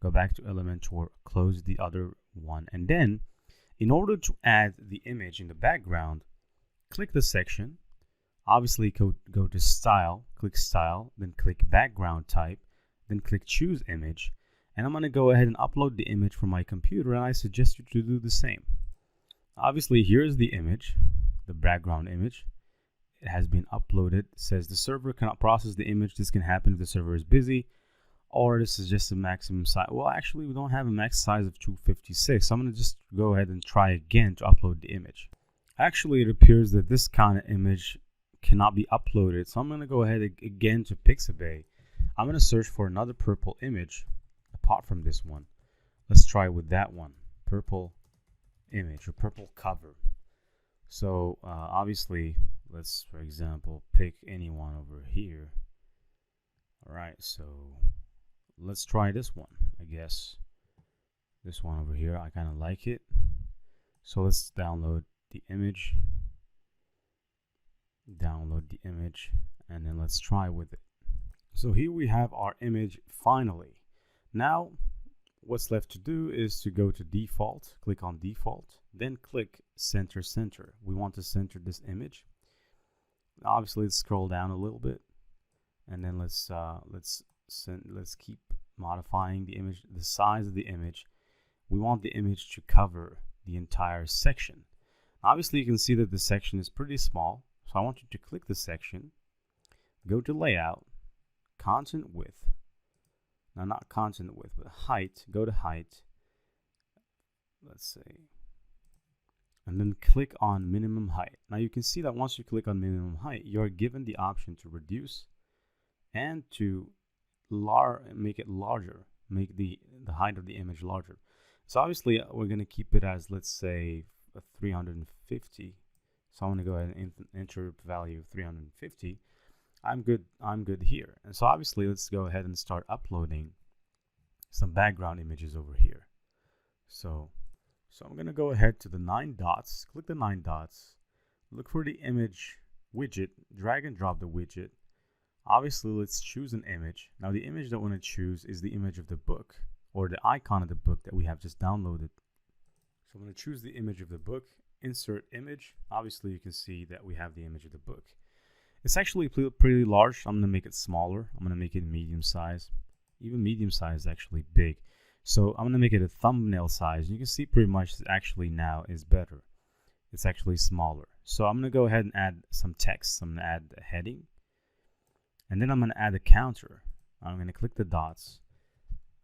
Speaker 1: go back to Elementor, close the other one, and then in order to add the image in the background, click the section. Obviously go to style, click style, then click background type, then click choose image, and I'm gonna go ahead and upload the image from my computer, and I suggest you to do the same. Obviously, here's the image, the background image. It has been uploaded. It says the server cannot process the image. This can happen if the server is busy, or this is just a maximum size. Well, actually, we don't have a max size of 256. So I'm going to just go ahead and try again to upload the image. Actually, it appears that this kind of image cannot be uploaded. So I'm going to go ahead again to Pixabay. I'm going to search for another purple image apart from this one. Let's try with that one. Purple image or purple cover. So obviously, let's, for example, pick anyone over here. All right, so let's try this one. I guess this one over here, I kind of like it. So let's download the image. And then let's try with it. So here we have our image finally. Now, what's left to do is to go to default, click on default, then click center. We want to center this image. Obviously, let's scroll down a little bit, and then let's keep modifying the image, the size of the image. We want the image to cover the entire section. Obviously, you can see that the section is pretty small, so I want you to click the section, go to layout, content width. Now, not content width, but height. Go to height. Let's say. And then click on minimum height. Now you can see that once you click on minimum height, you're given the option to reduce and to make it larger, make the height of the image larger. So obviously we're going to keep it as, let's say, 350. So I'm going to go ahead and enter value of 350. I'm good here. And so obviously let's go ahead and start uploading some background images over here. So I'm going to go ahead to the 9 dots, click the 9 dots, look for the image widget, drag and drop the widget. Obviously, let's choose an image. Now, the image that I want to choose is the image of the book, or the icon of the book that we have just downloaded. So I'm going to choose the image of the book, insert image. Obviously, you can see that we have the image of the book. It's actually pretty large. I'm going to make it smaller. I'm going to make it medium size. Even medium size is actually big. So I'm going to make it a thumbnail size. You can see pretty much actually now is better. It's actually smaller. So I'm going to go ahead and add some text. I'm going to add a heading. And then I'm going to add a counter. I'm going to click the dots,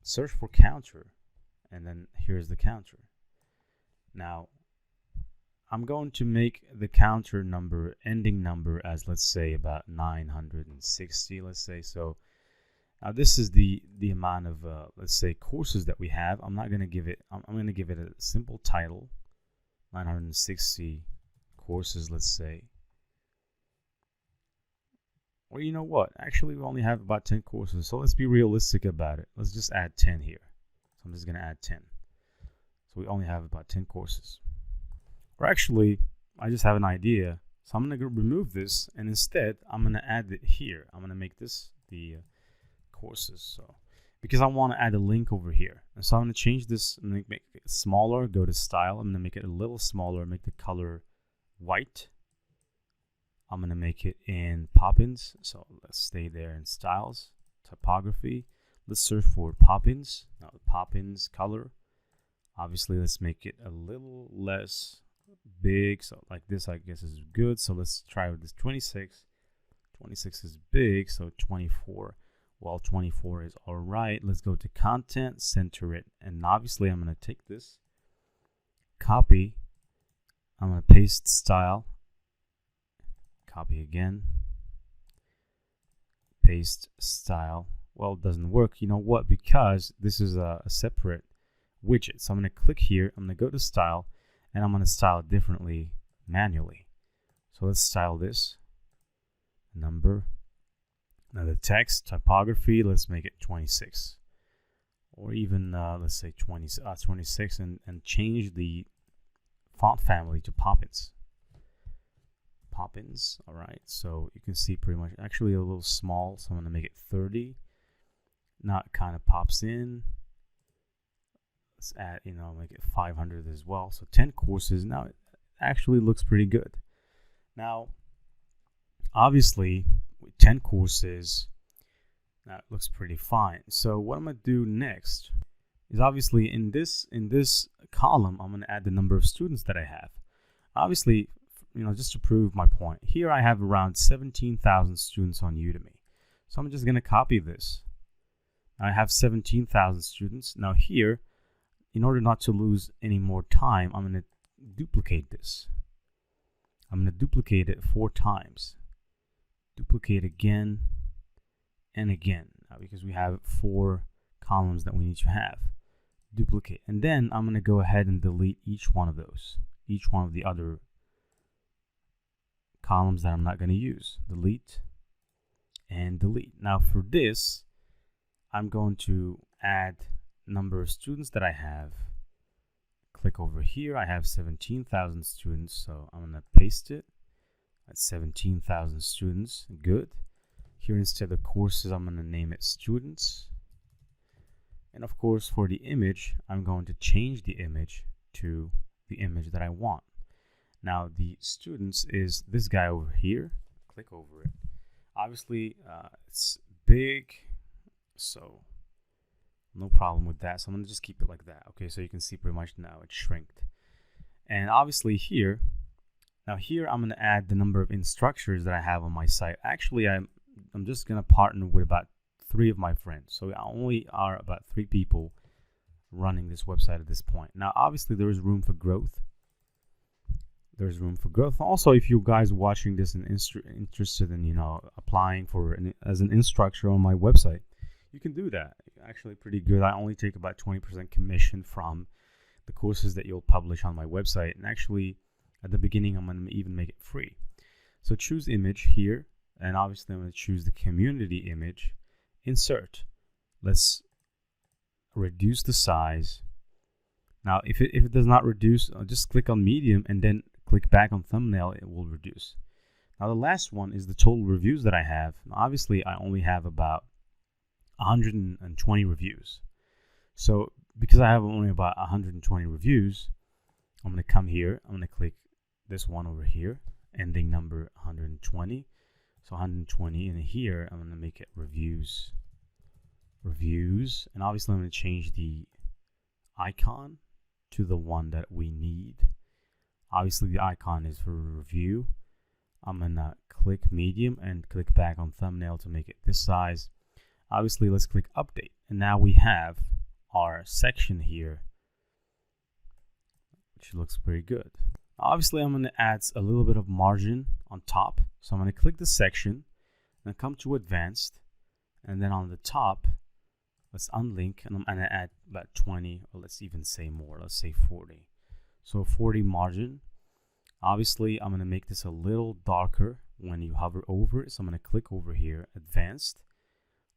Speaker 1: search for counter, and then here's the counter. Now, I'm going to make the counter number, ending number, as let's say about 960, let's say. So now this is the amount of, let's say, courses that we have. I'm not going to give it, I'm going to give it a simple title, 960 courses, let's say. Or you know what? Actually, we only have about 10 courses. So let's be realistic about it. Let's just add 10 here. So I'm just going to add 10. So we only have about 10 courses. Or actually, I just have an idea. So I'm going to remove this, and instead, I'm going to add it here. I'm going to make this the courses. So because I want to add a link over here. And so I'm going to change this, I'm going to make it smaller, go to style. I'm going to make it a little smaller, make the color white. I'm going to make it in Poppins. So let's stay there in styles, typography. Let's search for Poppins. Now, Poppins color. Obviously, let's make it a little less big. So like this, I guess, is good. So let's try with this 26. 26 is big. So 24. Well, 24 is all right. Let's go to content, center it. And obviously, I'm going to take this, copy. I'm going to paste style. Copy again, paste style. Well, it doesn't work. You know what? Because this is a separate widget. So I'm going to click here. I'm going to go to style, and I'm going to style it differently manually. So let's style this number. Now the text typography, let's make it 26, or even let's say 26, and change the font family to Poppins. Poppins. All right, so you can see pretty much, actually a little small, so I'm going to make it 30. Now it kind of pops in. Let's add, make it 500 as well. So 10 courses. Now it actually looks pretty good. Now, obviously, with 10 courses, that looks pretty fine. So what I'm going to do next is, obviously in this column, I'm going to add the number of students that I have. Obviously, just to prove my point, here I have around 17,000 students on Udemy. So I'm just going to copy this. I have 17,000 students. Now here, in order not to lose any more time, I'm going to duplicate this. I'm going to duplicate it 4 times. Duplicate again and again, because we have 4 columns that we need to have. Duplicate. And then I'm going to go ahead and delete each one of those. Each one of the other columns that I'm not going to use. Delete and delete. Now for this, I'm going to add number of students that I have. Click over here. I have 17,000 students, so I'm going to paste it. That's 17,000 students. Good. Here, instead of courses, I'm going to name it students. And of course, for the image, I'm going to change the image to the image that I want. Now the students is this guy over here. Click over it. Obviously, it's big, so no problem with that. So I'm going to just keep it like that. Okay, so you can see pretty much now it's shrinked. And obviously here, now here I'm going to add the number of instructors that I have on my site. Actually, I'm just going to partner with about 3 of my friends. So I only are about 3 people running this website at this point. Now, obviously, there is room for growth. There's room for growth. Also, if you guys watching this and interested in applying for as an instructor on my website, you can do that. Actually, pretty good. I only take about 20% commission from the courses that you'll publish on my website. And actually, at the beginning, I'm going to even make it free. So choose image here, and obviously, I'm going to choose the community image. Insert. Let's reduce the size. Now, if it does not reduce, just click on medium and then click back on thumbnail, it will reduce. Now the last one is the total reviews that I have. Now, obviously, I only have about 120 reviews. So because I have only about 120 reviews, I'm going to come here. I'm going to click this one over here, ending number 120. So 120, and here I'm going to make it reviews. And obviously I'm going to change the icon to the one that we need. Obviously the icon is for review. I'm going to click medium and click back on thumbnail to make it this size. Obviously, let's click update. And now we have our section here, which looks pretty good. Obviously, I'm going to add a little bit of margin on top. So I'm going to click the section and come to advanced. And then on the top, let's unlink, and I'm going to add about 20, or let's even say more. Let's say 40. So 40 margin. Obviously, I'm going to make this a little darker when you hover over it. So I'm going to click over here, advanced.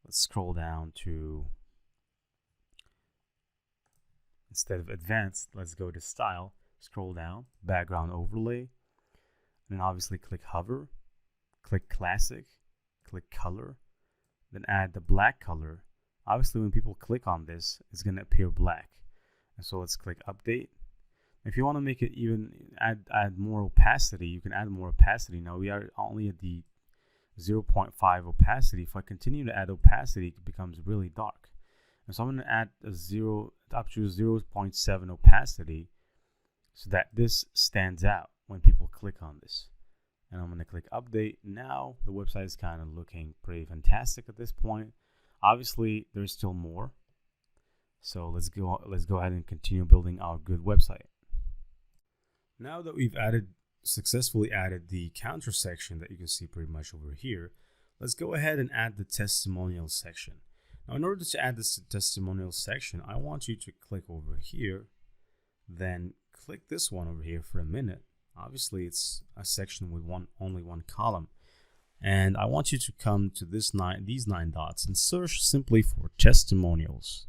Speaker 1: Let's scroll down to, instead of advanced, let's go to style, scroll down, background overlay, and then obviously click hover, click classic, click color, then add the black color. Obviously, when people click on this, it's going to appear black. And so let's click update. If you want to make it even add more opacity, you can add more opacity. Now we are only at the 0.5 opacity. If I continue to add opacity, it becomes really dark. And so I'm going to add up to 0.7 opacity so that this stands out when people click on this. And I'm going to click update. Now the website is kind of looking pretty fantastic at this point. Obviously, there's still more. So let's go ahead and continue building our good website. Now that we've successfully added the counter section that you can see pretty much over here, let's go ahead and add the testimonial section. Now, in order to add this testimonial section, I want you to click over here, then click this one over here for a minute. Obviously, it's a section with only one column. And I want you to come to these 9 dots and search simply for testimonials.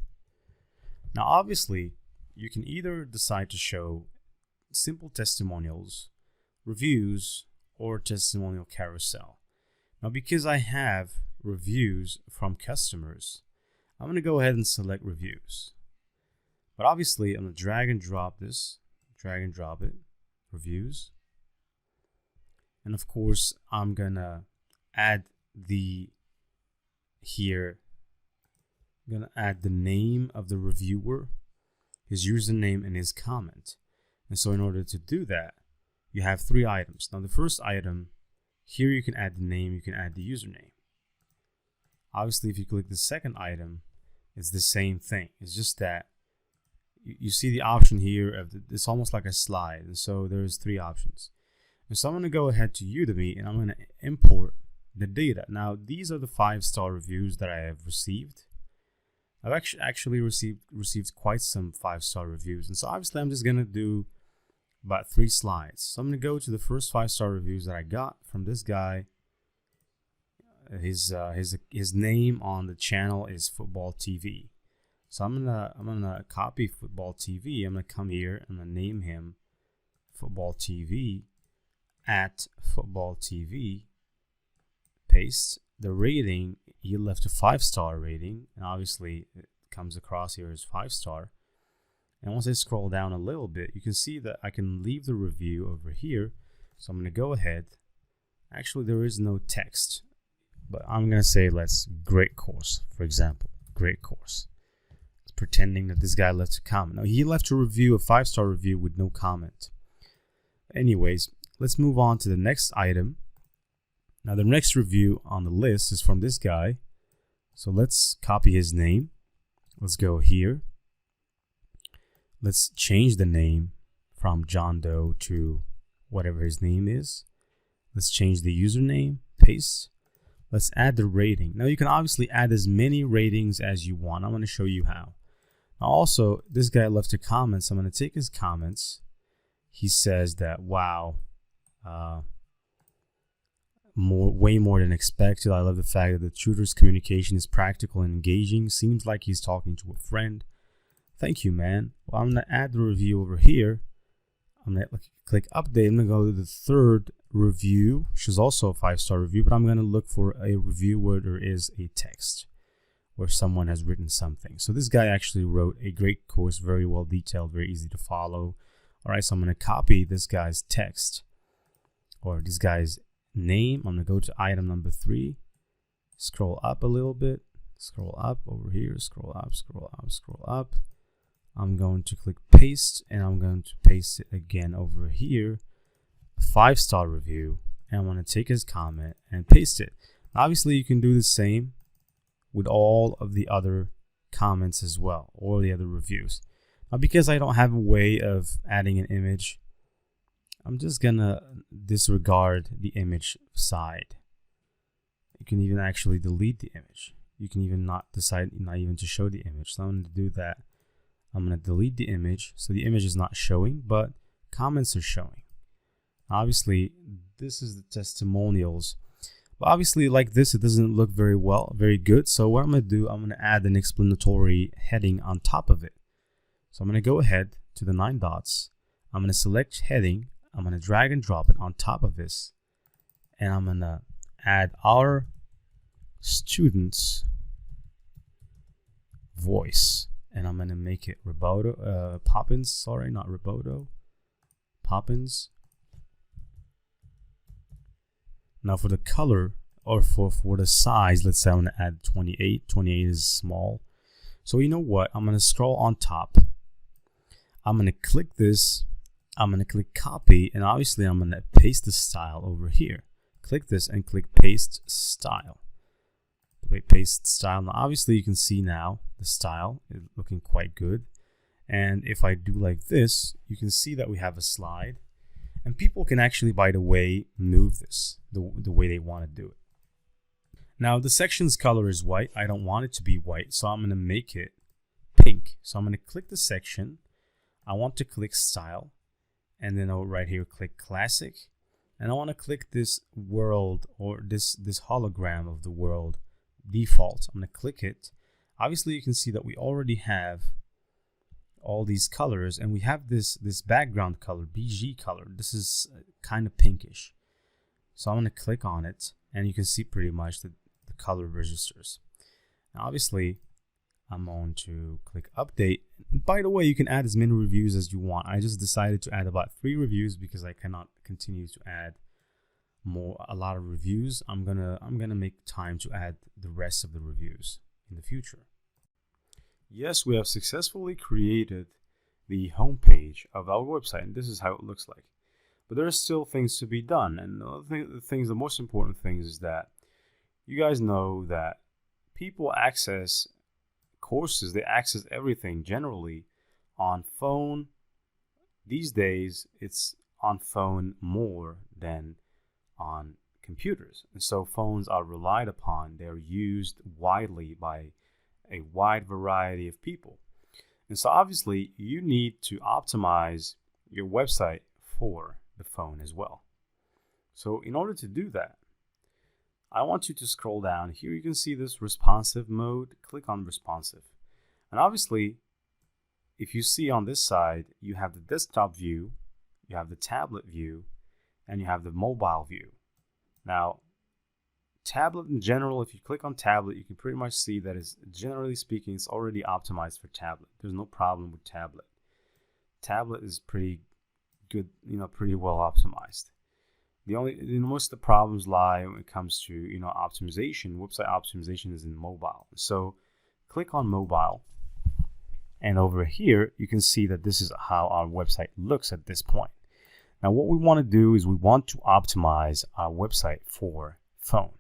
Speaker 1: Now, obviously, you can either decide to show simple testimonials, reviews, or testimonial carousel. Now, because I have reviews from customers, I'm going to go ahead and select reviews. But obviously, I'm going to drag and drop this, drag and drop it, reviews. And of course, I'm going to add the name of the reviewer, his username, and his comment. And so in order to do that, you have 3 items. Now the first item, here you can add the name, you can add the username. Obviously, if you click the second item, it's the same thing. It's just that you see the option here of it's almost like a slide. And so there's 3 options. And so I'm going to go ahead to Udemy and I'm going to import the data. Now these are the 5-star reviews that I have received. I've actually received quite some 5-star reviews. And so obviously I'm just going to do about 3 slides. So I'm going to go to the first 5-star reviews that I got from this guy. His name on the channel is Football TV. So I'm gonna copy Football TV. I'm gonna come here and I'm gonna name him Football TV at Football TV. Paste the rating. He left a 5-star rating, and obviously it comes across here as 5-star. And once I scroll down a little bit, you can see that I can leave the review over here. So I'm gonna go ahead. Actually, there is no text, but I'm gonna say great course, for example, great course. It's pretending that this guy left a comment. Now he left a review, a 5-star review with no comment. Anyways, let's move on to the next item. Now the next review on the list is from this guy. So let's copy his name. Let's go here. Let's change the name from John Doe to whatever his name is. Let's change the username, paste. Let's add the rating. Now you can obviously add as many ratings as you want. I'm going to show you how. Now also, this guy left a comment, so I'm going to take his comments. He says that, wow, way more than expected. I love the fact that the tutor's communication is practical and engaging. Seems like he's talking to a friend. Thank you, man. Well, I'm going to add the review over here. I'm going to click update. I'm going to go to the third review, which is also a 5-star review, but I'm going to look for a review where there is a text, where someone has written something. So this guy actually wrote a great course, very well detailed, very easy to follow. All right, so I'm going to copy this guy's text or this guy's name. I'm going to go to item number 3, scroll up a little bit, scroll up over here, scroll up, scroll up, scroll up. I'm going to click paste, and I'm going to paste it again over here, 5-star review, and I'm going to take his comment and paste it. Obviously, you can do the same with all of the other comments as well, or the other reviews. Now, because I don't have a way of adding an image, I'm just gonna disregard the image side. You can even actually delete the image. You can even decide not even to show the image. So I'm going to do that. I'm going to delete the image. So the image is not showing, but comments are showing. Obviously, this is the testimonials. But obviously, like this, it doesn't look very good. So what I'm going to do, I'm going to add an explanatory heading on top of it. So I'm going to go ahead to the 9 dots. I'm going to select heading. I'm going to drag and drop it on top of this. And I'm going to add our students voice, and I'm going to make it Poppins, sorry, not Roboto, Poppins. Now for the color, or for the size, let's say I'm going to add 28. 28 is small. So you know what, I'm going to scroll on top. I'm going to click this. I'm going to click copy, and obviously I'm going to paste the style over here. Click this and click paste style. Paste style. Now obviously you can see now the style is looking quite good. And if I do like this, you can see that we have a slide. And people can actually, by the way, move this the way they want to do it. Now the section's color is white. I don't want it to be white, so I'm going to make it pink. So I'm going to click the section. I want to click style. And then over right here, click classic. And I want to click this world, or this hologram of the world default. I'm going to click it. Obviously you can see that we already have all these colors, and we have this background color, BG color. This is kind of pinkish. So I'm going to click on it, and you can see pretty much the color registers. Now obviously I'm going to click update. And by the way, you can add as many reviews as you want. I just decided to add about 3 reviews because I cannot continue to add a lot of reviews. I'm gonna make time to add the rest of the reviews in the future. Yes, we have successfully created the homepage of our website, and this is how it looks like. But there are still things to be done, and the most important things is that you guys know that people access courses, they access everything generally on phone. These days, it's on phone more than on computers, and so phones are relied upon. They're used widely by a wide variety of people, and so obviously you need to optimize your website for the phone as well. So in order to do that, I want you to scroll down here. You can see this responsive mode. Click on responsive, and obviously if you see on this side, you have the desktop view, you have the tablet view, and you have the mobile view. Now, tablet in general, if you click on tablet, you can pretty much see that it's, generally speaking, it's already optimized for tablet. There's no problem with tablet. Tablet is pretty good, pretty well optimized. Most of the problems lie when it comes to, optimization. Website optimization is in mobile. So click on mobile. And over here, you can see that this is how our website looks at this point. Now, what we want to do is we want to optimize our website for phone.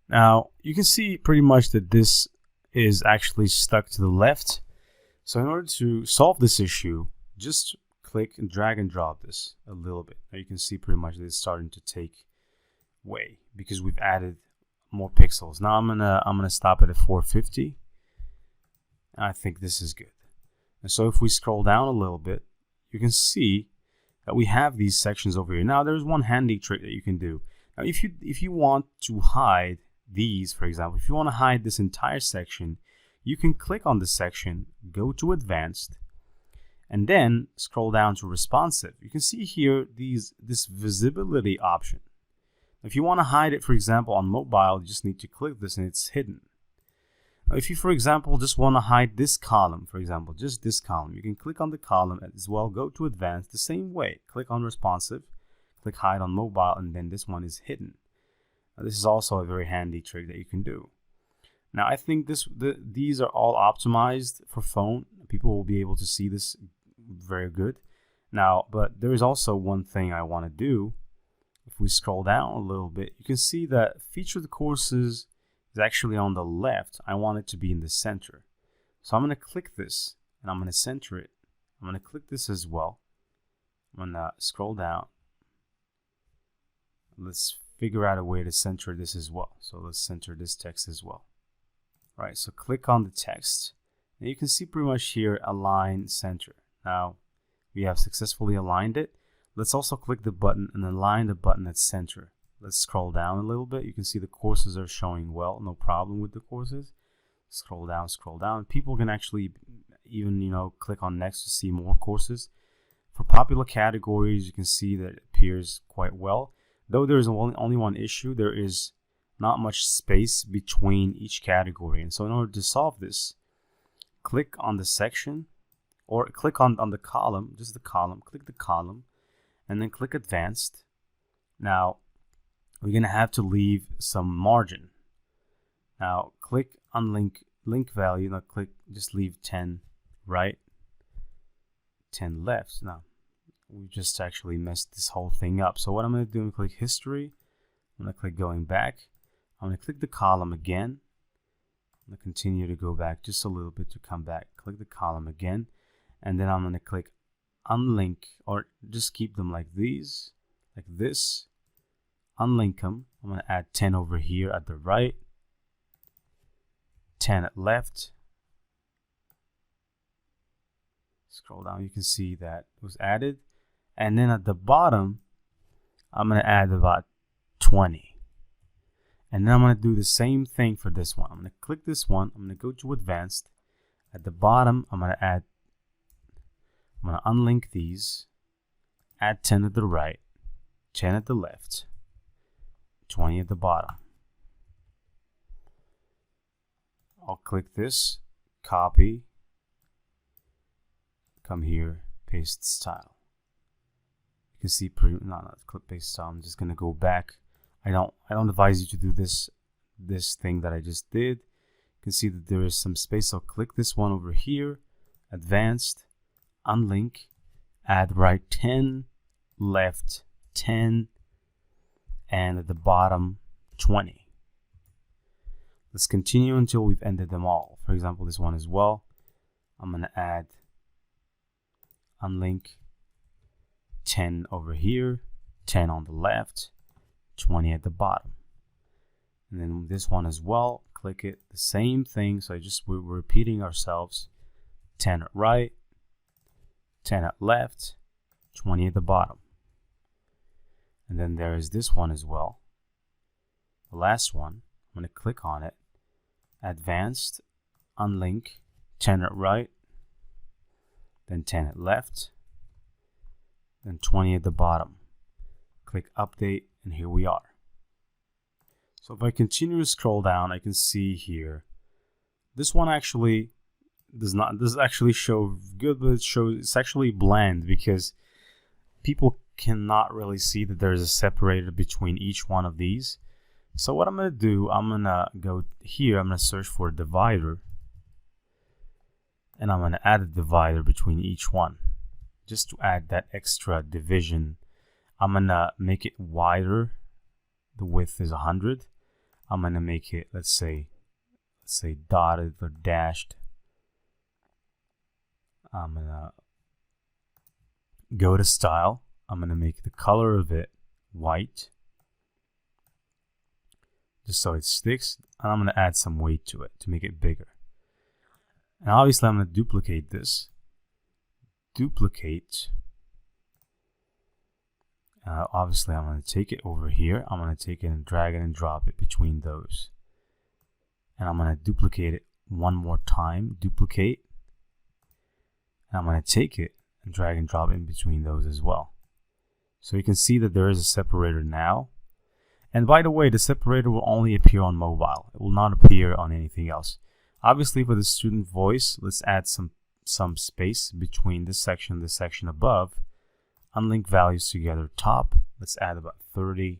Speaker 1: Now, you can see pretty much that this is actually stuck to the left. So in order to solve this issue, just click and drag and drop this a little bit. Now you can see pretty much that it's starting to take way because we've added more pixels. Now I'm gonna stop it at 450. And I think this is good. And so if we scroll down a little bit, you can see that we have these sections over here. Now there's one handy trick that you can do. Now if you want to hide these, for example, if you want to hide this entire section, you can click on this section, go to advanced, and then scroll down to responsive. You can see here this visibility option. If you want to hide it, for example, on mobile, you just need to click this and it's hidden. Now, if you, for example, just want to hide this column, for example, just this column, you can click on the column as well, go to advanced the same way. Click on responsive, click hide on mobile, and then this one is hidden. Now, this is also a very handy trick that you can do. Now, I think these are all optimized for phone. People will be able to see this very good. Now, but there is also one thing I want to do. If we scroll down a little bit, you can see that featured courses is actually on the left. I want it to be in the center. So I'm going to click this and I'm going to center it. I'm going to click this as well. I'm going to scroll down. Let's figure out a way to center this as well. So let's center this text as well. All right, so click on the text. And you can see pretty much here, align center. Now we have successfully aligned it. Let's also click the button and align the button at center. Let's scroll down a little bit. You can see the courses are showing well, no problem with the courses. Scroll down. People can actually even, click on next to see more courses. For popular categories, you can see that it appears quite well. Though there is only one issue, there is not much space between each category. And so in order to solve this, click on the section or click on the column, just the column, click the column, and then click advanced. Now, we're going to have to leave some margin. Now, click on link value. Now, just leave 10 right, 10 left. Now, we just actually messed this whole thing up. So what I'm going to do, I'm going to click history. I'm going to click going back. I'm going to click the column again. I'm going to continue to go back just a little bit to come back. Click the column again. And then I'm going to click unlink, or just keep them like these, like this. Unlink them. I'm going to add 10 over here at the right, 10 at left. Scroll down, you can see that it was added. And then at the bottom, I'm going to add about 20. And then I'm going to do the same thing for this one. I'm going to click this one. I'm going to go to advanced. At the bottom, I'm going to unlink these, add 10 at the right, 10 at the left, 20 at the bottom. I'll click this, copy, come here, paste style. You can see click paste style. I'm just gonna go back. I don't advise you to do this thing that I just did. You can see that there is some space. I'll click this one over here, advanced, unlink, add right 10, left 10, and at the bottom 20. Let's continue until we've ended them all. For example, this one as well. I'm going to add unlink 10 over here, 10 on the left, 20 at the bottom. And then this one as well, click it, the same thing. So we're repeating ourselves. 10 at right, 10 at left, 20 at the bottom. And then there is this one as well. The last one, I'm going to click on it. Advanced, unlink, 10 at right, then 10 at left, then 20 at the bottom. Click update, and here we are. So if I continue to scroll down, I can see here, this one actually does actually show good, but it's actually bland because people cannot really see that there's a separator between each one of these. So what I'm going to do, I'm going to go here, I'm going to search for a divider, and I'm going to add a divider between each one just to add that extra division. I'm going to make it wider. The width is 100. I'm going to make it, let's say dotted or dashed. I'm going to go to style. I'm going to make the color of it white, just so it sticks. And I'm going to add some weight to it to make it bigger. And obviously I'm going to duplicate this. Obviously I'm going to take it over here. I'm going to take it and drag it and drop it between those. And I'm going to duplicate it one more time. Duplicate. And I'm going to take it and drag and drop it in between those as well. So you can see that there is a separator now. And by the way, the separator will only appear on mobile. It will not appear on anything else. Obviously for the student voice, let's add some space between this section and the section above. Unlink values together top. Let's add about 30.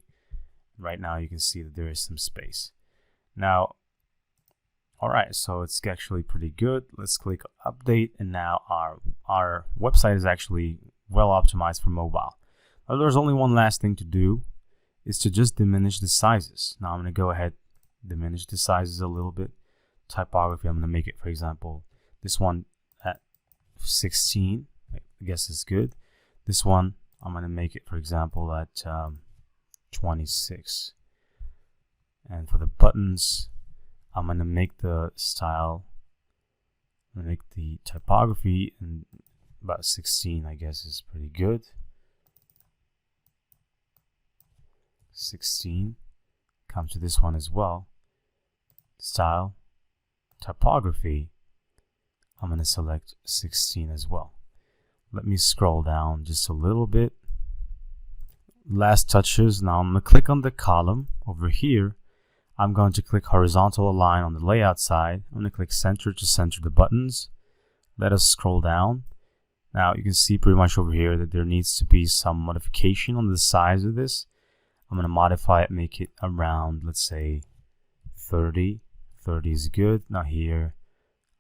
Speaker 1: Right now you can see that there is some space. Now, alright, so it's actually pretty good. Let's click update, and now our website is actually well optimized for mobile. Now there's only one last thing to do, is to just diminish the sizes. Now I'm going to go ahead,
Speaker 2: diminish the sizes a little bit. Typography, I'm going to make it, for example, this one at 16. I guess is good. This one, I'm going to make it, for example, at 26. And for the buttons, I'm going to make the style, I'm going to make the typography, and about 16, I guess, is pretty good. 16. Come to this one as well. Style, typography, I'm going to select 16 as well. Let me scroll down just a little bit. Last touches. Now I'm going to click on the column over here. I'm going to click horizontal align on the layout side. I'm going to click center to center the buttons. Let us scroll down. Now you can see pretty much over here that there needs to be some modification on the size of this. I'm going to modify it, make it around, let's say 30. 30 is good. Now here,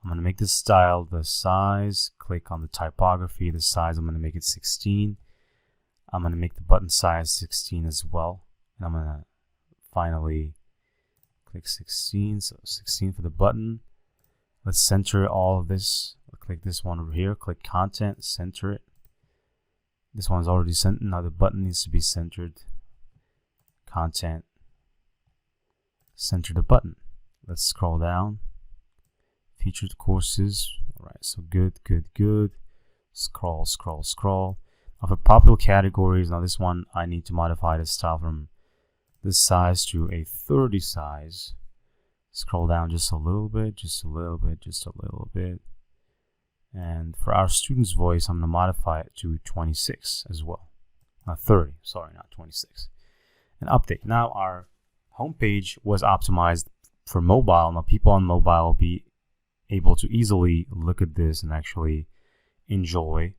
Speaker 2: I'm going to make the style, the size, click on the typography, the size, I'm going to make it 16. I'm going to make the button size 16 as well. And I'm going to finally click 16, so 16 for the button. Let's center all of this. I'll click this one over here, click content, center it. This one's already centered. Now the button needs to be centered. Content, center the button. Let's scroll down. Featured courses. All right, so good. Scroll. Now for popular categories, now this one I need to modify the style from this size to a 30 size. Scroll down just a little bit. And for our student's voice, I'm going to modify it to 26 as well. 30, sorry, not 26. An update. Now our homepage was optimized for mobile. Now people on mobile will be able to easily look at this and actually enjoy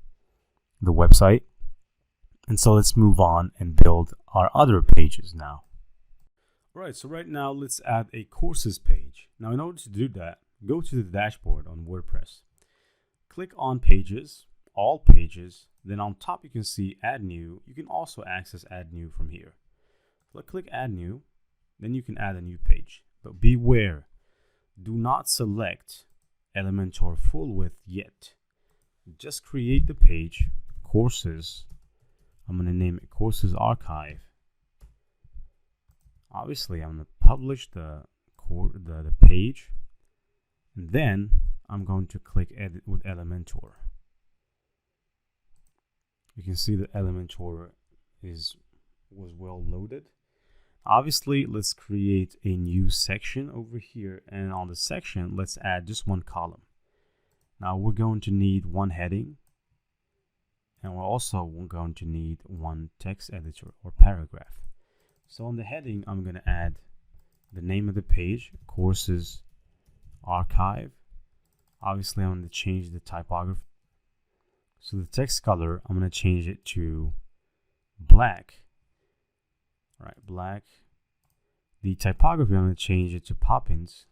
Speaker 2: the website. And so let's move on and build our other pages now.
Speaker 1: All right, so right now let's add a courses page. Now in order to do that, go to the dashboard on WordPress. Click on pages, all pages. Then on top you can see add new. You can also access add new from here. Click add new, then you can add a new page. But beware, do not select Elementor full width yet. Just create the page, courses. I'm going to name it courses archive. Obviously, I'm going to publish the page, and then I'm going to click edit with Elementor. You can see that Elementor was well loaded. Obviously, let's create a new section over here, and on the section, let's add just one column. Now we're going to need one heading, and we're also going to need one text editor or paragraph. So on the heading, I'm going to add the name of the page, courses archive. Obviously, I'm going to change the typography. So the text color, I'm going to change it to black. All right, black. The typography, I'm going to change it to Poppins.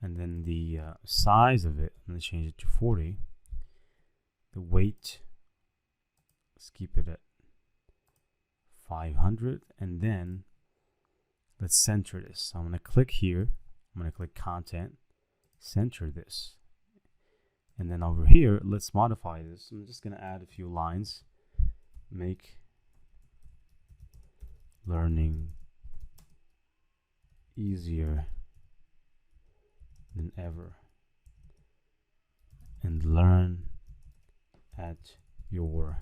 Speaker 1: And then the size of it, I'm going to change it to 40. The weight, let's keep it at 500. And then let's center this. So I'm going to click here. I'm going to click content, center this. And then over here, let's modify this. I'm just going to add a few lines. Make learning easier than ever, and learn at your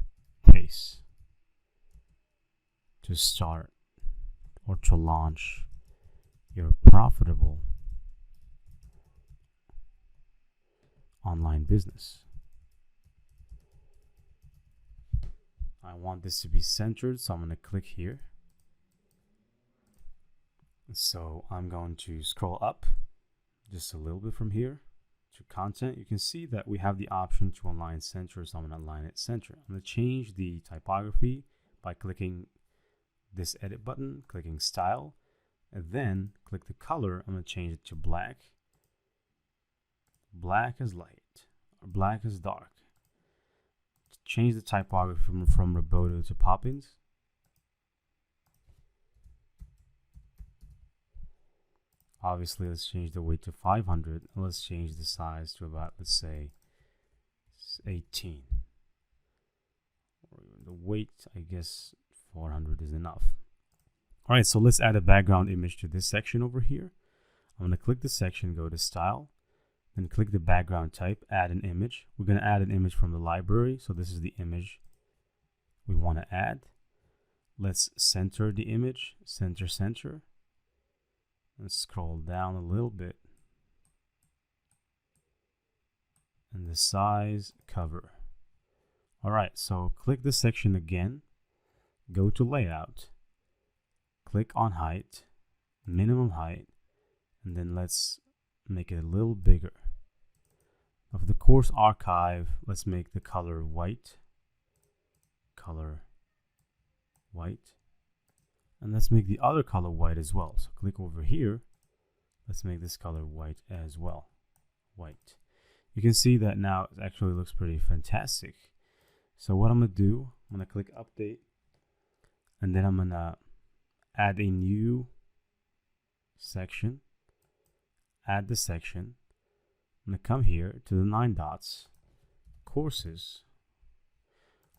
Speaker 1: pace. To start or to launch your profitable online business. I want this to be centered, so I'm going to click here. So I'm going to scroll up just a little bit from here to content. You can see that we have the option to align center, so I'm going to align it center. I'm going to change the typography by clicking this edit button, clicking style, and then click the color. I'm going to change it to black. Black is light, or black is dark. Change the typography from Roboto to Poppins. Obviously, let's change the weight to 500. Let's change the size to about, let's say, 18. Or the weight, I guess 400 is enough. All right, so let's add a background image to this section over here. I'm going to click the section, go to Style, then click the background type, add an image. We're going to add an image from the library. So this is the image we want to add. Let's center the image, center. Let's scroll down a little bit. And the size, cover. All right, so click the section again, go to layout, click on height, minimum height, and then let's make it a little bigger. Of the course archive, let's make the color white, and let's make the other color white as well. So click over here, let's make this color white as well, white. You can see that now it actually looks pretty fantastic. So what I'm gonna do, I'm gonna click update, and then I'm gonna add a new section, add the section. I'm gonna come here to the 9 dots, courses,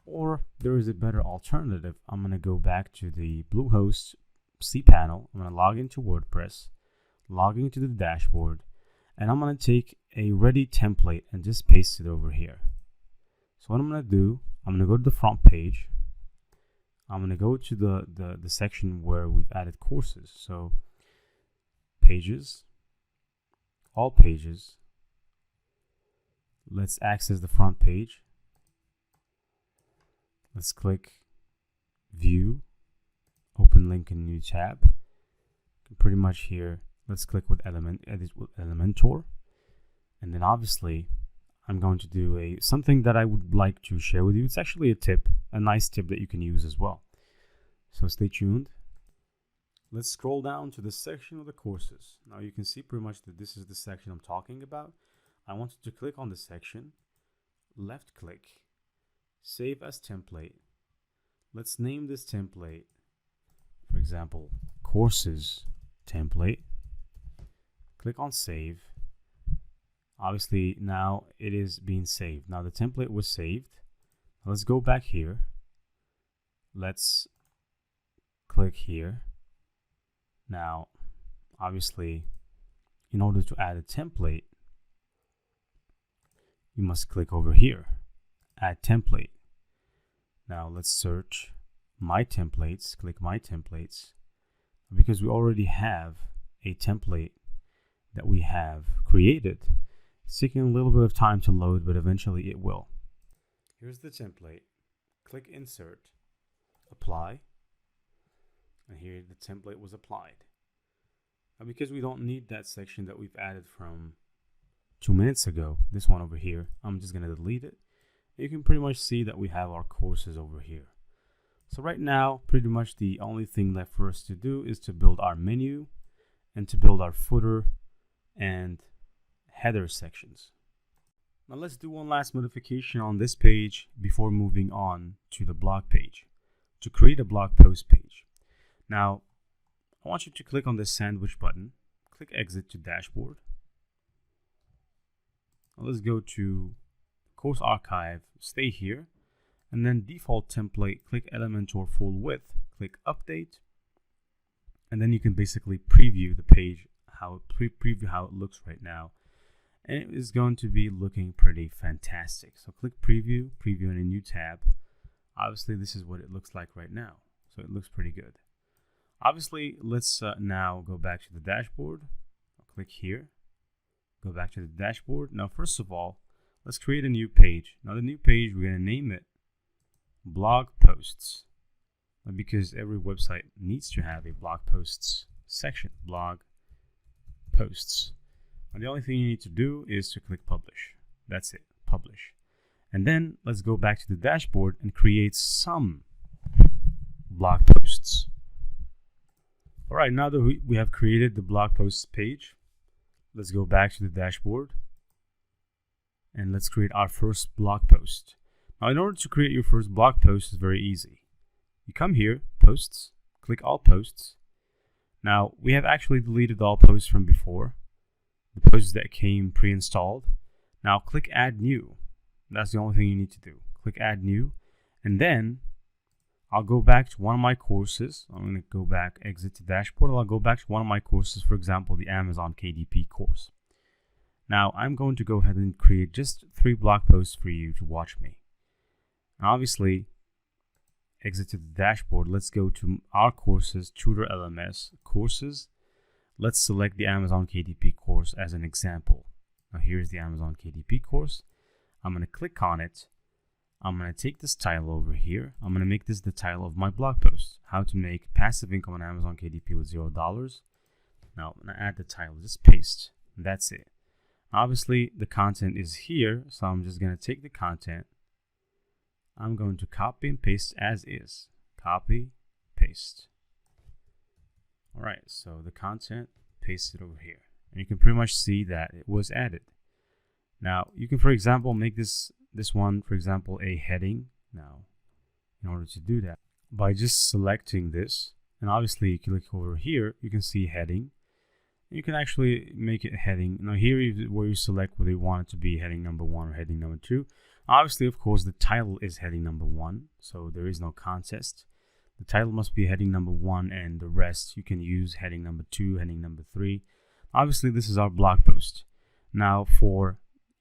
Speaker 1: or there is a better alternative. I'm gonna go back to the Bluehost cPanel. I'm gonna log into WordPress, log into the dashboard, and I'm gonna take a ready template and just paste it over here. So what I'm gonna do, I'm gonna go to the front page. I'm gonna go to the section where we've added courses. So pages, all pages. Let's access the front page. Let's click view, open link in new tab. Pretty much here, let's click with edit with Elementor. And then obviously I'm going to do something that I would like to share with you. It's actually a nice tip that you can use as well. So stay tuned. Let's scroll down to the section of the courses. Now you can see pretty much that this is the section I'm talking about. I want you to click on the section, left click, save as template. Let's name this template, for example, courses template. Click on save. Obviously now it is being saved. Now the template was saved. Let's go back here. Let's click here. Now obviously in order to add a template, you must click over here, add template. Now let's search my templates, click my templates, because we already have a template that we have created. It's taking a little bit of time to load, but eventually it will. Here's the template. Click insert, apply, and here the template was applied. Now because we don't need that section that we've added from 2 minutes ago, this one over here, I'm just gonna delete it. You can pretty much see that we have our courses over here. So right now, pretty much the only thing left for us to do is to build our menu and to build our footer and header sections. Now let's do one last modification on this page before moving on to the blog page. To create a blog post page. Now, I want you to click on this sandwich button, click exit to dashboard. Now let's go to course archive, stay here, and then default template, click Elementor full width, click update, and then you can basically preview the page, preview how it looks right now, and it is going to be looking pretty fantastic. So click preview in a new tab. Obviously this is what it looks like right now, so it looks pretty good. Obviously let's now go back to the dashboard. I'll click here, go back to the dashboard. Now first of all, let's create a new page. Now the new page, we're going to name it blog posts, because every website needs to have a blog posts section, blog posts. And the only thing you need to do is to click publish. That's it, publish. And then let's go back to the dashboard and create some blog posts. All right, now that we have created the blog posts page, let's go back to the dashboard and let's create our first blog post. Now, in order to create your first blog post, is very easy. You come here, posts, click all posts. Now, we have actually deleted all posts from before, the posts that came pre-installed. Now, click Add New. That's the only thing you need to do. Click Add New, and then I'll go back to one of my courses. I'm going to go back, exit to Dashboard. I'll go back to one of my courses, for example, the Amazon KDP course. Now, I'm going to go ahead and create just 3 blog posts for you to watch me. And obviously, exit to the dashboard. Let's go to our courses, Tutor LMS courses. Let's select the Amazon KDP course as an example. Now, here's the Amazon KDP course. I'm going to click on it. I'm going to take this title over here. I'm going to make this the title of my blog post. How to make passive income on Amazon KDP with $0. Now, I'm going to add the title. Just paste. And that's it. Obviously, the content is here, so I'm just going to take the content. I'm going to copy and paste as is. Copy, paste. All right, so the content, paste it over here. And you can pretty much see that it was added. Now, you can, for example, make this one, for example, a heading. Now, in order to do that, by just selecting this, and obviously you click over here, you can see heading. You can actually make it heading. Now here is where you select whether you want it to be heading number 1 or heading number 2. Obviously, of course, the title is heading number 1, so there is no contest. The title must be heading number 1, and the rest you can use heading number 2, heading number 3. Obviously, this is our blog post. Now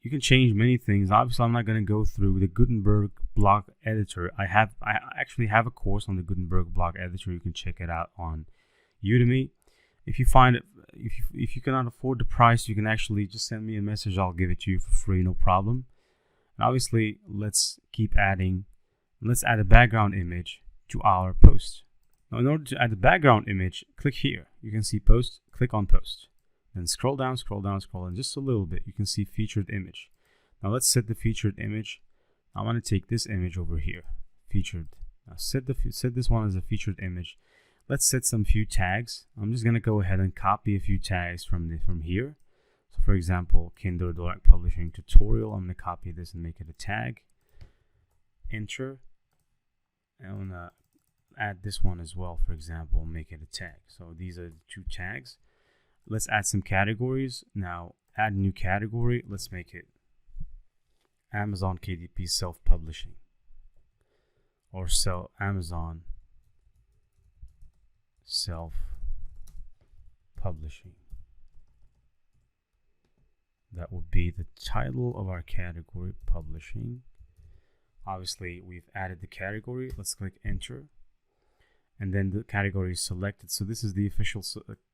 Speaker 1: you can change many things. Obviously, I'm not going to go through the Gutenberg blog editor. I actually have a course on the Gutenberg blog editor. You can check it out on Udemy. If you find it, if you cannot afford the price, you can actually just send me a message. I'll give it to you for free, no problem. And obviously, let's keep adding. Let's add a background image to our post. Now, in order to add the background image, click here. You can see post. Click on post. Then scroll down, scroll down, scroll down just a little bit. You can see featured image. Now let's set the featured image. I want to take this image over here. Featured. Now set this one as a featured image. Let's set some few tags. I'm just going to go ahead and copy a few tags from here. So for example, Kindle Direct Publishing Tutorial. I'm going to copy this and make it a tag. Enter. And I'm going to add this one as well, for example, make it a tag. So these are the 2 tags. Let's add some categories. Now add a new category. Let's make it Amazon KDP self-publishing, or Amazon self-publishing. That would be the title of our category, publishing. Obviously, we've added the category. Let's click enter. And then the category is selected. So this is the official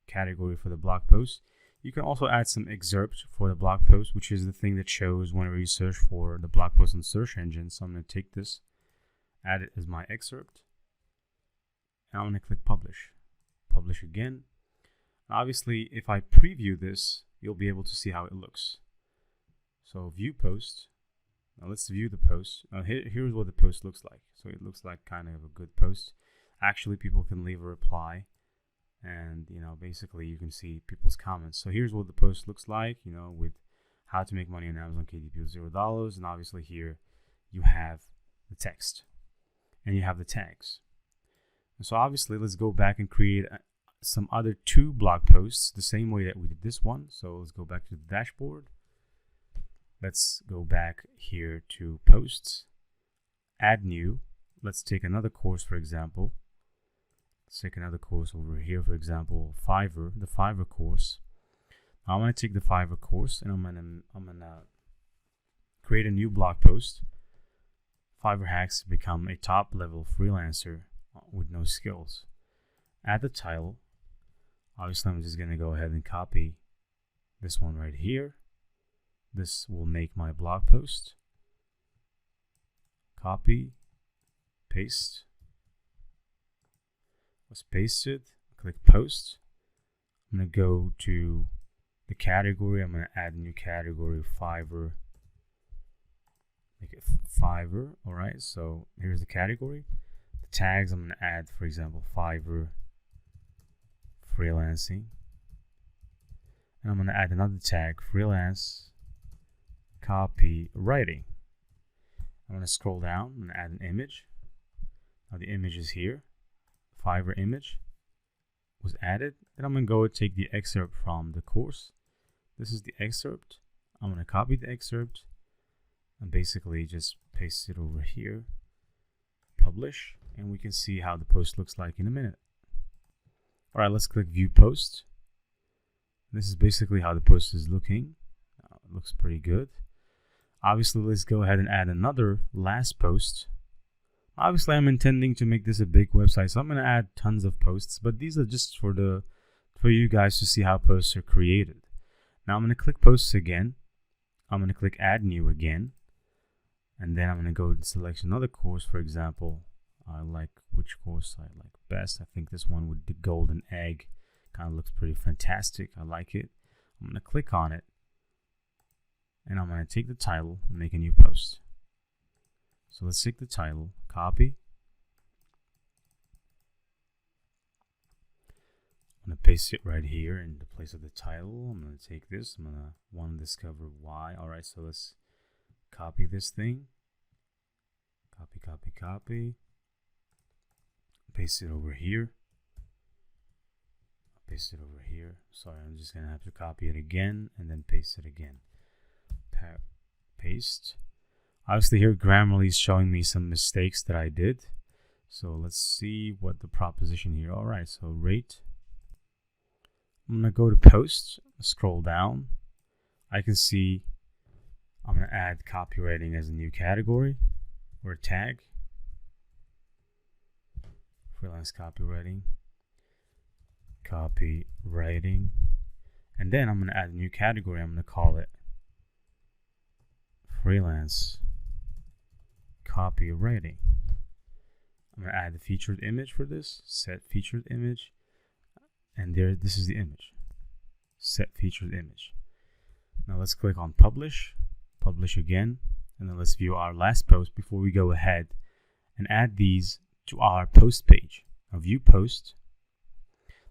Speaker 1: category for the blog post. You can also add some excerpt for the blog post, which is the thing that shows whenever you search for the blog post on search engine. So I'm going to take this, add it as my excerpt. And I'm going to click publish. Publish again. Obviously, if I preview this, you'll be able to see how it looks. So view post. Now let's view the post. Now here's what the post looks like. So it looks like kind of a good post. Actually, people can leave a reply, and basically you can see people's comments. So here's what the post looks like, with how to make money on Amazon KDP with $0. And obviously here you have the text and you have the tags. And so obviously let's go back and create some other 2 blog posts the same way that we did this one. So let's go back to the dashboard. Let's go back here to posts, add new. Let's take another course, for example. Let's take another course over here, for example, Fiverr, the Fiverr course. Now I'm going to take the Fiverr course and I'm gonna create a new blog post. Fiverr hacks to become a top-level freelancer with no skills. Add the title. Obviously, I'm just going to go ahead and copy this one right here. This will make my blog post. Copy, paste. Let's paste it. Click post. I'm going to go to the category. I'm going to add a new category, Fiverr. Make it Fiverr. All right. So here's the category. The tags I'm going to add, for example, Fiverr freelancing. And I'm going to add another tag, freelance copywriting. I'm going to scroll down. I'm going to add an image. Now the image is here. Fiverr image was added. Then I'm going to go take the excerpt from the course. This is the excerpt. I'm going to copy the excerpt and basically just paste it over here, publish, and we can see how the post looks like in a minute. All right, let's click view post. This is basically how the post is looking. It looks pretty good. Obviously, let's go ahead and add another last post. Obviously, I'm intending to make this a big website, so I'm going to add tons of posts, but these are just for you guys to see how posts are created. Now I'm going to click posts again. I'm going to click add new again, and then I'm going to go and select another course. For example, I like which course I like best. I think this one with the golden egg kind of looks pretty fantastic. I like it. I'm going to click on it, and I'm going to take the title and make a new post. So let's take the title, copy. I'm going to paste it right here in the place of the title. I'm going to take this. I'm going to want to discover why. All right, so let's copy this thing. Copy, copy, copy. Paste it over here. Paste it over here. Sorry, I'm just going to have to copy it again and then paste it again. Paste. Obviously here Grammarly is showing me some mistakes that I did. So let's see what the proposition here. All right, so rate. I'm going to go to post, scroll down. I can see I'm going to add copywriting as a new category or a tag. Freelance copywriting. Copywriting. And then I'm going to add a new category. I'm going to call it freelance copywriting. I'm going to add the featured image for this. Set featured image. And there, this is the image. Set featured image. Now let's click on publish. Publish again. And then let's view our last post before we go ahead and add these to our post page. Now view post.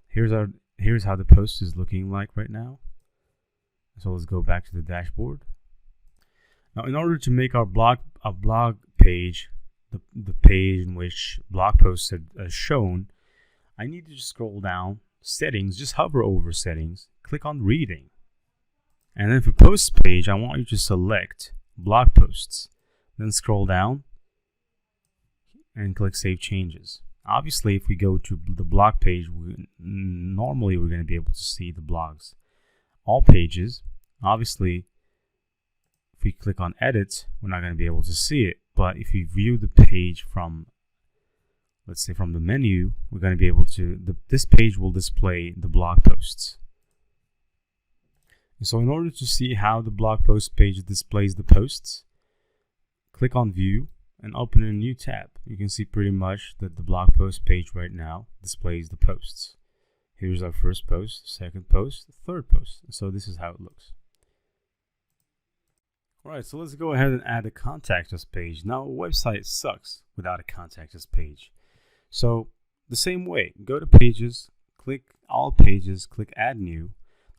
Speaker 1: Here's how the post is looking like right now. So let's go back to the dashboard. Now in order to make our blog page, the page in which blog posts are shown, I need to just scroll down, settings, just hover over settings, click on reading. And then for post page, I want you to select blog posts. Then scroll down and click save changes. Obviously, if we go to the blog page, normally we're going to be able to see the blogs. All pages, obviously, if we click on edit, we're not going to be able to see it. But if you view the page from, let's say from the menu, we're going to be able to, this page will display the blog posts. And so in order to see how the blog post page displays the posts, click on view and open a new tab. You can see pretty much that the blog post page right now displays the posts. Here's our first post, second post, third post. So this is how it looks. All right, so let's go ahead and add a contact us page. Now a website sucks without a contact us page. So the same way, go to pages, click all pages, click add new.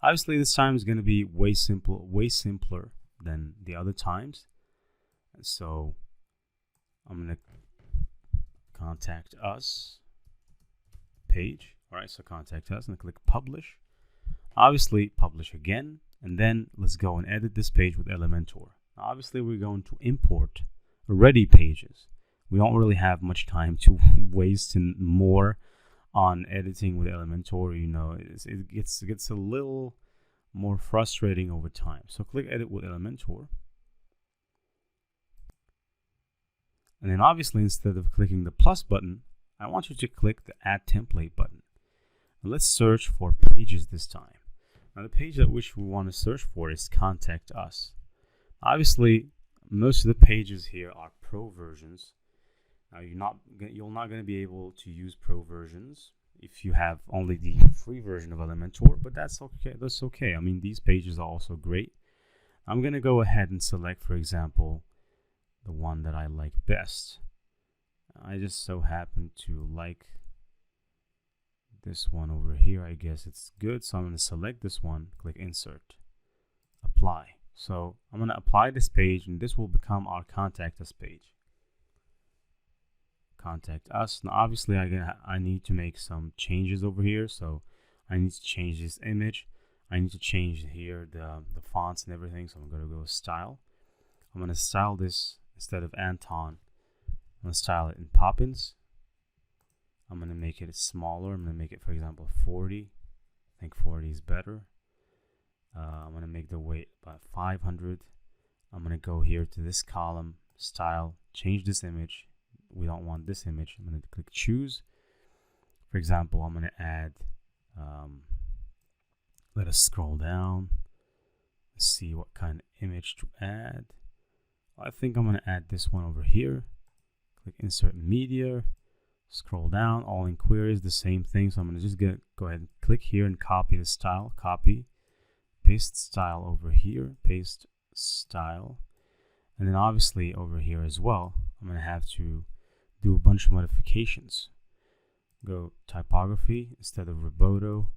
Speaker 1: Obviously this time is going to be way simpler than the other times. So I'm going to contact us page. All right, so contact us and click publish. Obviously publish again, and then let's go and edit this page with Elementor. Obviously we're going to import ready pages. We don't really have much time to waste more on editing with Elementor. You know, it gets a little more frustrating over time. So click edit with Elementor. And then obviously instead of clicking the plus button, I want you to click the add template button. Now let's search for pages this time. Now the page that which we want to search for is contact us. Obviously most of the pages here are pro versions. Now you're not going to be able to use pro versions if you have only the free version of Elementor, but that's okay. That's okay. I mean, these pages are also great. I'm going to go ahead and select, for example, the one that I like best. I just so happen to like this one over here. I guess it's good, so I'm going to select this one, click insert, apply. So I'm going to apply this page, and this will become our contact us page. contact us. Now obviously I need to make some changes over here, so I need to change this image. I need to change here the fonts and everything, so I'm going to go style. I'm going to style this, instead of Anton, I'm going to style it in Poppins. I'm going to make it smaller. I'm going to make it, for example, 40. I think 40 is better. I'm going to make the weight about 500. I'm going to go here to this column, style, change this image. We don't want this image. I'm going to click choose. For example, I'm going to add, let us scroll down, see what kind of image to add. I think I'm going to add this one over here. Click insert media, scroll down, all in queries, the same thing. So I'm going to just go ahead and click here and copy the style, copy, paste style over here, paste style. And then obviously over here as well, I'm going to have to do a bunch of modifications. Go typography, instead of Roboto,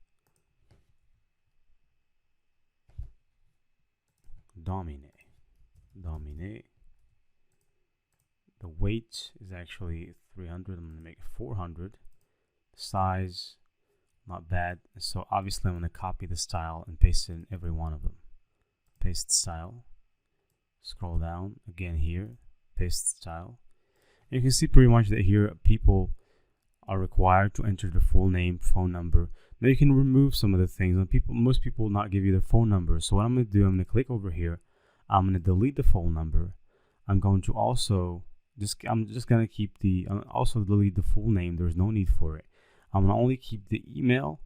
Speaker 1: Domine. The weight is actually 300. I'm going to make it 400. Size, not bad. So obviously I'm going to copy the style and paste it in every one of them. Paste style. Scroll down again here. Paste style. And you can see pretty much that here people are required to enter their full name, phone number. Now you can remove some of the things. Most people will not give you their phone number. So what I'm going to do, I'm going to click over here. I'm going to delete the phone number. I'm going to also I'm just going to keep also delete the full name. There's no need for it. I'm going to only keep the email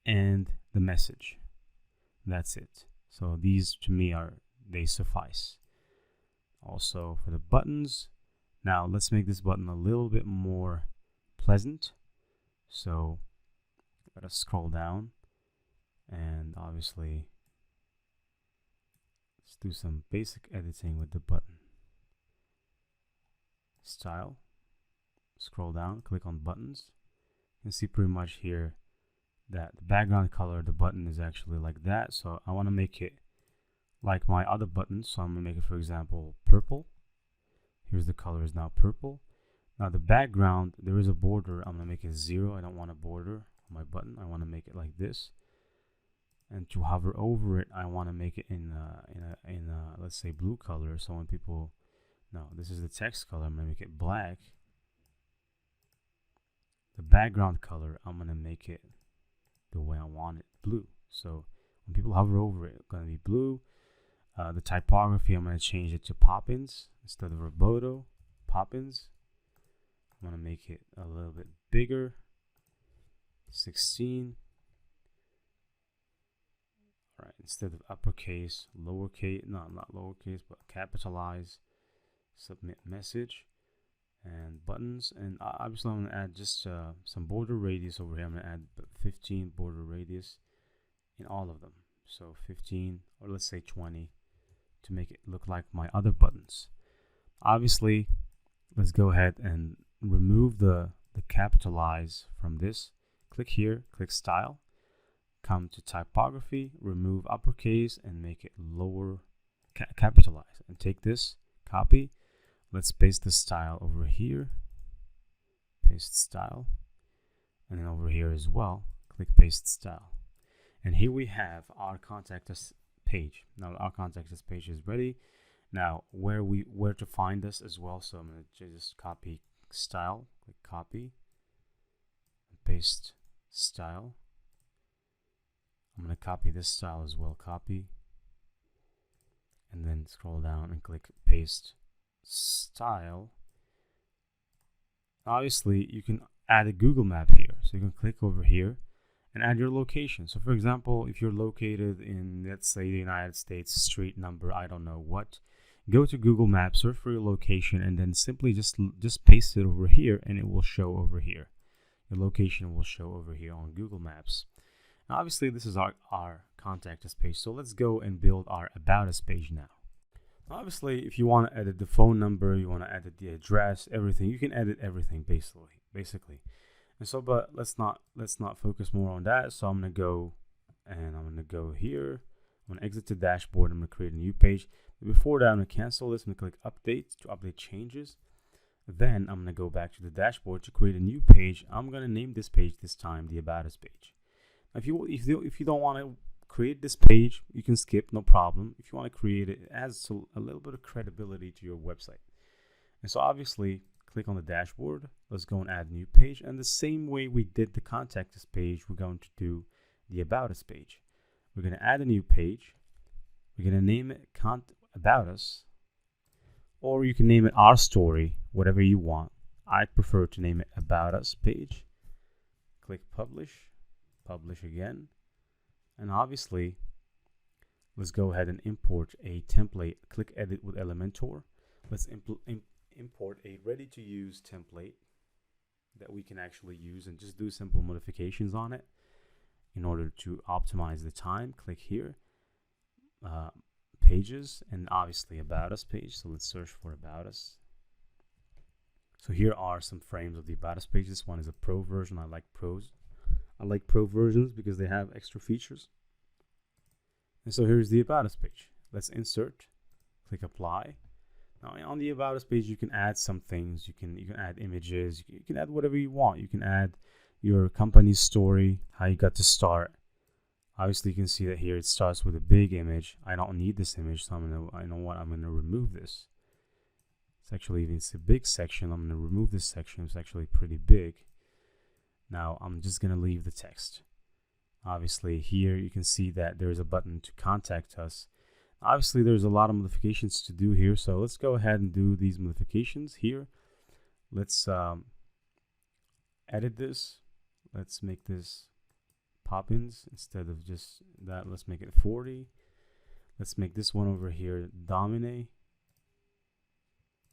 Speaker 1: and the message. That's it. So these to me they suffice. Also for the buttons. Now let's make this button a little bit more pleasant. So let us scroll down, and obviously let's do some basic editing with the button. Style, scroll down, click on buttons. You can see pretty much here that the background color of the button is actually like that. So I want to make it like my other buttons. So I'm going to make it, for example, purple. Here's the color is now purple. Now the background, there is a border. I'm going to make it 0. I don't want a border on my button. I want to make it like this. And to hover over it, I want to make it in let's say blue color. So when people, no, this is the text color. I'm going to make it black. The background color, I'm going to make it the way I want it, blue. So when people hover over it, it's going to be blue. The typography, I'm going to change it to Poppins instead of Roboto. Poppins. I'm going to make it a little bit bigger. 16. All right, instead of uppercase, lowercase, no, not lowercase, but capitalize. Submit message and buttons. And obviously I'm going to add just some border radius over here. I'm going to add 15 border radius in all of them. So 15, or let's say 20, to make it look like my other buttons. Obviously, let's go ahead and remove the capitalize from this. Click here, click style, come to typography, remove uppercase and make it lower capitalize, and take this, copy. Let's paste the style over here, paste style, and then over here as well, click paste style. And here we have our contact us page. Now our contact us page is ready. Now where to find us as well. So I'm going to just copy style, click copy, and paste style. I'm going to copy this style as well, copy, and then scroll down and click paste style. Obviously you can add a Google map here, so you can click over here and add your location. So for example, if you're located in, let's say, the United States, street number, I don't know what, go to Google Maps, search for your location, and then simply just paste it over here, and it will show over here. Your location will show over here on Google Maps. Now obviously this is our contact us page, so let's go and build our about us page now. Obviously, if you want to edit the phone number, you want to edit the address, everything, you can edit everything basically. And so, but let's not focus more on that. So I'm going to go here. I'm going to exit the dashboard. I'm going to create a new page. But before that, I'm going to cancel this. I'm going to click update to update changes. Then I'm going to go back to the dashboard to create a new page. I'm going to name this page this time the About Us page. Now, if you don't want to create this page, you can skip, no problem. If you want to create it, it adds a little bit of credibility to your website. And so obviously, click on the dashboard. Let's go and add a new page. And the same way we did the Contact Us page, we're going to do the About Us page. We're going to add a new page. We're going to name it About Us, or you can name it Our Story, whatever you want. I prefer to name it About Us page. Click Publish, Publish again. And obviously, let's go ahead and import a template. Click Edit with Elementor. Let's import a ready-to-use template that we can actually use and just do simple modifications on it in order to optimize the time. Click here, Pages, and obviously About Us page. So let's search for About Us. So here are some frames of the About Us page. This one is a Pro version. I like Pros. I like Pro versions because they have extra features. And so here's the About Us page. Let's insert, click Apply. Now on the About Us page, you can add some things. You can add images. You can add whatever you want. You can add your company's story, how you got to start. Obviously, you can see that here it starts with a big image. I don't need this image, so I know what, I'm gonna remove this. It's a big section. I'm gonna remove this section. It's actually pretty big. Now I'm just gonna leave the text. Obviously, here you can see that there is a button to contact us. Obviously, there's a lot of modifications to do here, so let's go ahead and do these modifications here. Let's edit this. Let's make this pop-ins instead of just that. Let's make it 40. Let's make this one over here Domine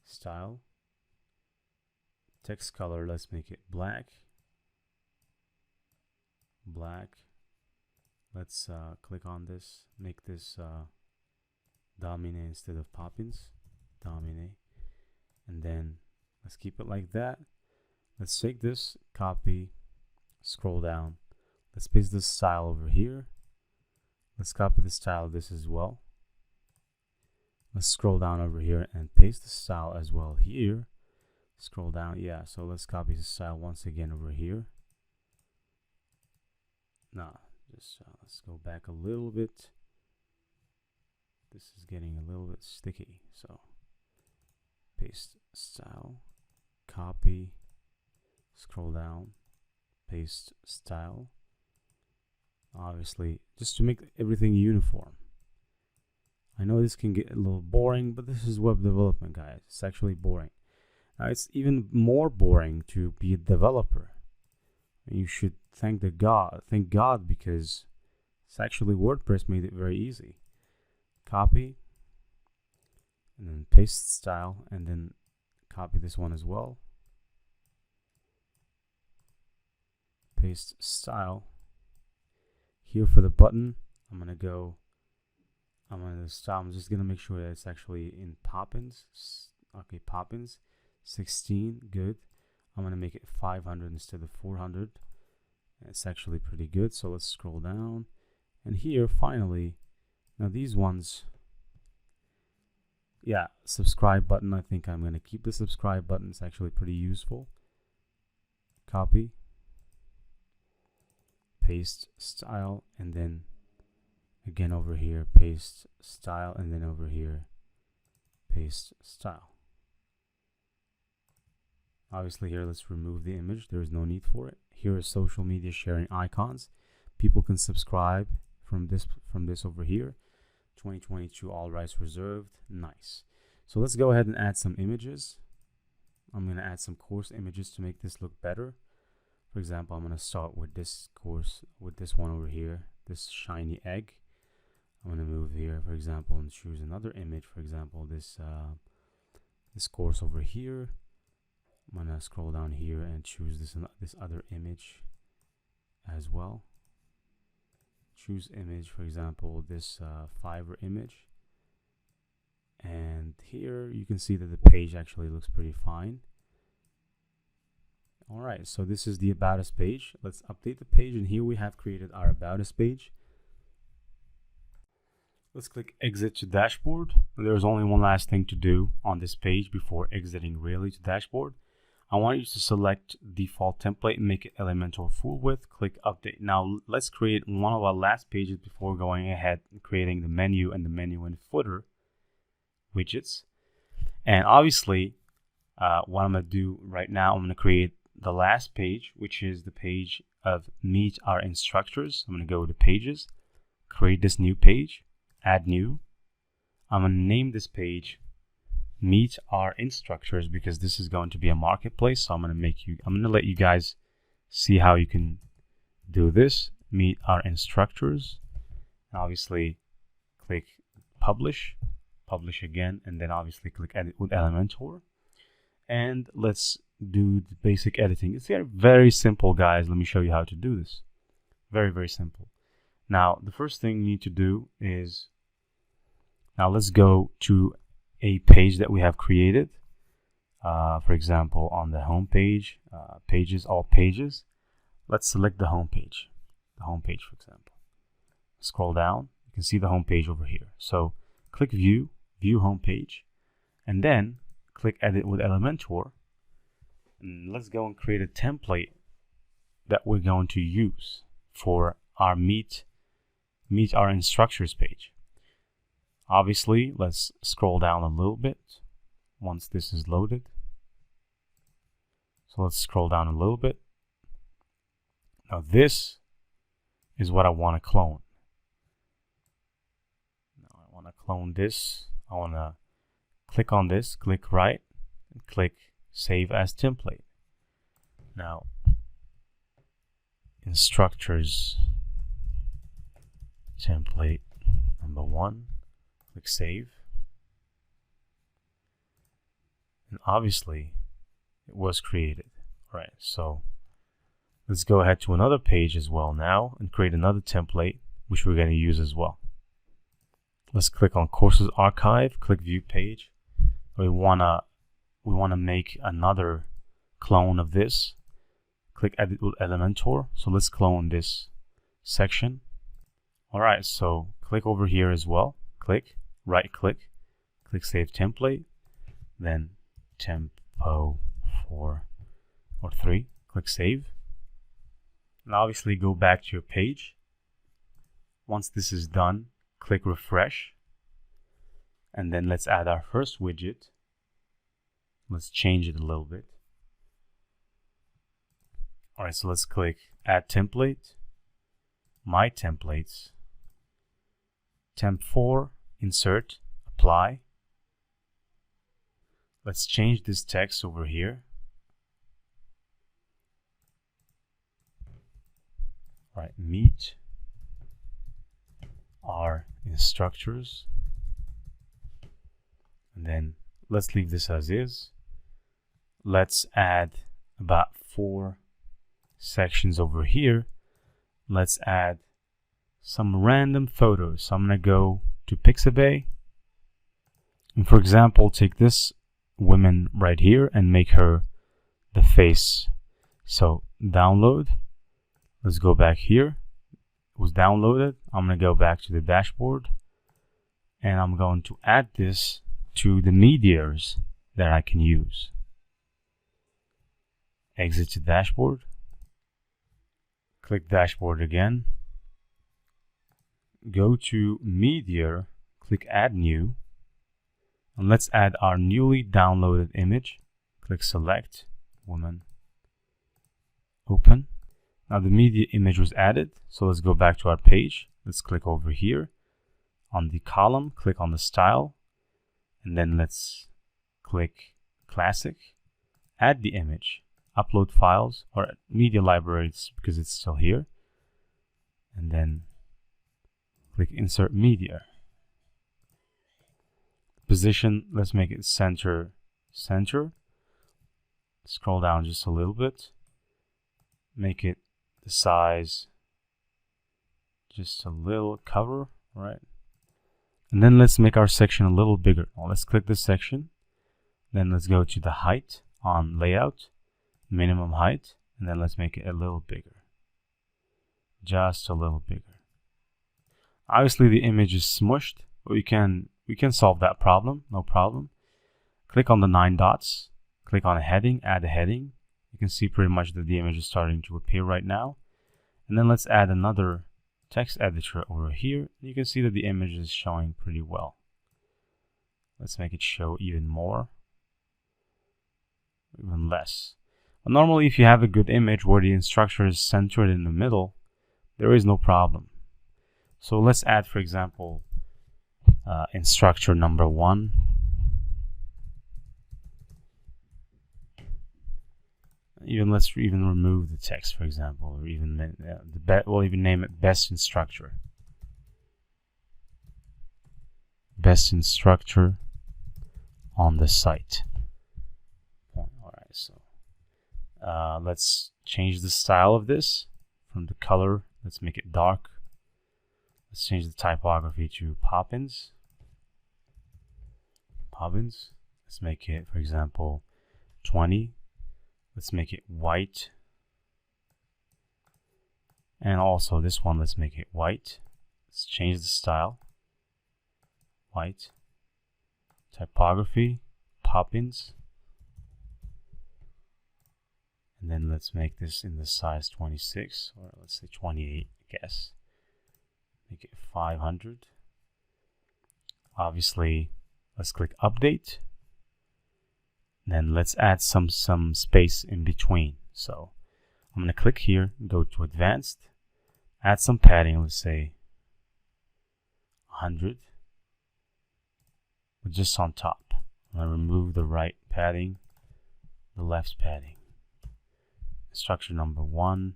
Speaker 1: style. Text color, let's make it black. Let's click on this, make this Domine instead of pop-ins, Domine, and then let's keep it like that. Let's take this, copy, scroll down. Let's paste this style over here. Let's copy the style of this as well. Let's scroll down over here and paste the style as well here. Scroll down, yeah, so let's copy the style once again over here. Now, just let's go back a little bit. This is getting a little bit sticky, so paste style, copy, scroll down, paste style. Obviously, just to make everything uniform. I know this can get a little boring, but this is web development, guys. It's actually boring. Now, it's even more boring to be a developer. You should thank God, because it's actually WordPress made it very easy. Copy, and then paste style, and then copy this one as well. Paste style. Here for the button, I'm just gonna make sure that it's actually in Poppins. Okay, Poppins, 16, good. I'm gonna make it 500 instead of 400. It's actually pretty good. So let's scroll down, and here finally, now these ones, yeah, subscribe button. I think I'm gonna keep the subscribe button. It's actually pretty useful. Copy, paste style, and then again over here paste style, and then over here paste style. Obviously here, let's remove the image. There is no need for it. Here is social media sharing icons. People can subscribe from this over here. 2022 all rights reserved. Nice. So let's go ahead and add some images. I'm going to add some course images to make this look better. For example, I'm going to start with this course, with this one over here, this shiny egg. I'm going to move here, for example, and choose another image. For example, this course over here. I'm going to scroll down here and choose this other image as well. Choose image, for example, this Fiverr image. And here you can see that the page actually looks pretty fine. Alright, so this is the About Us page. Let's update the page, and here we have created our About Us page.
Speaker 2: Let's click exit to dashboard. There's only one last thing to do on this page before exiting really to dashboard. I want you to select default template and make it Elementor full width. Click update. Now let's create one of our last pages before going ahead and creating the menu and the menu and footer widgets. And obviously what I'm going to do right now, I'm going to create the last page, which is the page of meet our instructors. I'm going to go to pages, create this new page, add new. I'm going to name this page meet our instructors because this is going to be a marketplace. So I'm going to let you guys see how you can do this. Meet our instructors. And obviously click publish again, and then obviously click edit with Elementor. And let's do the basic editing. It's very simple, guys. Let me show you how to do this. Very, very simple. Now, the first thing you need to do is, now let's go to a page that we have created. For example, on the home page, pages, all pages. Let's select the home page. The home page, for example. Scroll down. You can see the home page over here. So click view home page, and then click edit with Elementor. And let's go and create a template that we're going to use for our meet our instructors page. Obviously, let's scroll down a little bit once this is loaded. So let's scroll down a little bit. Now this is what I want to clone. Now I want to clone this. I want to click on this, click right, and click save as template. Now, instructors template number 1, click save. And obviously it was created. All right, so let's go ahead to another page as well now and create another template which we're going to use as well. Let's click on courses archive, click view page. We wanna make another clone of this. Click edit with Elementor. So let's clone this section. All right, so click over here as well. Click, right click, click save template, then tempo 4 or 3, click save. And obviously go back to your page. Once this is done, click refresh, and then let's add our first widget. Let's change it a little bit. All right, so let's click add template, my templates, temp 4, insert, apply. Let's change this text over here. All right, meet our instructors, and then let's leave this as is. Let's add about 4 sections over here. Let's add some random photos. So I'm going to go to Pixabay, and for example take this woman right here and make her the face. So download, let's go back here. It was downloaded. I'm going to go back to the dashboard, and I'm going to add this to the medias that I can use. Exit to dashboard, click dashboard again, go to media, click add new, and let's add our newly downloaded image. Click select woman, open. Now the media image was added, so let's go back to our page. Let's click over here on the column, click on the style, and then let's click classic, add the image, upload files or media libraries because it's still here, and then click insert media. Position, let's make it center. Scroll down just a little bit, make it the size just a little, cover, right? And then let's make our section a little bigger. Now let's click this section, then let's go to the height on layout, minimum height, and then let's make it a little bigger, just a little bigger. Obviously the image is smushed, But we can solve that problem, no problem. Click on the 9 dots, click on a heading, add a heading. You can see pretty much that the image is starting to appear right now. And then let's add another text editor over here. You can see that the image is showing pretty well. Let's make it show even more, even less. But normally, if you have a good image where the instructor is centered in the middle, there is no problem. So let's add, for example, instructor number 1. Let's even remove the text, for example, or even we'll even name it best instructor. Best instructor on the site. All right, so let's change the style of this from the color. Let's make it dark. Let's change the typography to Poppins. Let's make it, for example, 20. Let's make it white. And also this one, let's make it white. Let's change the style. White. Typography, Poppins. And then let's make this in the size 26, or let's say 28, I guess. Make it 500. Obviously, let's click update. Then let's add some space in between. So I'm going to click here, go to advanced, add some padding, let's say 100, but just on top. I'm going to remove the right padding, the left padding. Instructor number 1,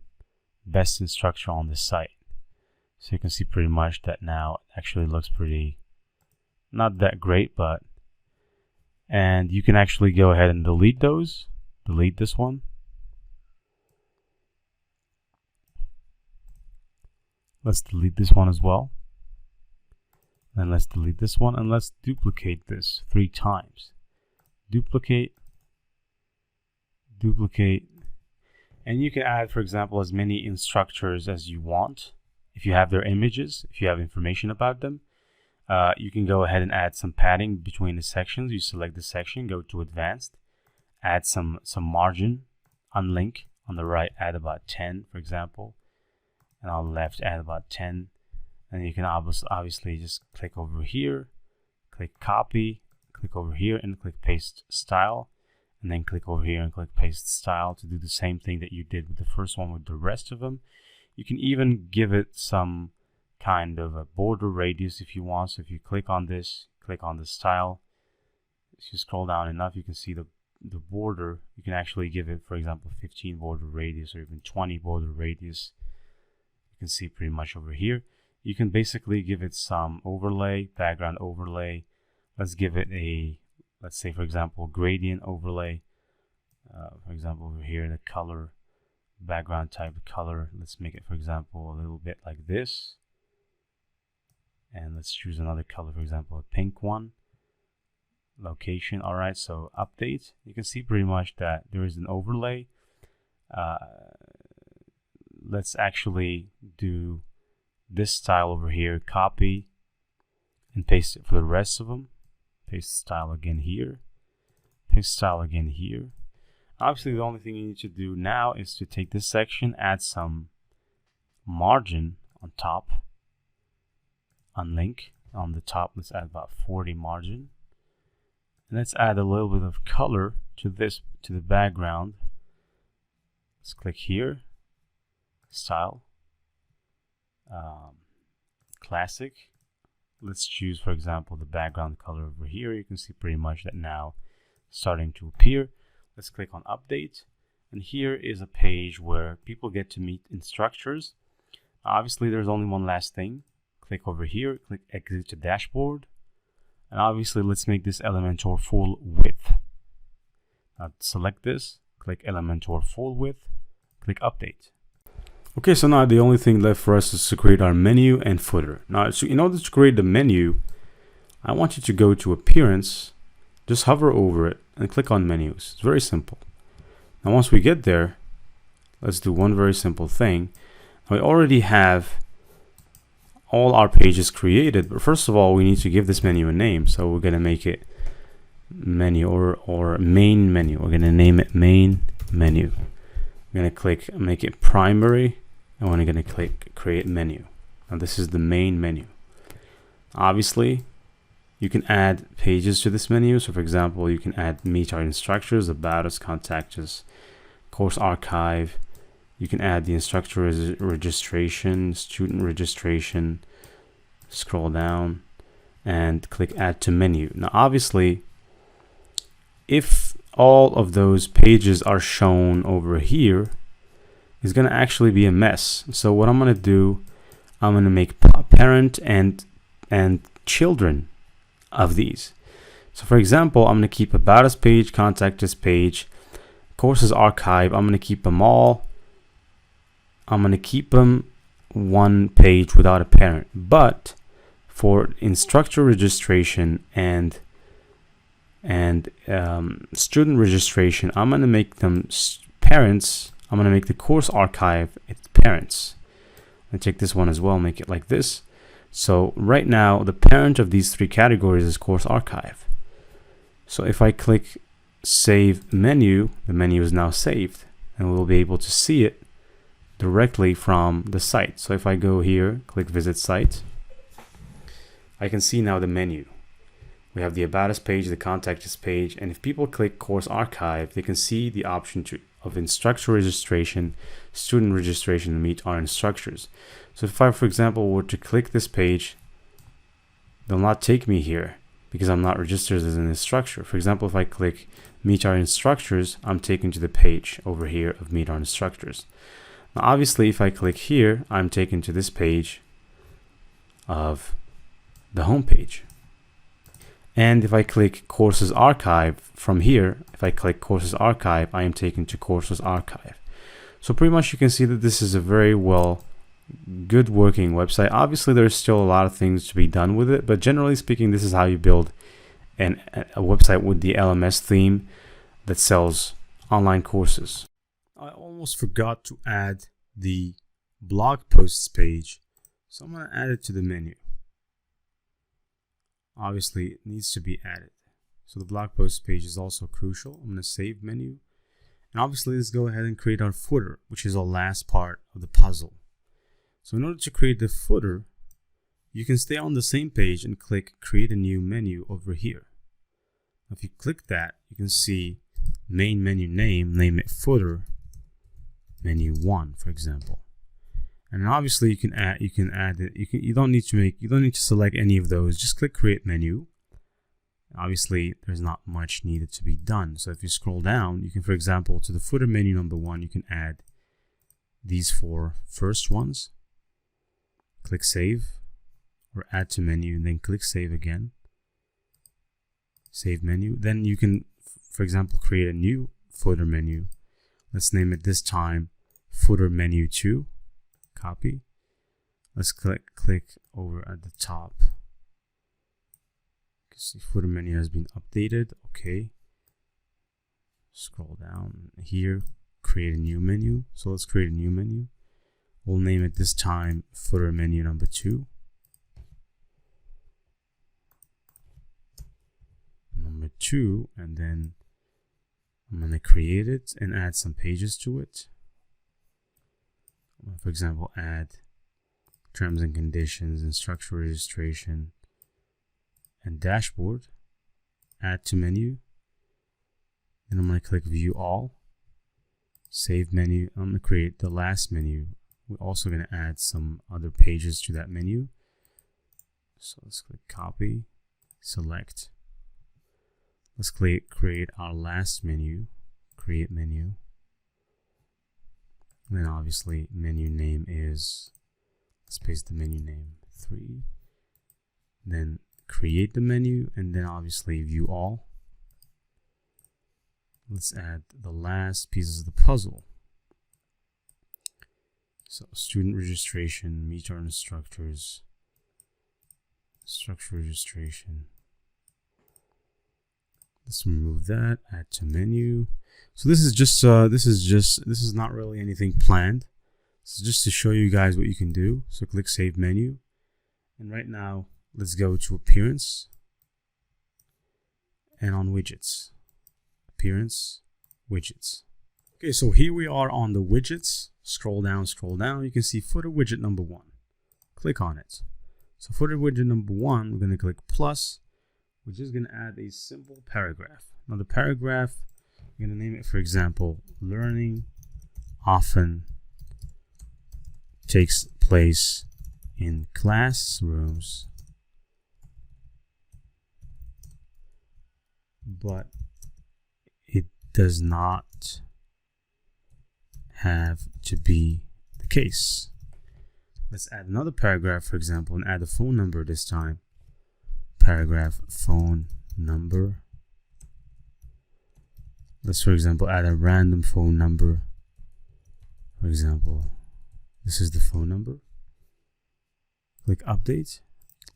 Speaker 2: best instructor on the site. So you can see pretty much that now it actually looks pretty, not that great, but, and you can actually go ahead and delete those. Delete this one. Let's delete this one as well. Then let's delete this one, and let's duplicate this 3 times. Duplicate, duplicate, and you can add, for example, as many instructors as you want. If you have their images, if you have information about them, you can go ahead and add some padding between the sections. You select the section, go to advanced, add some margin, unlink. On the right, add about 10, for example, and on the left, add about 10. And you can obviously just click over here, click copy, click over here, and click paste style, and then click over here and click paste style to do the same thing that you did with the first one with the rest of them. You can even give it some kind of a border radius if you want. So if you click on this, click on the style, if you scroll down enough, you can see the border. You can actually give it, for example, 15 border radius or even 20 border radius. You can see pretty much over here. You can basically give it some overlay, background overlay. Let's give it a, let's say, for example, gradient overlay. For example, over here, the color, background type of color. Let's make it, for example, a little bit like this. And let's choose another color, for example, a pink one. Location, all right, so update. You can see pretty much that there is an overlay. Let's actually do this style over here, copy and paste it for the rest of them. Paste style again here, paste style again here. Obviously, the only thing you need to do now is to take this section, add some margin on top, unlink on the top. Let's add about 40 margin, and let's add a little bit of color to this, to the background. Let's click here, style, classic. Let's choose, for example, the background color over here. You can see pretty much that now starting to appear. Let's click on update, and here is a page where people get to meet instructors. Obviously, there's only one last thing. Click over here, click exit to dashboard, and obviously let's make this Elementor full width. Now select this, click Elementor full width, click update.
Speaker 3: Okay, so now the only thing left for us is to create our menu and footer. Now, so in order to create the menu, I want you to go to Appearance, just hover over it, and click on Menus. It's very simple. Now, once we get there, let's do one very simple thing. We already have all our pages created, but first of all, we need to give this menu a name. So we're going to make it menu or main menu. We're going to name it main menu. I'm going to click make it primary, and we're going to click create menu. Now this is the main menu. Obviously, you can add pages to this menu. So for example, you can add meet our instructors, about us, contact us, course archive. You can add the instructor registration, student registration, scroll down and click add to menu. Now obviously, if all of those pages are shown over here, it's going to actually be a mess. So what I'm going to do, I'm going to make parent and children of these. So for example, I'm going to keep about us page, contact us page, courses archive. I'm going to keep them all. I'm going to keep them one page without a parent. But for instructor registration and student registration, I'm going to make them parents. I'm going to make the course archive its parents. I take this one as well, make it like this. So right now, the parent of these three categories is course archive. So if I click save menu, the menu is now saved, and we'll be able to see it directly from the site. So if I go here, click visit site, I can see now the menu. We have the about us page, the contact us page, and if people click course archive, they can see the option of instructor registration, student registration, and meet our instructors. So if I, for example, were to click this page, they'll not take me here because I'm not registered as an instructor. For example, if I click meet our instructors, I'm taken to the page over here of meet our instructors. Now obviously, if I click here, I'm taken to this page of the home page. And if I click courses archive from here, if I click courses archive, I am taken to courses archive. So pretty much you can see that this is a very good working website. Obviously, there's still a lot of things to be done with it, but generally speaking, this is how you build a website with the LMS theme that sells online courses.
Speaker 1: I almost forgot to add the blog posts page, so I'm going to add it to the menu. Obviously, it needs to be added. So the blog post page is also crucial. I'm going to save menu. And obviously, let's go ahead and create our footer, which is the last part of the puzzle. So in order to create the footer, you can stay on the same page and click create a new menu over here. If you click that, you can see main menu name it footer menu 1, for example. And obviously you can add it. You don't need to select any of those. Just click create menu. Obviously there's not much needed to be done. So if you scroll down, you can, for example, to the footer menu number 1, you can add these 4 first ones. Click save or add to menu and then click save again. Save menu. Then you can, for example, create a new footer menu. Let's name it this time footer menu 2. Copy. Let's click over at the top. See, footer menu has been updated. Okay. Scroll down here. Create a new menu. So let's create a new menu. We'll name it this time footer menu number 2. Number 2, and then I'm going to create it and add some pages to it. For example, add terms and conditions, instructor registration, and dashboard. Add to menu. Then I'm going to click view all. Save menu. I'm going to create the last menu. We're also going to add some other pages to that menu. So let's click copy, select. Let's create our last menu, create menu. And then obviously menu name is, let's paste the menu name 3. Then create the menu and then obviously view all. Let's add the last pieces of the puzzle. So student registration, meet our instructors, instructor registration. Let's remove that, add to menu. So this is not really anything planned. This is just to show you guys what you can do. So click save menu. And right now, let's go to appearance and on widgets. Appearance, widgets. Okay, so here we are on the widgets. Scroll down. You can see footer widget number 1. Click on it. So footer widget number 1, we're going to click plus. We're just going to add a simple paragraph. Now the paragraph, we're going to name it, for example, learning often takes place in classrooms, but it does not have to be the case. Let's add another paragraph, for example, and add a phone number this time. Paragraph phone number. Let's, for example, add a random phone number. For example, this is the phone number. Click update.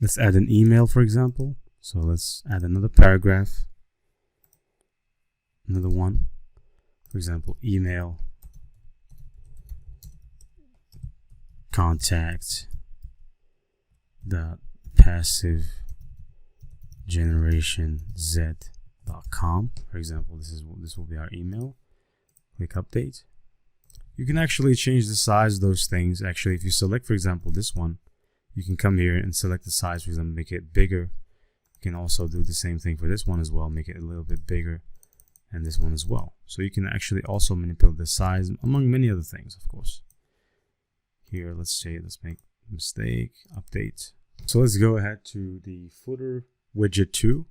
Speaker 1: Let's add an email, for example. So let's add another paragraph. Another one. For example, email contact dot passive generation z.com. For example, this will be our email. Click update. You can actually change the size of those things. Actually, if you select, for example, this one, you can come here and select the size, for example, make it bigger. You can also do the same thing for this one as well, make it a little bit bigger, and this one as well. So you can actually also manipulate the size, among many other things, of course. Here, let's make a mistake, update. So let's go ahead to the footer widget 2.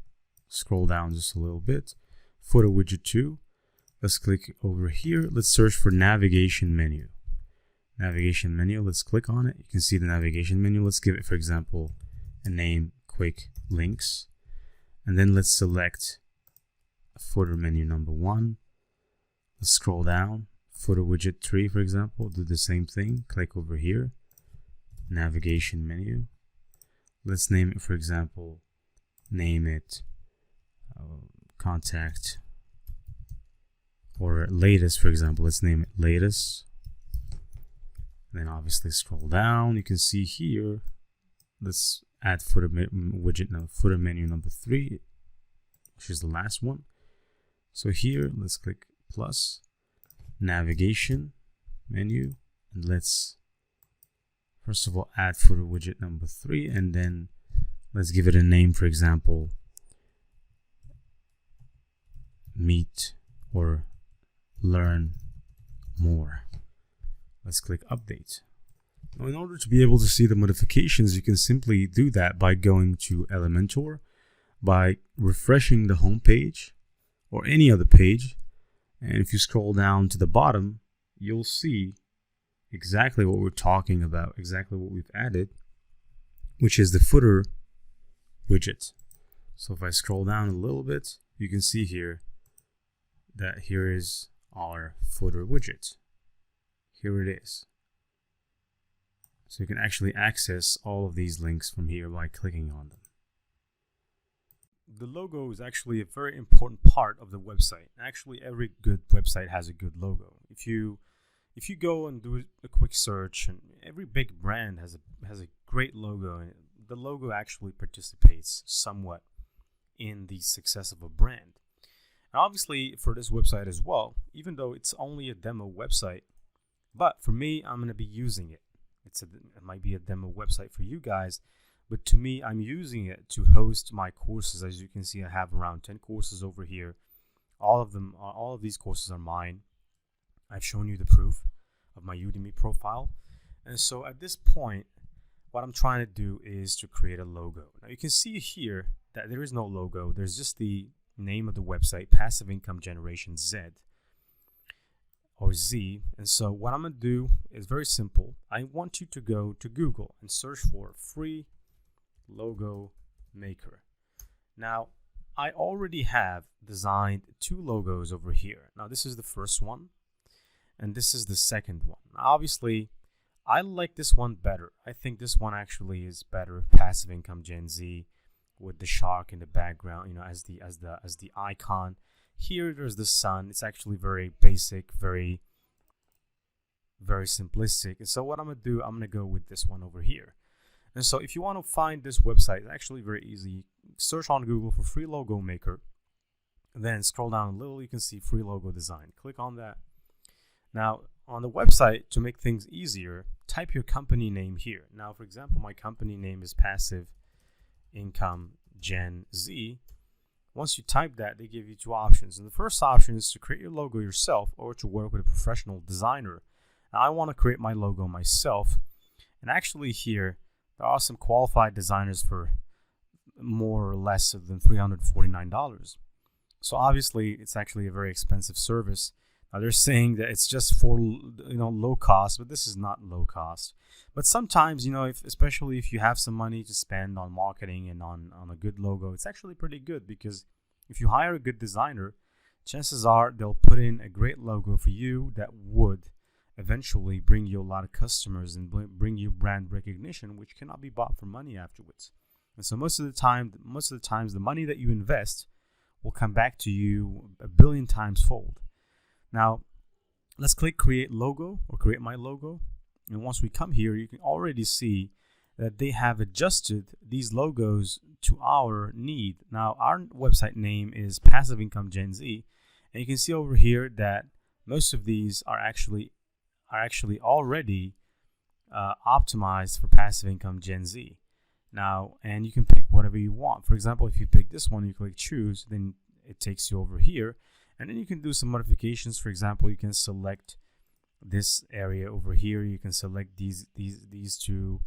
Speaker 1: Scroll down just a little bit. Footer widget 2. Let's click over here. Let's search for navigation menu. Navigation menu, let's click on it. You can see the navigation menu. Let's give it, for example, a name, quick links. And then let's select footer menu number 1. Let's scroll down. Footer widget 3, for example, do the same thing. Click over here. Navigation menu. Let's name it, for example, contact, or latest, for example. Let's name it latest. Then obviously scroll down. You can see here, let's add footer widget now, footer menu number 3, which is the last one. So here, let's click plus, navigation menu, and let's first of all add footer widget number 3, and then let's give it a name, for example, meet or learn more. Let's click update. Now, in order to be able to see the modifications, you can simply do that by going to Elementor, by refreshing the home page or any other page. And if you scroll down to the bottom, you'll see exactly what we're talking about, exactly what we've added, which is the footer widget. So if I scroll down a little bit, you can see here that here is our footer widget. Here it is. So you can actually access all of these links from here by clicking on them. The logo is actually a very important part of the website. Actually, every good website has a good logo. If you go and do a quick search, and every big brand has a great logo, and the logo actually participates somewhat in the success of a brand. And obviously, for this website as well, even though it's only a demo website, but for me, I'm going to be using it. It might be a demo website for you guys, but to me, I'm using it to host my courses. As you can see, I have around 10 courses over here. All of these courses are mine. I've shown you the proof of my Udemy profile. And so at this point, what I'm trying to do is to create a logo. Now you can see here that there is no logo. There's just the name of the website, Passive Income Generation Z, or Z. And so what I'm going to do is very simple. I want you to go to Google and search for free logo maker. Now, I already have designed 2 logos over here. Now, this is the first one, and this is the second one. Obviously, I like this one better. I think this one actually is better. Passive Income Gen Z with the shark in the background, you know, as the icon. Here, there's the sun. It's actually very basic, very simplistic. And so what I'm gonna do, I'm gonna go with this one over here. And so if you want to find this website, it's actually very easy. Search on Google for free logo maker. Then scroll down a little, you can see free logo design. Click on that. Now, on the website, to make things easier, type your company name here. Now, for example, my company name is Passive Income Gen Z. Once you type that, they give you two options. And the first option is to create your logo yourself or to work with a professional designer. Now, I want to create my logo myself. And actually here, there are some qualified designers for more or less than $349. So obviously, it's actually a very expensive service. Now they're saying that it's just for low cost, but this is not low cost. But sometimes, especially if you have some money to spend on marketing and on a good logo, it's actually pretty good, because if you hire a good designer, chances are they'll put in a great logo for you that would eventually bring you a lot of customers and bring you brand recognition, which cannot be bought for money afterwards. And so most of the times, the money that you invest will come back to you a billion times fold. Now, let's click Create Logo or Create My Logo. And once we come here, you can already see that they have adjusted these logos to our need. Now, our website name is Passive Income Gen Z. And you can see over here that most of these are actually already optimized for Passive Income Gen Z. Now, and you can pick whatever you want. For example, if you pick this one, you click choose, then it takes you over here. And then you can do some modifications. For example, you can select this area over here. You can select these two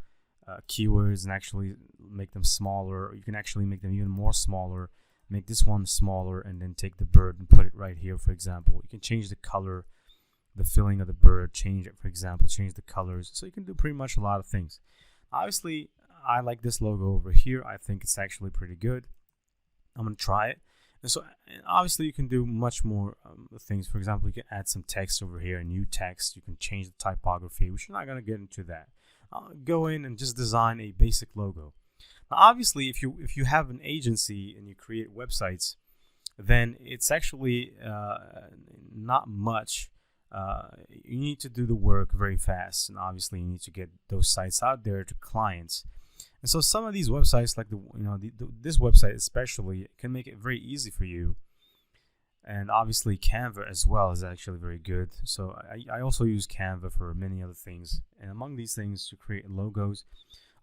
Speaker 1: keywords and actually make them smaller. You can actually make them even more smaller. Make this one smaller and then take the bird and put it right here, for example. You can change the color, the filling of the bird, change it, for example, change the colors. So you can do pretty much a lot of things. Obviously, I like this logo over here. I think it's actually pretty good. I'm going to try it. And so obviously you can do much more things. For example, you can add some text over here, new text. You can change the typography, which we're not going to get into that. Go in and just design a basic logo. Now, obviously, if you have an agency and you create websites, then it's actually not much. You need to do the work very fast, and obviously you need to get those sites out there to clients. And so some of these websites, like this website especially, can make it very easy for you. And obviously Canva as well is actually very good. So I also use Canva for many other things. And among these things, to create logos,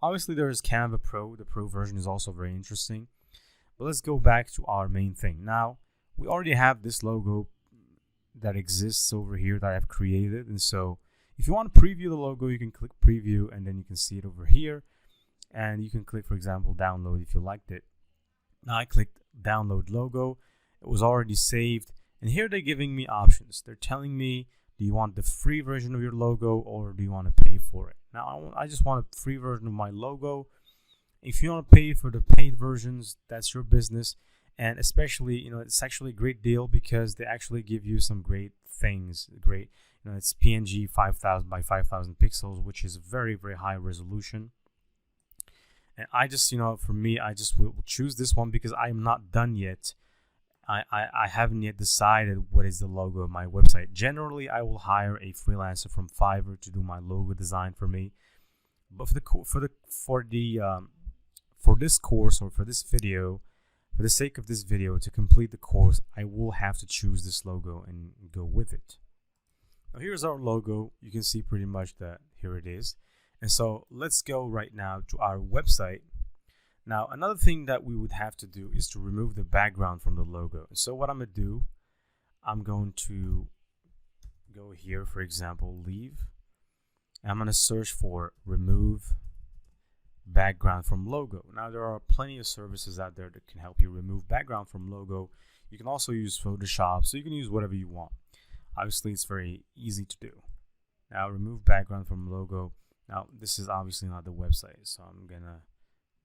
Speaker 1: obviously there is Canva Pro. The Pro version is also very interesting. But let's go back to our main thing. Now, we already have this logo that exists over here that I've created. And so if you want to preview the logo, you can click preview and then you can see it over here. And you can click, for example, download if you liked it. Now I clicked download logo. It was already saved. And here they're giving me options. They're telling me, do you want the free version of your logo or do you want to pay for it? Now I just want a free version of my logo. If you want to pay for the paid versions, that's your business. And especially, it's actually a great deal because they actually give you some great things. It's PNG 5000 by 5000 pixels, which is very, very high resolution. And I just, for me, I just will choose this one because I am not done yet. I haven't yet decided what is the logo of my website. Generally, I will hire a freelancer from Fiverr to do my logo design for me. But for this course or for this video, for the sake of this video, to complete the course, I will have to choose this logo and go with it. Now here's our logo. You can see pretty much that here it is. And so let's go right now to our website. Now, another thing that we would have to do is to remove the background from the logo. So what I'm going to do, I'm going to go here, for example, leave. I'm going to search for remove background from logo. Now, there are plenty of services out there that can help you remove background from logo. You can also use Photoshop, so you can use whatever you want. Obviously, it's very easy to do. Now, remove background from logo. Now, this is obviously not the website, so I'm going to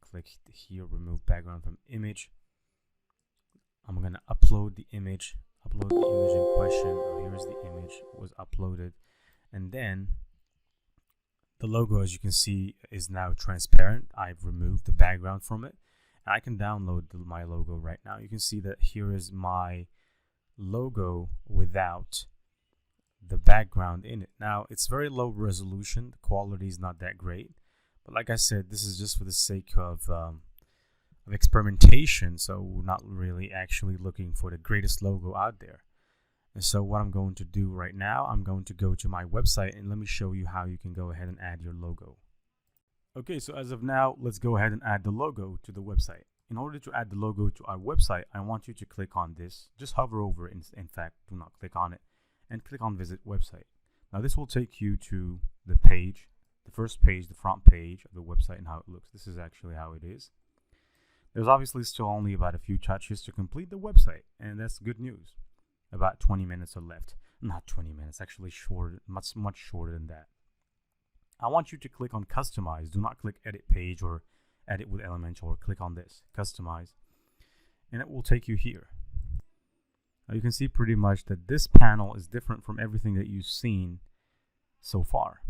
Speaker 1: click here, remove background from image. I'm going to upload the image in question. Here's the image, was uploaded. And then the logo, as you can see, is now transparent. I've removed the background from it. And I can download my logo right now. You can see that here is my logo without the background in it. Now, it's very low resolution. The quality is not that great. But like I said, this is just for the sake of experimentation, so we're not really actually looking for the greatest logo out there. And so what I'm going to do right now, I'm going to go to my website and let me show you how you can go ahead and add your logo. Okay, so as of now, let's go ahead and add the logo to the website. In order to add the logo to our website, I want you to click on this. Just hover over it, in fact, do not click on it, and click on Visit Website. Now this will take you to the page, the first page, the front page of the website and how it looks. This is actually how it is. There's obviously still only about a few touches to complete the website, and that's good news. About 20 minutes are left. Not 20 minutes, actually shorter, much shorter than that. I want you to click on Customize. Do not click Edit Page or Edit with Elementor. Click on this, Customize, and it will take you here. Now you can see pretty much that this panel is different from everything that you've seen so far.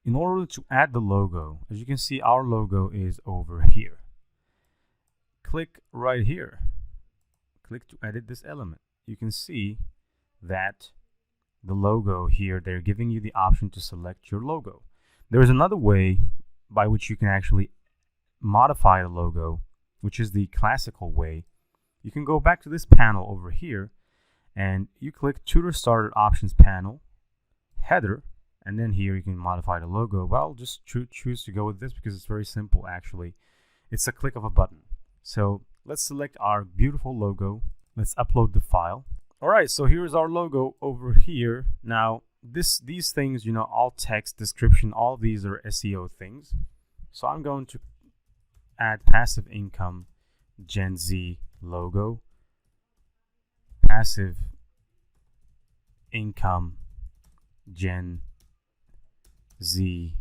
Speaker 1: In order to add the logo, as you can see, our logo is over here. Click right here. Click to edit this element. You can see that the logo here, they're giving you the option to select your logo. There is another way by which you can actually modify the logo, which is the classical way. You can go back to this panel over here and you click Tutor Starter Options panel, Header, and then here you can modify the logo. But I'll just choose to go with this because it's very simple actually. It's a click of a button. So let's select our beautiful logo. Let's upload the file. All right, so here's our logo over here. Now these things, you know, all text, description, all these are SEO things. So I'm going to add passive income Gen Z logo, passive income Gen Z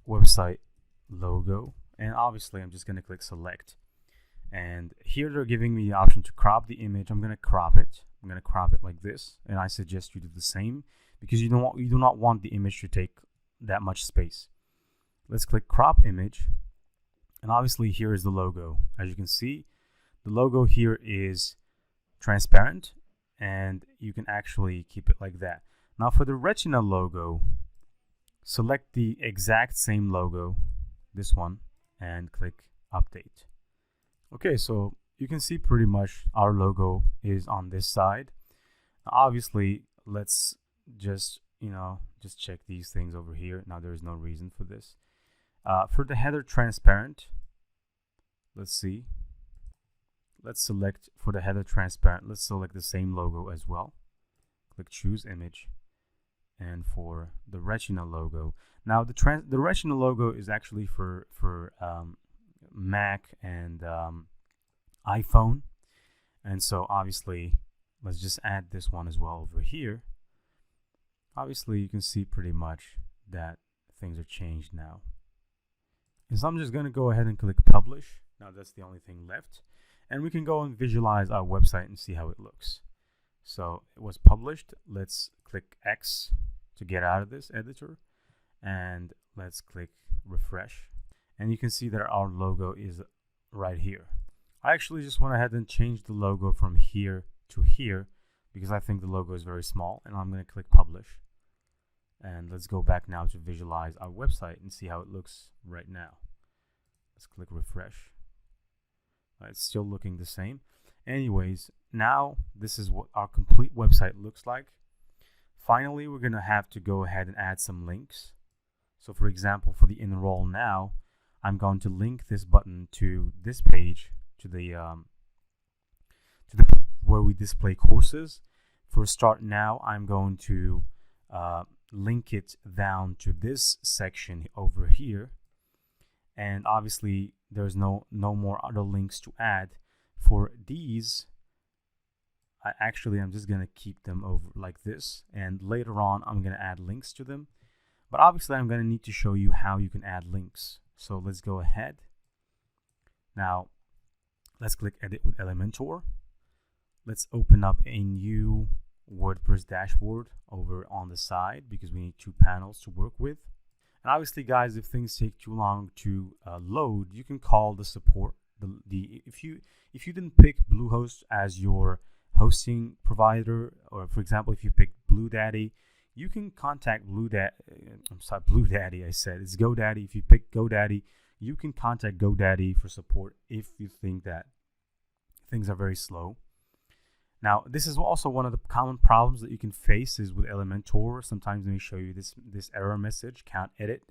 Speaker 1: website logo, and obviously I'm just going to click select. And here they're giving me the option to crop the image. I'm going to crop it. I'm going to crop it like this, and I suggest you do the same because you do not want the image to take that much space. Let's click crop image, and obviously here is the logo. As you can see, the logo here is transparent, and you can actually keep it like that. Now for the retina logo, select the exact same logo, this one, and click update. Okay, so you can see pretty much our logo is on this side. Now, obviously, let's just check these things over here. Now there is no reason for this. For the header transparent, let's see. Let's select for the header transparent. Let's select the same logo as well. Click choose image. And for the retina logo, now the retina logo is actually for Mac and iPhone, and so obviously let's just add this one as well over here. Obviously you can see pretty much that things are changed now, and so I'm just going to go ahead and click publish. Now that's the only thing left, and we can go and visualize our website and see how it looks. So it was published. Let's click X to get out of this editor, and let's click refresh, and you can see that our logo is right here. I actually just went ahead and changed the logo from here to here because I think the logo is very small, and I'm going to click publish. And let's go back now to visualize our website and see how it looks right now. Let's click refresh. It's still looking the same. Anyways, now this is what our complete website looks like. Finally, we're going to have to go ahead and add some links. So for example, for the enroll now, I'm going to link this button to this page, to the where we display courses. For start now, I'm going to link it down to this section over here, and obviously there's no more other links to add. For these, I'm just going to keep them over like this, and later on I'm going to add links to them. But obviously I'm going to need to show you how you can add links. So let's go ahead. Now let's click edit with Elementor. Let's open up a new WordPress dashboard over on the side because we need two panels to work with. And obviously guys, if things take too long to load, you can call the support. If you didn't pick Bluehost as your hosting provider, or for example if you picked GoDaddy, you can contact GoDaddy. I said it's GoDaddy. If you pick GoDaddy, you can contact GoDaddy for support if you think that things are very slow. Now, this is also one of the common problems that you can face is with Elementor. Sometimes let me show you this error message, can't edit.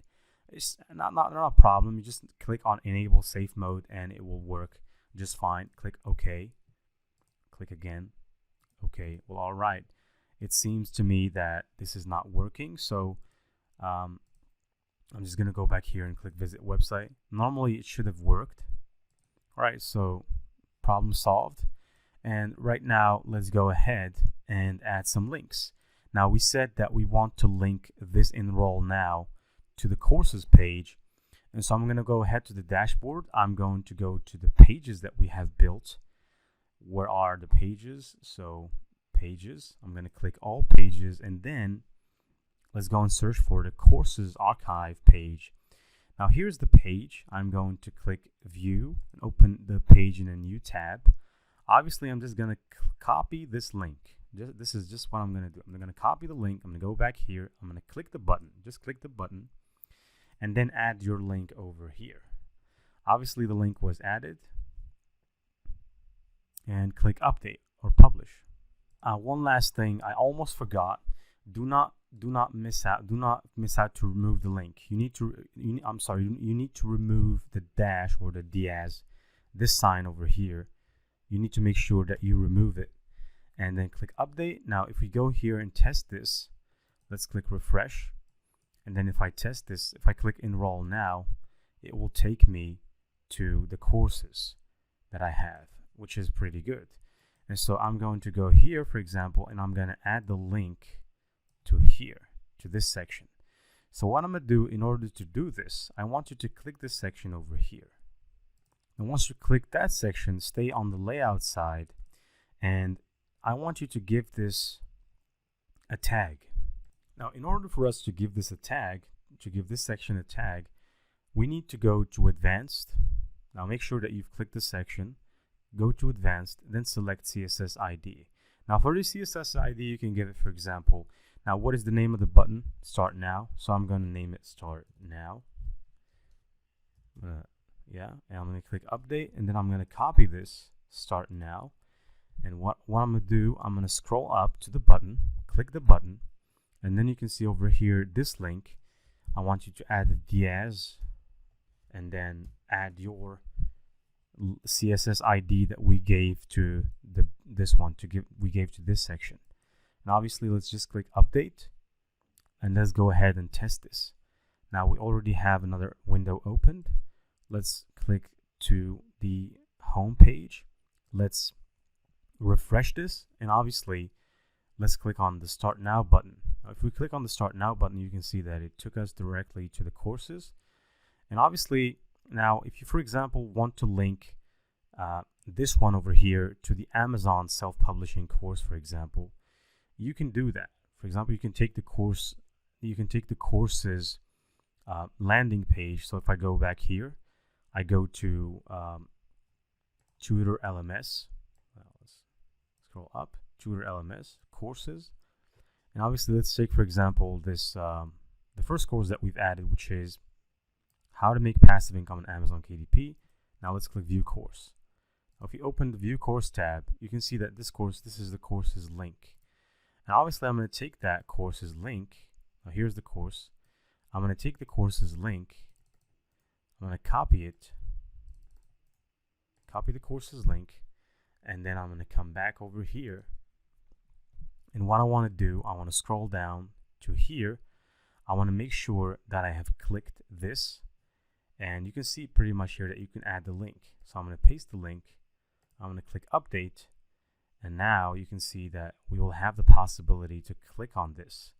Speaker 1: It's not a problem. You just click on enable safe mode and it will work just fine. Click OK. Click again. Okay, well, all right. It seems to me that this is not working, so I'm just going to go back here and click visit website. Normally, it should have worked. All right, so problem solved. And right now, let's go ahead and add some links. Now, we said that we want to link this enroll now to the courses page. And so I'm going to go ahead to the dashboard. I'm going to go to the pages that we have built. Where are the pages? So pages, I'm going to click all pages, and then let's go and search for the courses archive page. Now here's the page. I'm going to click view and open the page in a new tab. Obviously, I'm just going to copy this link. This is just what I'm going to do. I'm going to copy the link. I'm going to go back here. I'm going to click the button. Just click the button and then add your link over here. Obviously, the link was added. And click update or publish. One last thing, I almost forgot. Do not miss out. Do not miss out to remove the link. You need to remove the dash or the diaz, this sign over here. You need to make sure that you remove it, and then click update. Now, if we go here and test this, let's click refresh, and then if I test this, if I click enroll now, it will take me to the courses that I have, which is pretty good. And so I'm going to go here, for example, and I'm going to add the link to here, to this section. So what I'm going to do in order to do this, I want you to click this section over here. And once you click that section, stay on the layout side, and I want you to give this a tag. Now, in order for us to give this a tag, to give this section a tag, we need to go to advanced. Now make sure that you've clicked the section. Go to advanced, then select CSS ID. Now for the CSS ID, you can give it, for example, now what is the name of the button? Start now. So I'm going to name it Start Now. And I'm going to click update, and then I'm going to copy this Start Now. And what I'm going to do, I'm going to scroll up to the button, click the button, and then you can see over here this link. I want you to add the diaz, and then add your CSS ID that we gave to we gave to this section. And obviously, let's just click update, and let's go ahead and test this. Now we already have another window opened. Let's click to the home page. Let's refresh this, and obviously let's click on the Start Now button. Now, if we click on the Start Now button, you can see that it took us directly to the courses. And obviously, now if you, for example, want to link this one over here to the Amazon self-publishing course, for example, you can do that. For example, you can take the courses landing page. So if I go back here, I go to Tutor LMS. Let's scroll up. Tutor LMS courses, and obviously let's take, for example, this the first course that we've added, which is how to make passive income on Amazon KDP. Now let's click View Course. Now if you open the View Course tab, you can see that this is the course's link. And obviously I'm going to take that course's link. Now here's the course. I'm going to take the course's link. I'm going to copy it. Copy the course's link. And then I'm going to come back over here. And what I want to do, I want to scroll down to here. I want to make sure that I have clicked this. And you can see pretty much here that you can add the link. So I'm going to paste the link. I'm going to click update. And now you can see that we will have the possibility to click on this.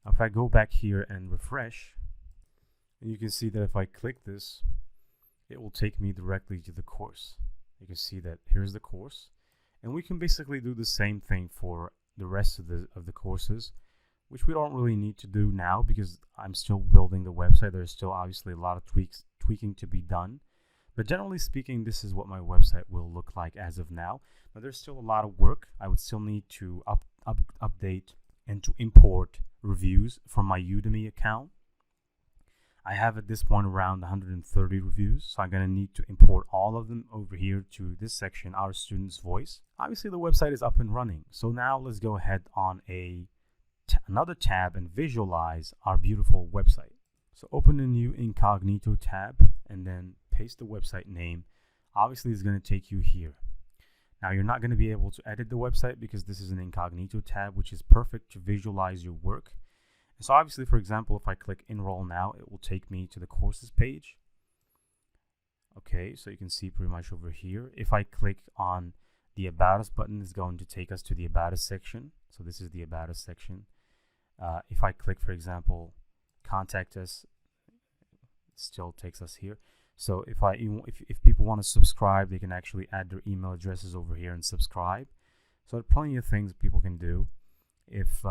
Speaker 1: Now if I go back here and refresh, you can see that if I click this, it will take me directly to the course. You can see that here's the course. And we can basically do the same thing for the rest of the courses, which we don't really need to do now because I'm still building the website. There's still obviously a lot of tweaking to be done. But generally speaking, this is what my website will look like as of now. Now there's still a lot of work. I would still need to update
Speaker 2: and to import reviews from my Udemy account. I have at this point around 130 reviews, so I'm going to need to import all of them over here to this section, Our Student's Voice. Obviously, the website is up and running. So now let's go ahead on another tab and visualize our beautiful website. So open a new incognito tab and then paste the website name. Obviously, it's going to take you here. Now, you're not going to be able to edit the website because this is an incognito tab, which is perfect to visualize your work. And so obviously, for example, if I click Enroll Now, it will take me to the courses page. Okay, so you can see pretty much over here. If I click on the About Us button, it's going to take us to the About Us section. So this is the About Us section. If I click, for example, Contact Us, it still takes us here. So if people want to subscribe, they can actually add their email addresses over here and subscribe. So there are plenty of things people can do. If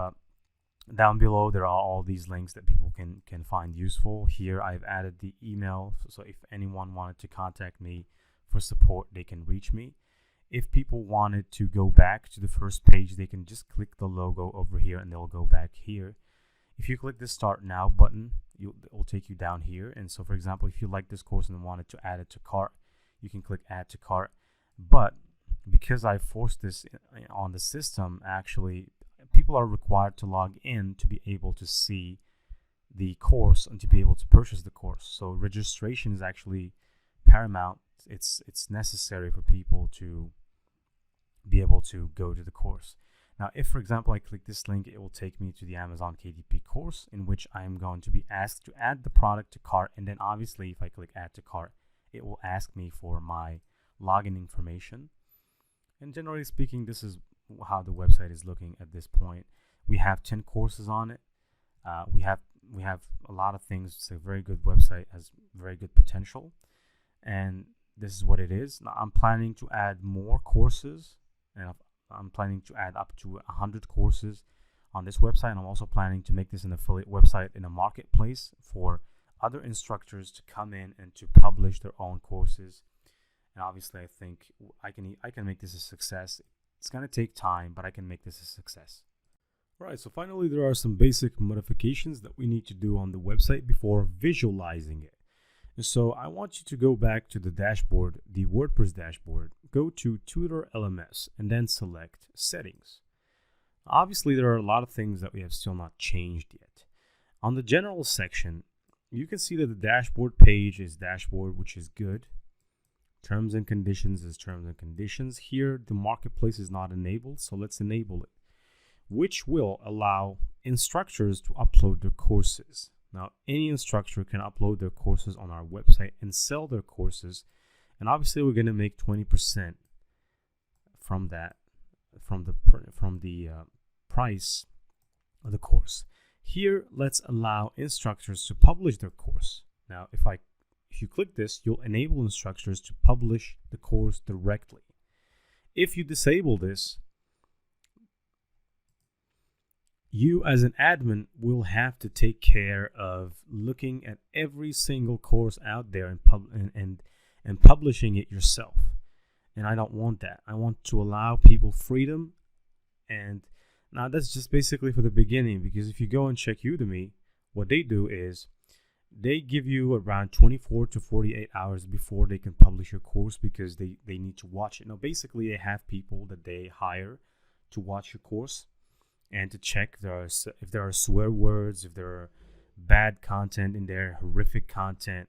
Speaker 2: down below there are all these links that people can find useful. Here I've added the email, so if anyone wanted to contact me for support, they can reach me. If people wanted to go back to the first page, they can just click the logo over here and they'll go back here. If you click the Start Now button, it will take you down here. And so, for example, if you like this course and wanted to add it to cart, you can click Add to Cart. But because I forced this on the system, actually, people are required to log in to be able to see the course and to be able to purchase the course. So registration is actually paramount. It's necessary for people to be able to go to the course. Now, if, for example, I click this link, it will take me to the Amazon KDP course, in which I am going to be asked to add the product to cart. And then obviously, if I click Add to Cart, it will ask me for my login information. And generally speaking, this is how the website is looking at this point. We have 10 courses on it. We have a lot of things. It's a very good website, has very good potential. And this is what it is. Now, I'm planning to add more courses, and I'm planning to add up to 100 courses on this website. And I'm also planning to make this an affiliate website in a marketplace for other instructors to come in and to publish their own courses. And obviously, I think I can make this a success. It's going to take time, but I can make this a success. All right, so finally, there are some basic modifications that we need to do on the website before visualizing it. And so I want you to go back to the dashboard, the WordPress dashboard, go to Tutor LMS, and then select Settings. Obviously, there are a lot of things that we have still not changed yet. On the General section, you can see that the dashboard page is dashboard, which is good. Terms and conditions is terms and conditions. Here, the marketplace is not enabled, so let's enable it, which will allow instructors to upload their courses. Now, any instructor can upload their courses on our website and sell their courses. And obviously, we're going to make 20% from that, from the price of the course. Here, let's allow instructors to publish their course. Now, if you click this, you'll enable instructors to publish the course directly. If you disable this, you as an admin will have to take care of looking at every single course out there and publishing it yourself. And I don't want that. I want to allow people freedom. And now that's just basically for the beginning, because if you go and check Udemy, what they do is they give you around 24 to 48 hours before they can publish your course, because they need to watch it. Now, basically, they have people that they hire to watch your course and to check if there are swear words, if there are bad content in there, horrific content.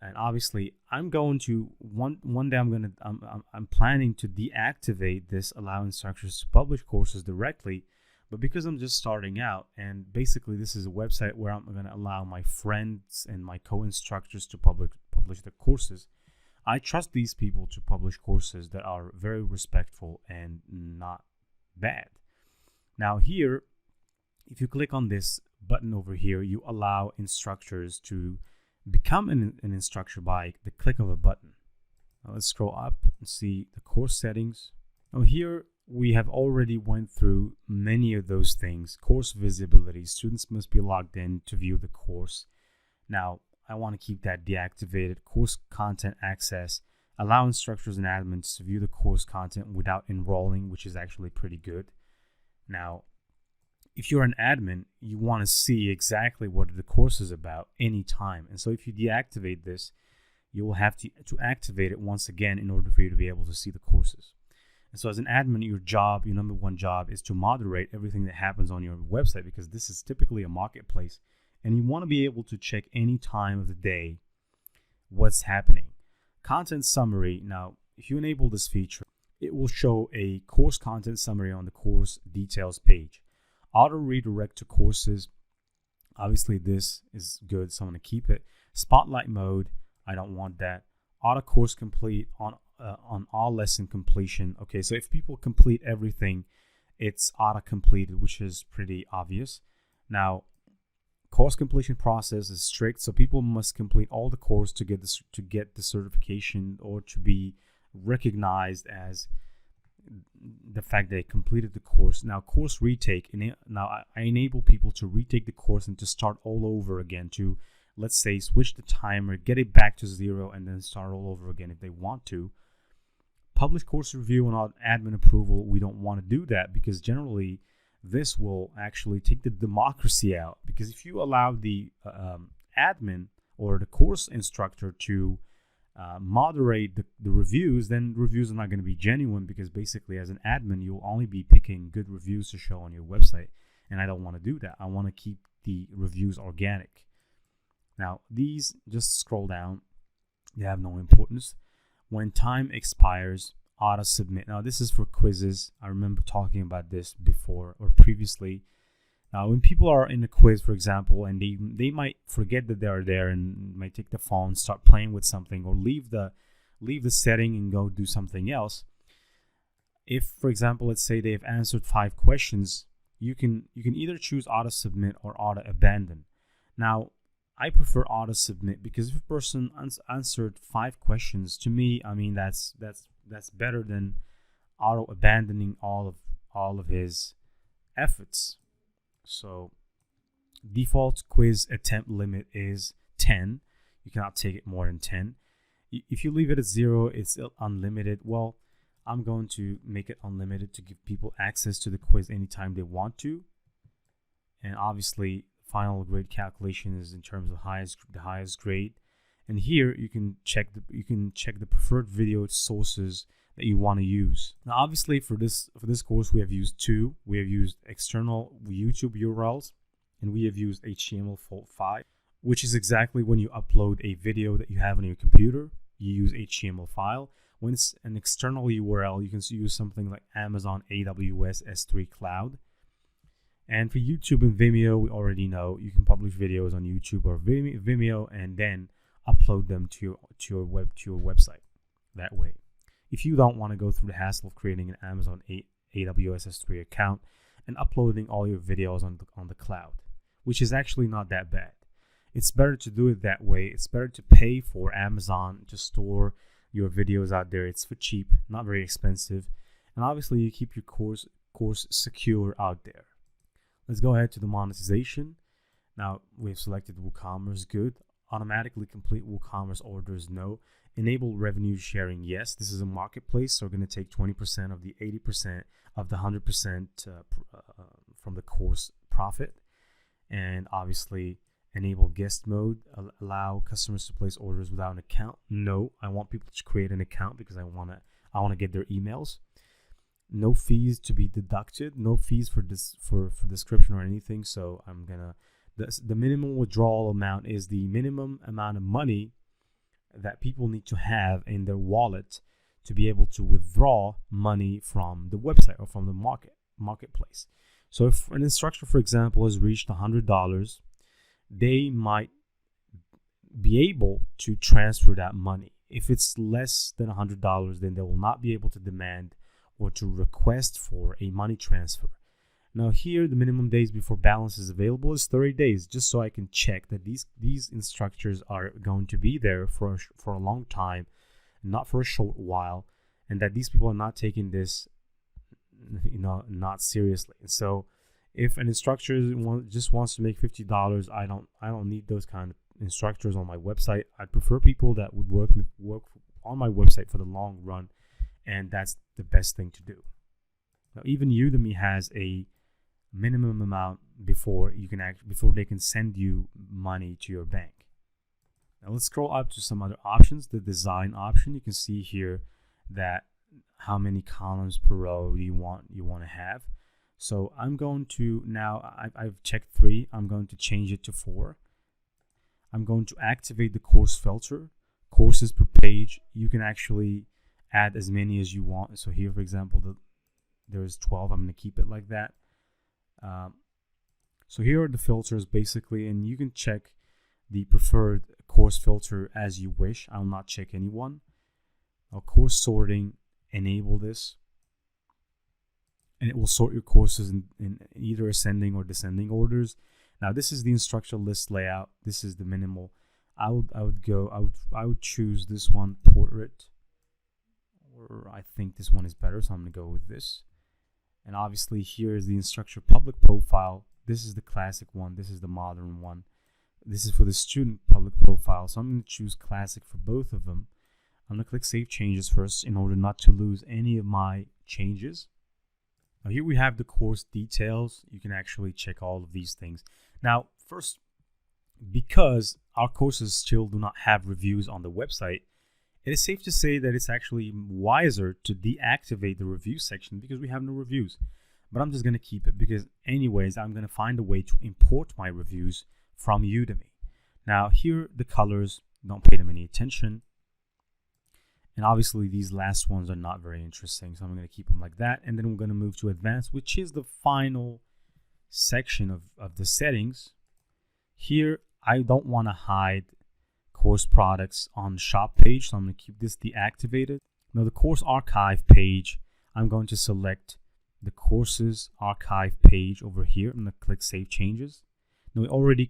Speaker 2: And obviously, I'm going to one day I'm planning to deactivate this, allow instructors to publish courses directly. But because I'm just starting out, and basically this is a website where I'm going to allow my friends and my co-instructors to publish their courses, I trust these people to publish courses that are very respectful and not bad. Now here, if you click on this button over here, you allow instructors to become an instructor by the click of a button. Now let's scroll up and see the course settings. Now here we have already went through many of those things. Course visibility, students must be logged in to view the course. Now I want to keep that deactivated. Course content access, allow instructors and admins to view the course content without enrolling, which is actually pretty good. Now,
Speaker 1: if you're an admin, you want to see exactly what the course is about anytime. And so if you deactivate this, you will have to activate it once again in order for you to be able to see the courses. And so as an admin, your number one job is to moderate everything that happens on your website, because this is typically a marketplace and you want to be able to check any time of the day what's happening. Content summary. Now, if you enable this feature, it will show a course content summary on the course details page. Auto redirect to courses. Obviously, this is good, so I'm going to keep it. Spotlight mode. I don't want that. Auto course complete on all lesson completion. Okay, so if people complete everything, it's auto completed, which is pretty obvious. Now, course completion process is strict, so people must complete all the course to get the certification or to be recognized as the fact they completed the course. Now, course retake. Now, I enable people to retake the course and to start all over again, to, let's say, switch the timer, get it back to 0, and then start all over again if they want to. Publish course review and admin approval. We don't want to do that, because generally this will actually take the democracy out. Because if you allow the admin or the course instructor to moderate the reviews, then reviews are not going to be genuine, because basically as an admin you'll only be picking good reviews to show on your website, and I don't want to do that. I want to keep the reviews organic. Now, these, just scroll down, they have no importance. When time expires, auto submit. Now, this is for quizzes. I remember talking about this before or previously. Now, when people are in a quiz, for example, and they might forget that they are there and might take the phone, start playing with something, or leave the setting and go do something else. If, for example, let's say they've answered 5 questions, you can either choose auto submit or auto abandon. Now, I prefer auto submit, because if a person answered 5 questions, to me, I mean, that's better than auto abandoning all of his efforts. So default quiz attempt limit is 10. You cannot take it more than 10. If you leave it at 0, it's unlimited. Well, I'm going to make it unlimited to give people access to the quiz anytime they want to. And obviously, final grade calculation is in terms of the highest grade. And here you can check the preferred video sources that you want to use. Now, obviously, for this course, we have used 2. We have used external YouTube URLs, and we have used HTML5, which is exactly when you upload a video that you have on your computer, you use HTML file. When it's an external URL, you can use something like Amazon AWS S3 Cloud. And for YouTube and Vimeo, we already know you can publish videos on YouTube or Vimeo and then upload them to your website that way. If you don't want to go through the hassle of creating an Amazon AWS S3 account and uploading all your videos on the cloud, which is actually not that bad. It's better to do it that way. It's better to pay for Amazon to store your videos out there. It's for cheap, not very expensive. And obviously you keep your course secure out there. Let's go ahead to the monetization. Now we've selected WooCommerce, good. Automatically complete WooCommerce orders, no. Enable revenue sharing, yes. This is a marketplace, so we're going to take 20% of the 80% of the 100% from the course profit. And obviously enable guest mode, allow customers to place orders without an account. No, I want people to create an account because I want to get their emails. No fees to be deducted, no fees for description or anything. So I'm gonna the minimum withdrawal amount is the minimum amount of money that people need to have in their wallet to be able to withdraw money from the website or from the marketplace. So if an instructor, for example, has reached $100, they might be able to transfer that money. If it's less than $100, then they will not be able to demand or to request for a money transfer. Now here, the minimum days before balance is available is 30 days, just so I can check that these instructors are going to be there for a long time, not for a short while, and that these people are not taking this, not seriously. So if an instructor just wants to make $50, I don't need those kind of instructors on my website. I prefer people that would work on my website for the long run, and that's the best thing to do. Now, even Udemy has a minimum amount before they can send you money to your bank. Now let's scroll up to some other options. The design option, you can see here that how many columns per row you want to have. So I'm going to now, I've checked 3. I'm going to change it to 4. I'm going to activate the course filter. Courses per page, you can actually add as many as you want. So here, for example, there's 12. I'm going to keep it like that. So here are the filters basically, and you can check the preferred course filter as you wish. I'll not check any one. Now, course sorting, enable this, and it will sort your courses in either ascending or descending orders. Now this is the instructor list layout. This is the minimal. I would choose this one, portrait, or I think this one is better, so I'm going to go with this. And obviously here is the instructor public profile. This is the classic one. This is the modern one. This is for the student public profile. So I'm going to choose classic for both of them. I'm going to click Save Changes first in order not to lose any of my changes. Now here we have the course details. You can actually check all of these things. Now first, because our courses still do not have reviews on the website, it is safe to say that it's actually wiser to deactivate the review section because we have no reviews. But I'm just going to keep it because anyways, I'm going to find a way to import my reviews from Udemy. Now here, the colors, don't pay them any attention. And obviously these last ones are not very interesting, so I'm going to keep them like that. And then we're going to move to advanced, which is the final section of the settings. Here, I don't want to hide course products on the shop page, so I'm going to keep this deactivated. Now the course archive page, I'm going to select the courses archive page over here. I'm going to click Save Changes. Now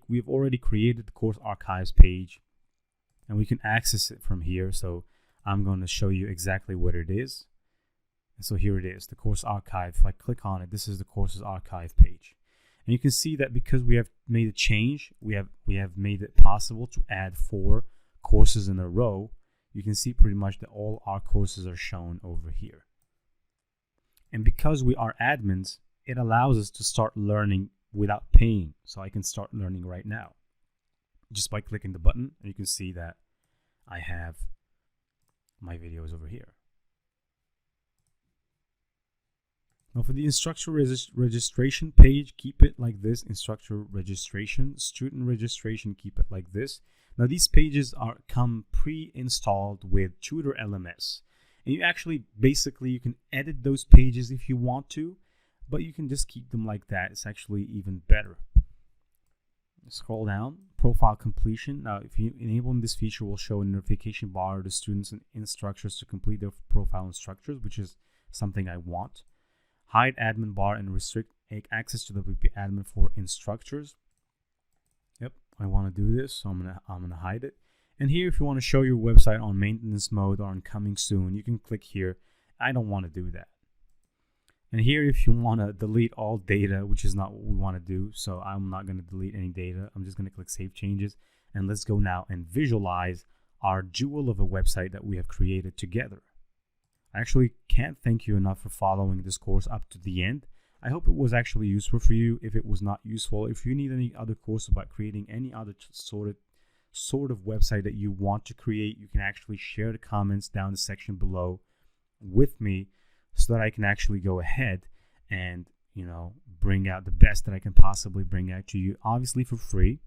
Speaker 1: we've already created the course archives page, and we can access it from here. So I'm going to show you exactly what it is. And so here it is, the course archive. If I click on it, this is the courses archive page. And you can see that because we have made a change, we have made it possible to add 4 courses in a row. You can see pretty much that all our courses are shown over here. And because we are admins, it allows us to start learning without paying. So I can start learning right now just by clicking the button, and you can see that I have my videos over here. Now for the instructor registration page, keep it like this. Instructor registration, student registration, keep it like this. Now these pages come pre-installed with Tutor LMS. And you actually, basically, you can edit those pages if you want to, but you can just keep them like that. It's actually even better. Scroll down, profile completion. Now if you enable this feature, will show a notification bar to students and instructors to complete their profile instructors, which is something I want. Hide admin bar and restrict access to the WP admin for instructors. Yep, I want to do this, so I'm gonna hide it. And here, if you want to show your website on maintenance mode or on coming soon, you can click here. I don't want to do that. And here, if you want to delete all data, which is not what we want to do, so I'm not going to delete any data. I'm just going to click Save Changes. And let's go now and visualize our jewel of a website that we have created together. I actually can't thank you enough for following this course up to the end. I hope it was actually useful for you. If it was not useful, if you need any other course about creating any other sort of website that you want to create, you can actually share the comments down the section below with me so that I can actually go ahead and, bring out the best that I can possibly bring out to you, obviously for free.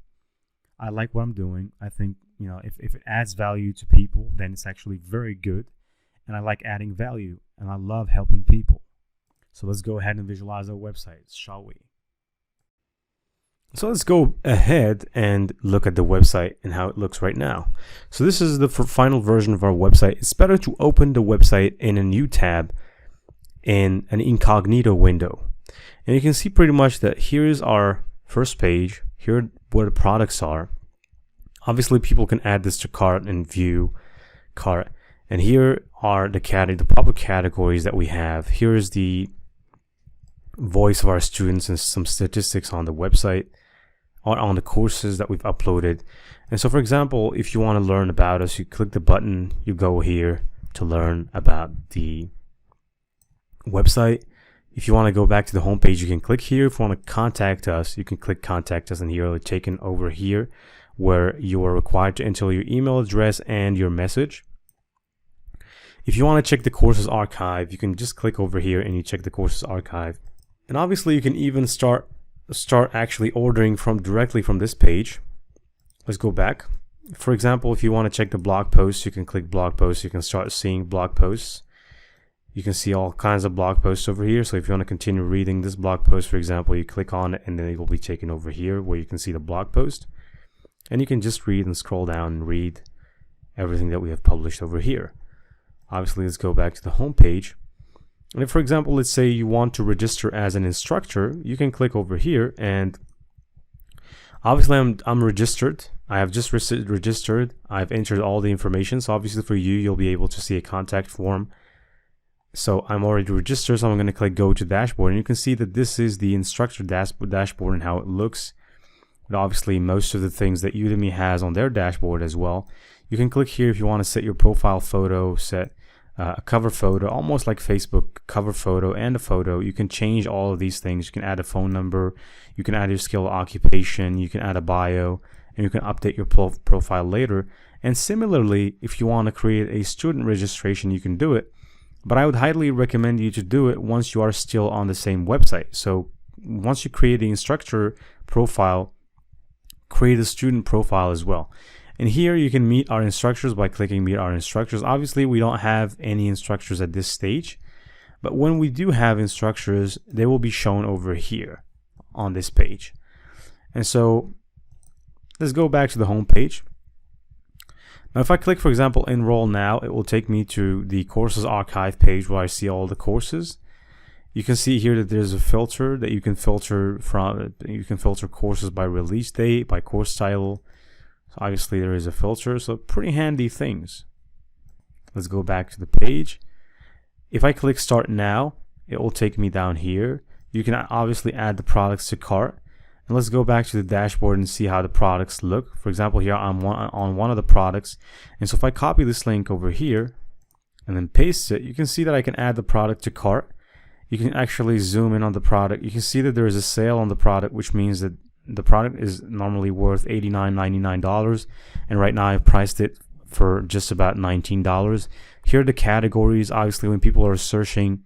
Speaker 1: I like what I'm doing. I think, if it adds value to people, then it's actually very good. And I like adding value, and I love helping people. So let's go ahead and visualize our website, shall we?
Speaker 3: So let's go ahead and look at the website and how it looks right now. So this is the final version of our website. It's better to open the website in a new tab in an incognito window. And you can see pretty much that here is our first page. Here are where the products are. Obviously, people can add this to cart and view cart. And here are the public categories that we have. Here is the voice of our students and some statistics on the website, on the courses that we've uploaded. And so, for example, if you want to learn about us, you click the button, you go here to learn about the website. If you want to go back to the home page, you can click here. If you want to contact us, you can click contact us, and here it'll taken over here where you are required to enter your email address and your message. If you want to check the courses archive, you can just click over here and you check the courses archive. And obviously you can even start actually ordering directly from this page. Let's go back. For example, if you want to check the blog posts, you can click blog posts. You can start seeing blog posts. You can see all kinds of blog posts over here. So if you want to continue reading this blog post, for example, you click on it and then it will be taken over here where you can see the blog post. And you can just read and scroll down and read everything that we have published over here. Obviously, let's go back to the home page. And if, for example, let's say you want to register as an instructor, you can click over here, and obviously I'm registered. I have just registered. I've entered all the information. So obviously for you, you'll be able to see a contact form. So I'm already registered, so I'm going to click go to dashboard, and you can see that this is the instructor dashboard and how it looks. But obviously most of the things that Udemy has on their dashboard as well. You can click here if you want to set your profile photo, set a cover photo, almost like Facebook cover photo and a photo. You can change all of these things. You can add a phone number, you can add your skill, occupation, you can add a bio, and you can update your profile later. And similarly, if you want to create a student registration, you can do it. But I would highly recommend you to do it once you are still on the same website. So once you create the instructor profile, create a student profile as well. And here you can meet our instructors by clicking meet our instructors. Obviously, we don't have any instructors at this stage, but when we do have instructors, they will be shown over here on this page. And so let's go back to the home page. Now, if I click, for example, enroll now, it will take me to the courses archive page where I see all the courses. You can see here that there's a filter that you can filter from. You can filter courses by release date, by course title. So obviously there is a filter, so pretty handy things. Let's go back to the page. If I click start now, it will take me down here. You can obviously add the products to cart. And let's go back to the dashboard and see how the products look. For example, here I'm on one of the products. And so if I copy this link over here and then paste it, you can see that I can add the product to cart. You can actually zoom in on the product. You can see that there is a sale on the product, which means that the product is normally worth $89.99, and right now I've priced it for just about $19. Here are the categories. Obviously, when people are searching,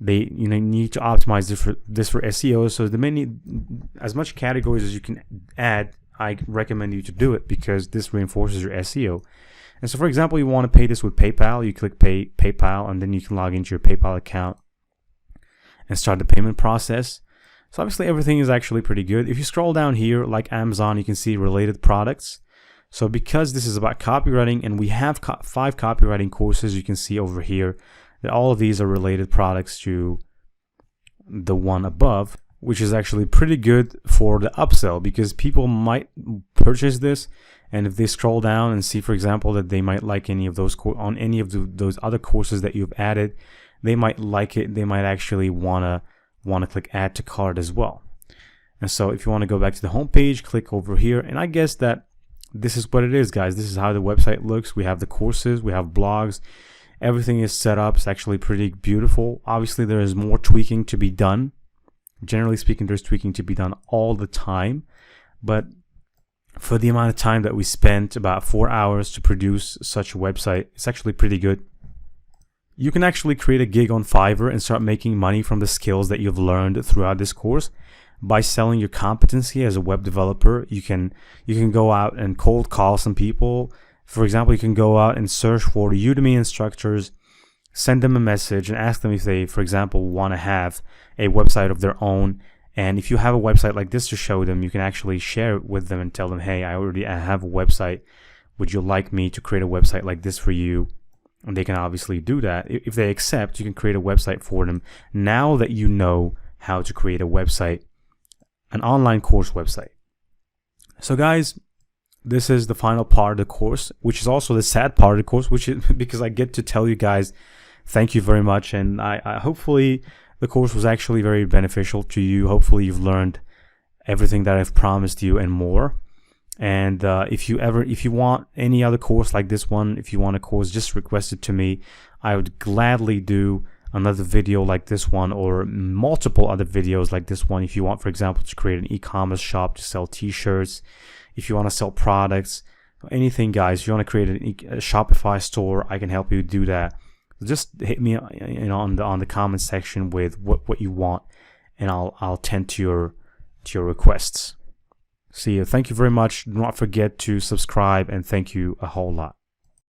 Speaker 3: they need to optimize this for SEO. So as much categories as you can add, I recommend you to do it because this reinforces your SEO. And so, for example, you want to pay this with PayPal. You click PayPal, and then you can log into your PayPal account and start the payment process. So obviously everything is actually pretty good. If you scroll down here, like Amazon, you can see related products. So because this is about copywriting and we have 5 copywriting courses, you can see over here that all of these are related products to the one above, which is actually pretty good for the upsell because people might purchase this, and if they scroll down and see, for example, that they might like any of those on any of those other courses that you've added, they might like it. They might actually want to click add to cart as well. And so if you want to go back to the home page, click over here, and I guess that this is what it is, guys. This is how the website looks. We have the courses, we have blogs, everything is set up. It's actually pretty beautiful. Obviously there is more tweaking to be done. Generally speaking, there's tweaking to be done all the time, but for the amount of time that we spent, about 4 hours to produce such a website, it's actually pretty good. You can actually create a gig on Fiverr and start making money from the skills that you've learned throughout this course by selling your competency as a web developer. You can go out and cold call some people. For example, you can go out and search for Udemy instructors, send them a message and ask them if they, for example, want to have a website of their own. And if you have a website like this to show them, you can actually share it with them and tell them, hey, I have a website. Would you like me to create a website like this for you? And they can obviously do that. If they accept, you can create a website for them. Now that you know how to create a website, an online course website. So guys, this is the final part of the course, which is also the sad part of the course, which is because I get to tell you guys, thank you very much. And I hopefully the course was actually very beneficial to you. Hopefully you've learned everything that I've promised you and more. And if you want any other course like this one, if you want a course, just request it to me. I would gladly do another video like this one, or multiple other videos like this one. If you want, for example, to create an e-commerce shop to sell t-shirts, if you want to sell products, anything, guys, if you want to create a Shopify store, I can help you do that. Just hit me, on the comment section with what you want, and I'll tend to your requests. See you. Thank you very much. Do not forget to subscribe, and thank you a whole lot.